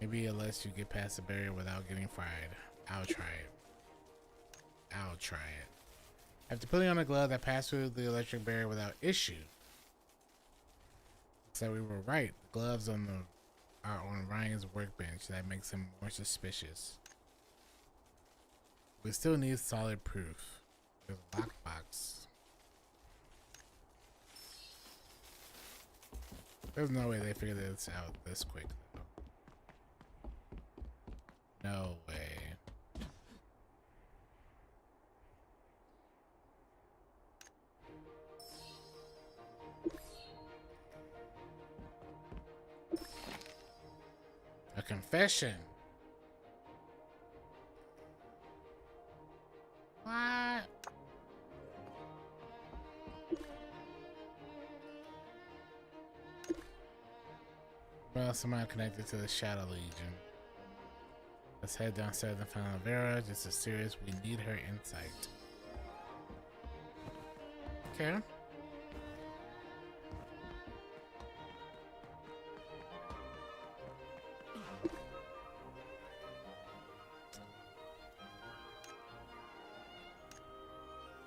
Maybe it lets you get past the barrier without getting fried. I'll try it. I'll try it. After putting on a glove that passed through the electric barrier without issue. So we were right. The gloves are on Ryan's workbench. That makes him more suspicious. We still need solid proof. There's a lockbox. There's no way they figured this out this quick, though. No way. A confession. What? Well, somehow connected to the Shadow Legion. Let's head downstairs and find Vera. Just as serious, we need her insight. Okay.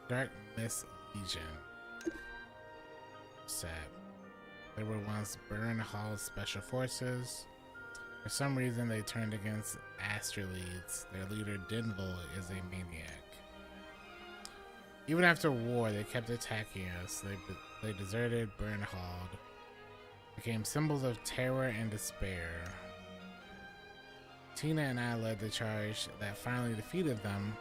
Dark Mist Legion. Sad. They were once Burn Hall Special Forces. For some reason, they turned against Astraleads. Their leader, Denville, is a maniac. Even after war, they kept attacking us. They deserted Burn Hall, became symbols of terror and despair. Tina and I led the charge that finally defeated them.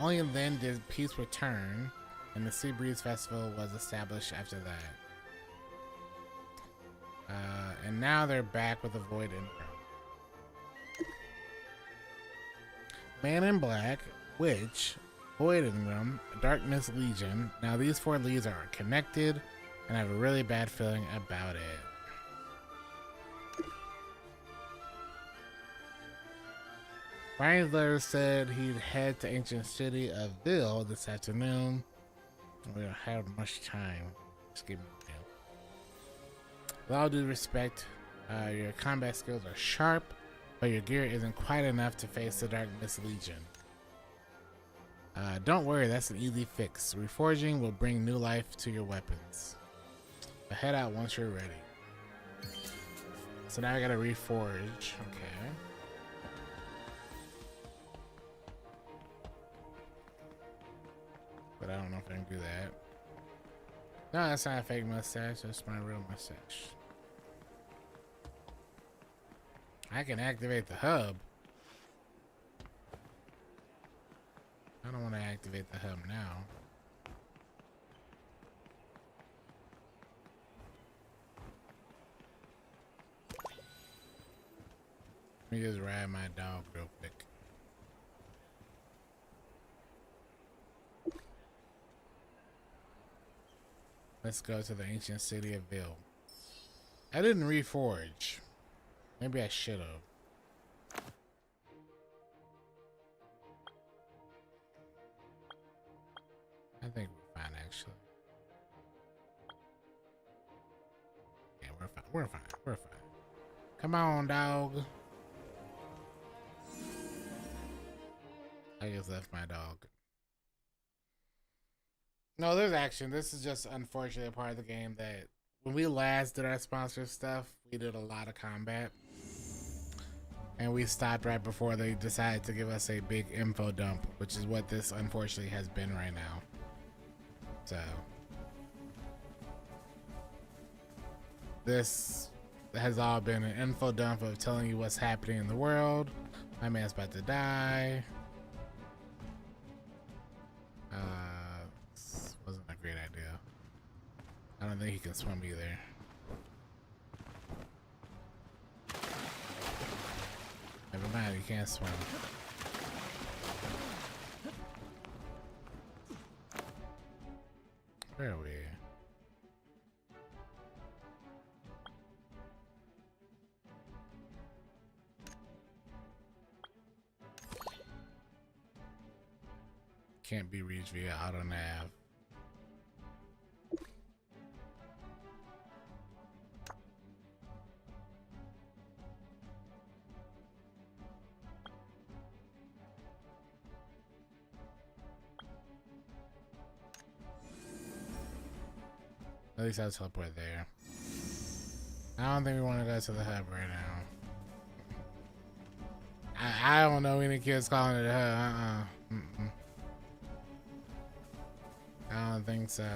Only then did peace return, and the Sea Breeze Festival was established after that. And now they're back with the Void Ingram. Man in Black, Witch, Void Ingram, Dark Mist Legion. Now these four leads are connected, and I have a really bad feeling about it. Ryan's letter said he'd head to ancient city of Ville this afternoon. We don't have much time. Just give me a minute. With all due respect, your combat skills are sharp, but your gear isn't quite enough to face the Darkness Legion. Don't worry, that's an easy fix. Reforging will bring new life to your weapons. But head out once you're ready. So now I gotta reforge. Okay. But I don't know if I can do that. No, that's not a fake mustache. That's my real mustache. I can activate the hub. I don't want to activate the hub now. Let me just ride my dog real quick. Let's go to the ancient city of Ville. I didn't reforge. Maybe I should have. I think we're fine, actually. Yeah, we're fine. We're fine. We're fine. Come on, dog. I just left my dog. No, there's action. This is just unfortunately a part of the game that when we last did our sponsor stuff, we did a lot of combat. And we stopped right before they decided to give us a big info dump, which is what this unfortunately has been right now. So this has all been an info dump of telling you what's happening in the world. My man's about to die. This wasn't a great idea. I don't think he can swim either. Never mind, he can't swim. Where are we? Can't be reached via auto nav. At least I'll teleport there. I don't think we want to go to the hub right now. I don't know any kids calling it a hub. I don't think so.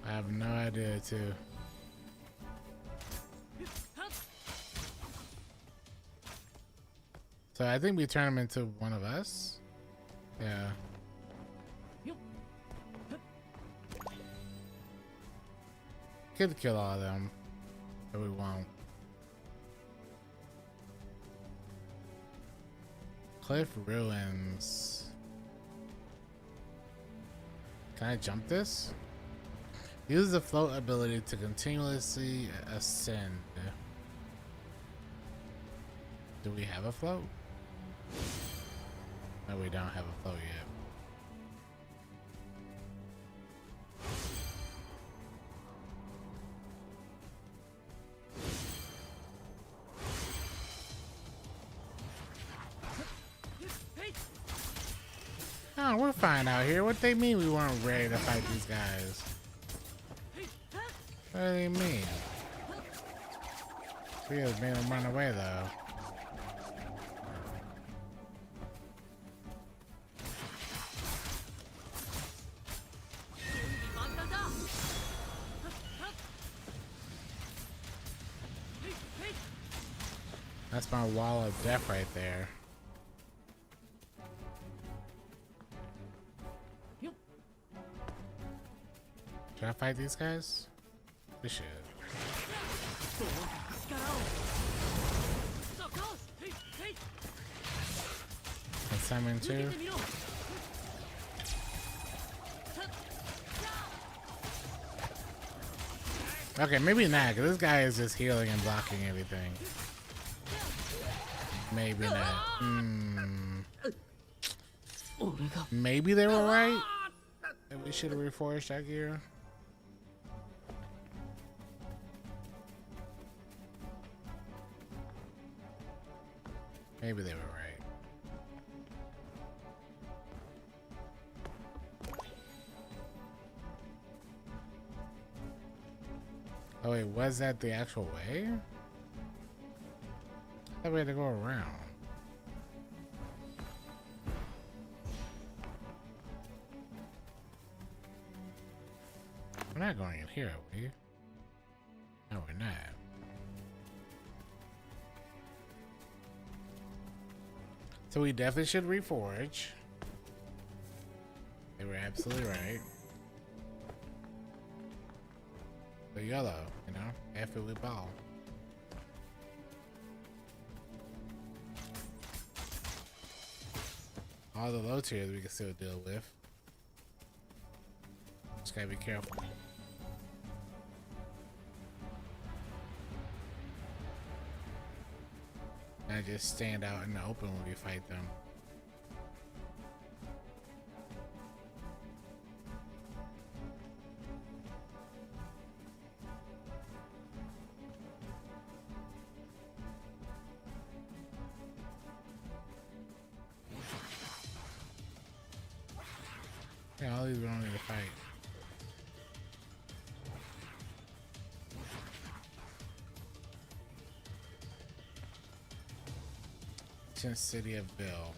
I have no idea too. So I think we turn him into one of us. Yeah. Could kill all of them, but we won't. Cliff Ruins. Can I jump this? Use the float ability to continuously ascend. Do we have a float? No, we don't have a float yet. Oh, we're fine out here. What they mean we weren't ready to fight these guys? What do they mean? We just made them run away though. That's my wall of death right there. Should I fight these guys? We should. And summon too. Okay, maybe not, because this guy is just healing and blocking everything. Maybe not. Maybe they were right. Maybe we should have reforged our gear. Maybe they were right. Oh wait, was that the actual way? I thought we had to go around. We're not going in here, are we? No, we're not. So we definitely should reforge. They were absolutely right. The yellow, you know, after we ball. All the low tiers we can still deal with. Just gotta be careful. Not just stand out in the open when we fight them. Yeah, all these are only to fight. City of Bill.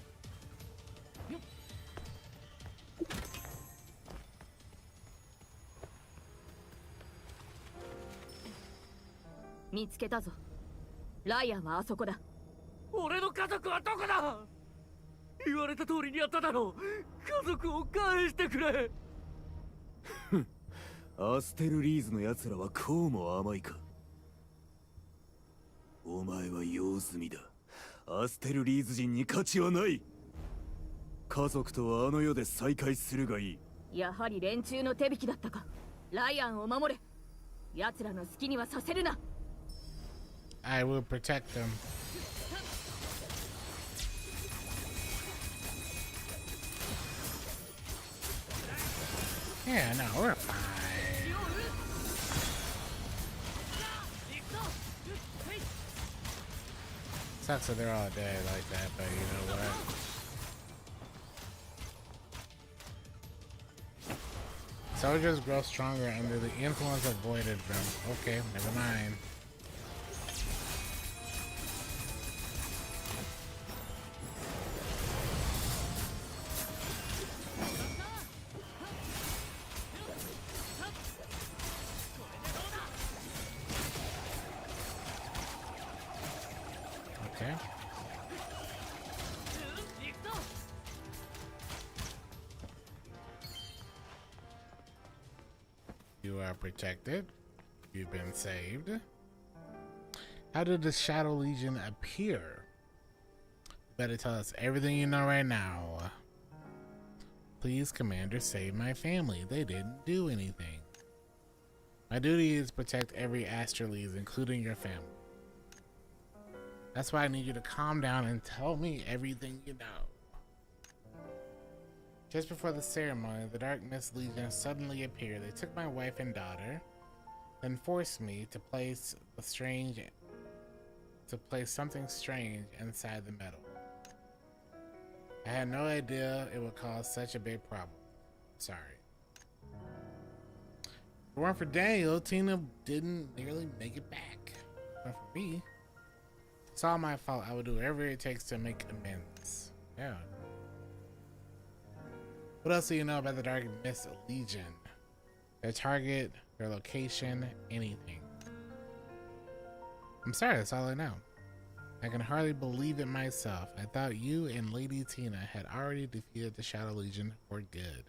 見つけたぞ。ライアンはあそこだ。俺の家族はどこだ。言われた通りにやっただろう。家族を返してくれ。アステルリーズの奴らはこうも甘いか。お前は用済みだ。アステルリーズ人に価値はない。家族とはあの世で再会するがいい。やはり連中の手引きだったか。ライアンを守れ。奴らの好きにはさせるな。I will protect them. Yeah, no, we're fine. Sucks that they're all dead like that, but you know what? Soldiers grow stronger under the influence of voided them. Okay, never mind. Okay. You are protected. You've been saved. How did the Shadow Legion appear? You better tell us everything you know right now. Please, Commander, save my family. They didn't do anything. My duty is protect every Astralese, including your family. That's why I need you to calm down and tell me everything you know. Just before the ceremony, the Dark Mist Legion suddenly appeared. They took my wife and daughter, then forced me to place something strange inside the metal. I had no idea it would cause such a big problem. Sorry. If it weren't for Daniel, Tina didn't nearly make it back. Not for me. It's all my fault. I will do whatever it takes to make amends. Yeah. What else do you know about the Dark Mist Legion? Their target, their location, anything. I'm sorry, that's all I know. I can hardly believe it myself. I thought you and Lady Tina had already defeated the Shadow Legion for good.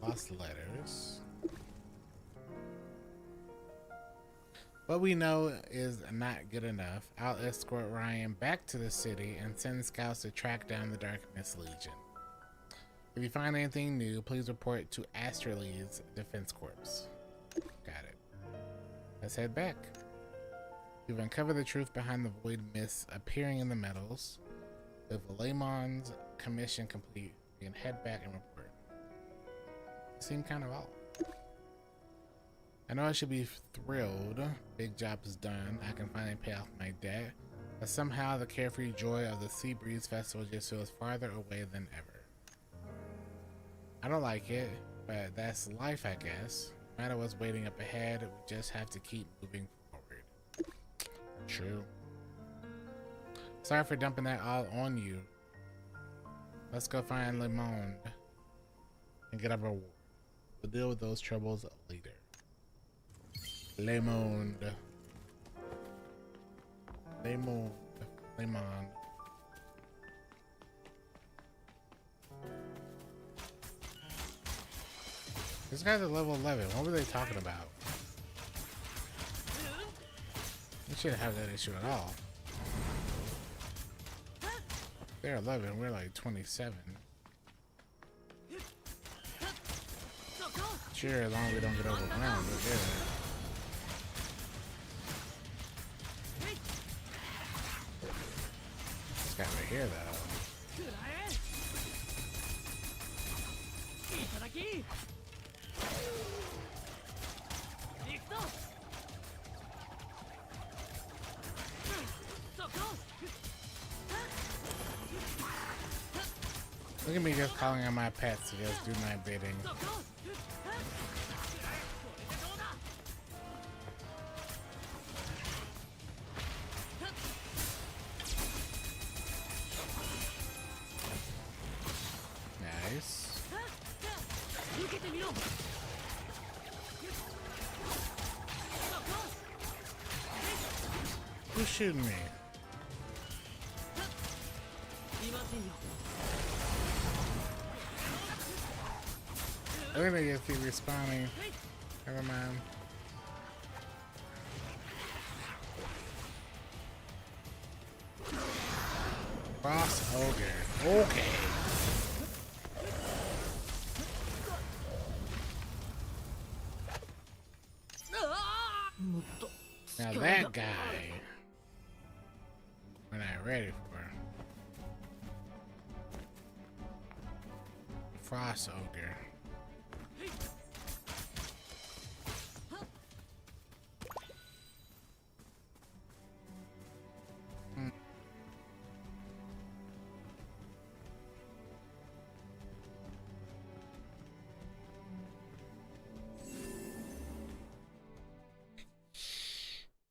Lost letters. What we know is not good enough. I'll escort Ryan back to the city and send scouts to track down the Dark Mist Legion. If you find anything new, please report to Astralee's Defense Corps. Got it. Let's head back. We've uncovered the truth behind the void mists appearing in the metals. With Laymon's commission complete, we can head back and report. Seem kind of off. I know I should be thrilled. Big job is done. I can finally pay off my debt. But somehow the carefree joy of the Sea Breeze Festival just feels farther away than ever. I don't like it, but that's life, I guess. No matter what's waiting up ahead, we just have to keep moving forward. True. Sorry for dumping that all on you. Let's go find Le Monde and get a reward. We'll deal with those troubles later. Le Monde. Le Monde. Le Monde. This guy's at level 11. What were they talking about? We shouldn't have that issue at all. They're 11. We're like 27. Sure, as long as we don't get overwhelmed, we're good. This guy right here, though. Look at me just calling on my pets to just do my bidding. Nice. Who's shooting me? I think they just keep respawning. Never mind. Boss Ogre. Okay. Now that guy, we're not ready for. Frost Ogre.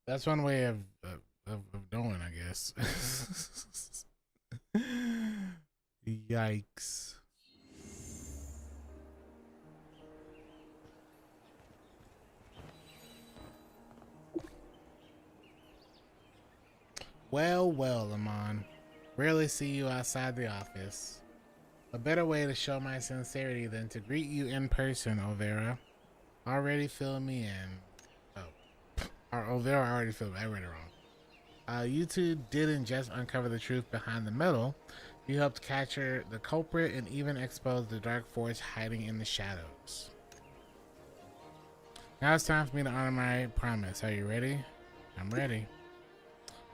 That's one way of doing, I guess. Yikes. Well, Lamont. Rarely see you outside the office. A better way to show my sincerity than to greet you in person, Olvera. Already fill me in. Or Olvera already filled me. I read it wrong. You two didn't just uncover the truth behind the metal. You helped capture the culprit and even expose the dark force hiding in the shadows. Now it's time for me to honor my promise. Are you ready? I'm ready.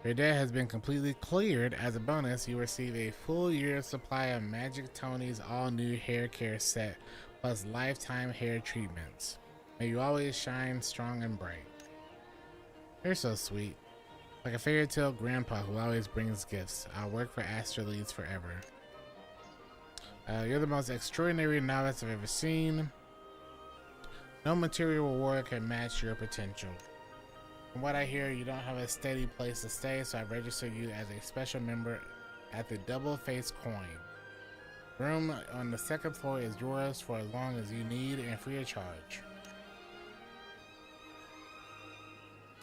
Your debt has been completely cleared. As a bonus, you receive a full year's supply of Magic Tony's all-new hair care set, plus lifetime hair treatments. May you always shine strong and bright. You're so sweet. Like a fairy tale grandpa who always brings gifts. I'll work for Astralees forever. You're the most extraordinary novice I've ever seen. No material reward can match your potential. From what I hear, you don't have a steady place to stay, so I've registered you as a special member at the Double Face Coin. Room on the second floor is yours for as long as you need and free of charge.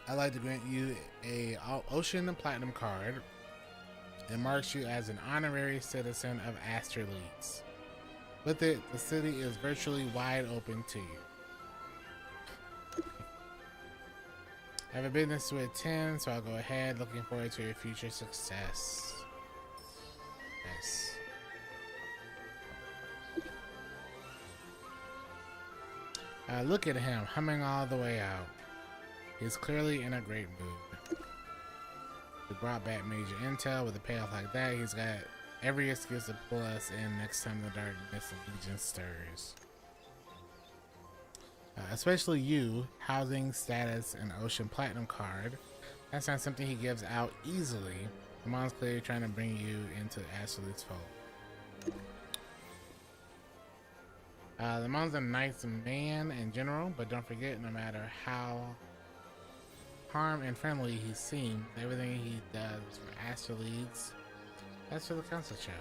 I'd like to grant you a Ocean Platinum card. It marks you as an honorary citizen of Astralees. With it, the city is virtually wide open to you. I have a business to attend, so I'll go ahead. Looking forward to your future success. Yes. Look at him, humming all the way out. He's clearly in a great mood. We brought back major intel. With a payoff like that, he's got every excuse to pull us in next time the darkness of Legion stirs. Especially you, housing, status, and Ocean Platinum card. That's not something he gives out easily. The mom's clearly trying to bring you into Ashley's fold. The mom's a nice man in general, but don't forget, no matter how harm and friendly he seems, everything he does for Astraleads, that's for the council chair.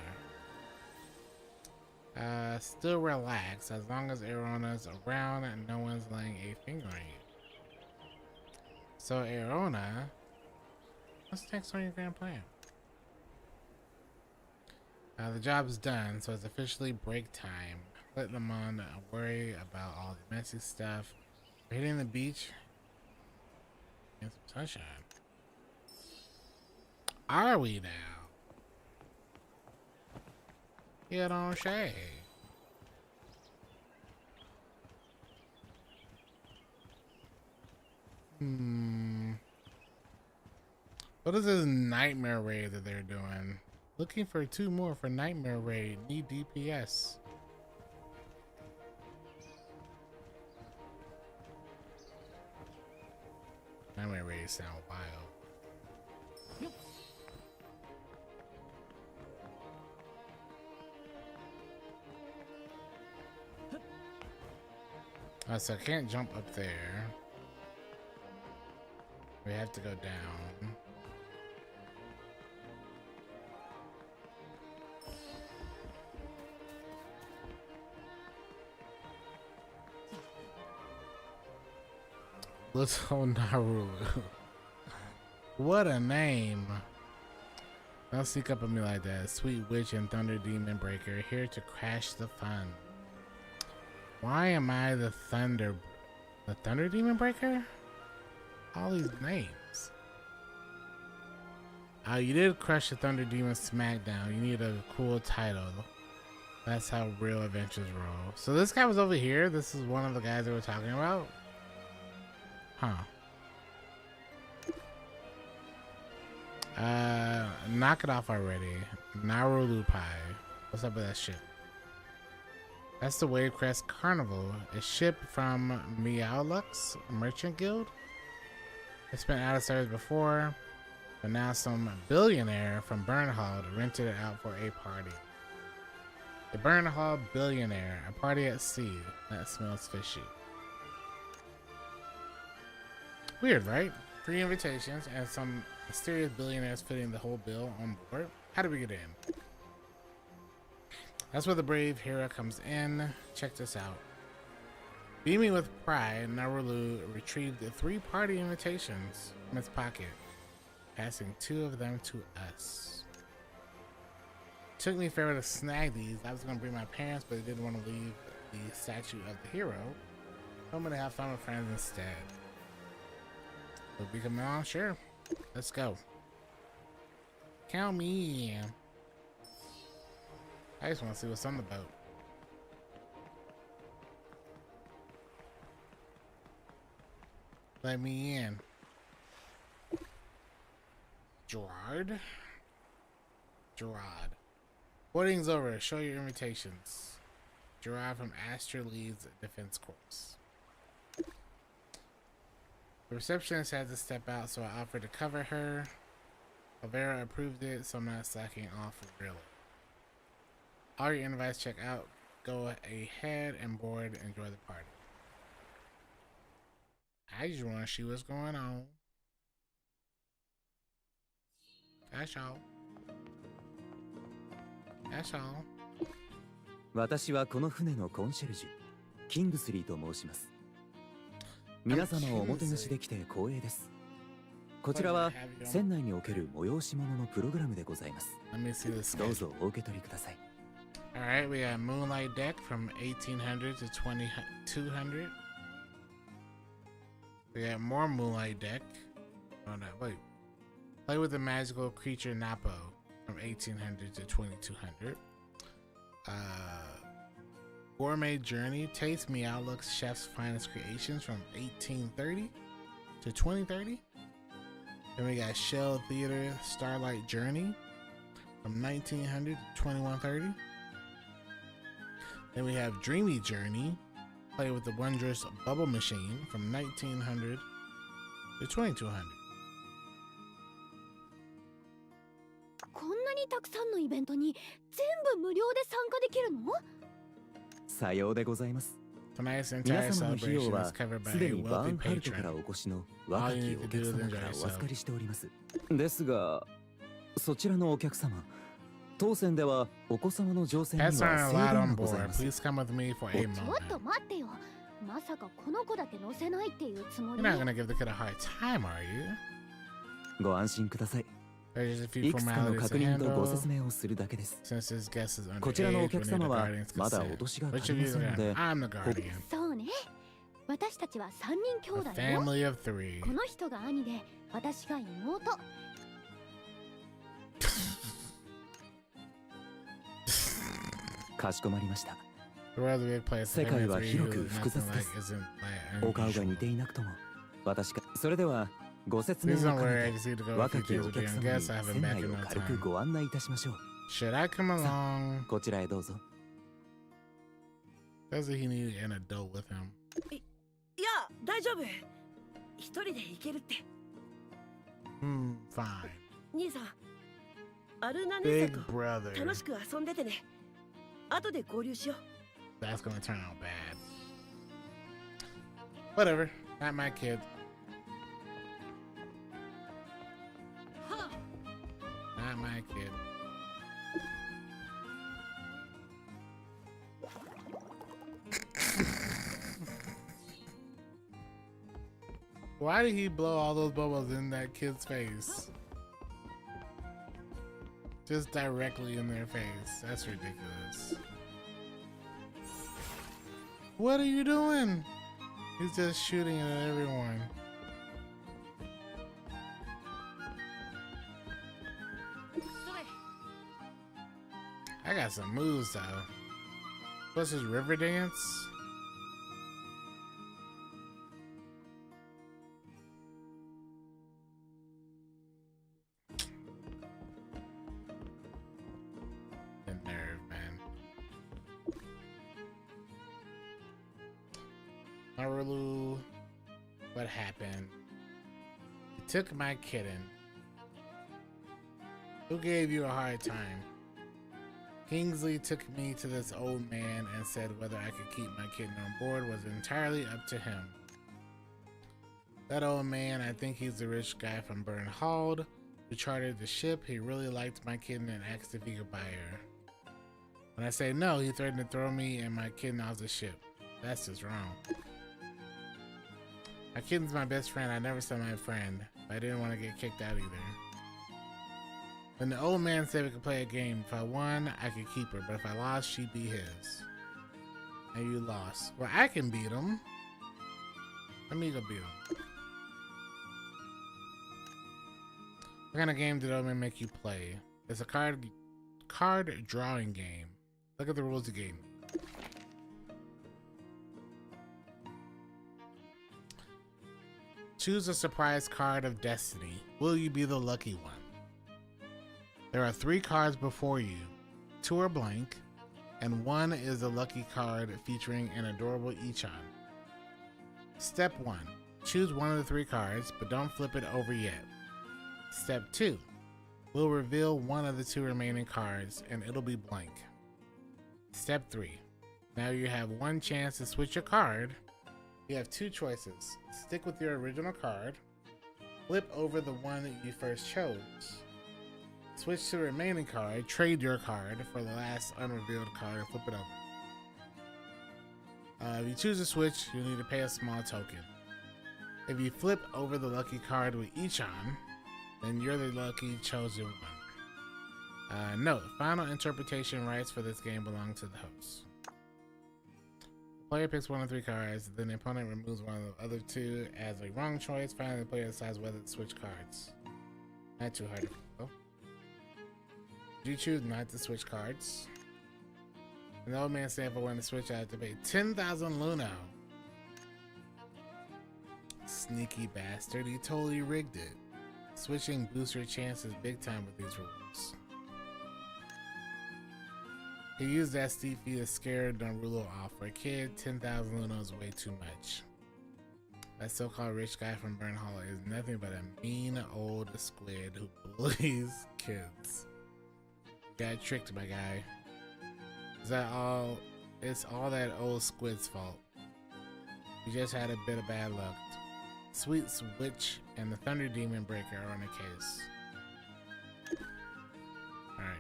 Still relax, as long as Aerona's around and no one's laying a finger on you. So Aerona, what's next on your grand plan? The job's done, so it's officially break time. Let them on worry about all the messy stuff. We're hitting the beach and some sunshine. Are we now? You don't say. What is this nightmare raid that they're doing? Looking for 2 more for nightmare raid. Need DPS. Nightmare raid sound wild. So I can't jump up there. We have to go down. Little Naru. What a name. Don't sneak up on me like that. Sweet Witch and Thunder Demon Breaker, here to crash the fun. Why am I the Thunder Demon Breaker? All these names. You did crush the Thunder Demon Smackdown. You need a cool title. That's how real adventures roll. So this guy was over here. This is one of the guys that we're talking about. Huh. Knock it off already. Naru Lupai. What's up with that shit? That's the Wavecrest Carnival, a ship from Meowlux Merchant Guild. It's been out of service before, but now some billionaire from Burnhall rented it out for a party. A Burnhall billionaire, a party at sea. That smells fishy. Weird, right? 3 invitations and some mysterious billionaires fitting the whole bill on board. How did we get in? That's where the brave hero comes in. Check this out. Beaming with pride, Narulu retrieved the 3 party invitations from its pocket, passing 2 of them to us. Took me forever to snag these. I was going to bring my parents, but they didn't want to leave the statue of the hero. I'm going to have fun with friends instead. Will we come on? Sure. Let's go. Count me in. I just want to see what's on the boat. Let me in. Gerard? Gerard. Boarding's over. Show your invitations. Gerard from Astraleads Defense Corps. The receptionist had to step out, so I offered to cover her. Alvera approved it, so I'm not slacking off really. All your invites check out. Go ahead and board. Enjoy the party. I just want to see what's going on. That's all. That's all. 私はこの船のコンシェルジュ、キングスリーと申します。皆様をおもてなしできて光栄です。こちらは船内における催し物のプログラムでございます。どうぞお受け取りください。Alright, we got Moonlight Deck from 1800 to 2200. We got more Moonlight deck. Oh no, wait. Play with the magical creature Napo from 1800 to 2200. Gourmet Journey. Taste Meowlook's chef's finest creations from 1830 to 2030. Then we got Shell Theater Starlight Journey from 1900 to 2130. Then we have Dreamy Journey. Play with the wondrous Bubble Machine from 1900 to 2200. こんなにたくさんのイベントに全部無料で参加できるの？さようでございます。 Tonight's 皆 entire 様の費用 celebration は is covered by すで a にバー wealthy ンハルトから patron. お越しの若きお客様からお預かりしております。ですが、そちらのお客様、当船ではお子様の乗船には Pets 制 aren't 限 allowed が on ござい board. ます。 Please come with me for a ちょっ moment. と待ってよ。まさかこの子だけ乗せないっていうつも You're り？ not gonna give the kid a hard time, are you? ご安心ください。 There's just a few いくつかの formalities 確 to 認とご handle. 説明をするだけです。 Since this guest is こちらのお underage, we 客 need 様 the は guardian's まだお consent. 年が Which 足 of り you ま is せんの gonna? で、 I'm the guardian. そうね。私たちは3人兄 A 弟よ。 family of 3. この人が兄で、私が妹。かしこまりました。 The world's a big place. 世界は広く複雑です。 お顔が Unusual. 似ていなくとも、私か。それでは、ご説明を Please 兼 don't worry, I ね just need to て、 go a 若 few き things お with 客 you 様 and に guests. I haven't 船 been 内 back を in no 軽く time. ご案内いたしましょう。 Should I come along? こちらへどうぞ。Doesn't he need an adult with him? いや、大丈夫。一人で行けるって。Fine. 兄さん、アルナネ Big ッサと brother. 楽しく遊んでてね。後で合流しよう。 That's gonna turn out bad. Whatever. Not my kid. Not my kid. Why did he blow all those bubbles in that kid's face? Just directly in their face. That's ridiculous. What are you doing? He's just shooting at everyone. I got some moves though. What's his river dance? The nerve, man. Marulu, what happened? You took my kitten. Who gave you a hard time? Kingsley took me to this old man and said whether I could keep my kitten on board was entirely up to him. That old man, I think he's the rich guy from Bernhald who chartered the ship. He really liked my kitten and asked if he could buy her. When I say no, he threatened to throw me and my kitten off the ship. That's just wrong. My kitten's my best friend. I never said my friend. But I didn't want to get kicked out either. When the old man said we could play a game, if I won, I could keep her, but if I lost, she'd be his. And you lost. Well, I can beat him. Let me go beat him. What kind of game did old man make you play? It's a card drawing game. Look at the rules of the game. Choose a surprise card of destiny. Will you be the lucky one? There are 3 cards before you. 2 are blank, and 1 is a lucky card featuring an adorable Ichan. Step 1. Choose one of the 3 cards, but don't flip it over yet. Step 2. We'll reveal one of the 2 remaining cards, and it'll be blank. Step 3. Now you have 1 chance to switch your card. You have 2 choices. Stick with your original card. Flip over the one that you first chose. Switch to the remaining card, trade your card for the last unrevealed card, and flip it over. If you choose to switch, you'll need to pay a small token. If you flip over the lucky card with Ichan, then you're the lucky chosen one. Note, final interpretation rights for this game belong to the host. Player picks one of 3 cards, then the opponent removes one of the other 2 as a wrong choice. Finally, the player decides whether to switch cards. Not too hard to follow. You choose not to switch cards. And the old man said if I want to switch, I have to pay 10,000 Luno. Sneaky bastard, he totally rigged it. Switching boosts your chances big time with these rules. He used that steep fee to scare Naruto off. For a kid, 10,000 Luno is way too much. That so-called rich guy from Burn Hollow is nothing but a mean old squid who bullies kids. Got tricked, my guy. Is that all? It's all that old squid's fault. He just had a bit of bad luck. Sweet Witch and the Thunder Demon Breaker are on the case. Alright.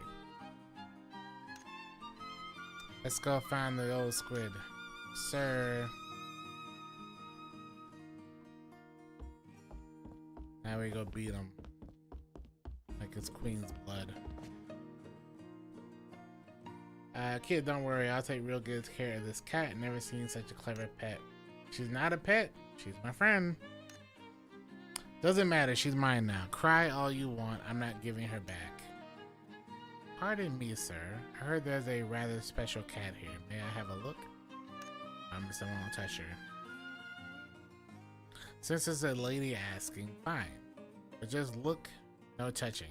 Let's go find the old squid. Sir. Now we go beat him. Like it's Queen's blood. Kid, don't worry. I'll take real good care of this cat. Never seen such a clever pet. She's not a pet. She's my friend. Doesn't matter. She's mine now. Cry all you want. I'm not giving her back. Pardon me, sir. I heard there's a rather special cat here. May I have a look? Someone won't touch her. Since it's a lady asking, fine. But just look, no touching.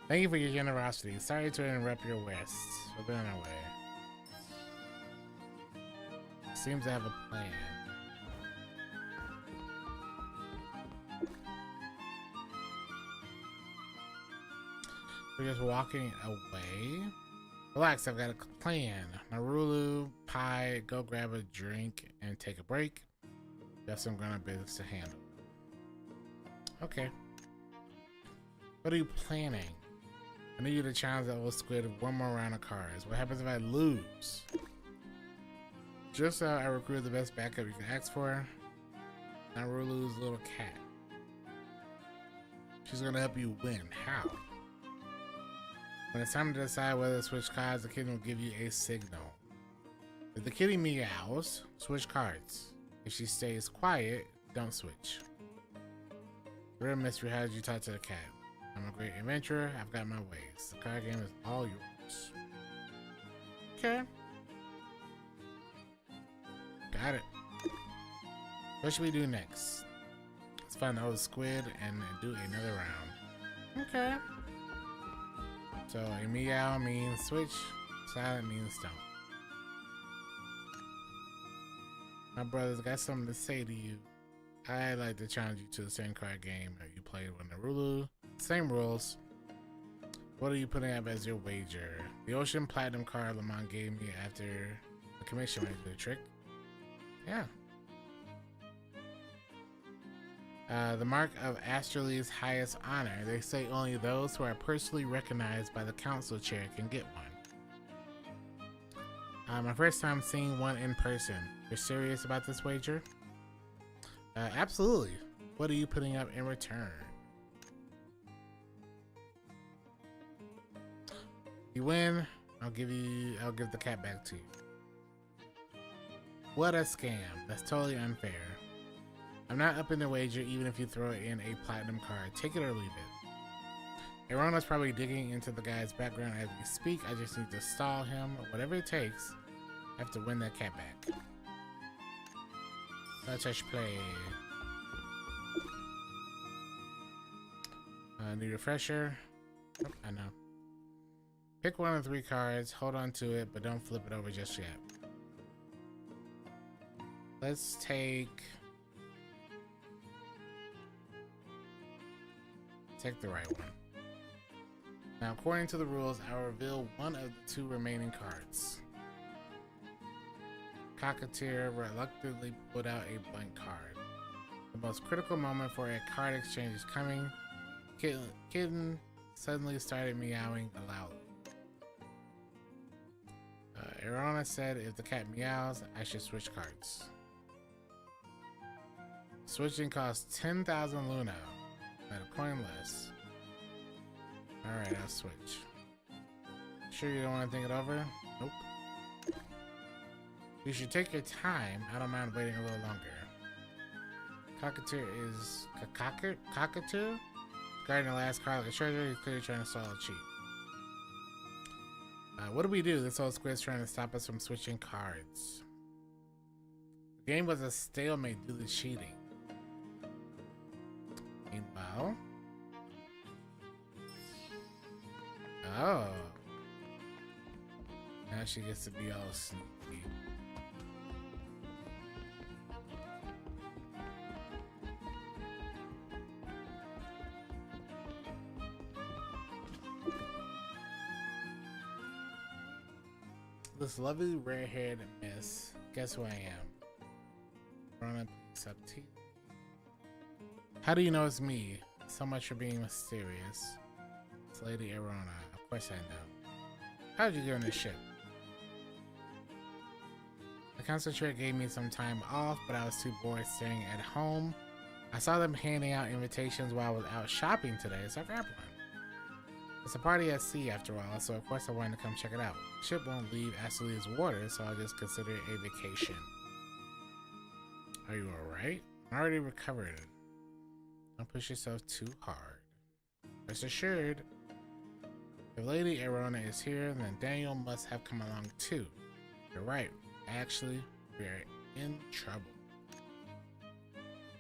Thank you for your generosity. Sorry to interrupt your rest. We'll be on our way. Seems to have a plan. We're just walking away. Relax, I've got a plan. Narulu, pie, go grab a drink and take a break. Got some grown-up business to handle. Okay. What are you planning? I need you to challenge the old squid with one more round of cards. What happens if I lose? Just so I recruit the best backup you can ask for. Narulu's little cat. She's gonna help you win. How? When it's time to decide whether to switch cards, the kitten will give you a signal. If the kitty meows, switch cards. If she stays quiet, don't switch. Real mystery, how did you talk to the cat? I'm a great adventurer, I've got my ways. The card game is all yours. Okay. Got it. What should we do next? Let's find the old squid and do another round. Okay. So a meow means switch, silent means don't. My brother's got something to say to you. I'd like to challenge you to the same card game that you played with Narulu. Same rules. What are you putting up as your wager? The Ocean Platinum card Lamont gave me after the commission went to the trick. Yeah. The mark of Astralee's highest honor. They say only those who are personally recognized by the council chair can get one. My first time seeing one in person. You're serious about this wager? Absolutely. What are you putting up in return? You win, I'll give the cat back to you. What a scam. That's totally unfair. I'm not upping the wager even if you throw in a platinum card. Take it or leave it. Arona's probably digging into the guy's background as we speak. I just need to stall him. Whatever it takes, I have to win that cat back. No touch play. New refresher. Oh, I know. Pick one of 3 cards, hold on to it, but don't flip it over just yet. Let's take the right one. Now, according to the rules, I will reveal one of the 2 remaining cards. Cocketeer reluctantly put out a blank card. The most critical moment for a card exchange is coming. Kitten suddenly started meowing loudly. Arona said if the cat meows, I should switch cards. Switching costs 10,000 Luna. At a coin less. Alright, I'll switch. Sure you don't want to think it over? Nope. You should take your time. I don't mind waiting a little longer. Cockatoo is... Cockatoo? Guarding the last card like a treasure, he's clearly trying to stall a cheat. What do we do? This old squid's trying to stop us from switching cards. The game was a stalemate due to cheating. Meanwhile... Oh. Now she gets to be all sneaky. This lovely red-haired miss. Guess who I am? Grown up up to you. How do you know it's me? So much for being mysterious. It's Lady Arona. Of course I know. How did you get on this ship? The concentrate gave me some time off, but I was too bored staying at home. I saw them handing out invitations while I was out shopping today, so I grabbed one. It's a party at sea after all, so of course I wanted to come check it out. The ship won't leave Astulia's water, so I'll just consider it a vacation. Are you alright? I'm already recovered. Don't push yourself too hard. Rest assured, if Lady Arona is here, then Daniel must have come along too. You're right. Actually, we're in trouble.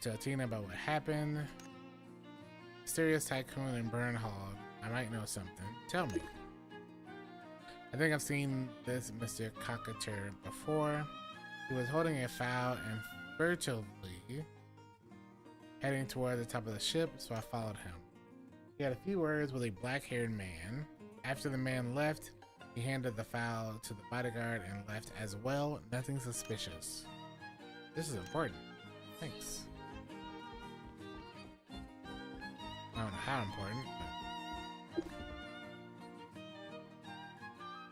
Tell Tina about what happened. Mysterious Tycoon and Burn Hall. I might know something. Tell me. I think I've seen this Mr. Cockatoo before. He was holding a fowl and furtively heading toward the top of the ship, so I followed him. He had a few words with a black-haired man. After the man left, he handed the fowl to the bodyguard and left as well. Nothing suspicious. This is important. Thanks. I don't know how important, but...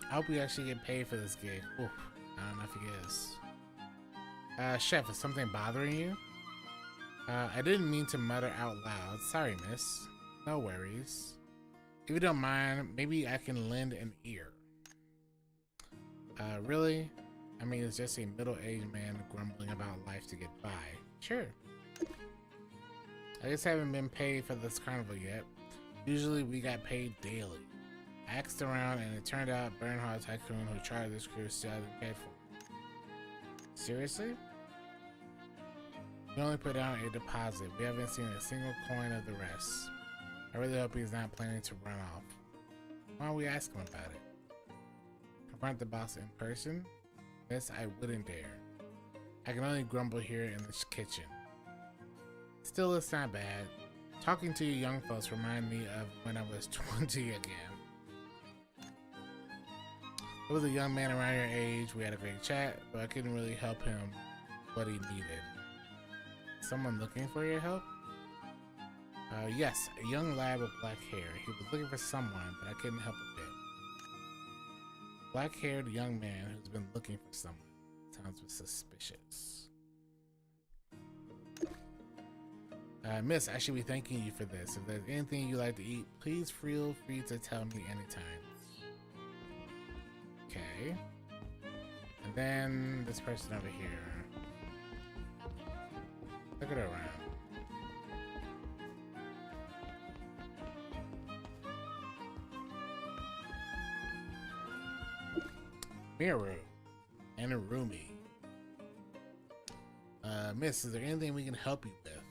I hope we actually get paid for this gig. Oof, I don't know if he is. Chef, is something bothering you? I didn't mean to mutter out loud. Sorry, miss. No worries. If you don't mind, maybe I can lend an ear. Really? I mean, it's just a middle-aged man grumbling about life to get by. Sure. I just haven't been paid for this carnival yet. Usually we got paid daily. I asked around and it turned out Bernhard Tycoon who chartered this cruise still hasn't paid for it. Seriously? We only put down a deposit. We haven't seen a single coin of the rest. I really hope he's not planning to run off. Why don't we ask him about it? Confront the boss in person? This I wouldn't dare. I can only grumble here in this kitchen. Still, it's not bad. Talking to you young folks remind me of when I was 20 again. There was a young man around your age. We had a great chat, but I couldn't really help him what he needed. Someone looking for your help? Yes, a young lad with black hair. He was looking for someone, but I couldn't help a bit. Black-haired young man who's been looking for someone. Sounds suspicious. Miss, I should be thanking you for this. If there's anything you like to eat, please feel free to tell me anytime. Okay. And then this person over here. Look at her around. Miru and Arumi. Miss, is there anything we can help you with?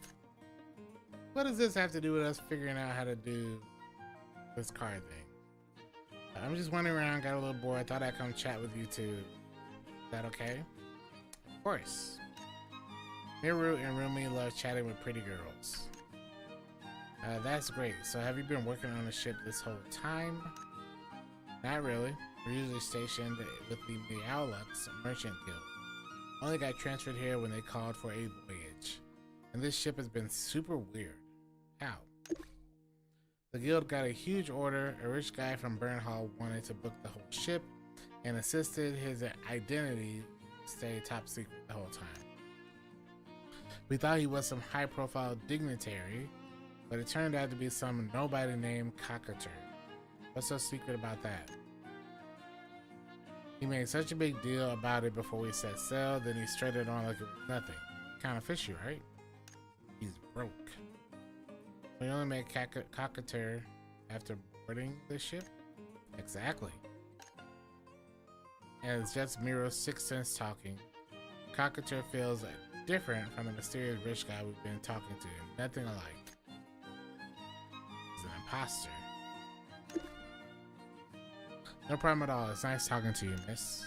What does this have to do with us figuring out how to do this card thing? I'm just wandering around, got a little bored. Thought I'd come chat with you too. Is that okay? Of course. Miru and Rumi love chatting with pretty girls. That's great. So have you been working on the ship this whole time? Not really. We're usually stationed with the Meowlux Merchant Guild. Only got transferred here when they called for a voyage. And this ship has been super weird. How? The guild got a huge order. A rich guy from Burnhall wanted to book the whole ship and insisted his identity stay top secret the whole time. We thought he was some high-profile dignitary, but it turned out to be some nobody named Cockator. What's so secret about that? He made such a big deal about it before we set sail, then he straight it on like it was nothing. Kind of fishy, right? He's broke. We only met Cockator after boarding the ship? Exactly. And it's just Miro's sixth sense talking. Cockator feels different from the mysterious rich guy we've been talking to. Nothing alike. He's an imposter. No problem at all. It's nice talking to you, miss.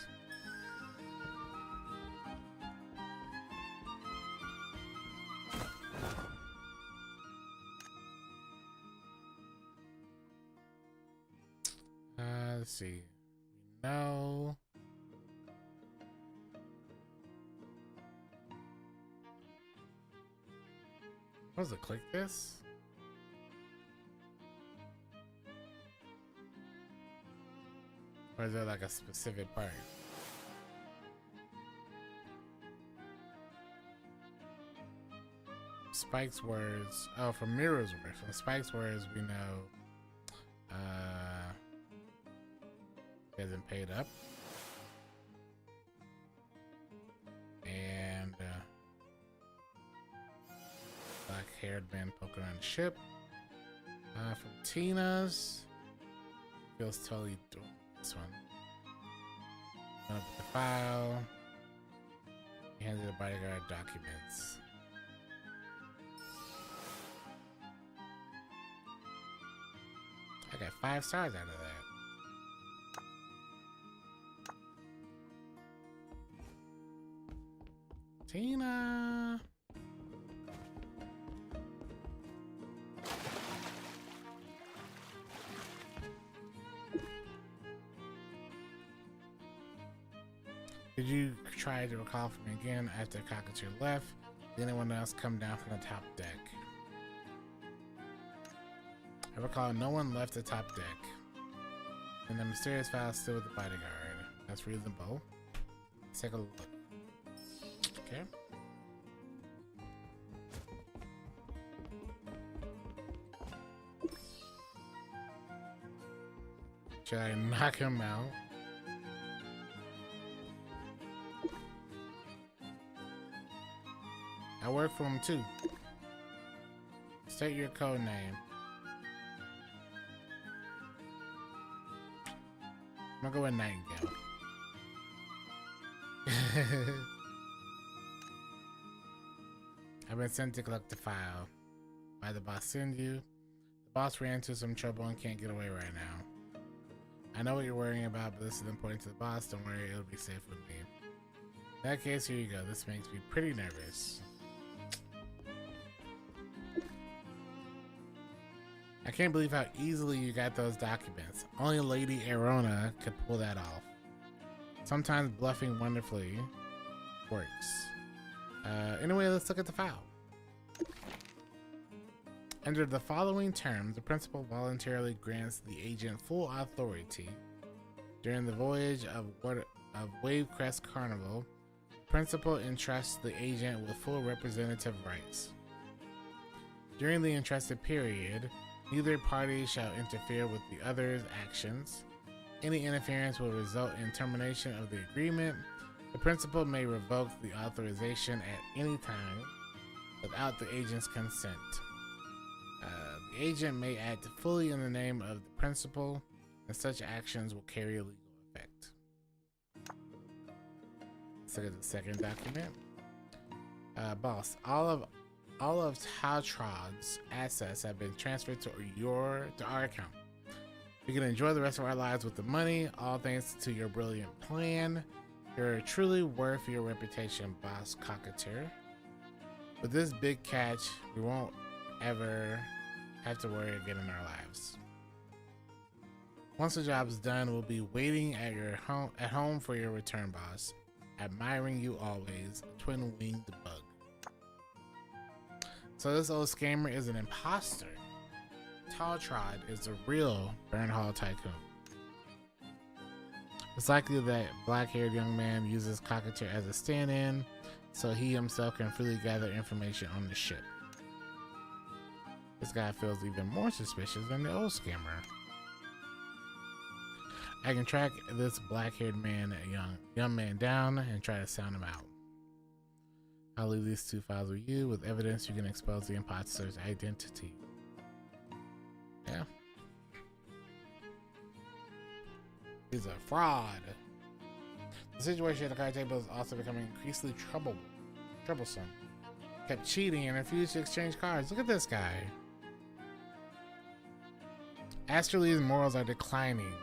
Let's see. No. What was it? Click this? Or is there like a specific part? Spike's words. Oh, from Miro's words. From Spike's words, we know he hasn't paid up. And black-haired man poking around the ship. From Tina's, feels totally doing this one. Open up the file. He handed the bodyguard documents. I got 5 stars out of that. Tina. Did you try to recall from me again after Cockator left? Did anyone else come down from the top deck? I recall no one left the top deck. And the mysterious file is still with the bodyguard. That's reasonable. Let's take a look. Okay. Should I knock him out? I work for him too. State your code name. I'm gonna go with Nightingale. I've been sent to collect the file. Why did the boss send you? The boss ran into some trouble and can't get away right now. I know what you're worrying about, but this is important to the boss. Don't worry, it'll be safe with me. In that case, here you go. This makes me pretty nervous. I can't believe how easily you got those documents. Only Lady Arona could pull that off. Sometimes bluffing wonderfully works. Anyway, let's look at the file. Under the following terms, the principal voluntarily grants the agent full authority. During the voyage of Wavecrest Carnival, the principal entrusts the agent with full representative rights. During the entrusted period, neither party shall interfere with the other's actions. Any interference will result in termination of the agreement. The principal may revoke the authorization at any time without the agent's consent. The agent may act fully in the name of the principal, and such actions will carry legal effect. Let's look at the second document. Boss, all of Tautrod's assets have been transferred to our account. We can enjoy the rest of our lives with the money, all thanks to your brilliant plan. You're truly worth your reputation, Boss Cockator. With this big catch, we won't ever have to worry again in our lives. Once the job's done, we'll be waiting at your home for your return, boss. Admiring you always, Twin-Winged Bug. So this old scammer is an imposter. Tautrod is the real Burnhall tycoon. It's likely that black-haired young man uses Cockator as a stand-in, so he himself can freely gather information on the ship. This guy feels even more suspicious than the old scammer. I can track this black-haired man, a young man, down and try to sound him out. I'll leave these 2 files with you. With evidence, you can expose the imposter's identity. Yeah. He's a fraud. The situation at the card table is also becoming increasingly troublesome. Kept cheating and refused to exchange cards. Look at this guy. Astralee's morals are declining.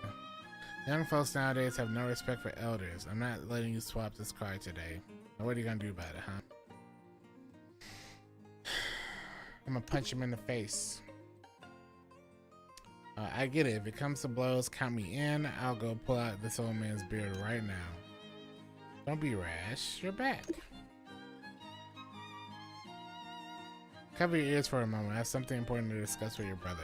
Young folks nowadays have no respect for elders. I'm not letting you swap this card today. Now what are you gonna do about it, huh? I'm gonna punch him in the face. I get it. If it comes to blows, count me in. I'll go pull out this old man's beard right now. Don't be rash. You're back. Cover your ears for a moment. I have something important to discuss with your brother.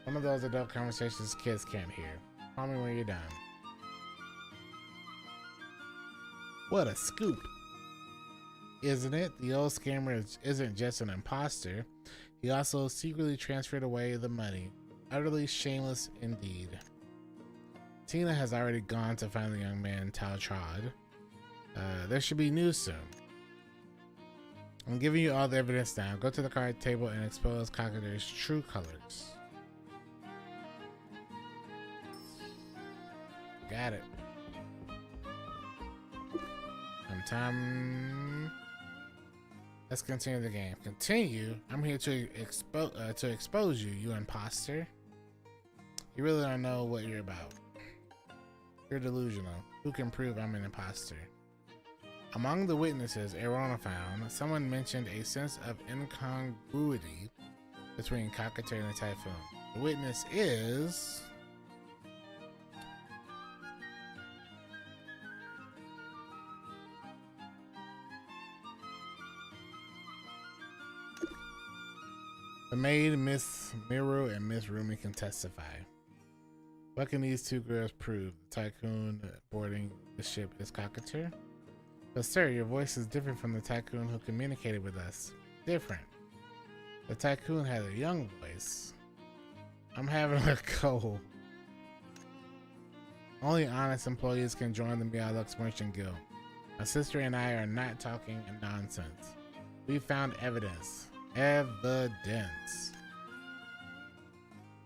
One of those adult conversations kids can't hear. Call me when you're done. What a scoop. Isn't it? The old scammer isn't just an imposter. He also secretly transferred away the money. Utterly shameless indeed. Tina has already gone to find the young man Taltrod. There should be news soon. I'm giving you all the evidence now. Go to the card table and expose Cockader's true colors. Got it. Time. Let's continue the game. Continue? I'm here to expose you, you imposter. You really don't know what you're about. You're delusional. Who can prove I'm an imposter? Among the witnesses Arona found, someone mentioned a sense of incongruity between Cockater and the Typhoon. The witness is... the maid, Miss Miru, and Miss Rumi can testify. What can these 2 girls prove? The tycoon boarding the ship is Cockater? But sir, your voice is different from the tycoon who communicated with us. Different. The tycoon had a young voice. I'm having a cold. Only honest employees can join the Meowlux Merchant Guild. My sister and I are not talking nonsense. We found evidence. Evidence.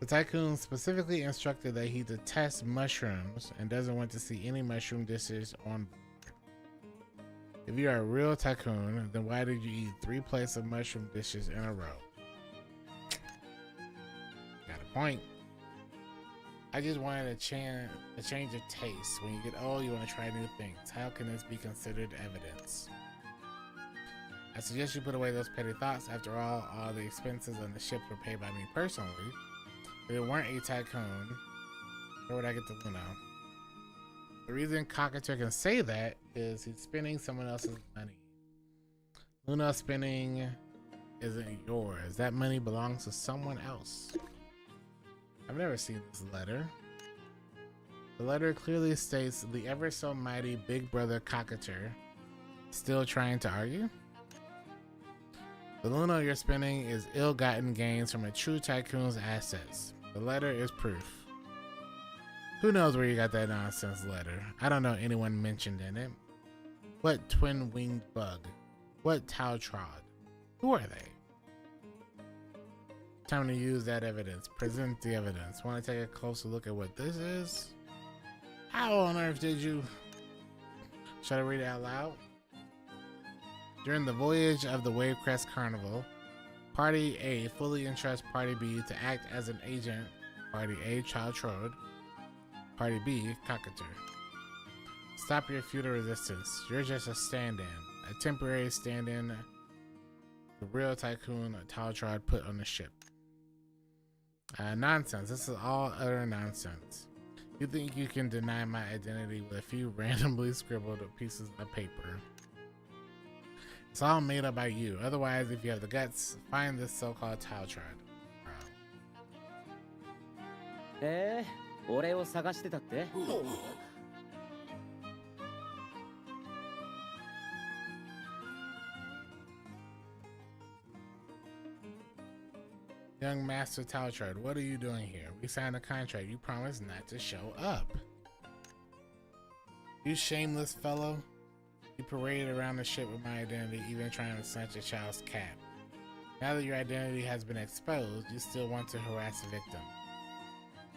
The tycoon specifically instructed that he detests mushrooms and doesn't want to see any mushroom dishes on board. If you are a real tycoon, then why did you eat 3 plates of mushroom dishes in a row? Got a point. I just wanted a change of taste. When you get old, you want to try new things. How can this be considered evidence? I suggest you put away those petty thoughts. After all the expenses on the ship were paid by me personally. If it weren't a tycoon, where would I get the Luna? The reason Cockater can say that is he's spending someone else's money. Luna spending isn't yours. That money belongs to someone else. I've never seen this letter. The letter clearly states the ever so mighty big brother Cockater still trying to argue. The Luna you're spending is ill-gotten gains from a true tycoon's assets. The letter is proof. Who knows where you got that nonsense letter? I don't know anyone mentioned in it. What twin-winged bug? What Taltrod? Who are they? Time to use that evidence. Present the evidence. Want to take a closer look at what this is? How on earth did you... Should I read it out loud? During the voyage of the Wavecrest Carnival, Party A fully entrusts Party B to act as an agent. Party A, Taltrod. Party B, Cockater. Stop your futile resistance. You're just a stand-in. A temporary stand-in the real tycoon Taltrod put on the ship. Nonsense. This is all utter nonsense. You think you can deny my identity with a few randomly scribbled pieces of paper. It's all made up by you. Otherwise, if you have the guts, find this so-called Taltrod. 俺を探してたって Young Master Taltrud, what are you doing here? We signed a contract. You promised not to show up. You shameless fellow. You paraded around the ship with my identity, even trying to snatch a child's cap. Now that your identity has been exposed, you still want to harass a victim.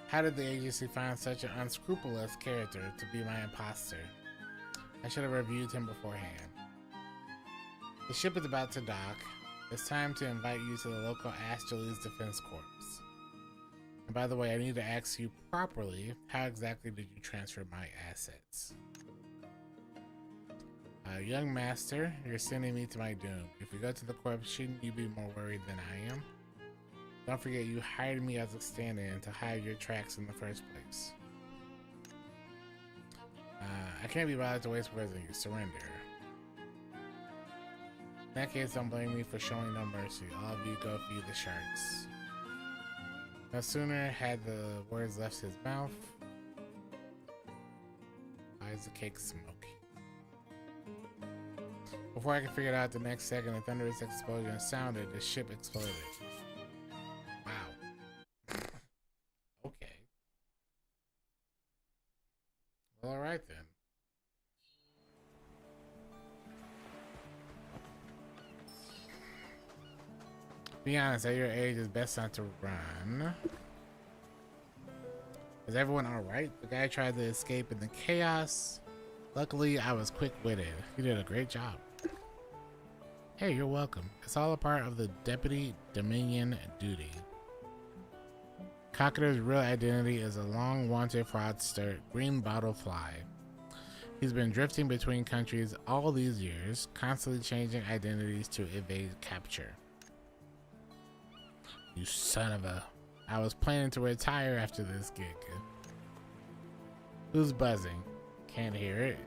How did the agency find such an unscrupulous character to be my imposter? I should have reviewed him beforehand. The ship is about to dock. It's time to invite you to the local Astrales Defense Corps. And by the way, I need to ask you properly, how exactly did you transfer my assets? Young Master, you're sending me to my doom. If you go to the corps, shouldn't you be more worried than I am? Don't forget you hired me as a stand-in to hide your tracks in the first place. I can't be bothered to waste words on you. Surrender. In that case, don't blame me for showing no mercy. All of you go feed the sharks. No sooner had the words left his mouth. Why is the cake smoky? Before I could figure it out, the next second, a thunderous explosion sounded. The ship exploded. Wow. Okay. Well, alright then. Be honest, at your age, it's best not to run. Is everyone alright? The guy tried to escape in the chaos. Luckily, I was quick-witted. You did a great job. Hey, you're welcome. It's all a part of the Deputy Dominion duty. Cocketer's real identity is a long-wanted fraudster, Green Bottle Fly. He's been drifting between countries all these years, constantly changing identities to evade capture. You son of a... I was planning to retire after this gig. Who's buzzing? Can't hear it.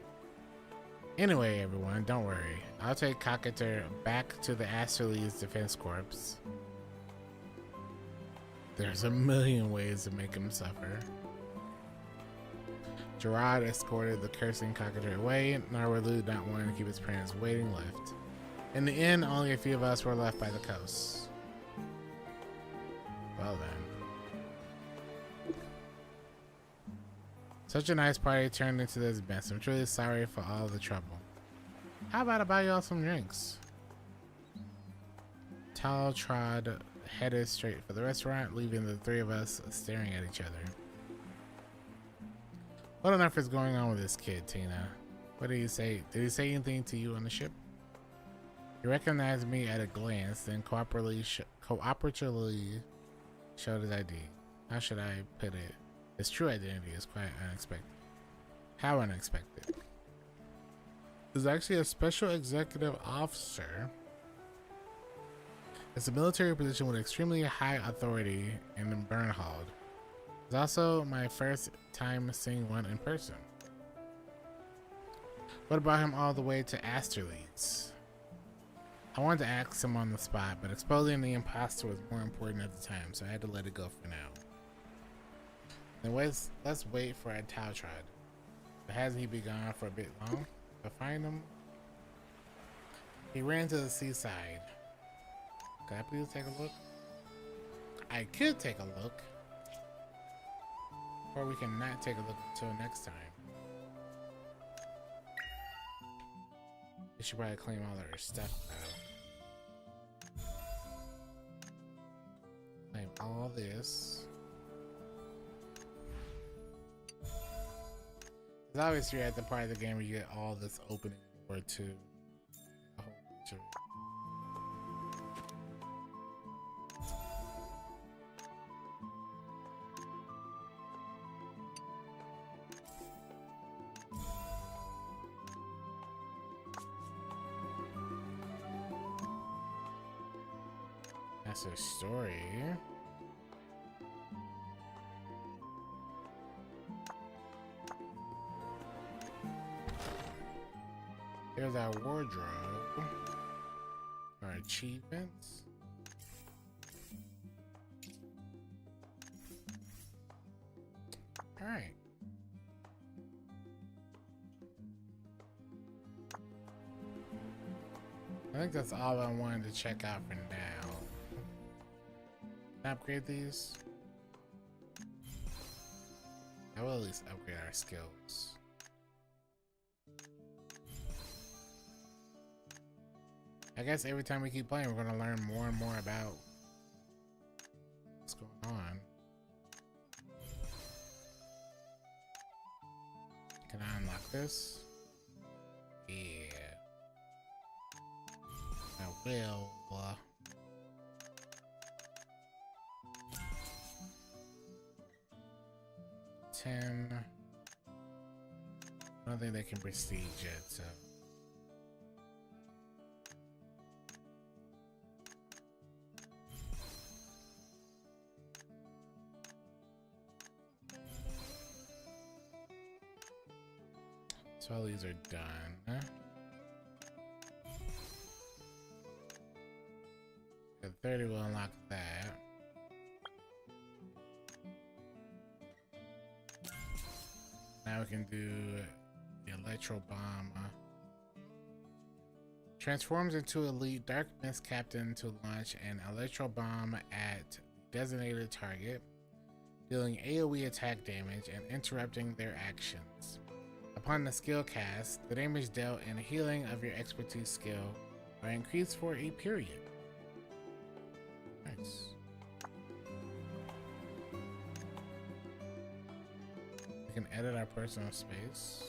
Anyway, everyone, don't worry. I'll take Cocketer back to the Astrales Defense Corps. There's a million ways to make him suffer. Gerard escorted the cursing Cocketer away. Narwalu, not wanting to keep his parents waiting, left. In the end, only a few of us were left by the coast. Well then. Such a nice party turned into this mess. I'm truly sorry for all the trouble. How about I buy y'all some drinks? Taltrod headed straight for the restaurant, leaving the three of us staring at each other. What on earth is going on with this kid, Tina? What did he say? Did he say anything to you on the ship? He recognized me at a glance, then cooperatively showed his ID. How should I put it? His true identity is quite unexpected. How unexpected? He's actually a special executive officer. It's a military position with extremely high authority in Bernhold. It's also my first time seeing one in person. What brought him all the way to Astrales? I wanted to ask him on the spot, but exposing the imposter was more important at the time, so I had to let it go for now. Then let's wait for a Taltrud. But hasn't he been gone for a bit long? To find him? He ran to the seaside. Can I please take a look? I could take a look. Or we can not take a look until next time. They should probably claim all their stuff though. Claim all this. It's obviously you're at the part of the game where you get all this opening door to a whole bunch of it. That's a story. There's our wardrobe. Our achievements. All right. I think that's all I wanted to check out for now. upgrade these? I will at least upgrade our skills. I guess every time we keep playing, we're going to learn more and more about what's going on. Can I unlock this? Yeah. I will. 10. I don't think they can prestige yet, so. So all these are done. The 30 will unlock that. Now we can do the Electro Bomb. Transforms into Elite Dark Mist Captain to launch an Electro Bomb at designated target, dealing AoE attack damage and interrupting their actions. Upon the skill cast, the damage dealt and healing of your expertise skill are increased for a period. Nice. We can edit our personal space.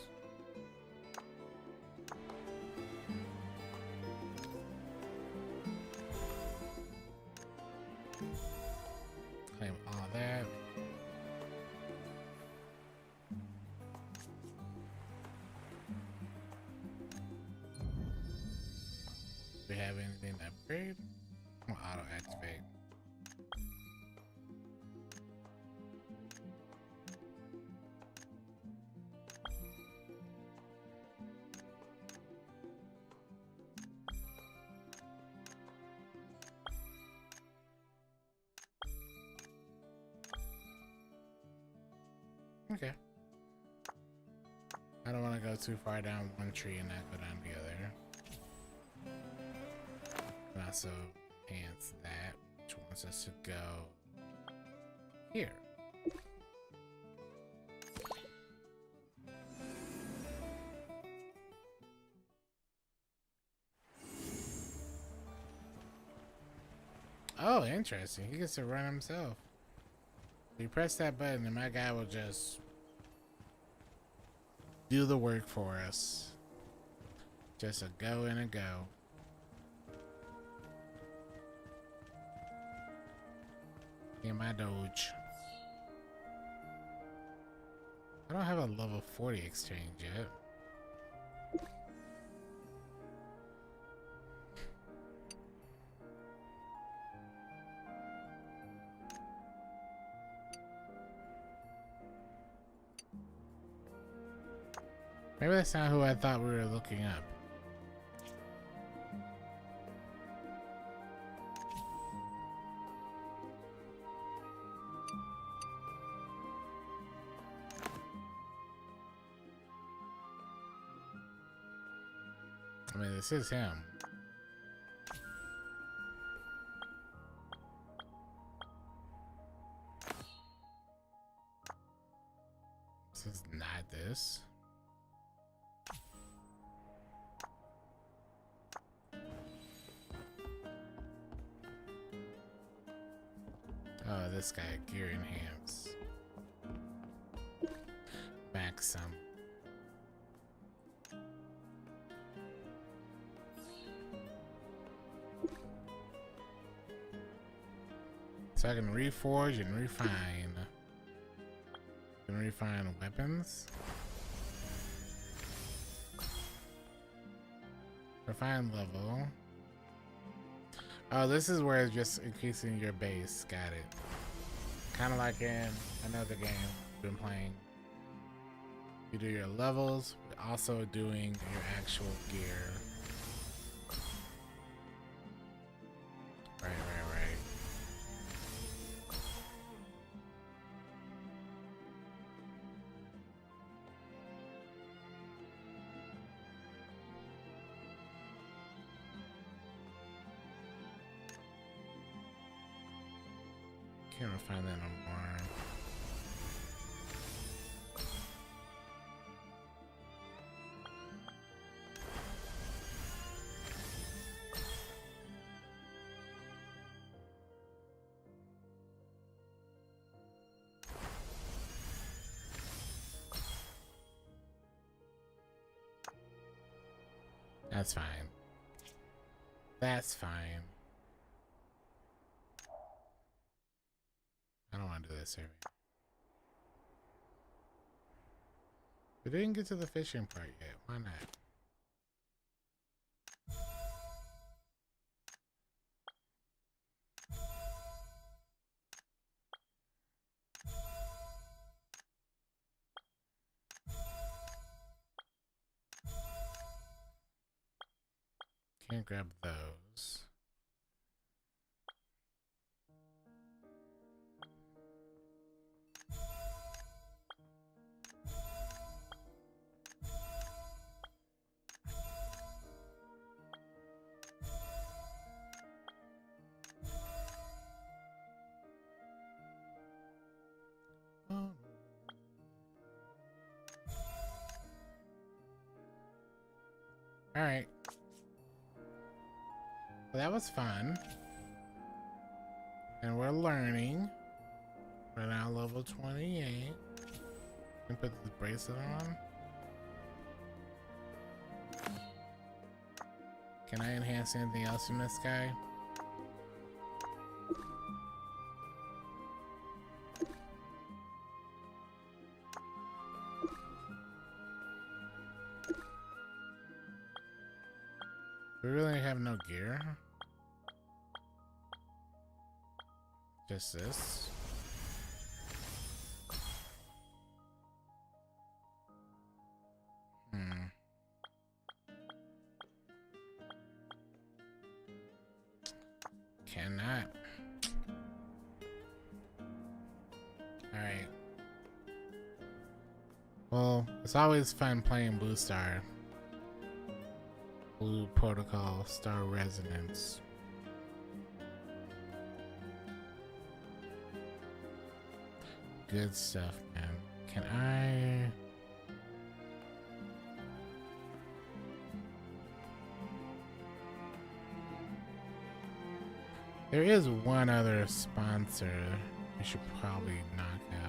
Claim all that. Do we have anything to upgrade? I'll auto activate. Okay. I don't want to go too far down one tree and not go down the other. And also enhance that, which wants us to go here. Oh, interesting. He gets to run himself. You press that button and my guy will just do the work for us. Just a go and a go. In my doge. I don't have a level 40 exchange yet. Maybe that's not who I thought we were looking up. I mean, this is him. This is not this. Oh, this guy, gear enhance. Maxim. So I can reforge and refine. I can refine weapons. Refine level. Oh, this is where it's just increasing your base. Got it. Kind of like in another game we've been playing. You do your levels, but also doing your actual gear. Right. Can't find that no more. That's fine. That's fine. I don't want to do this survey. We didn't get to the fishing part yet. Why not? Can't grab those. Oh. All right. Well, that was fun. And we're learning. We're now level 28. And put the bracelet on. Can I enhance anything else in this guy? We really have no gear. Just this. Cannot. Alright. Well, it's always fun playing Blue Star. Blue Protocol, Star Resonance. Good stuff, man. Can I... There is one other sponsor we should probably knock out.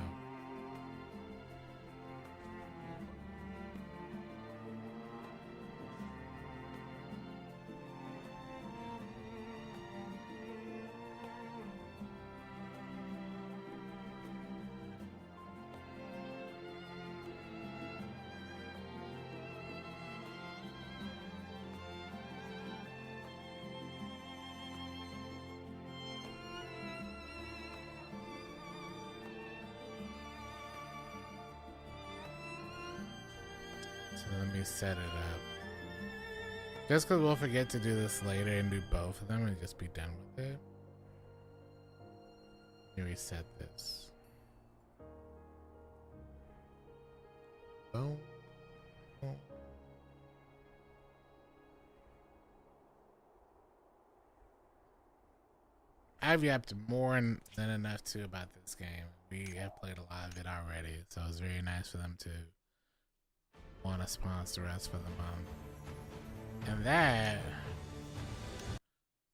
So let me set it up. Just because we'll forget to do this later and do both of them and just be done with it. Let me reset this. Boom. Boom. I've yapped more than enough too about this game. We have played a lot of it already, so it's very nice for them to want to sponsor us for the month. And that,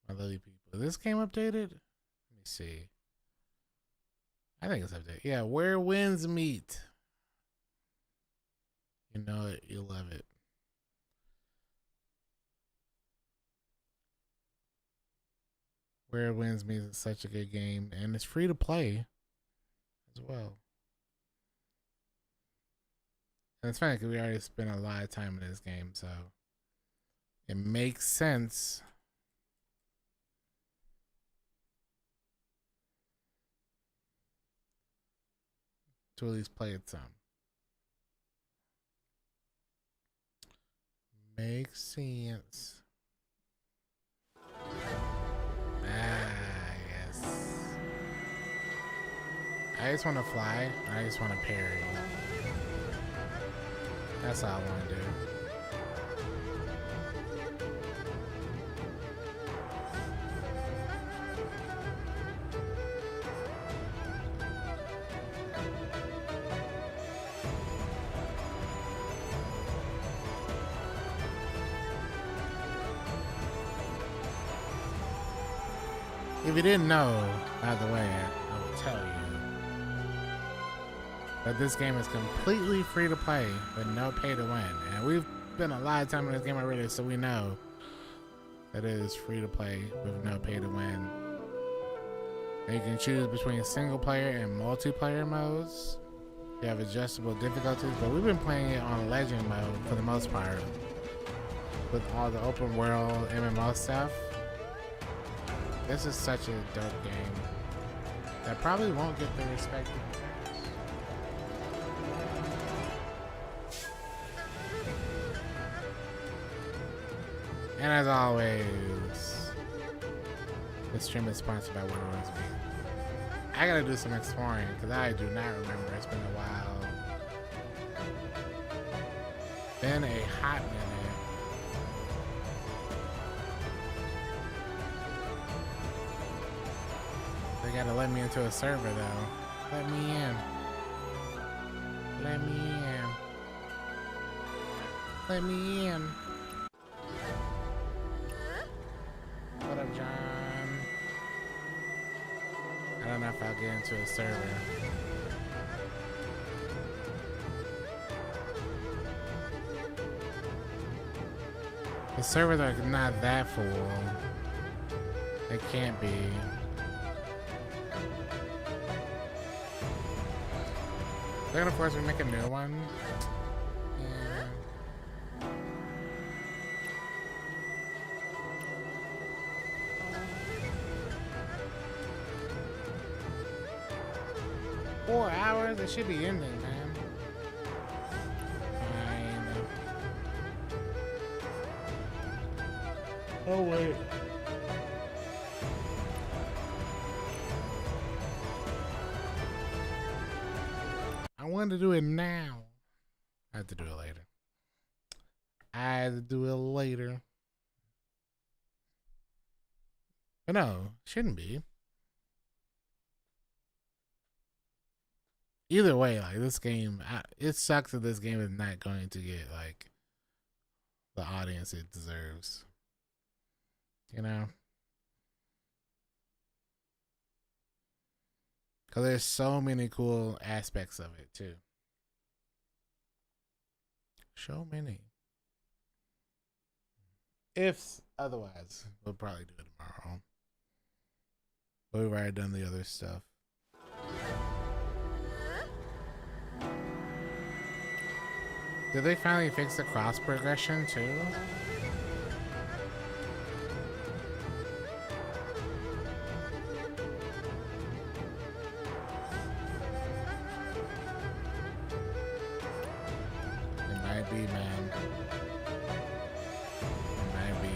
my lovely people, this game updated? Let me see. I think it's updated. Yeah, Where Winds Meet. You know it, you love it. Where Winds Meet is such a good game, and it's free to play as well. And it's funny because we already spent a lot of time in this game, so it makes sense to at least play it some. Makes sense. Yes. I just want to fly. I just want to parry. That's all I want to do. If you didn't know, by the way, I will tell you that this game is completely free to play with no pay to win. And we've spent a lot of time in this game already, so we know that it is free to play with no pay to win. And you can choose between single player and multiplayer modes. You have adjustable difficulties, but we've been playing it on legend mode for the most part, with all the open world MMO stuff. This is such a dope game that probably won't get the respect it deserves. And as always, this stream is sponsored by One Orange Bean. I gotta do some exploring because I do not remember. It's been a while. Been a hot minute. They gotta let me into a server though. Let me in. Let me in. Let me in. What up, John? I don't know if I'll get into a server. The servers are not that full. It can't be. They're gonna force me to make a new one. Yeah. 4 hours? It should be ending, man. Fine. Oh, wait. I wanted to do it now. I have to do it later. I have to do it later. But no, shouldn't be. Either way, like this game, it sucks that this game is not going to get like the audience it deserves. You know? Because there's so many cool aspects of it too. So many. If otherwise, we'll probably do it tomorrow. But we've already done the other stuff. Did they finally fix the cross progression too? It might be, man. It might be.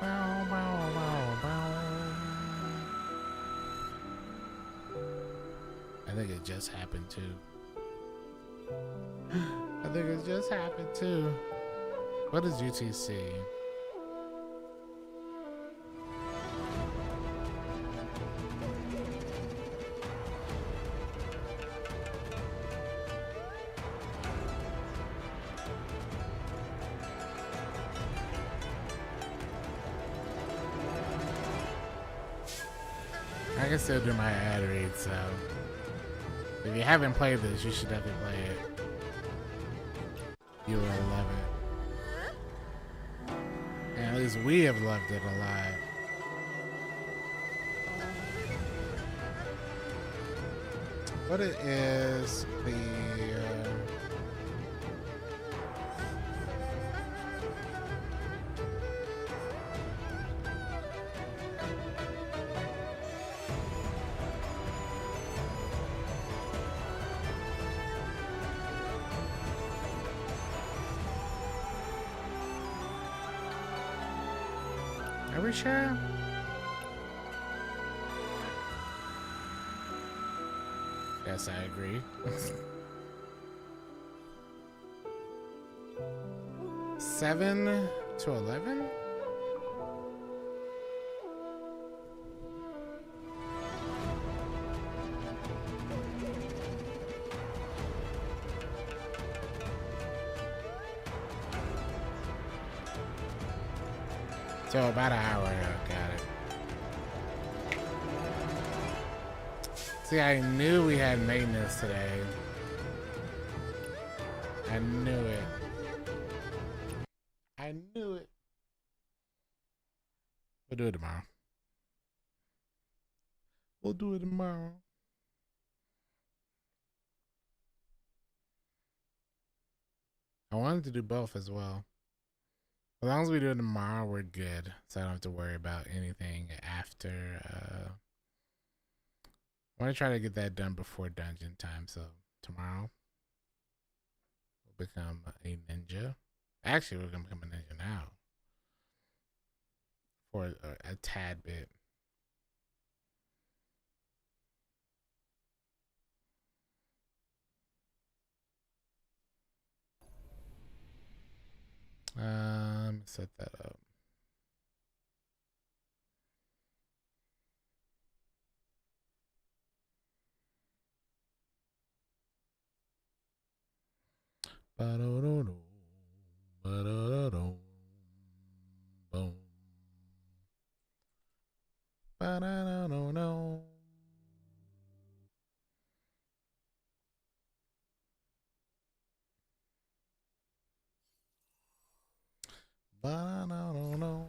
Bow, bow, bow, bow. I think it just happened too. I think it just happened too. What is UTC? I can still do my ad read, so if you haven't played this, you should definitely play it. You will love it. And at least we have loved it a lot. What it is the Are we sure? Yes, I agree. 7 to 11? So about an hour ago, got it. See, I knew we had maintenance today. I knew it. I knew it. We'll do it tomorrow. We'll do it tomorrow. I wanted to do both as well. As long as we do it tomorrow, we're good. So I don't have to worry about anything after. I want to try to get that done before dungeon time. So tomorrow, we'll become a ninja. Actually, we're going to become a ninja now. For a tad bit. Set that up. Ba-do-do-do. Ba-do-do-do. Boom. Ba-da-do-do-do. Ba-da-do-do-do.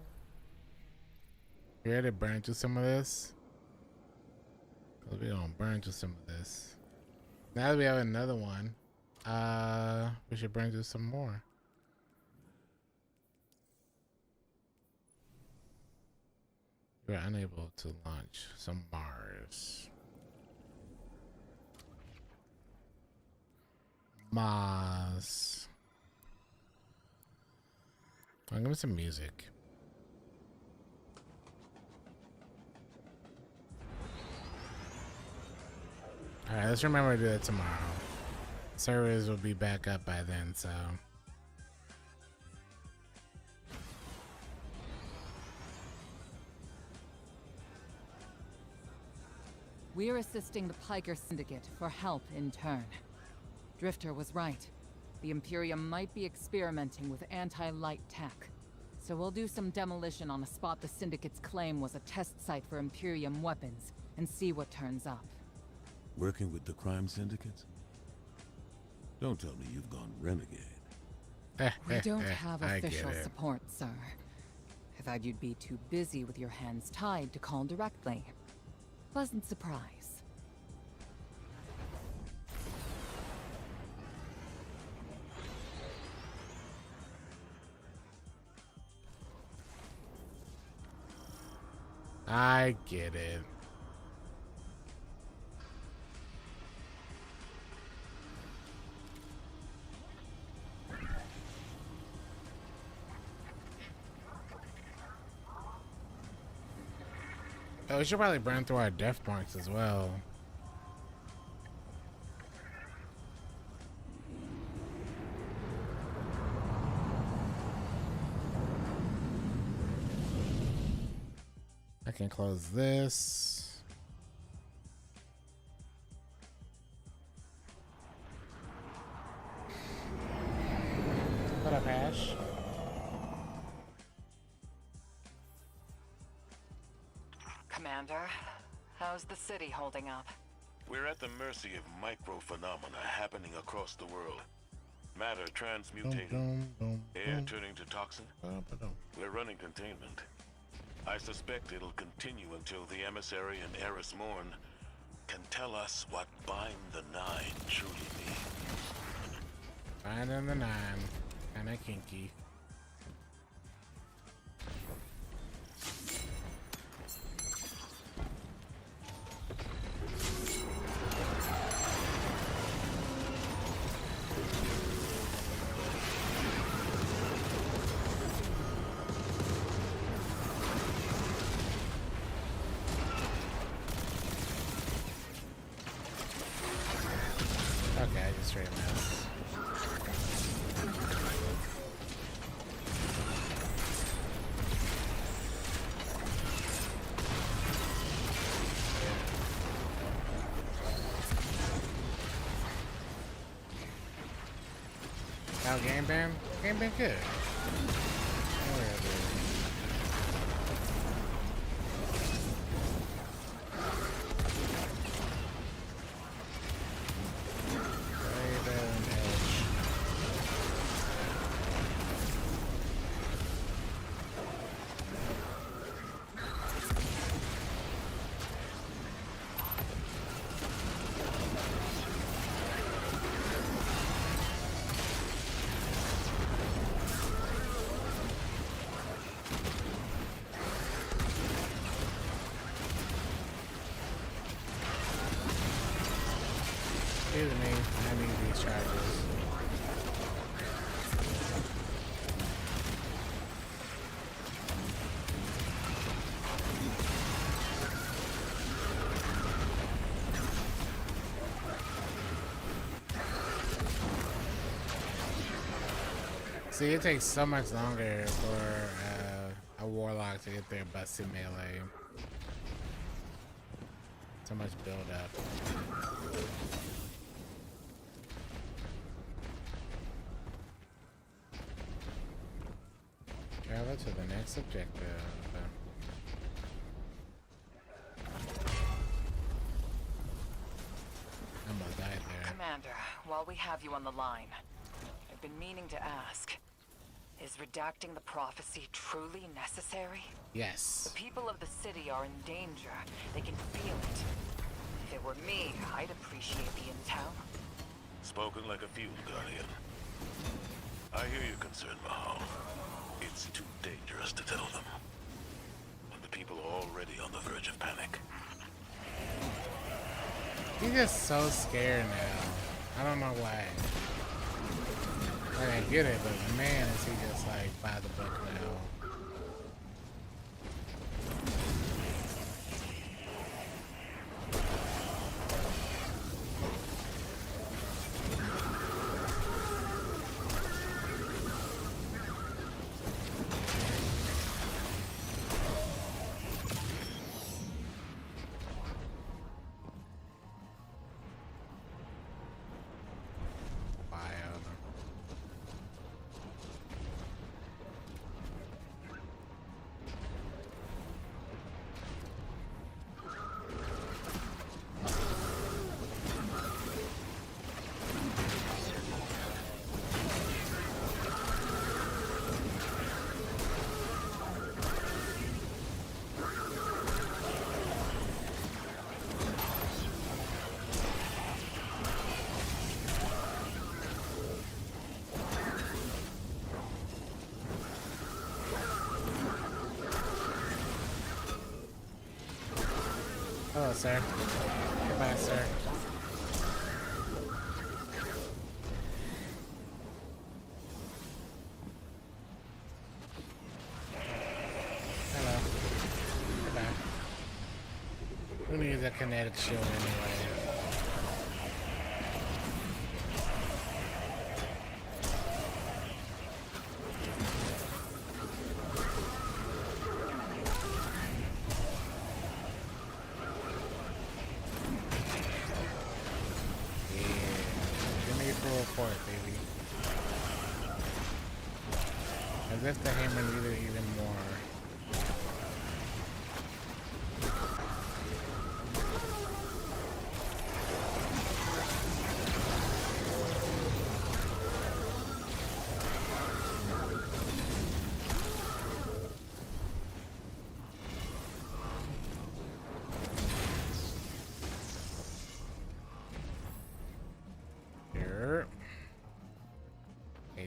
You ready to burn through some of this? Cause we gonna burn through some of this. Now that we have another one, we should burn through some more. We're unable to launch some Mars. Mars. I'll give me some music. Alright, let's remember to do that tomorrow. Servers will be back up by then, so. We're assisting the Piker Syndicate for help in turn. Drifter was right. The Imperium might be experimenting with anti-light tech. So we'll do some demolition on a spot the Syndicate's claim was a test site for Imperium weapons and see what turns up. Working with the crime syndicates? Don't tell me you've gone renegade. We don't have official support, sir. I thought you'd be too busy with your hands tied to call directly. Pleasant surprise. I get it. Oh, we should probably burn through our death marks as well. I can close this. What up, Ash? Commander, how's the city holding up? We're at the mercy of micro-phenomena happening across the world. Matter transmutating, air turning to toxin. We're running containment. I suspect it'll continue until the emissary and Eris Morn can tell us what Bind the Nine truly means. Bind the Nine. Kinda kinky. Okay, I just straight mess. How game ban? Game ban good. Oh, yeah, dude. See, it takes so much longer for a warlock to get their busted melee. So much build up. Travel to the next objective. I'm gonna die there. Commander, while we have you on the line, I've been meaning to ask. Is redacting the prophecy truly necessary? Yes. The people of the city are in danger. They can feel it. If it were me, I'd appreciate the intel. Spoken like a field guardian. I hear your concern, Mahal. It's too dangerous to tell them. But the people are already on the verge of panic. He's just so scared now. I don't know why. Like, I get it, but man, is he just like by the book now. Hello, sir. Goodbye, sir. Hello. Goodbye. Who needs a kinetic shield anyway? Baby. As if the hammer needed even more.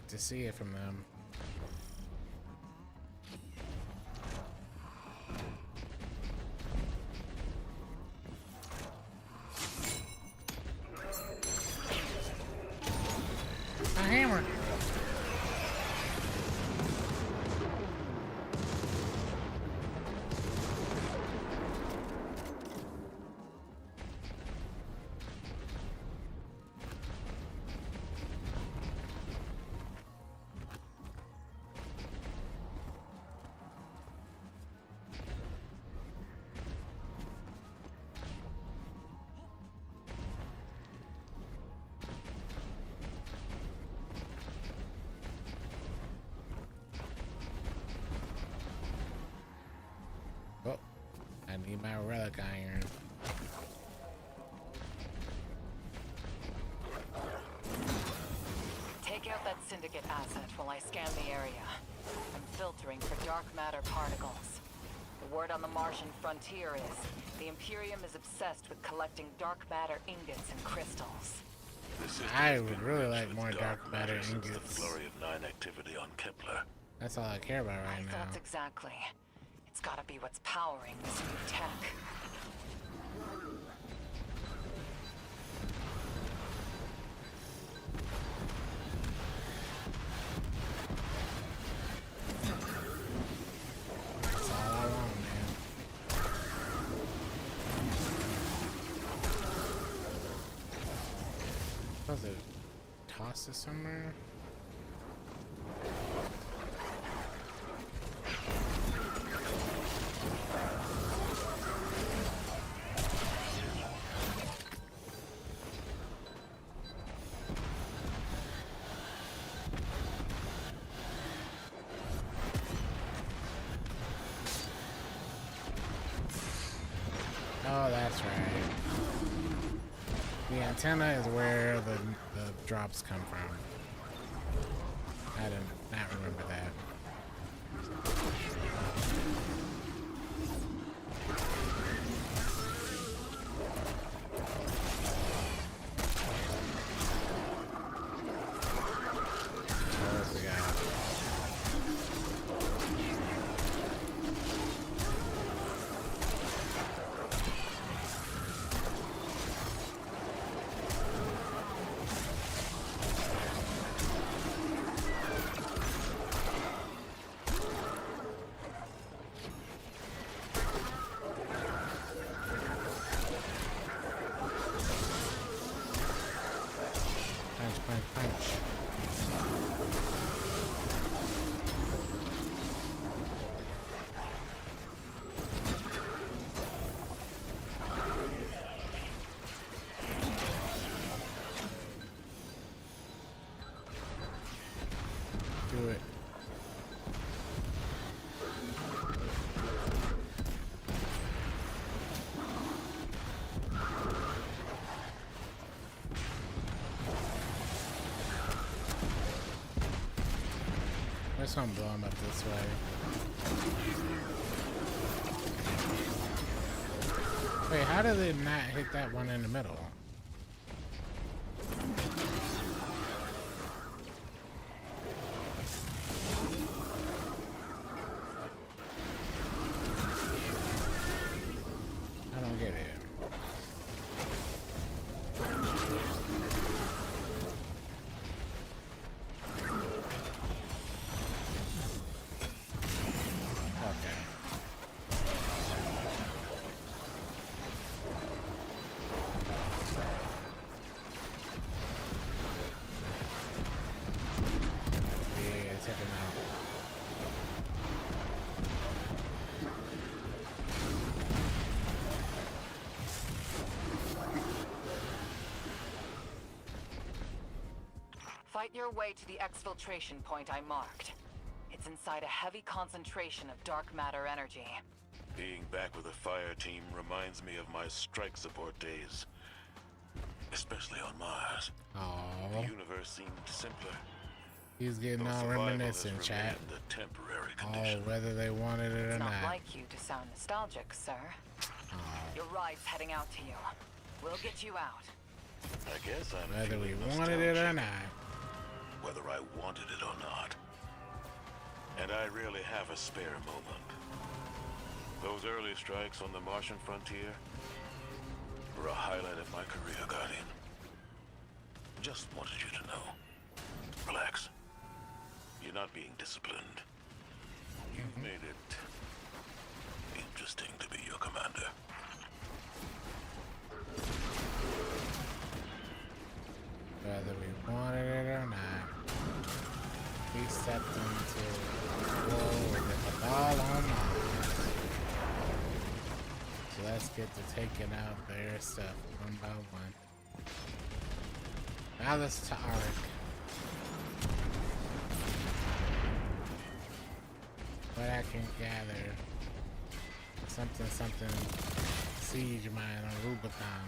To see it from them. A hammer. Oh, I need my relic iron. Take out that syndicate asset while I scan the area. I'm filtering for dark matter particles. The word on the Martian frontier is the Imperium is obsessed with collecting dark matter ingots and crystals. I would really like more dark matter ingots. The flurry of 9 activity on Kepler. That's all I care about right now. That's exactly. It's gotta be what's powering this new tech. That's all I want, man. Supposed to toss it somewhere? That's right. The antenna is where the drops come from. I did not remember that. Do it. Let's not blow him up this way. Wait, how did it not hit that one in the middle? I don't get it. Fight your way to the exfiltration point I marked. It's inside a heavy concentration of dark matter energy. Being back with the fire team reminds me of my strike support days. Especially on Mars. Aww. The universe seemed simpler. He's getting all reminiscent, chat. Oh, whether they wanted it or it's not. Not like you to sound nostalgic, sir. Your ride's heading out to you. We'll get you out. I guess I'm whether we wanted it or not. Whether I wanted it or not. And I really have a spare moment. Those early strikes on the Martian frontier were a highlight of my career, Guardian. Just wanted you to know. Relax. You're not being disciplined. You've made it interesting to be your commander. Whether we wanted it or not, we stepped into war with the ball on Mars. So let's get to taking out their stuff one by one. Now let's to Arik. What I can gather, something siege mine on Rubicon.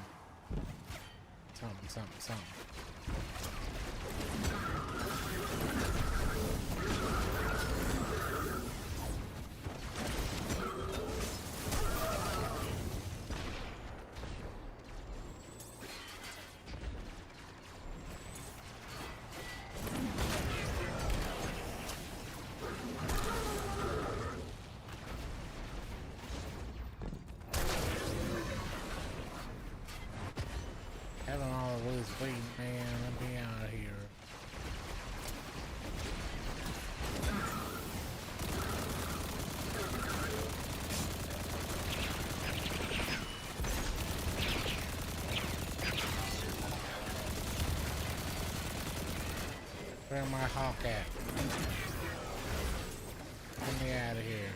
Something. Having all of this waiting, man, let me out of here. Where my hawk at? Get me out of here.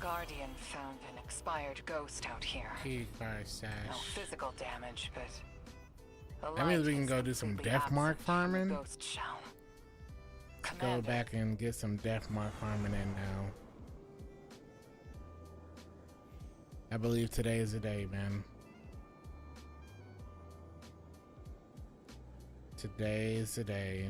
Guardian found an expired ghost out here. Key card stash. No physical damage, but that means we can go do some death mark farming. Ghost shell. Go back and get some death mark farming in now. I believe today is the day, man. Today is the day.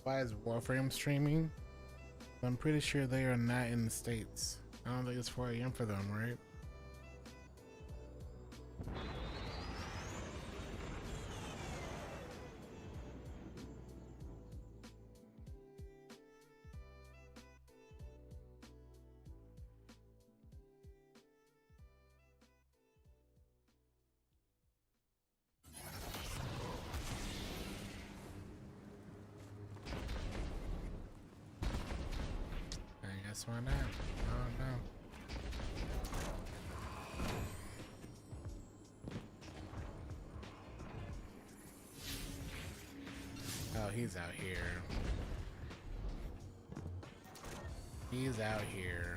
Why is Warframe streaming? I'm pretty sure they are not in the States. I don't think it's 4 a.m. for them, right? Why not? I don't know. Oh, he's out here. He's out here.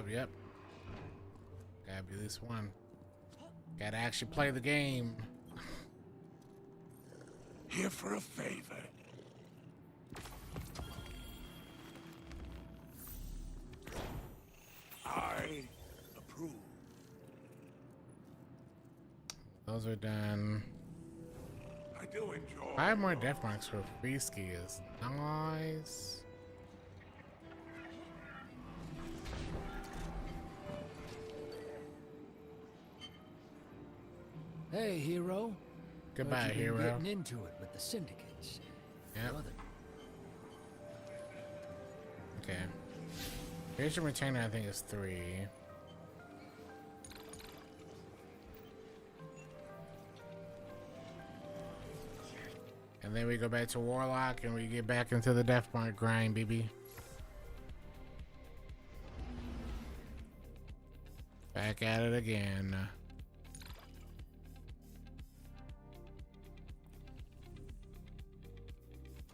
Yep. Gotta be this one. Gotta actually play the game. Here for a favor. I approve. Those are done. I do enjoy. 5 more death marks for free ski is nice. Hey, hero. Goodbye, Heard you've been hero. Getting into it with the syndicates. Yep. Brother. Okay. Patient retainer, I think, is 3. And then we go back to Warlock and we get back into the death mark grind, baby. Back at it again.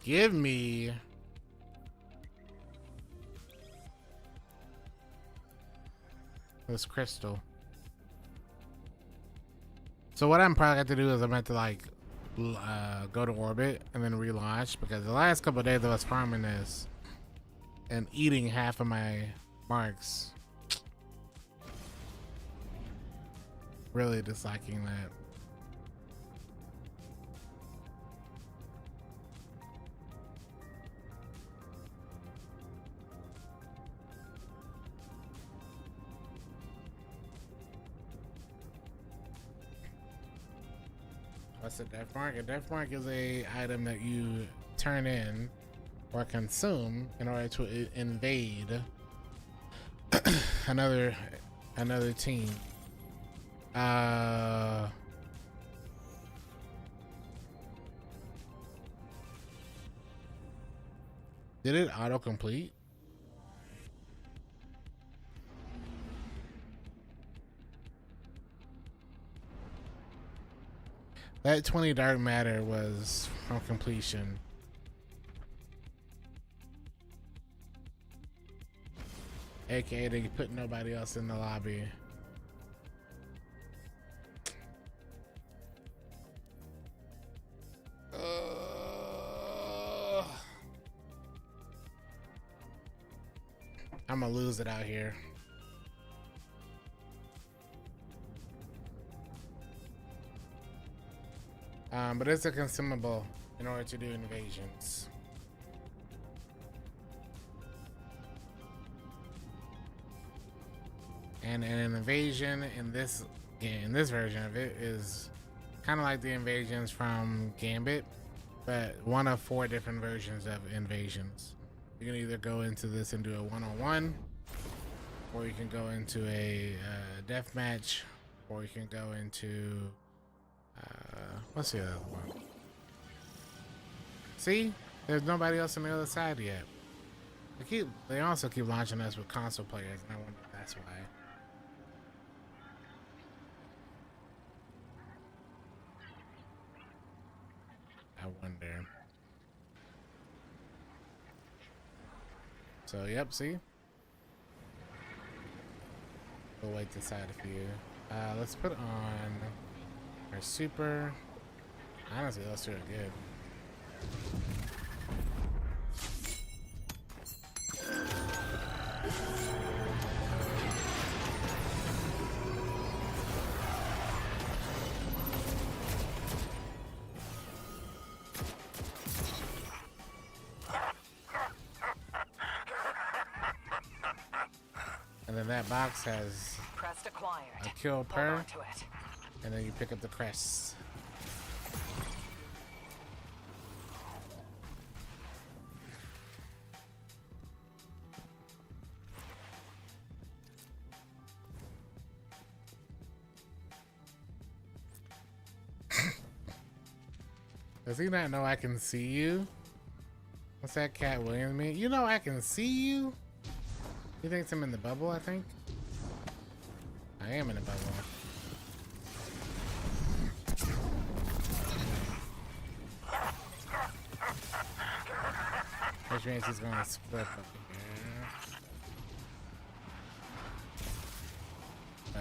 Give me this crystal. So what I'm probably going to do is I'm going to like go to orbit and then relaunch, because the last couple of days I was farming this and eating half of my marks. Really disliking that. What's a death mark? A death mark is a item that you turn in or consume in order to invade another team. Did it autocomplete? That 20 dark matter was from completion. AKA they put nobody else in the lobby. I'm gonna lose it out here. But it's a consumable in order to do invasions. And an invasion in this game, in this version of it, is kind of like the invasions from Gambit, but one of 4 different versions of invasions. You can either go into this and do a one-on-one, or you can go into a death match, or you can go into what's the other one? See, there's nobody else on the other side yet. They also keep launching us with console players, and I wonder if that's why. I wonder. So, yep, see? We'll wait to decide a few. Let's put on our super. Honestly, let's do it good. And then that box has Crest acquired. a kill per, Hold on to it. and then you pick up the crests. Does he not know I can see you? What's that Cat Williams mean? You know I can see you? He thinks I'm in the bubble, I think. I am in the bubble. Which means he's gonna split up here. Oh.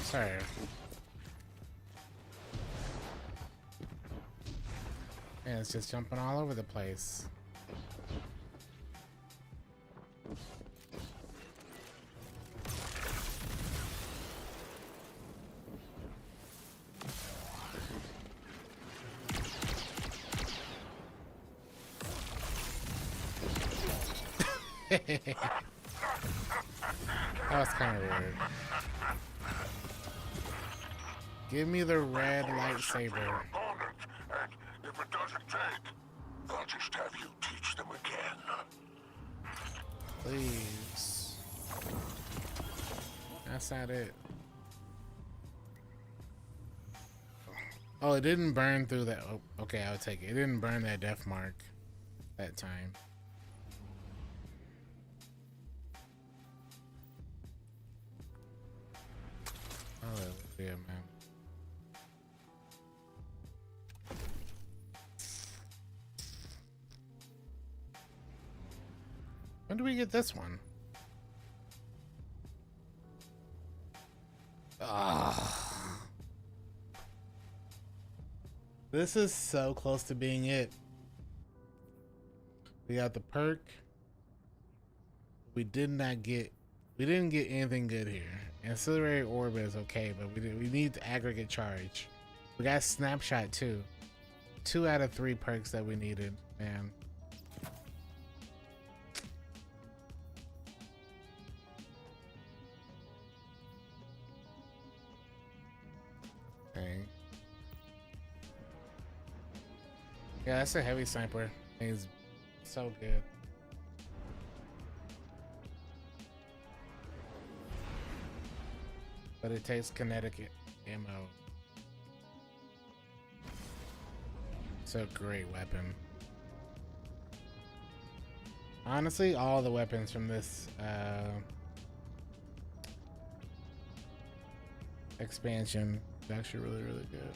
Sorry. And it's just jumping all over the place. That was kind of weird. Give me the red lightsaber. If it doesn't take, I'll just have you teach them again. Please. That's not it. Oh, it didn't burn through that. Oh, okay, I'll take it. It didn't burn that death mark that time. Hallelujah, man. When do we get this one? Ah, this is so close to being it. We got the perk. We didn't get anything good here. Ancillary orbit is okay, but we need the aggregate charge. We got snapshot too. 2 out of 3 perks that we needed, man. Dang. Yeah, that's a heavy sniper. He's so good. But it takes kinetic ammo. It's a great weapon. Honestly, all the weapons from this expansion It's actually really, really good.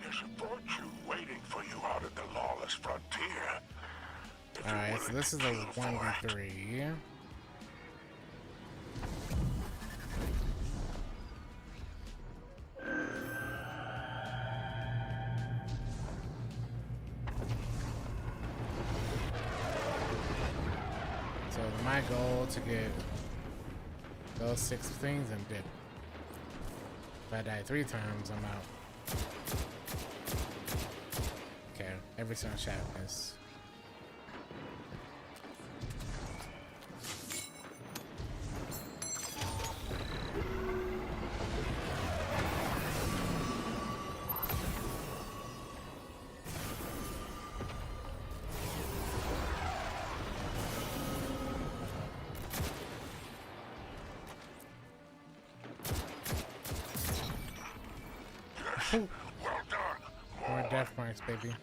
There's a fortune waiting for you out at the lawless frontier. Alright, so this is a 1v3. So my goal to get those 6 things and dip. If I die 3 times, I'm out. Okay, every single shot miss. Well done. More death marks, baby.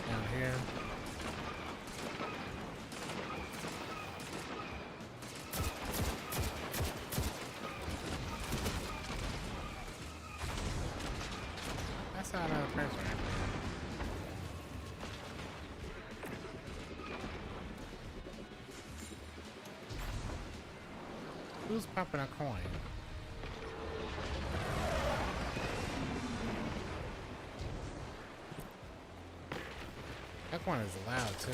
Down here. I saw another person right there. Who's popping a coin? That one is loud too.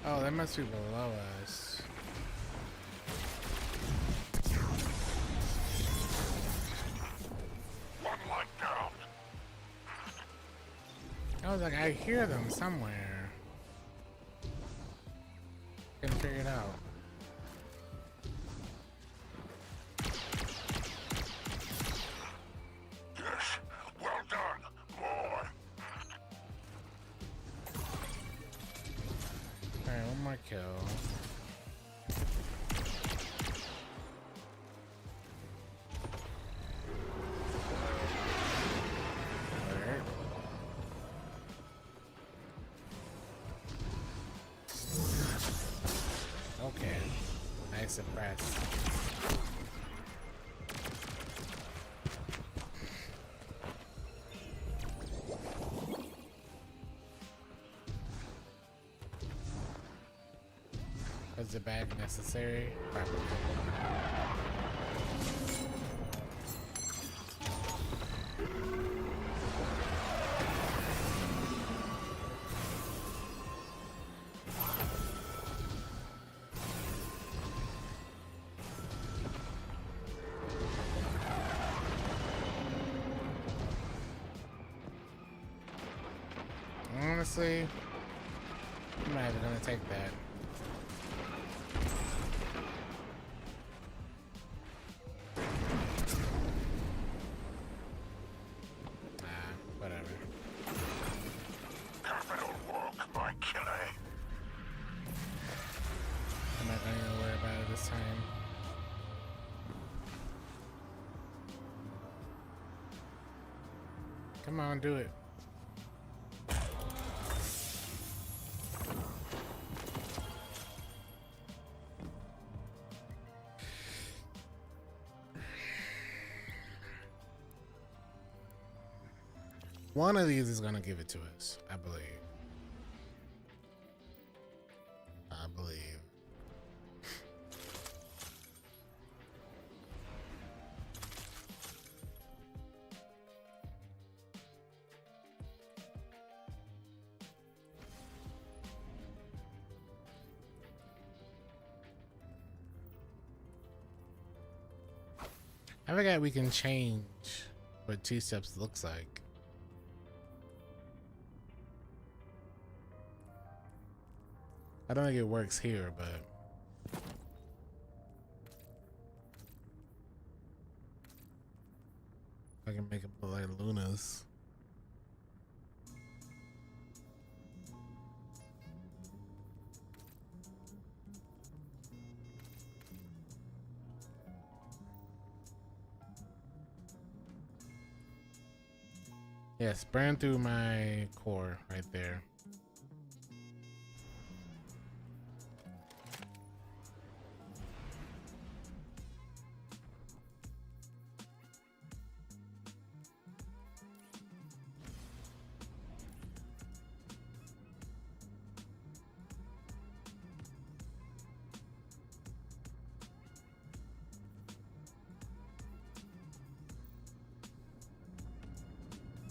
Oh, that must be below us. One light down. I was like, I hear them somewhere. Couldn't figure it out. Yes. Well done. More. Alright, one more kill. Alright. Okay. Nice suppress. Was the bag necessary? Probably. Honestly, I'm not even gonna take that. Whatever. Capital work, my killer. I'm not gonna even worry about it this time. Come on, do it. One of these is gonna give it to us, I believe. I believe. I forgot we can change what 2 steps looks like. I don't think it works here, but I can make it look like Luna's. Yes, burn through my core right there.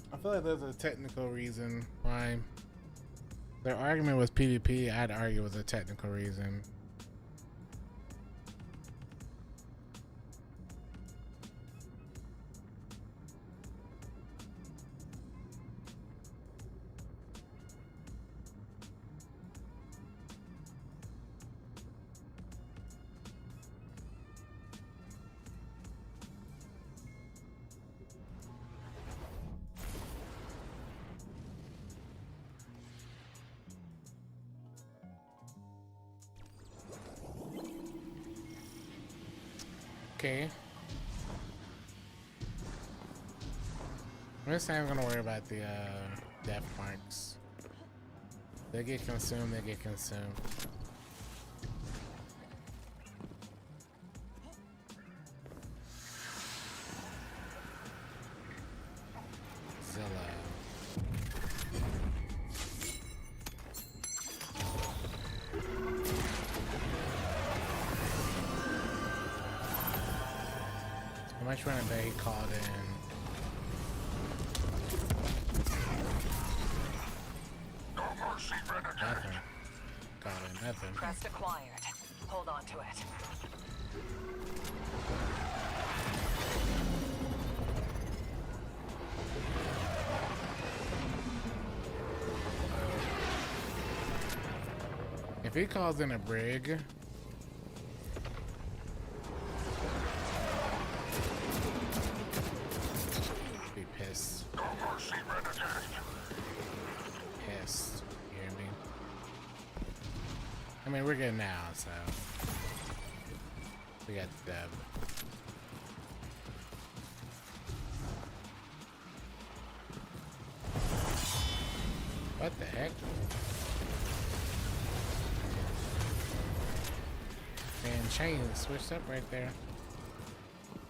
I feel like there's a technical reason why their argument was PvP. I'd argue was a technical reason. Okay. This time I'm gonna worry about the death marks. They get consumed, they get consumed. Zilla. How much running back he called in? Nothing. Got it, nothing. Crest acquired. Hold on to it. If he calls in a brig, be pissed. Pissed. You hear me? I mean, we're good now, so we got the dub. What the heck? And chain switched up right there.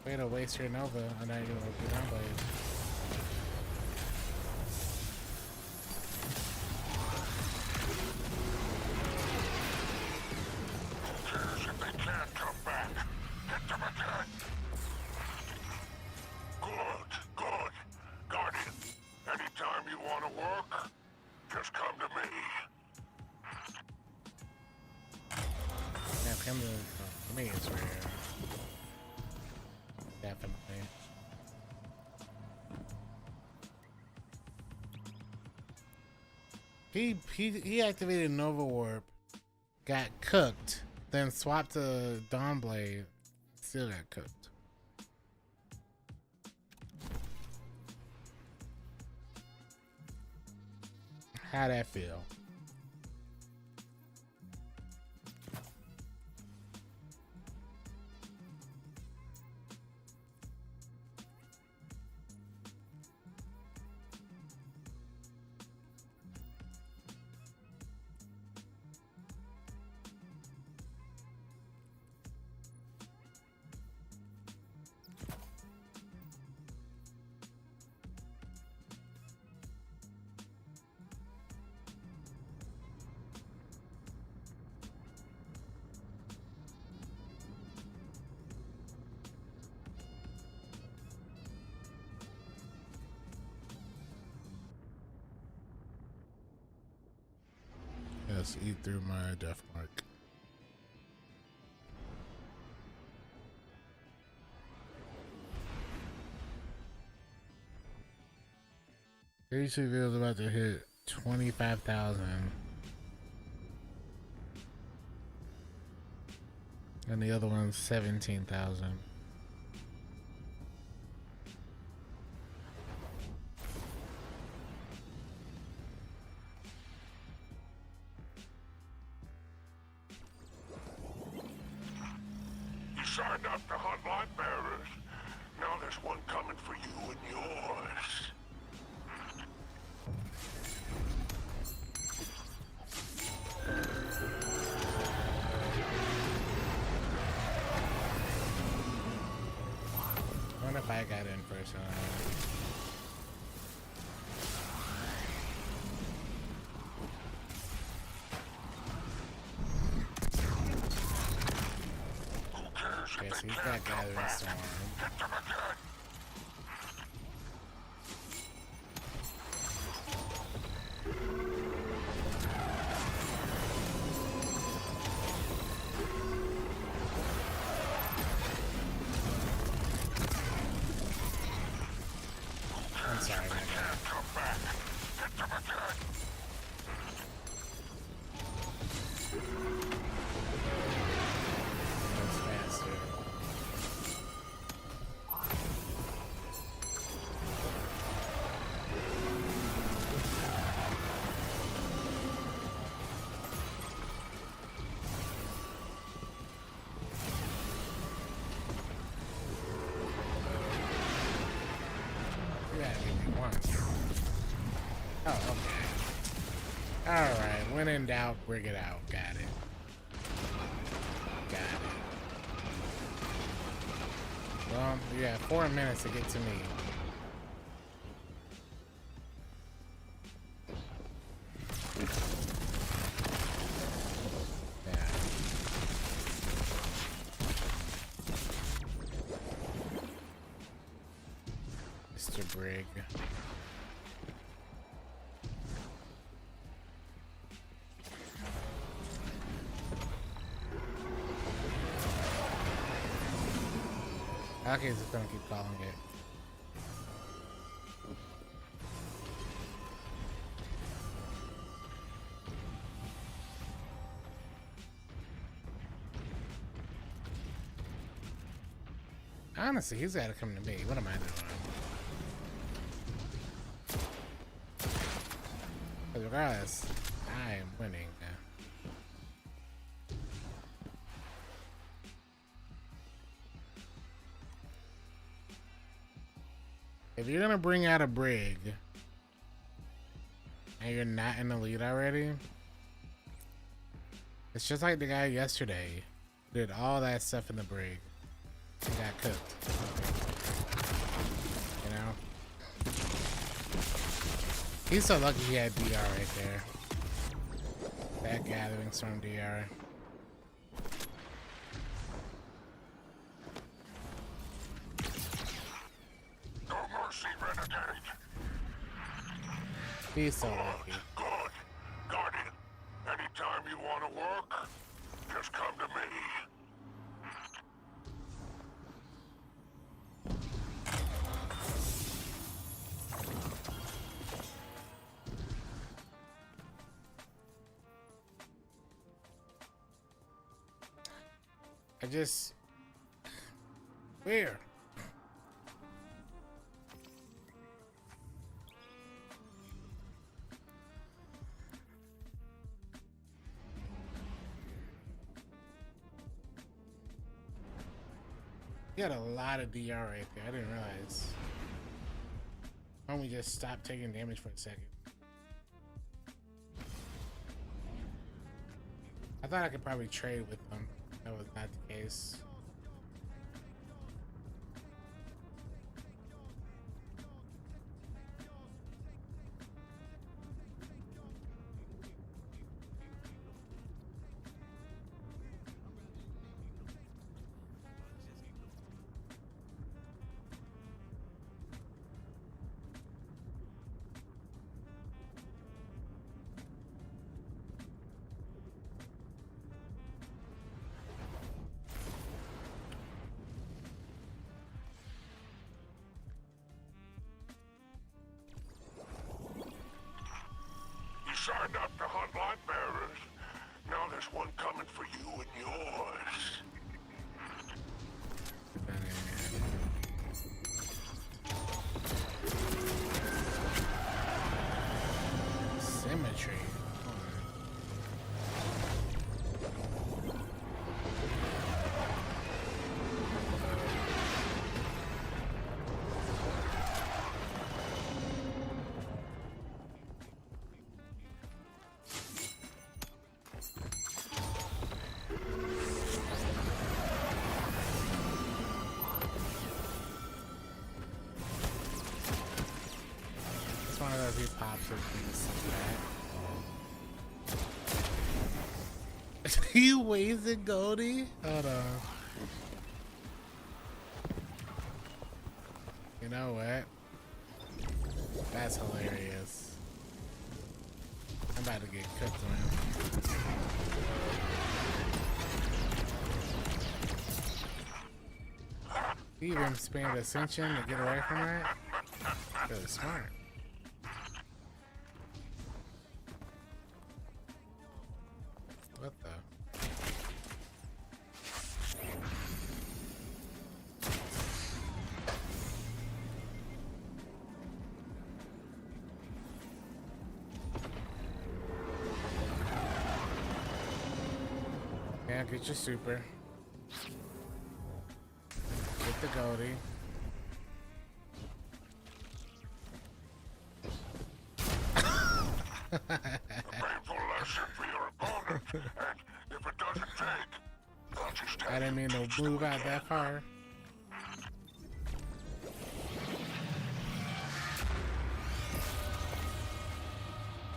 Way to waste your Nova. I'm not even working on blade. If they can't come back, hit them again. Good. Guardian, anytime you want to work, just come to me. Yeah, come to me, it's rare. Definitely. He activated Nova Warp, got cooked, then swapped to Dawnblade, still got cooked. How'd that feel? Yes, eat through my death mark. YouTube videos about to hit 25,000. And the other one's 17,000. You signed up to hunt light bearers. Now there's one coming for you and yours. I wonder if I got in first or not. Yes, he's got Gathering Storm. I'm sorry, my bad. That's faster. You gotta give me once. Oh, okay. Alright, when in doubt, bring it out. Got it. Got it. Well, you got 4 minutes to get to me. Yeah. Mr. Brig. Okay, just gonna keep calling it. Honestly, he's gotta come to me. What am I doing? 'Cause regardless, I am winning. If you're gonna bring out a Brig and you're not in the lead already, it's just like the guy yesterday who did all that stuff in the Brig and got cooked. You know? He's so lucky he had DR right there. That Gathering Storm DR. No mercy, Renegade. He's so lucky. Good. Guardian, anytime you want to work, just come to me. I just... Where? He had a lot of DR right there. I didn't realize. Why don't we just stop taking damage for a second? I thought I could probably trade with them. That was not the case. if he pops a piece of that. He wasted Goldie? Hold on. You know what? That's hilarious. I'm about to get cooked around. He even spammed Ascension to get away from that. Really smart. What the? Yeah, get your super. Get the Goldie. Painful lesson for your opponent, and if it doesn't take, I'll just I didn't mean to move out that far.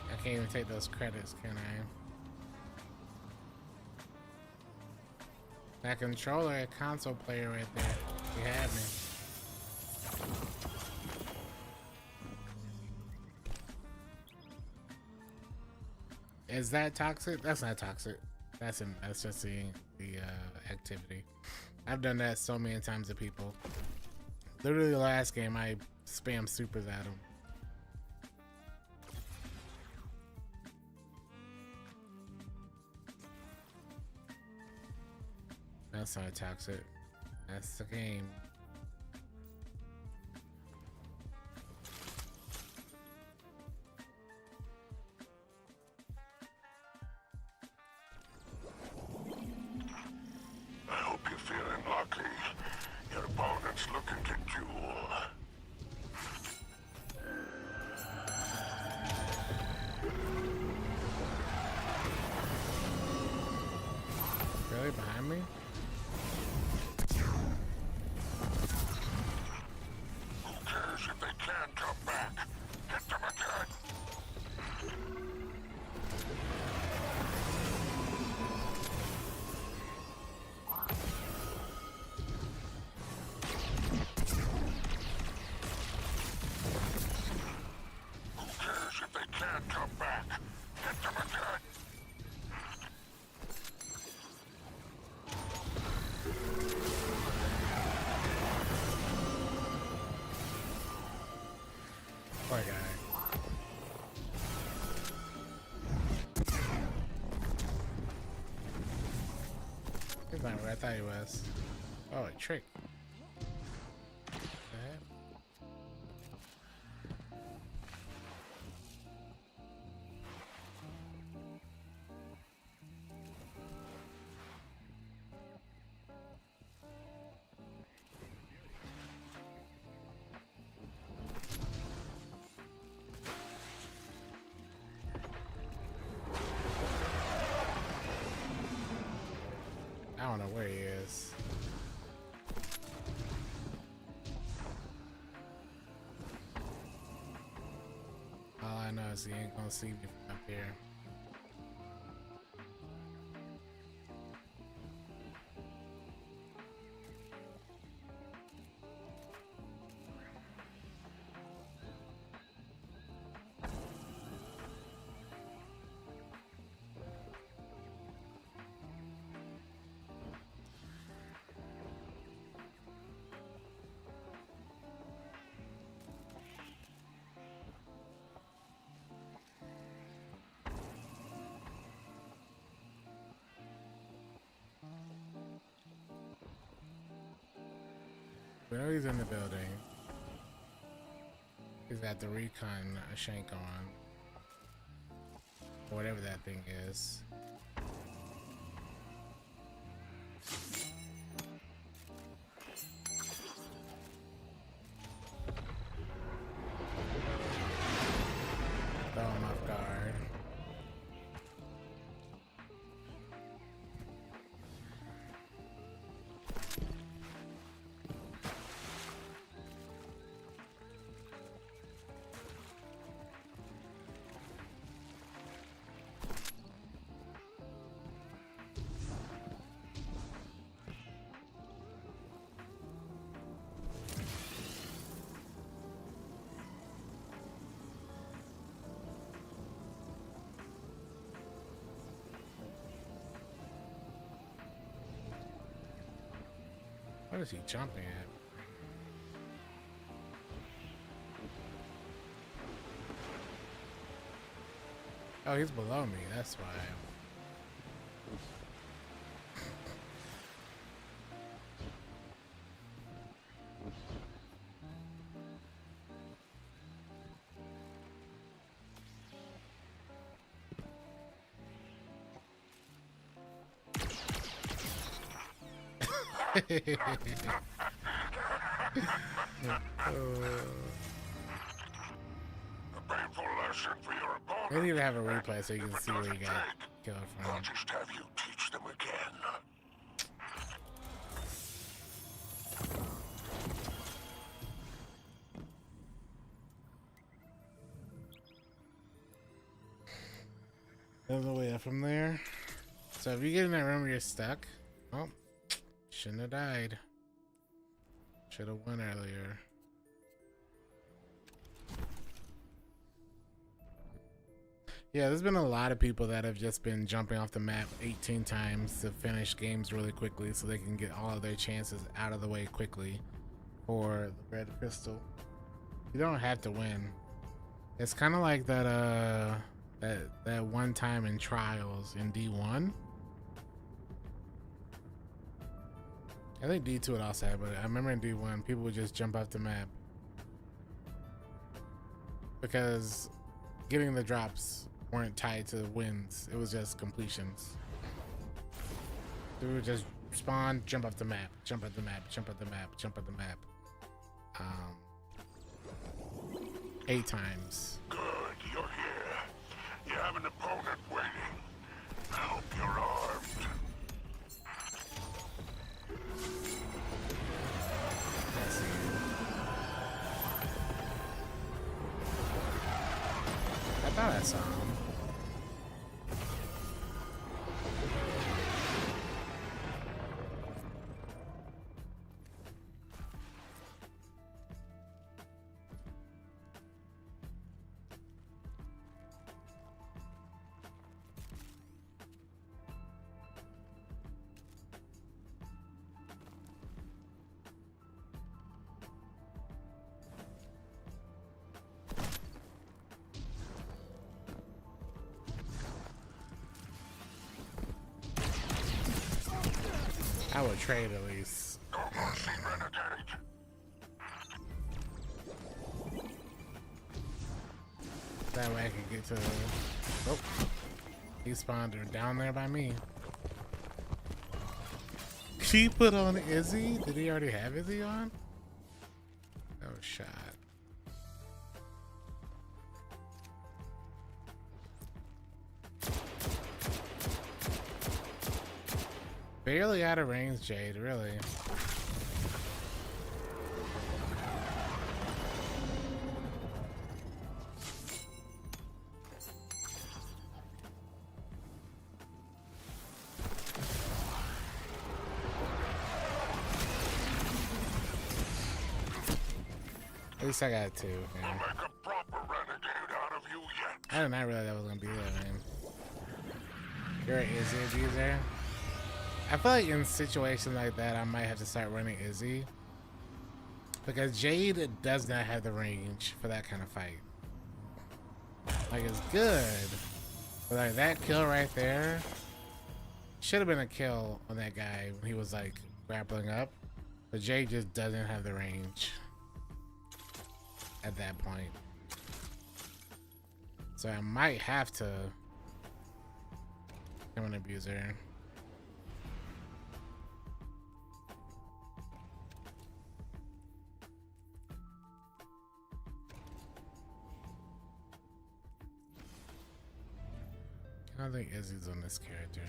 I can't even take those credits, can I? That controller, a console player right there. You have me. Is that toxic? That's not toxic. That's just the activity. I've done that so many times to people. Literally the last game I spam supers at them. That's not toxic. That's the game. I hope you're feeling lucky. Your opponent's looking to duel. Really behind me? Who cares if they can't come back? Hit them again. Who cares if they can't come back? Hit them again. Poor guy. He's not where I thought he was. Oh, a trick. I don't know where he is. All I know is he ain't gonna see me from up here. We know he's in the building. He's got the recon shank on. Or whatever that thing is. Throw him off guard. What is he jumping at? Oh, he's below me, that's why. They need to have a replay so you can see where you got killed from. I'll just have you teach them again. There's a way up from there. So if you get in that room where you're stuck, oh, shouldn't have died. Should have won earlier. Yeah, there's been a lot of people that have just been jumping off the map 18 times to finish games really quickly so they can get all of their chances out of the way quickly for the red crystal. You don't have to win. It's kind of like that that one time in Trials in D1. I think D2 would also have, but I remember in D1 people would just jump off the map because getting the drops weren't tied to wins. It was just completions. They would just spawn, jump off the map, jump off the map, jump off the map, jump off the map. 8 times. Good, you're here. You have an opponent waiting. I hope you're armed. I thought I saw him. I would trade at least. That way I can get to the... Oh, he spawned her down there by me. He put on Izzy? Did he already have Izzy on? That was shot. Barely out of range, Jade, really. At least I got 2. Man. I'll make a proper renegade out of you yet. I did not realize that was gonna be there, man. You're an Izzy abuser. I feel like in situations like that, I might have to start running Izzy. Because Jade does not have the range for that kind of fight. Like, it's good. But like, that kill right there should have been a kill on that guy when he was like grappling up. But Jade just doesn't have the range at that point. So I might have to become an abuser. I don't think Izzy's on this character.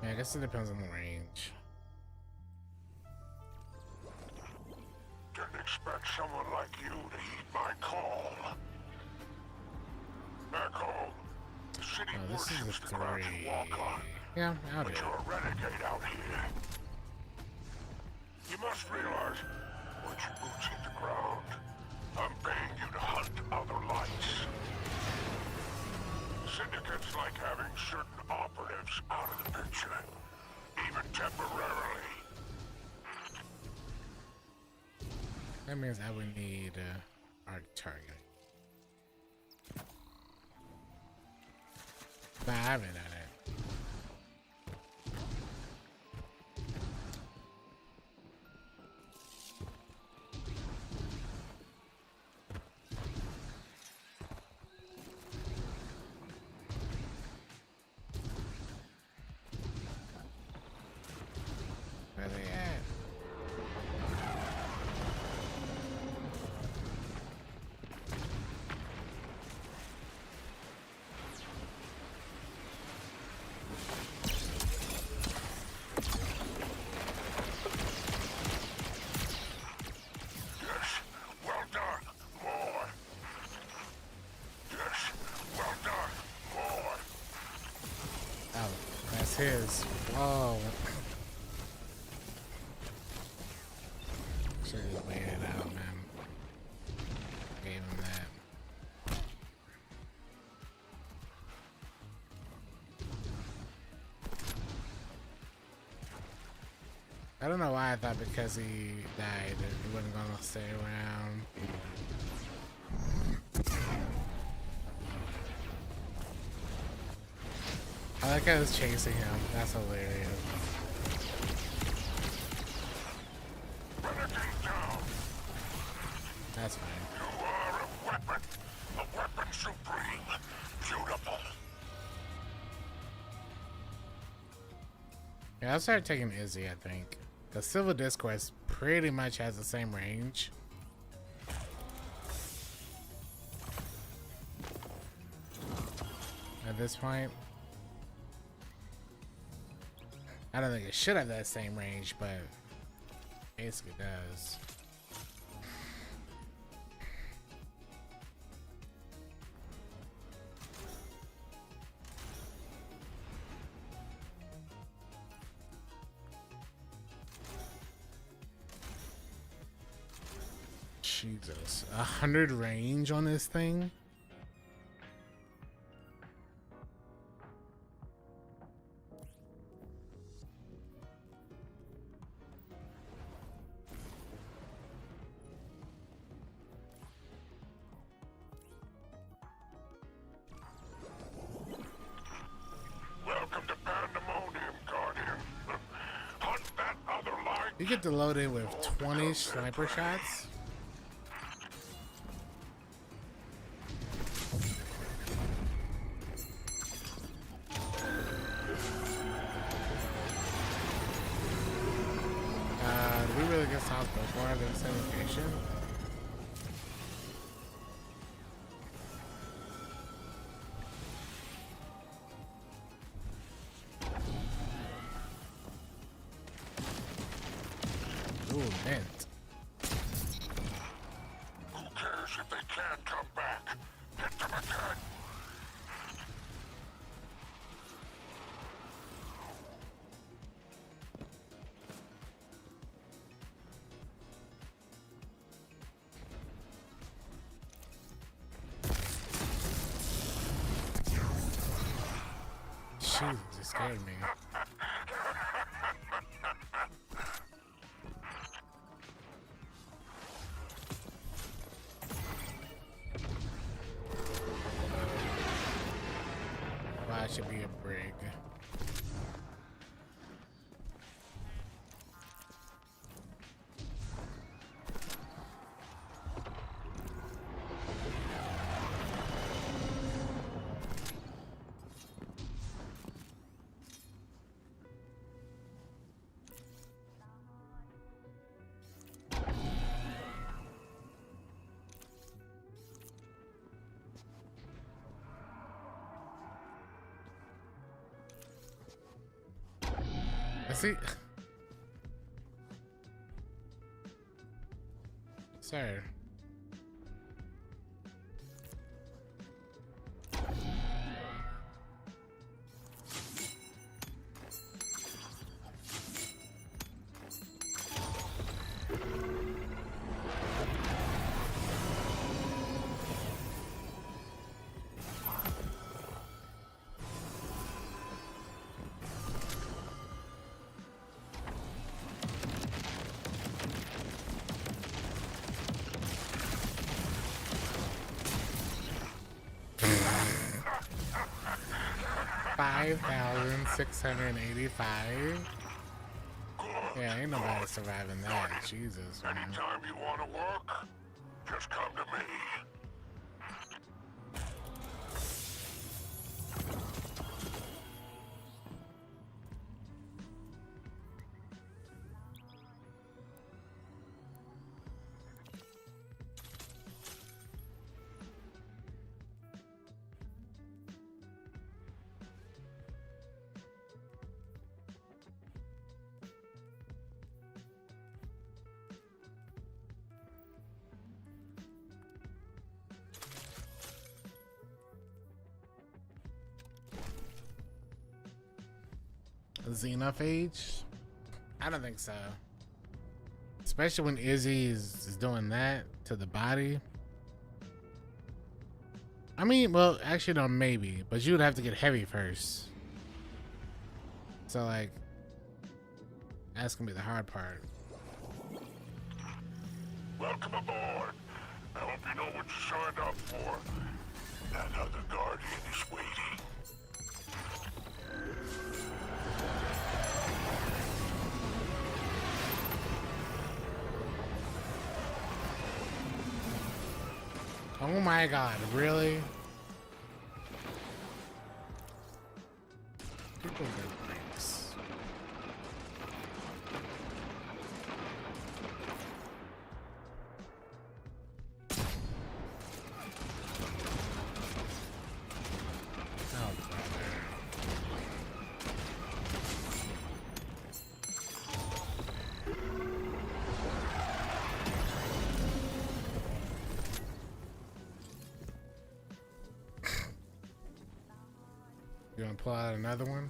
Yeah, I guess it depends on the range. Didn't expect someone like you to heed my call. Back home, the city worships the ground you walk on. Yeah, I'll do but it. you're a renegade out here. You must realize, once your boots hit the ground, I'm paying you to hunt other lights. Syndicates like having certain operatives out of the picture, even temporarily. That means I would need our target. Nah, I haven't done it. Where they at? His. Whoa. Should have waited it out, man. Gave him that. I don't know why I thought because he died that he wasn't gonna stay around. I like how I was chasing him. That's hilarious. That's fine. You are a weapon supreme. Beautiful. Yeah, I'll start taking Izzy, I think. The Civil Discourse pretty much has the same range. At this point. I don't think it should have that same range, but basically does. Jesus, 100 range on this thing? You get to load in with 20 sniper shots. Do we really get South before the syndication? Ooh, mint. Who cares if they can't come back? Hit them again. Jesus, it scared me. Well, it should be a brig. I see. Sir. 5,685. Yeah, ain't nobody surviving that. Jesus, man. Anytime you want to work, just come to me. Xenophage? I don't think so. Especially when Izzy is doing that to the body. I mean, well, actually, no, maybe. But you would have to get heavy first. So, like, that's gonna be the hard part. Welcome aboard. I hope you know what you signed up for. That other Guardian is waiting. Oh my god, really? People are breaks. Oh, brother. You wanna pull out another one?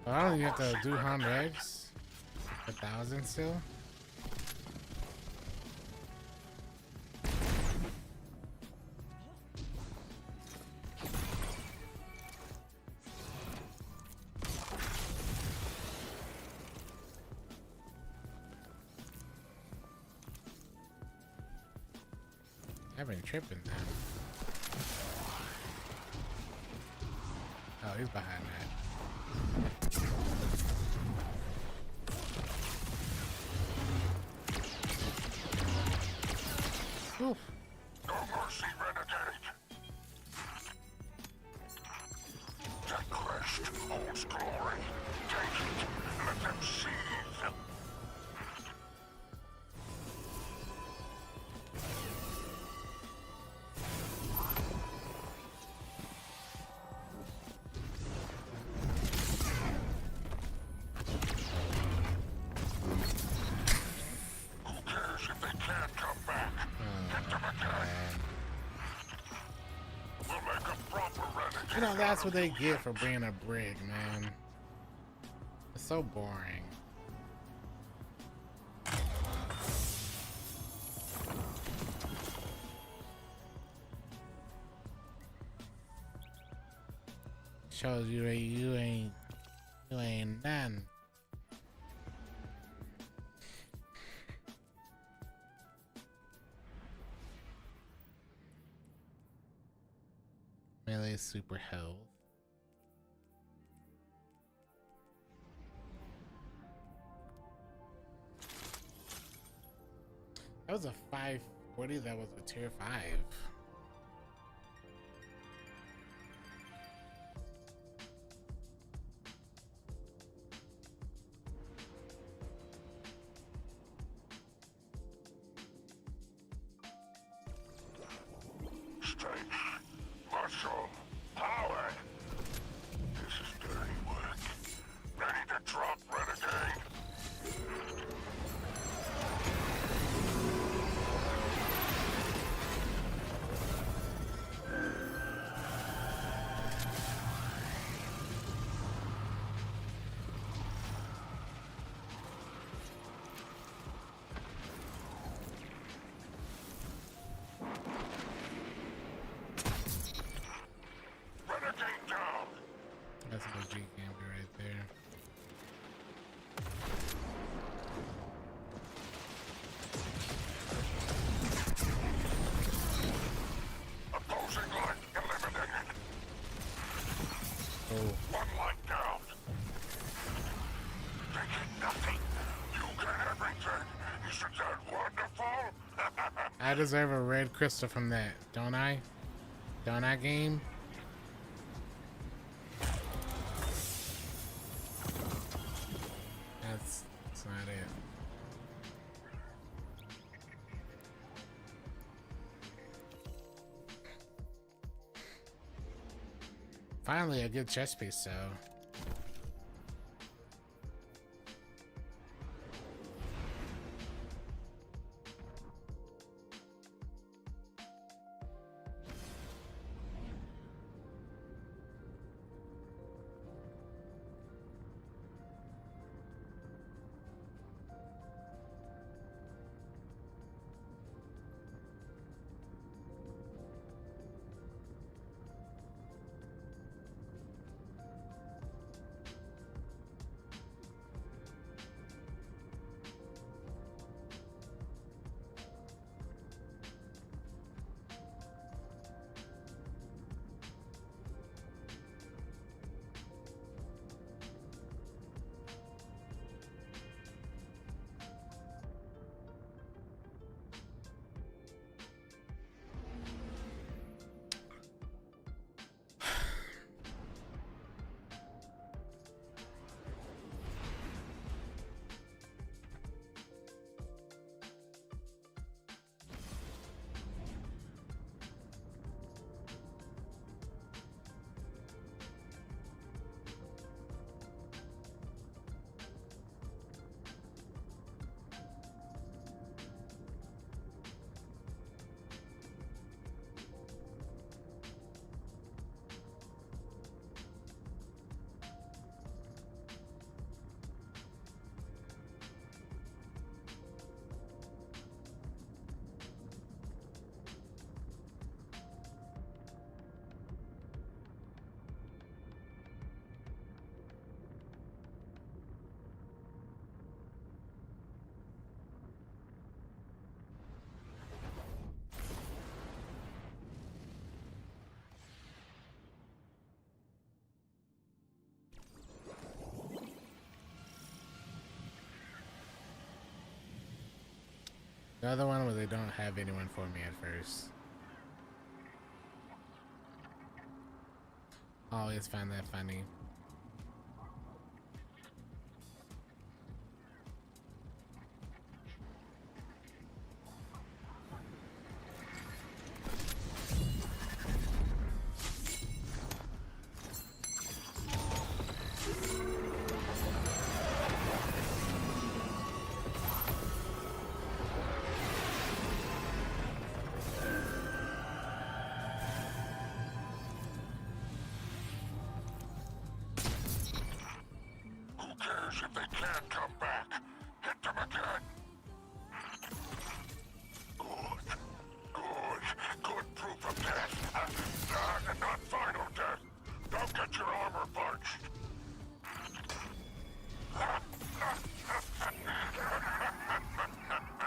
I don't think you have to do harm regs. 1,000 still. I've been tripping now. Oh, he's behind that. Oof. No mercy, Renegade. That crest holds glory. Take it. Let them seethe. Who cares if they can't come back? Get them again. We'll make a proper renegade. You know, that's what they get for bringing a brig, man. It's so boring. Shows you ain't none. Melee super health. That was a 540. That was a tier 5. I deserve a red crystal from that, don't I? Don't I, game? That's not it. Finally, a good chest piece, so. The other one where they don't have anyone for me at first. Always find that funny. If they can't come back, hit them again. Good proof of death. And not final death. Don't get your armor punched.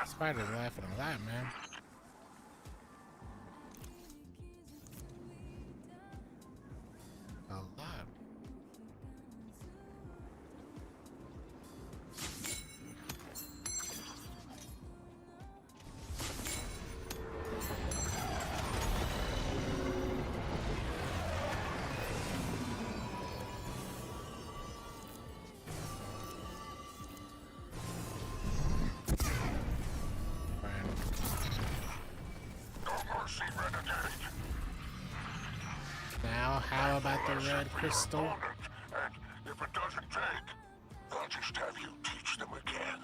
Spider's laughing a lot, man. A lot. Now, how about the red crystal? And if it doesn't take, I'll just have you teach them again.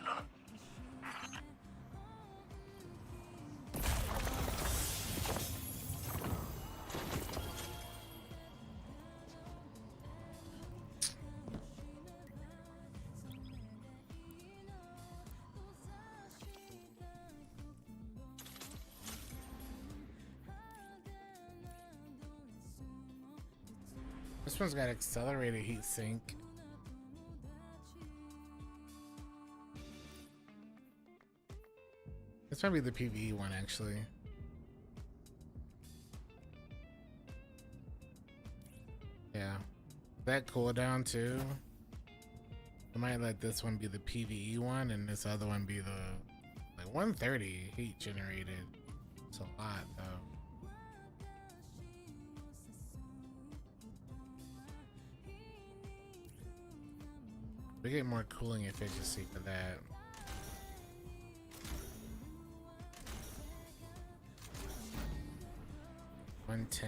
This one's got accelerated heat sink. This might be the PvE one, actually. Yeah. That cooldown too. I might let this one be the PvE one and this other one be the like 130 heat generated. It's a lot, though. We get more cooling efficiency for that. $110.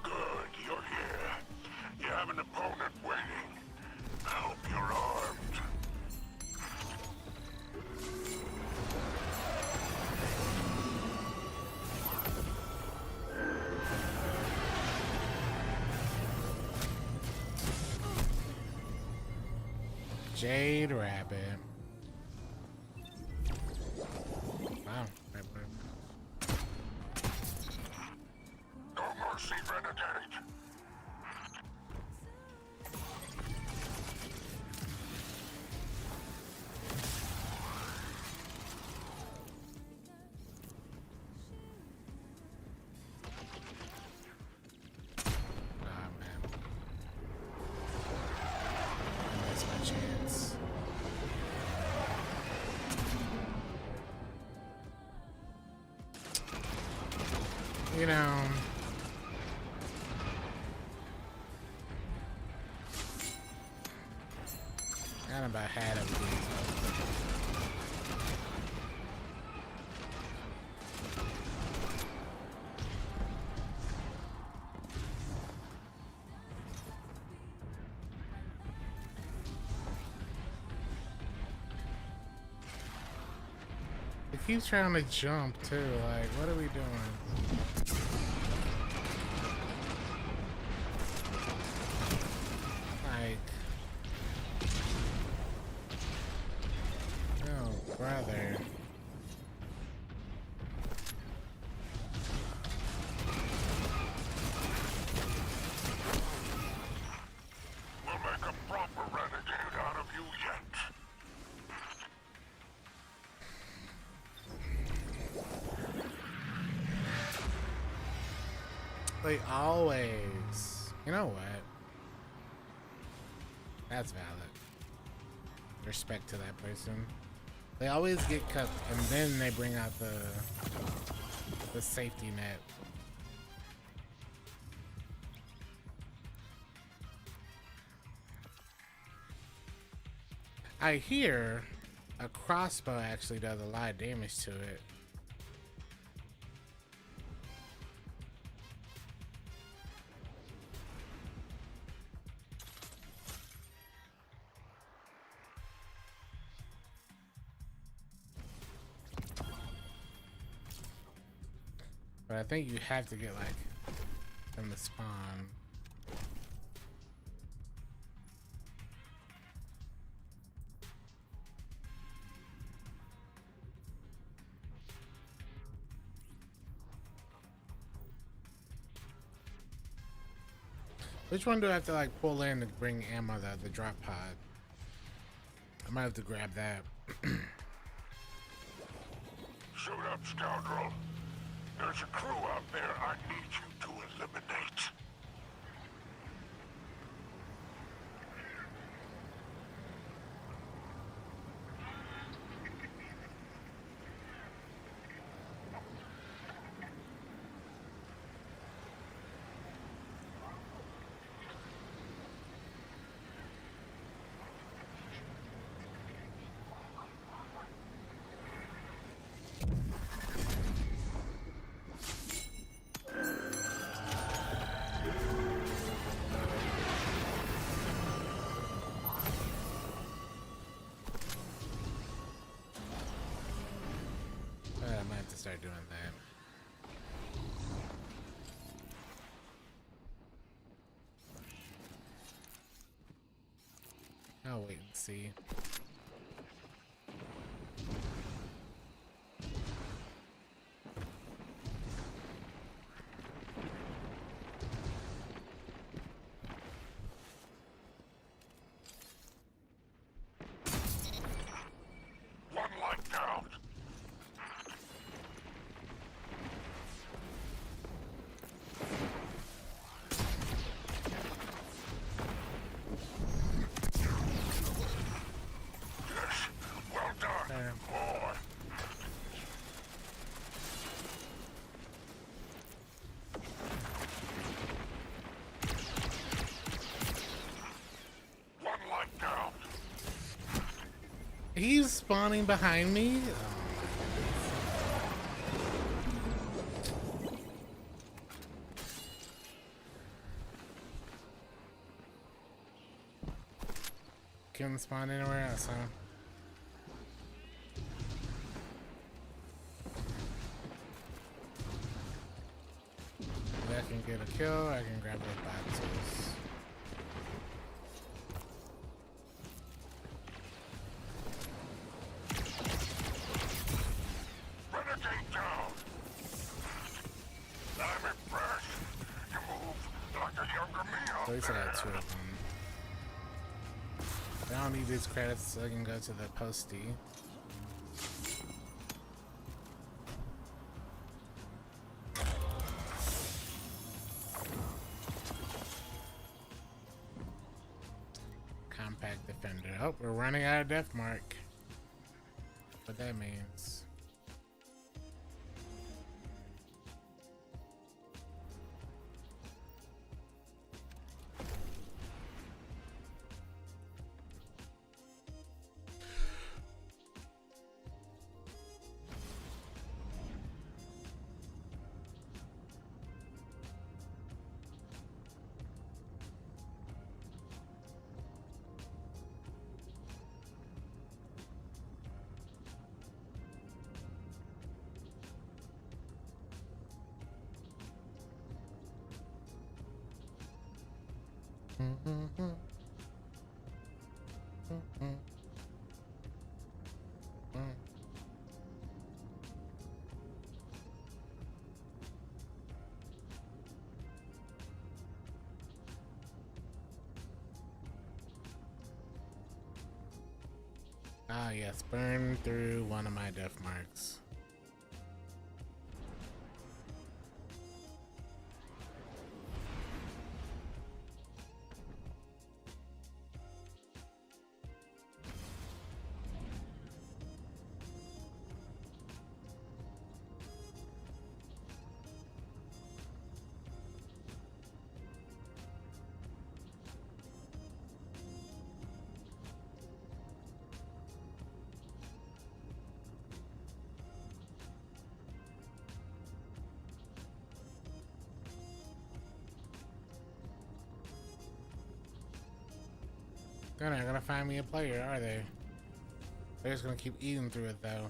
Good, you're here. You have an opponent waiting. I hope you're armed. Jade Rabbit. Wow. No mercy, Renegade. Chance. You know, kind of about had of these. It keeps trying to jump too, like, what are we doing? Like, oh, brother. We'll make a proper renegade out of you yet. They always, you know what? That's valid. Respect to that person. They always get cut, and then they bring out the safety net. I hear a crossbow actually does a lot of damage to it. But I think you have to get like them to spawn. Which one do I have to like pull in to bring ammo, the drop pod? I might have to grab that. Suit up, scoundrel. There's a crew out there I need you to eliminate. I might have to start doing that. I'll wait and see. One light down. He's spawning behind me. Couldn't spawn anywhere else, huh? If I can get a kill, I can grab the boxes. Renegade down! I'm impressed. You move like a younger me out At least I there. got 2 of them. I don't need these credits so I can go to the postie. Compact defender. Oh, we're running out of death mark. What that means. Ah, yes, burn through one of my death marks. They're not gonna find me a player, are they? They're just gonna keep eating through it, though.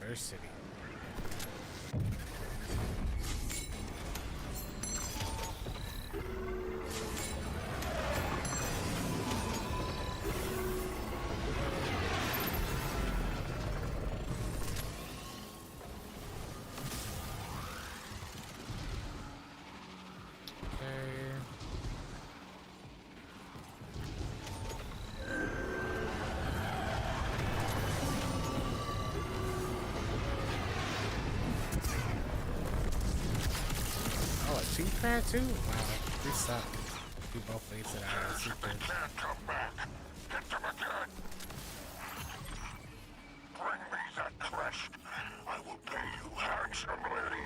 First city. Cheap pad too? Wow, these suck. We both wasted our super. They can't come back. Hit them again. Bring me that crest. I will pay you handsomely.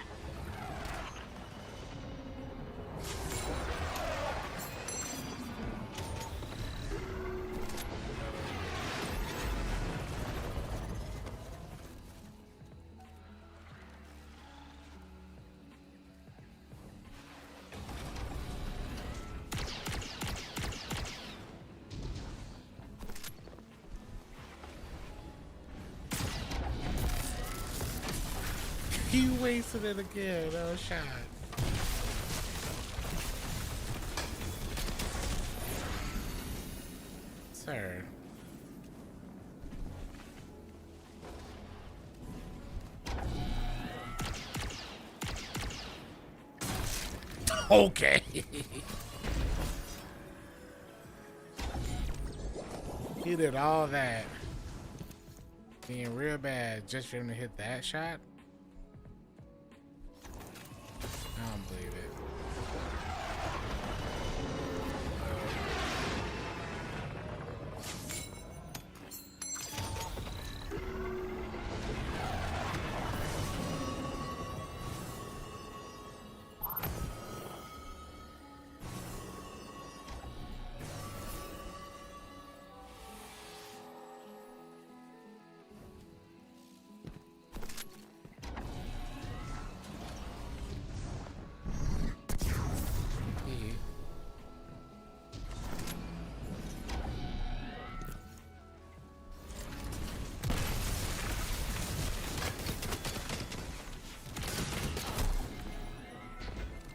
You wasted it again. Oh, shot. Sir. Okay. He did all that. Being real bad just for him to hit that shot? I don't believe it.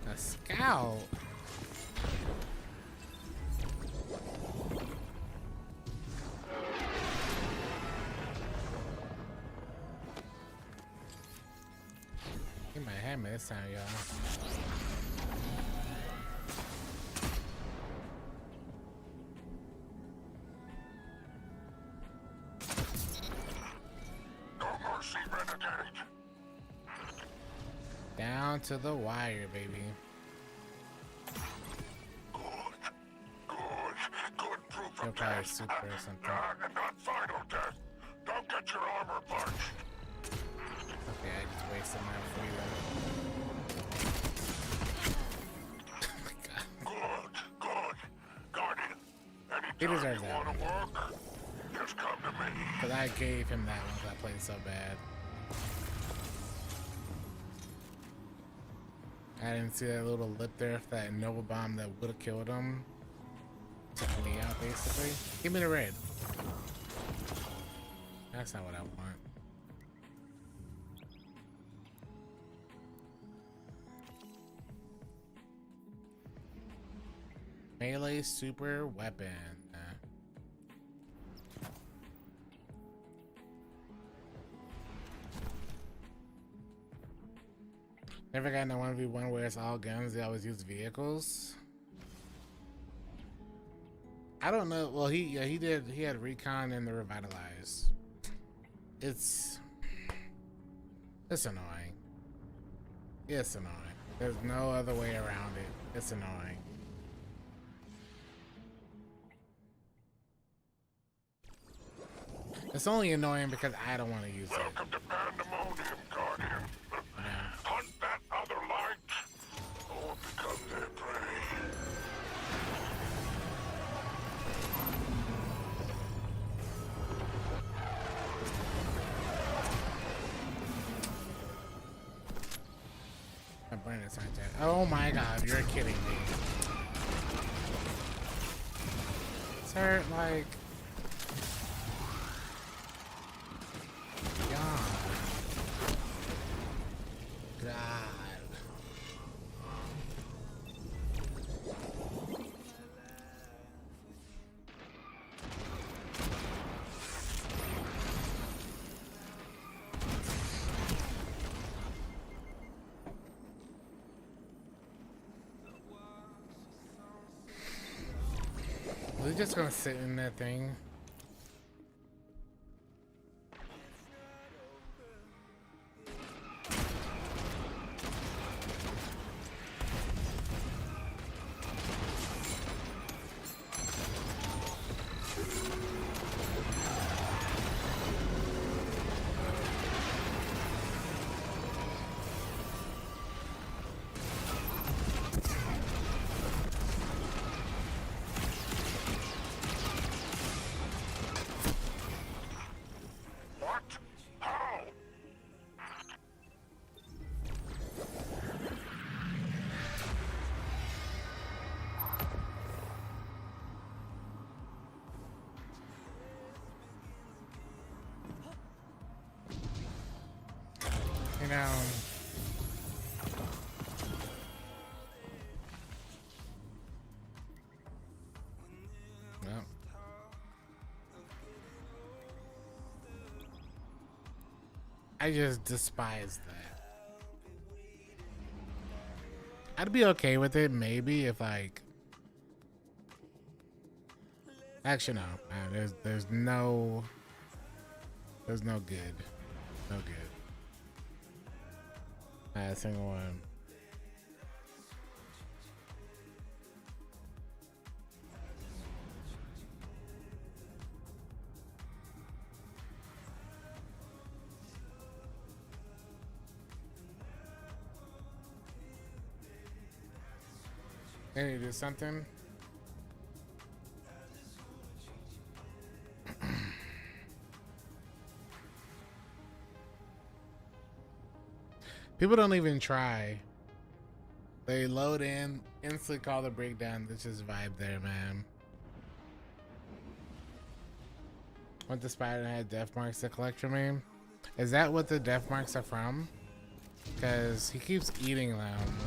A scout. He might have me this time, y'all. No mercy, Renegade. Down to the wire, baby. Good proof He'll of probably death. super or something. Not final death. Don't get your armor punched. Okay, I just wasted my freedom. Oh my god. Good. Guardian, He anytime deserves you that want one. to work, just come to me. Because I gave him that one because I played so bad. I didn't see that little lip there for that Nova Bomb that would have killed him. Took me out, basically. Give me the red. That's not what I want. Melee super weapon. Never gotten a 1v1 where it's all guns, they always use vehicles. I don't know. Well, he had recon and the revitalize. It's annoying. It's annoying. There's no other way around it. It's annoying. It's only annoying because I don't want to use it. Welcome to Pandemonium, Guardian. Hunt that other light, or become their prey. My brain is hijacked. Oh my god, you're kidding me. Sir, like... God. God. We're just gonna sit in that thing. You know, well, I just despise that. I'd be okay with it maybe if like. Actually, no. There's no good. No good. Not a single one. I need to do something. People don't even try. They load in, instantly call the breakdown. This just vibe there, man. What the spider had death marks to collect from him? Is that what the death marks are from? Because he keeps eating them.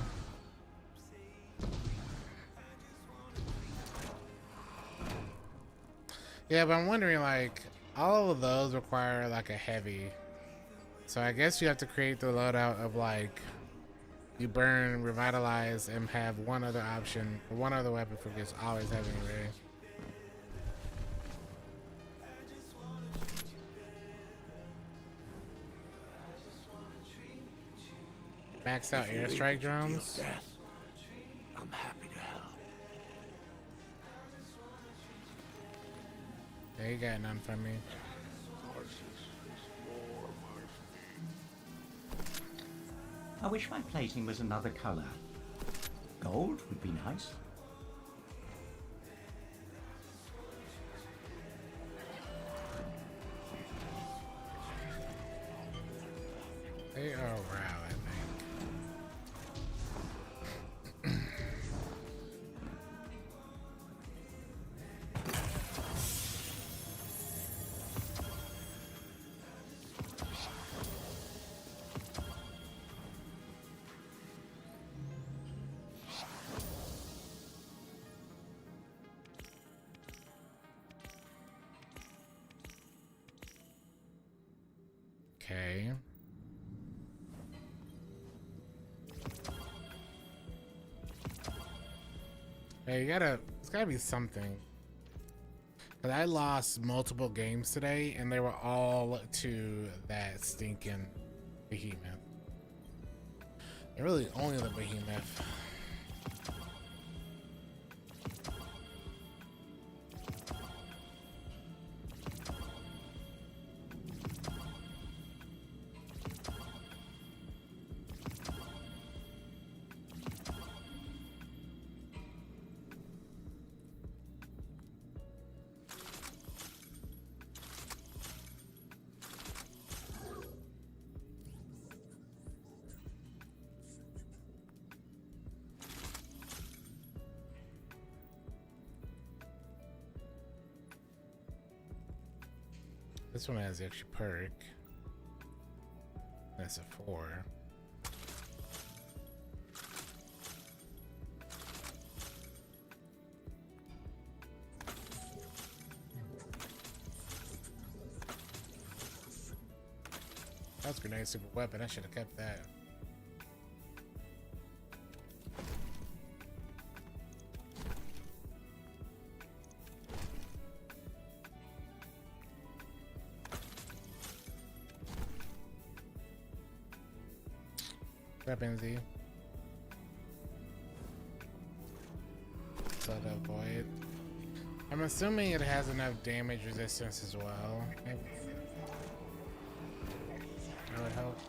Yeah, but I'm wondering, like, all of those require like a heavy. So I guess you have to create the loadout of like you burn, revitalize, and have one other option, one other weapon for just always having it ready. Max out airstrike drones. I'm happy to help. Yeah, you got none from me. I wish my plating was another color. Gold would be nice. They are row, I think. Okay. Hey, it's gotta be something. But I lost multiple games today, and they were all to that stinking behemoth. And really only the behemoth. This one has the extra perk. That's a 4. That's a grenade super weapon. I should have kept that. Weapon Z. So to avoid. I'm assuming it has enough damage resistance as well. Maybe. That would help.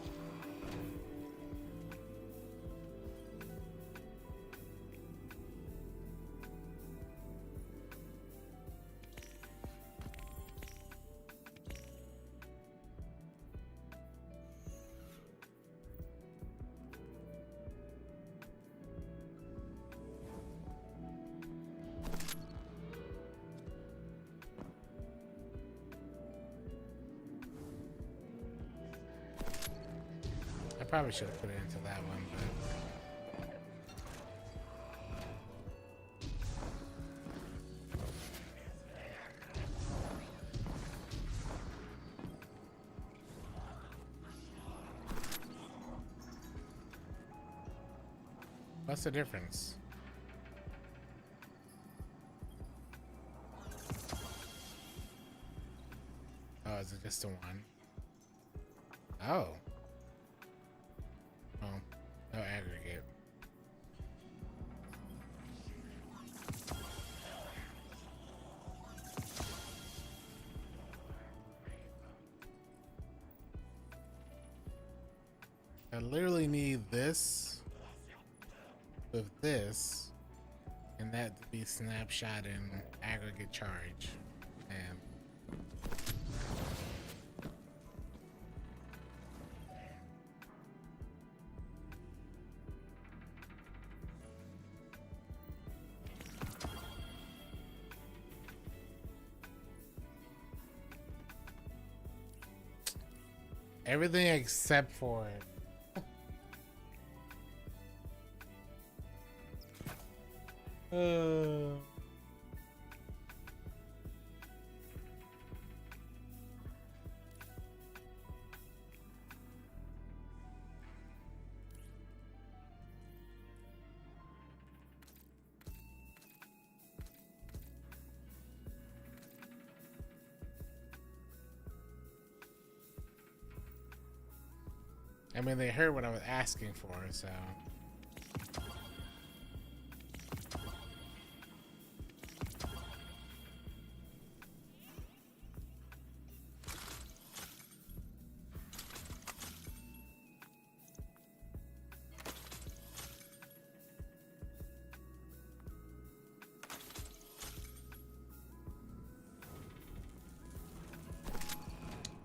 I probably should have put it into that one, but What's the difference? Oh, is it just the one? Oh. Oh, no aggregate. I literally need this with this and that to be snapshot and aggregate charge. And everything except for it. I mean, they heard what I was asking for, so.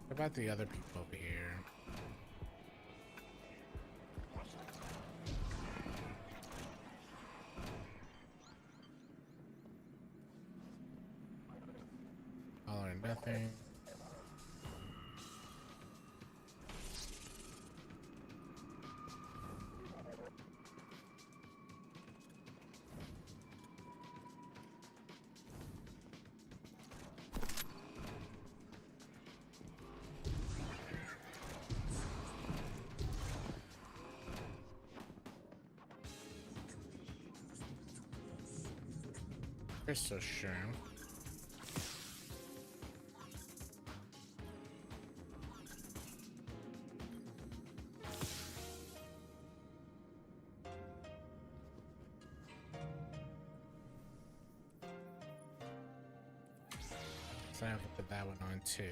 What about the other people over here? All or nothing. Crystal Shroom. So I have to put that one on too.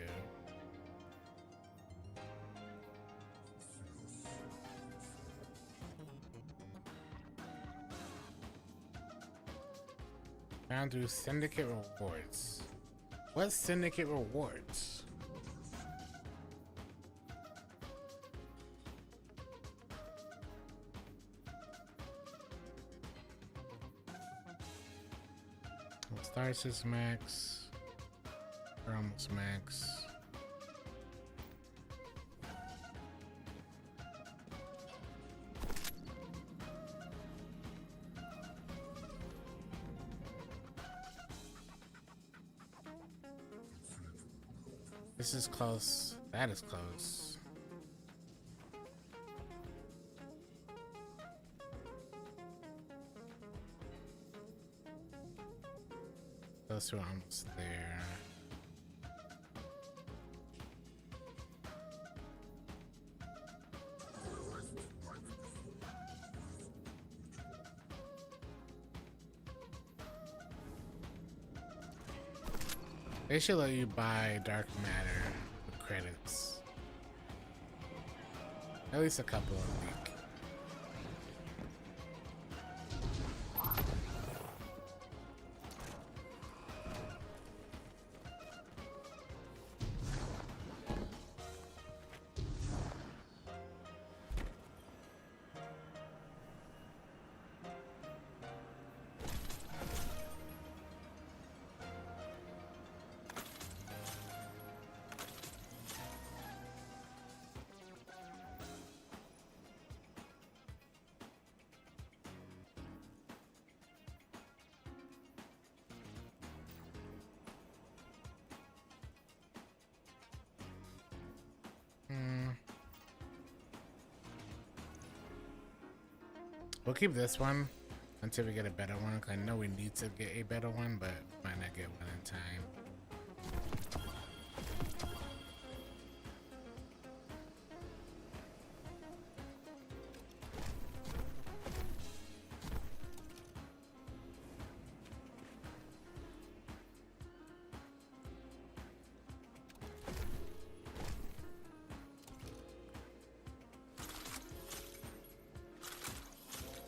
Down to Syndicate rewards. What's Syndicate rewards? Stars is max. We're almost max. This is close. That is close. Those two are almost there. They should let you buy dark matter with credits. At least a couple a week. We'll keep this one until we get a better one, because I know we need to get a better one, but might not get one in time.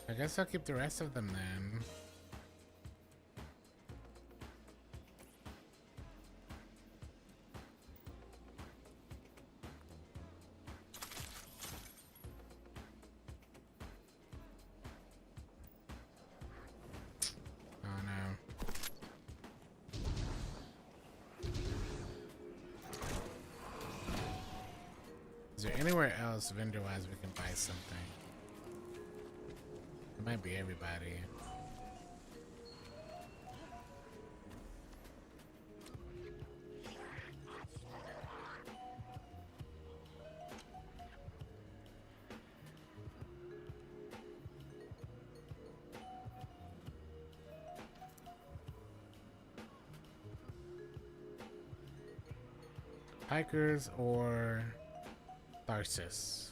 I guess I'll keep the rest of them then. Oh no. Is there anywhere else vendor-wise we can buy something? It might be everybody. Hikers or Tharsis?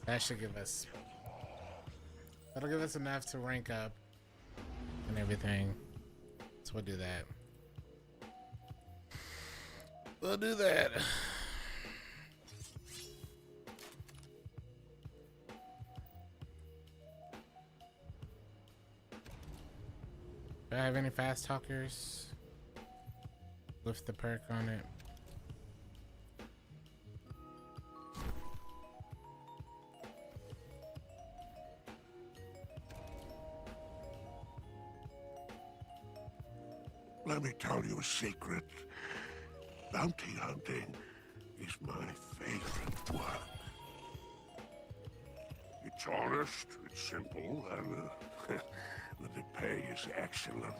That should give us, that'll give us enough to rank up and everything. So we'll do that. We'll do that. Do I have any fast talkers with the perk on it? Let me tell you a secret. Bounty hunting is my favorite work. It's honest, it's simple, and the pay is excellent.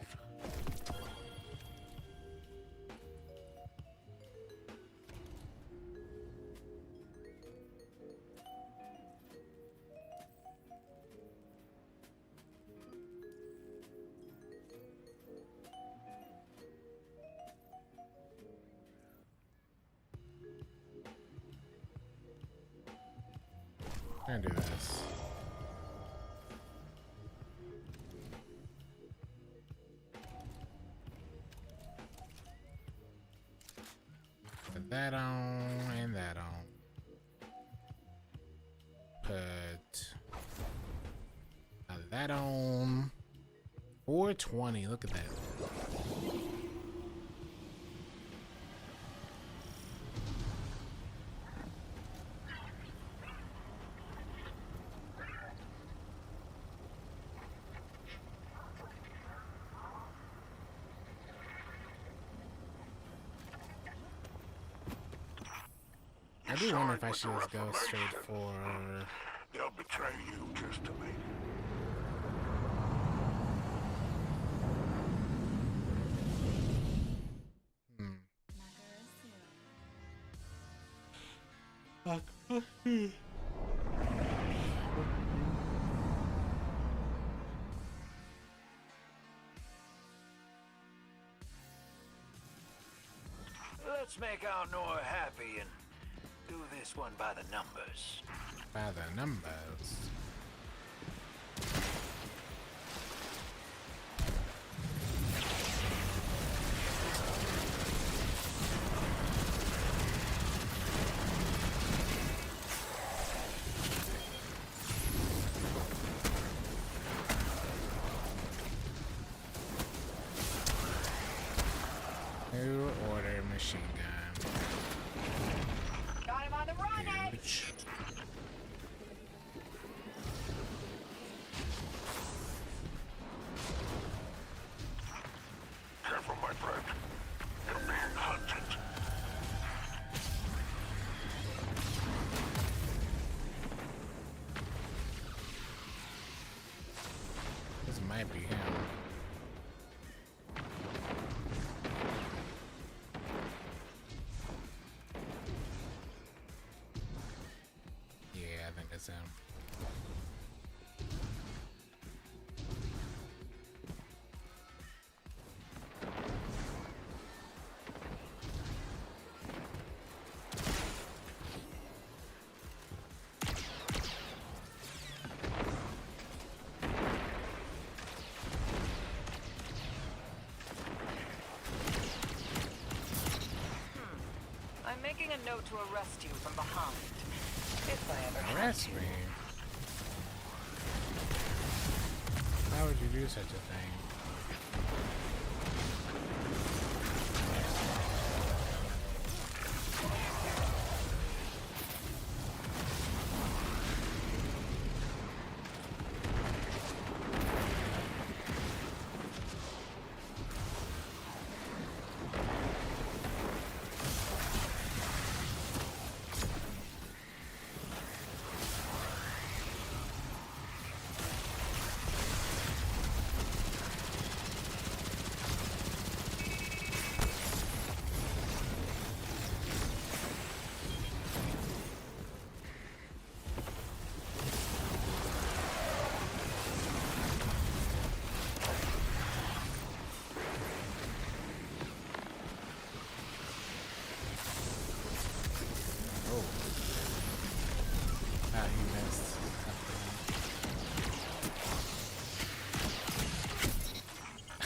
I can do this. Put that on and that on. Put that on. 420. Look at that. I do wonder if I should just go straight for... They'll betray you just to make Let's make our Nora happy and do this one by the numbers. By the numbers. New order machine gun. Got him on the run, Huge. Careful, my friend. You're being hunted. This might be him. writing a note to arrest you from behind. If I ever had Arrest to. me? Why would you do such a thing?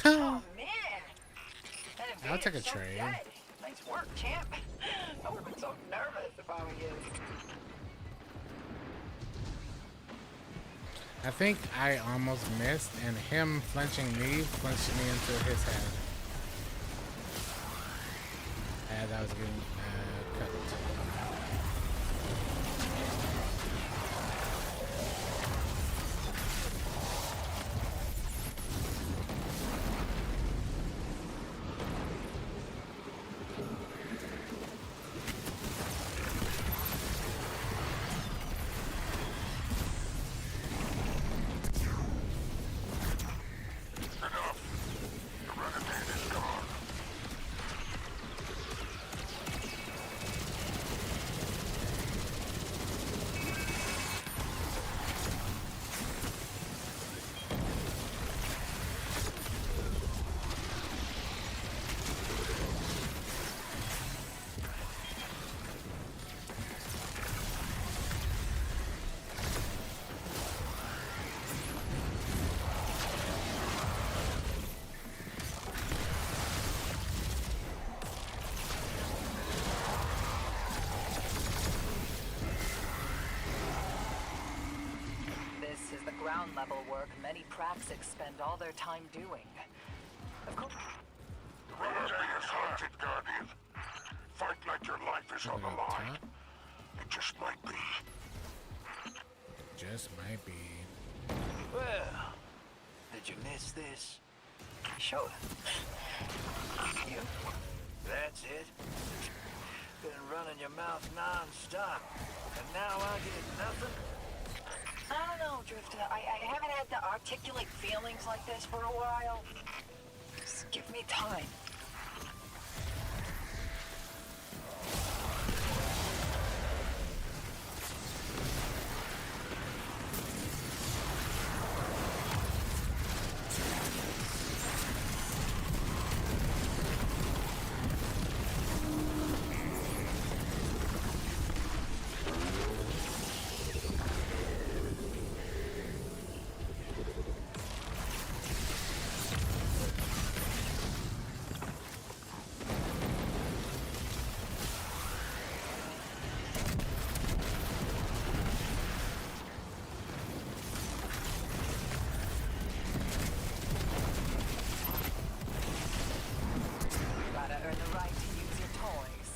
Oh man! I'll take a train. Nice work, champ. I would have been so nervous if I were you. I think I almost missed, and him flinching me flinched me into his head as I was getting cut. This is the ground level work many praxics spend all their time doing. Of course. Renegades hunted, Guardian. Fight like your life is on the line. It just might be. Just might be. Well, did you miss this? Sure. That's it? Been running your mouth non-stop, and now I get nothing? I don't know, Drifter. I haven't had to articulate feelings like this for a while. Just give me time. Gotta earn the right to use your toys.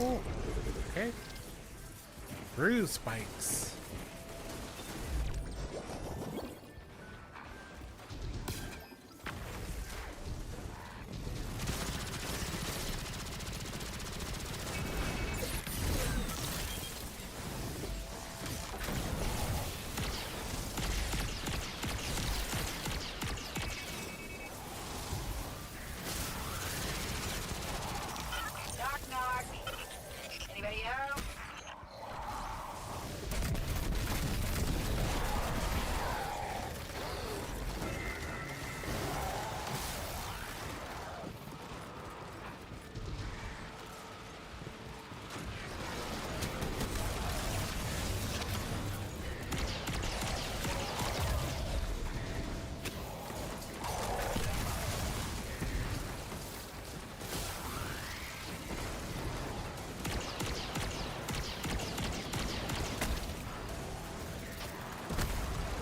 Oh, okay. Bruise spikes.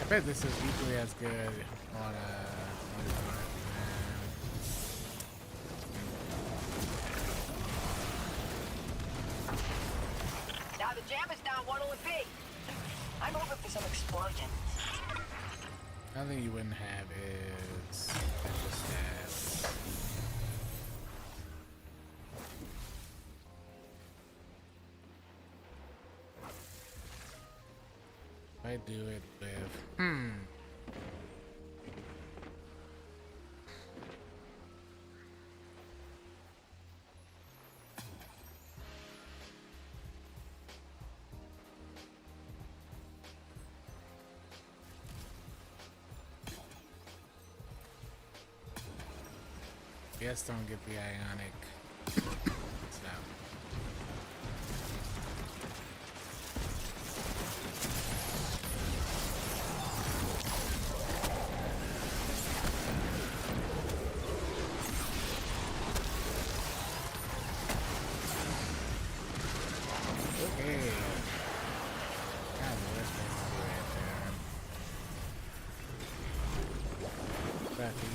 I bet this is equally as good on Now the jam is down. What'll it be? I'm over for some explosions. Another thing you wouldn't have is special stats. I do it with Guess don't get the ionic stuff. Okay. God, that's basically right there. Buffy.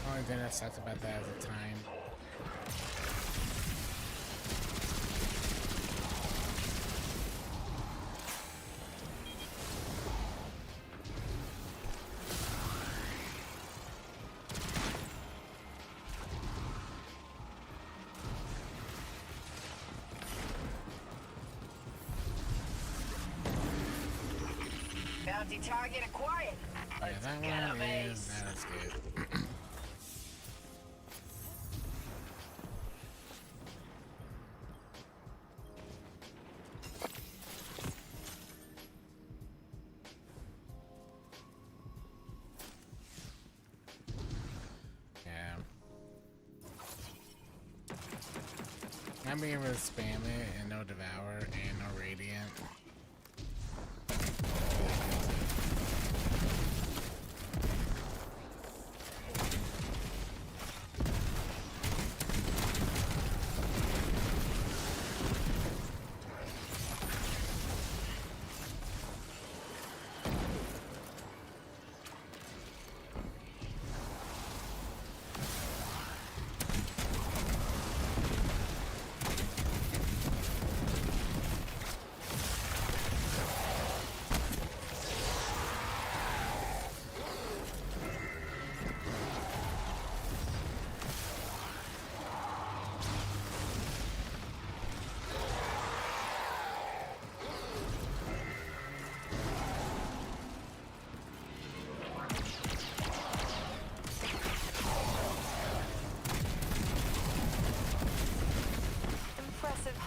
Only thing that sucks about that is the time. Bounty target acquired. Yeah, that one is not as good. Yeah. I'm being able to spam it and no devour and no radiant.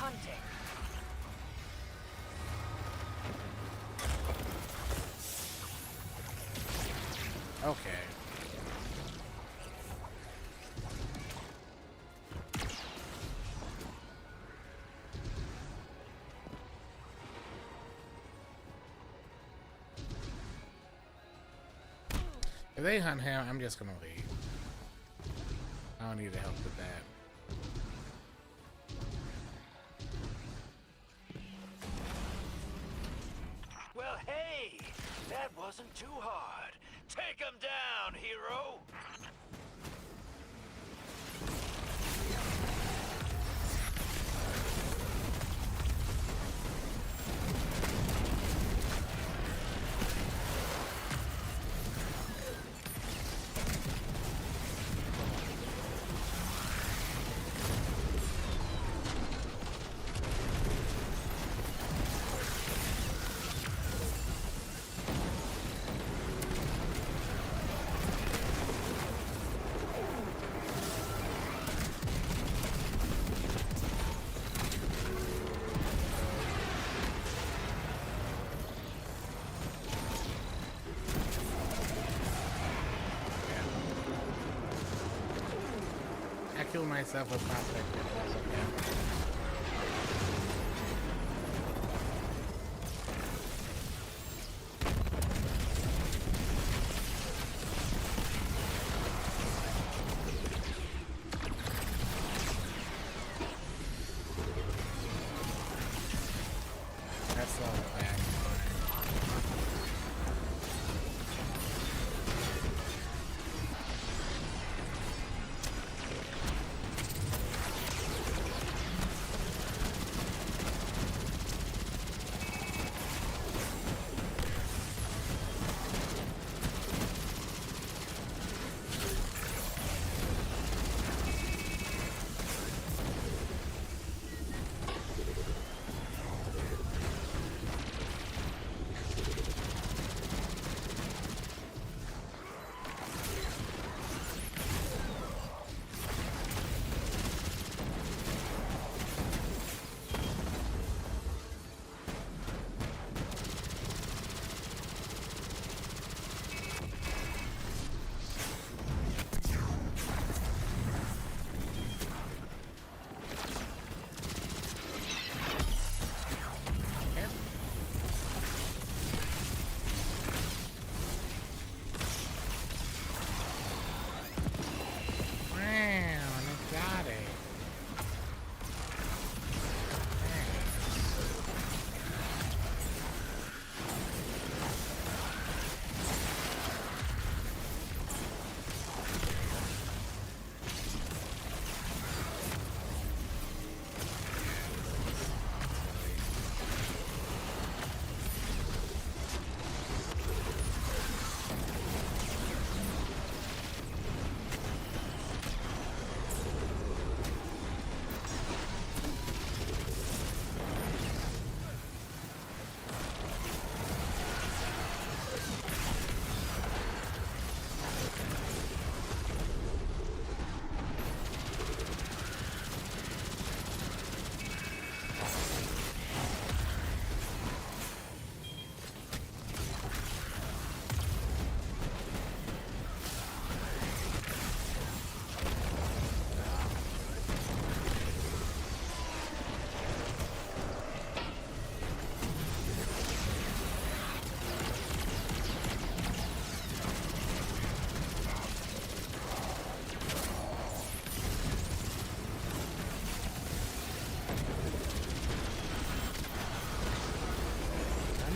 hunting. Okay. If they hunt him, I'm just gonna leave. I don't need to help with that. Well, hey, that wasn't too hard. Take him down, hero! I killed myself with prospector. That's okay. That's all back.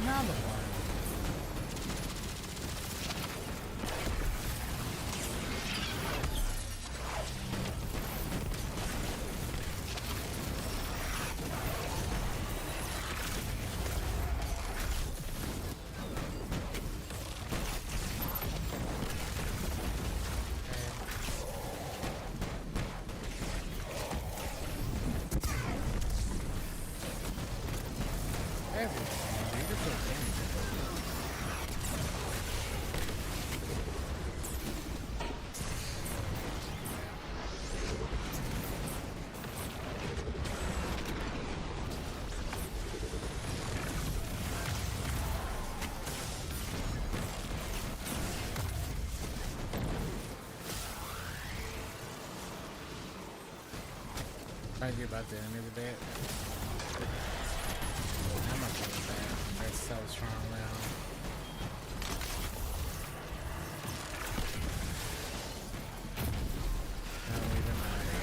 Another one. Everything, dude, it's okay. argue about the enemy debate. I'm okay with that. They're so strong now. Don't even matter.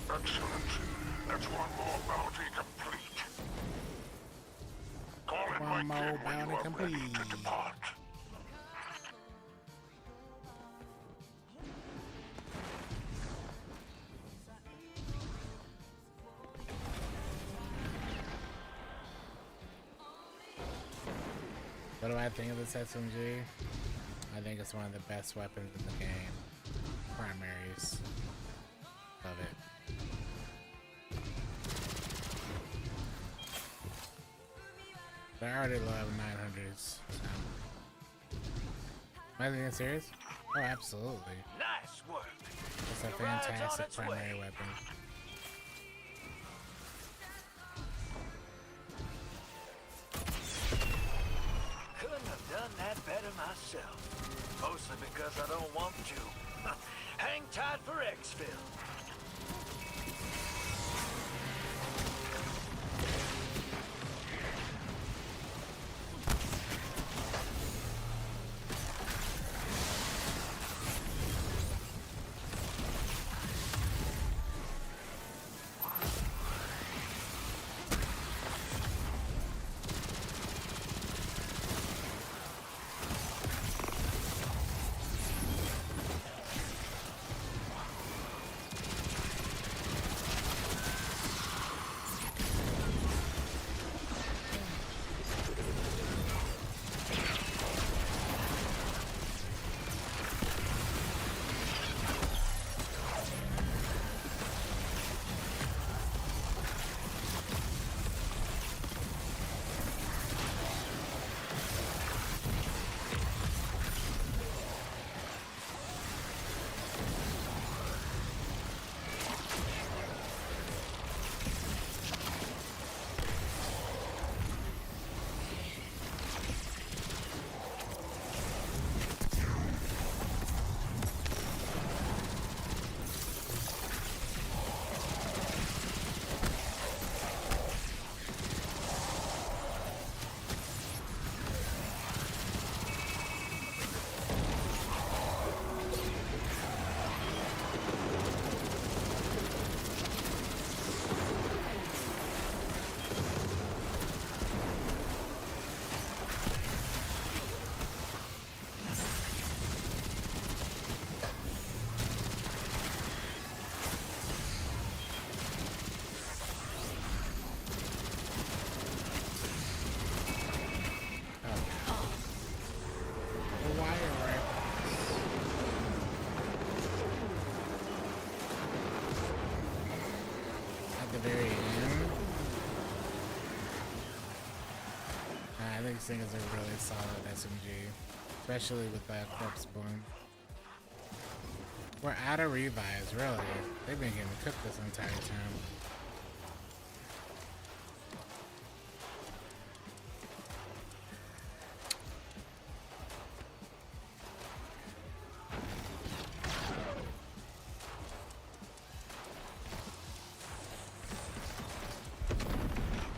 Excellent. That's one more bounty complete. Call it One more when you bounty are complete. ready to depart. What do I think of this SMG? I think it's one of the best weapons in the game. Primaries. Love it. But I already love 900s. So. Am I being serious? Oh, absolutely. Nice work. It's a The ride's on fantastic its primary way. weapon. Couldn't have done that better myself. Mostly because I don't want to. Hang tight for exfil. very end. I think this thing is a really solid SMG, especially with that corpse bloom. We're out of revives, really. They've been getting cooked this entire time.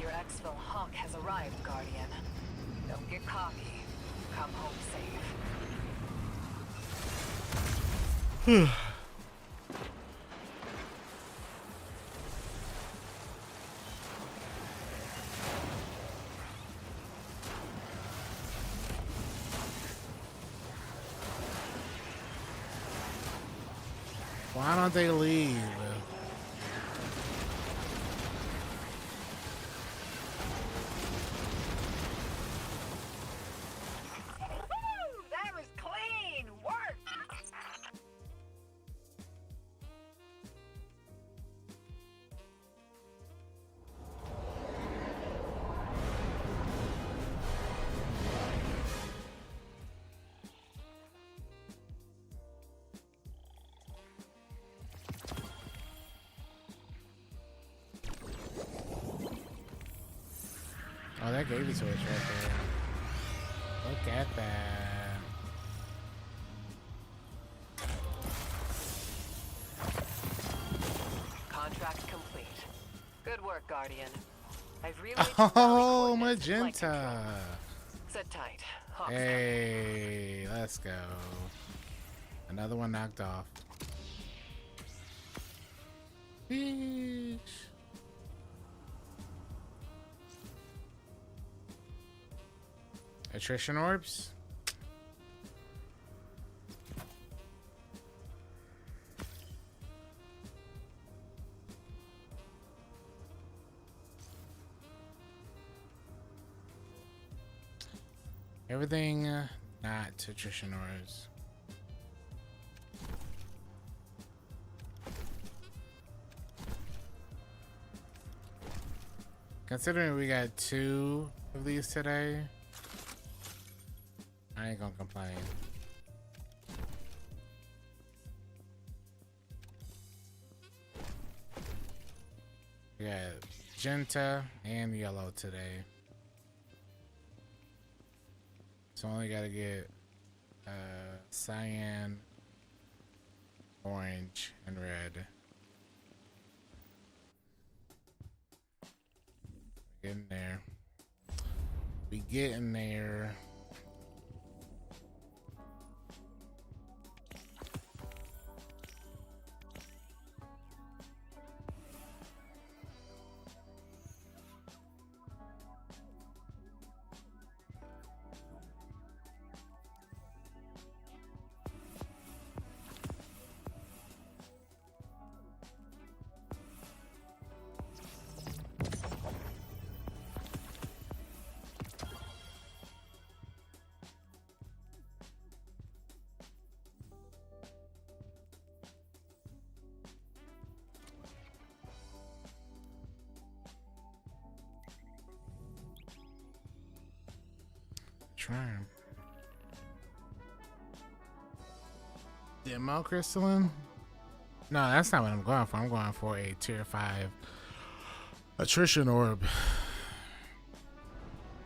Your exfil Hawk has arrived, Guardian. Don't get cocky. Come home safe. Why don't they leave? That was clean work. Oh, that gave it to us right there. Look at that. Contract complete. Good work, Guardian. I've relayed Oh, magenta. Sit tight. Hawks Hey, let's go. Another one knocked off. Sheesh. Attrition orbs. Everything not attrition orbs. Considering we got 2 of these today, I ain't gonna complain. We got magenta and yellow today. So only gotta get cyan, orange, and red. Getting there. We getting there. Charm. Demo crystalline? No, that's not what I'm going for. I'm going for a tier 5 attrition orb.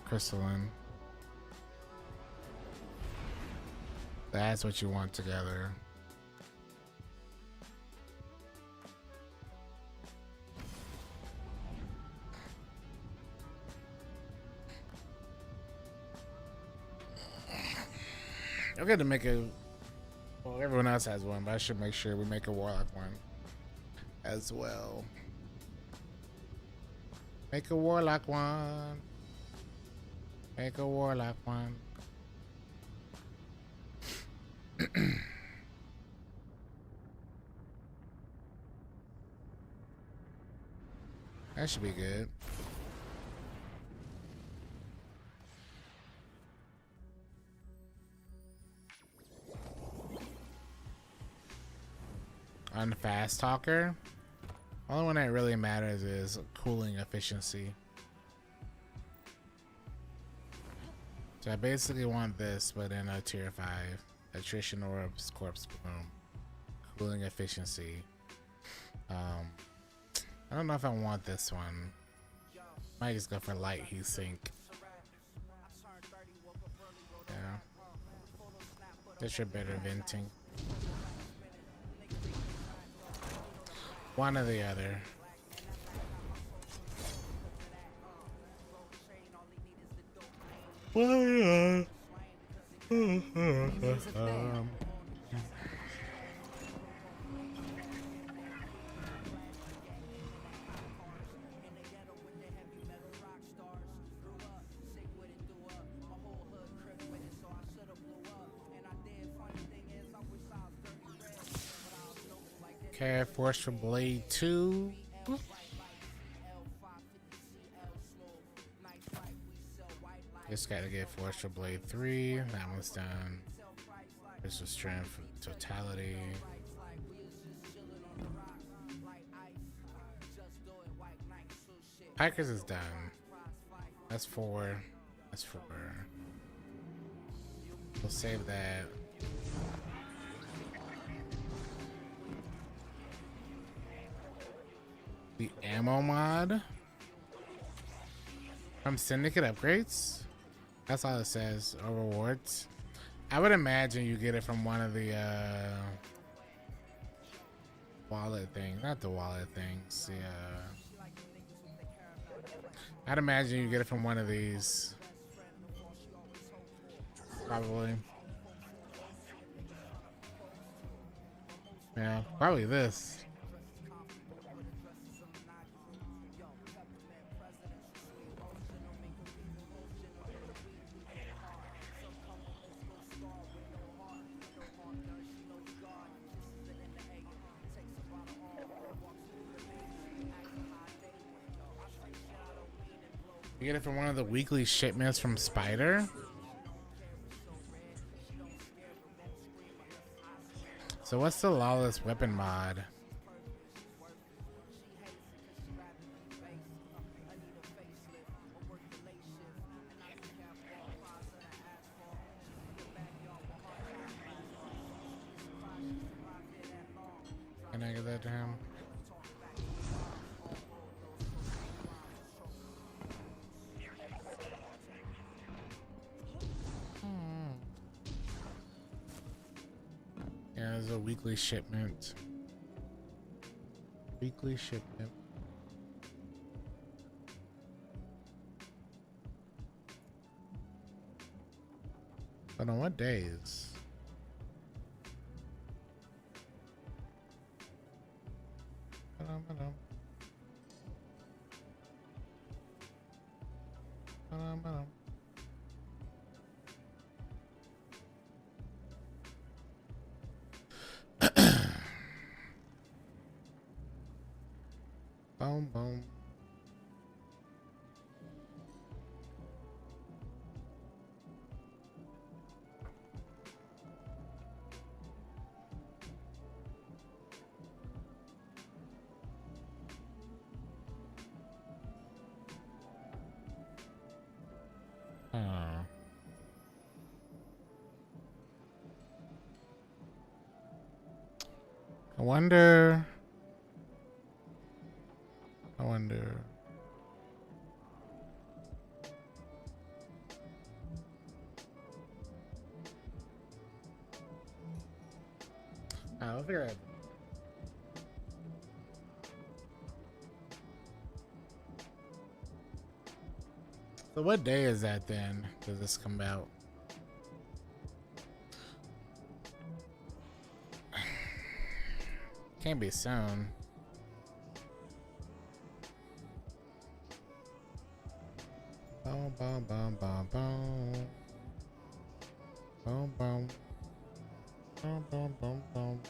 Crystalline. That's what you want together. I'm going to make a... Well, everyone else has one, but I should make sure we make a warlock one as well. Make a warlock one. Make a warlock one. That should be good. On the fast talker, only one that really matters is cooling efficiency. So I basically want this, but in a tier 5. Attrition orbs, corpse bloom, cooling efficiency. I don't know if I want this one. Might just go for light heat sink. Yeah. That's your better venting. One or the other. Okay, Force for Blade 2. Just gotta get Force for Blade 3. That one's done. Crystal Strength, Totality. Pikers is done. That's 4. That's 4. We'll save that. The ammo mod from Syndicate upgrades. That's all it says. Or rewards. I would imagine you get it from one of the wallet things. Not the wallet things. The I'd imagine you get it from one of these. Probably. Yeah, probably this. You get it from one of the weekly shipments from Spider. So what's the lawless weapon mod? Can I get that to him? Yeah, there's a weekly shipment. Weekly shipment. But on what days? Boom, boom. I wonder. I'll figure it. So what day is that then? Does this come out? Can't be soon. Boom, boom, boom, boom, boom. Boom, boom. Boom, boom, boom, boom.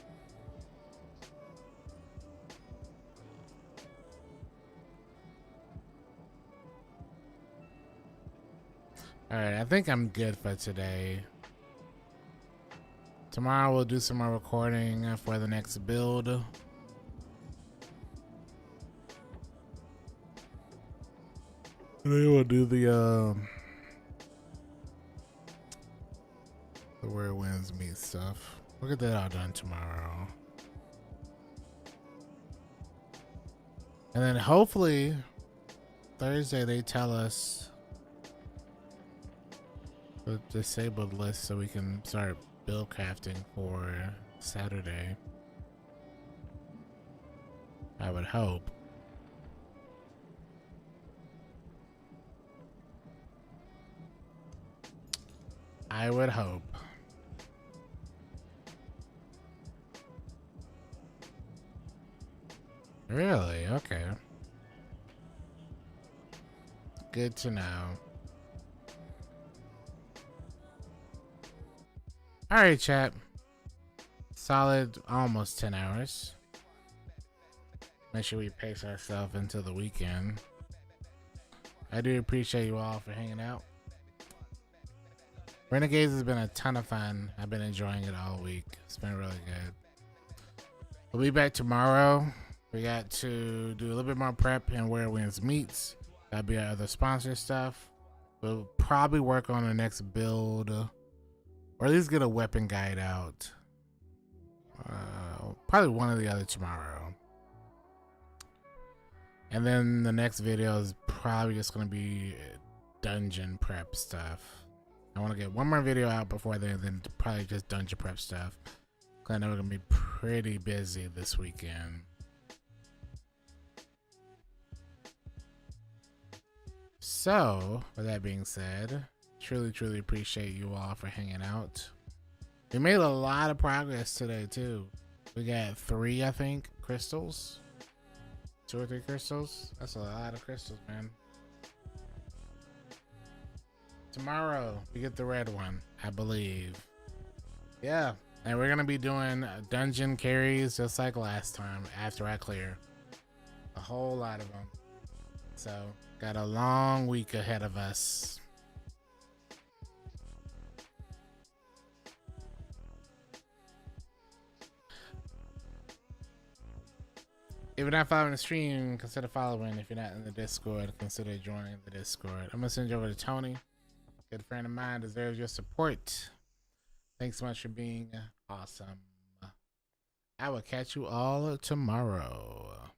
Alright, I think I'm good for today. Tomorrow we'll do some more recording for the next build. Today we'll do the Where Winds Meet stuff. We'll get that all done tomorrow. And then hopefully Thursday they tell us the disabled list so we can start build crafting for Saturday. I would hope. I would hope. Really? Okay. Good to know. Alright, chat. Solid almost 10 hours. make sure we pace ourselves into the weekend. I do appreciate you all for hanging out. Renegades has been a ton of fun. I've been enjoying it all week. It's been really good. We'll be back tomorrow. We got to do a little bit more prep and where wins meets. That'll be our other sponsor stuff. We'll probably work on the next build, or at least get a weapon guide out. Probably one or the other tomorrow. And then the next video is probably just going to be dungeon prep stuff. I want to get one more video out before then probably just dungeon prep stuff. I know we're going to be pretty busy this weekend. So, with that being said, truly appreciate you all for hanging out. We made a lot of progress today, too. We got 3, I think, crystals. 2 or 3 crystals. That's a lot of crystals, man. Tomorrow, we get the red one, I believe. Yeah. And we're going to be doing dungeon carries just like last time after I clear. A whole lot of them. So, got a long week ahead of us. If you're not following the stream, consider following. If you're not in the Discord, consider joining the Discord. I'm going to send you over to Tony. Good friend of mine, deserves your support. Thanks so much for being awesome. I will catch you all tomorrow.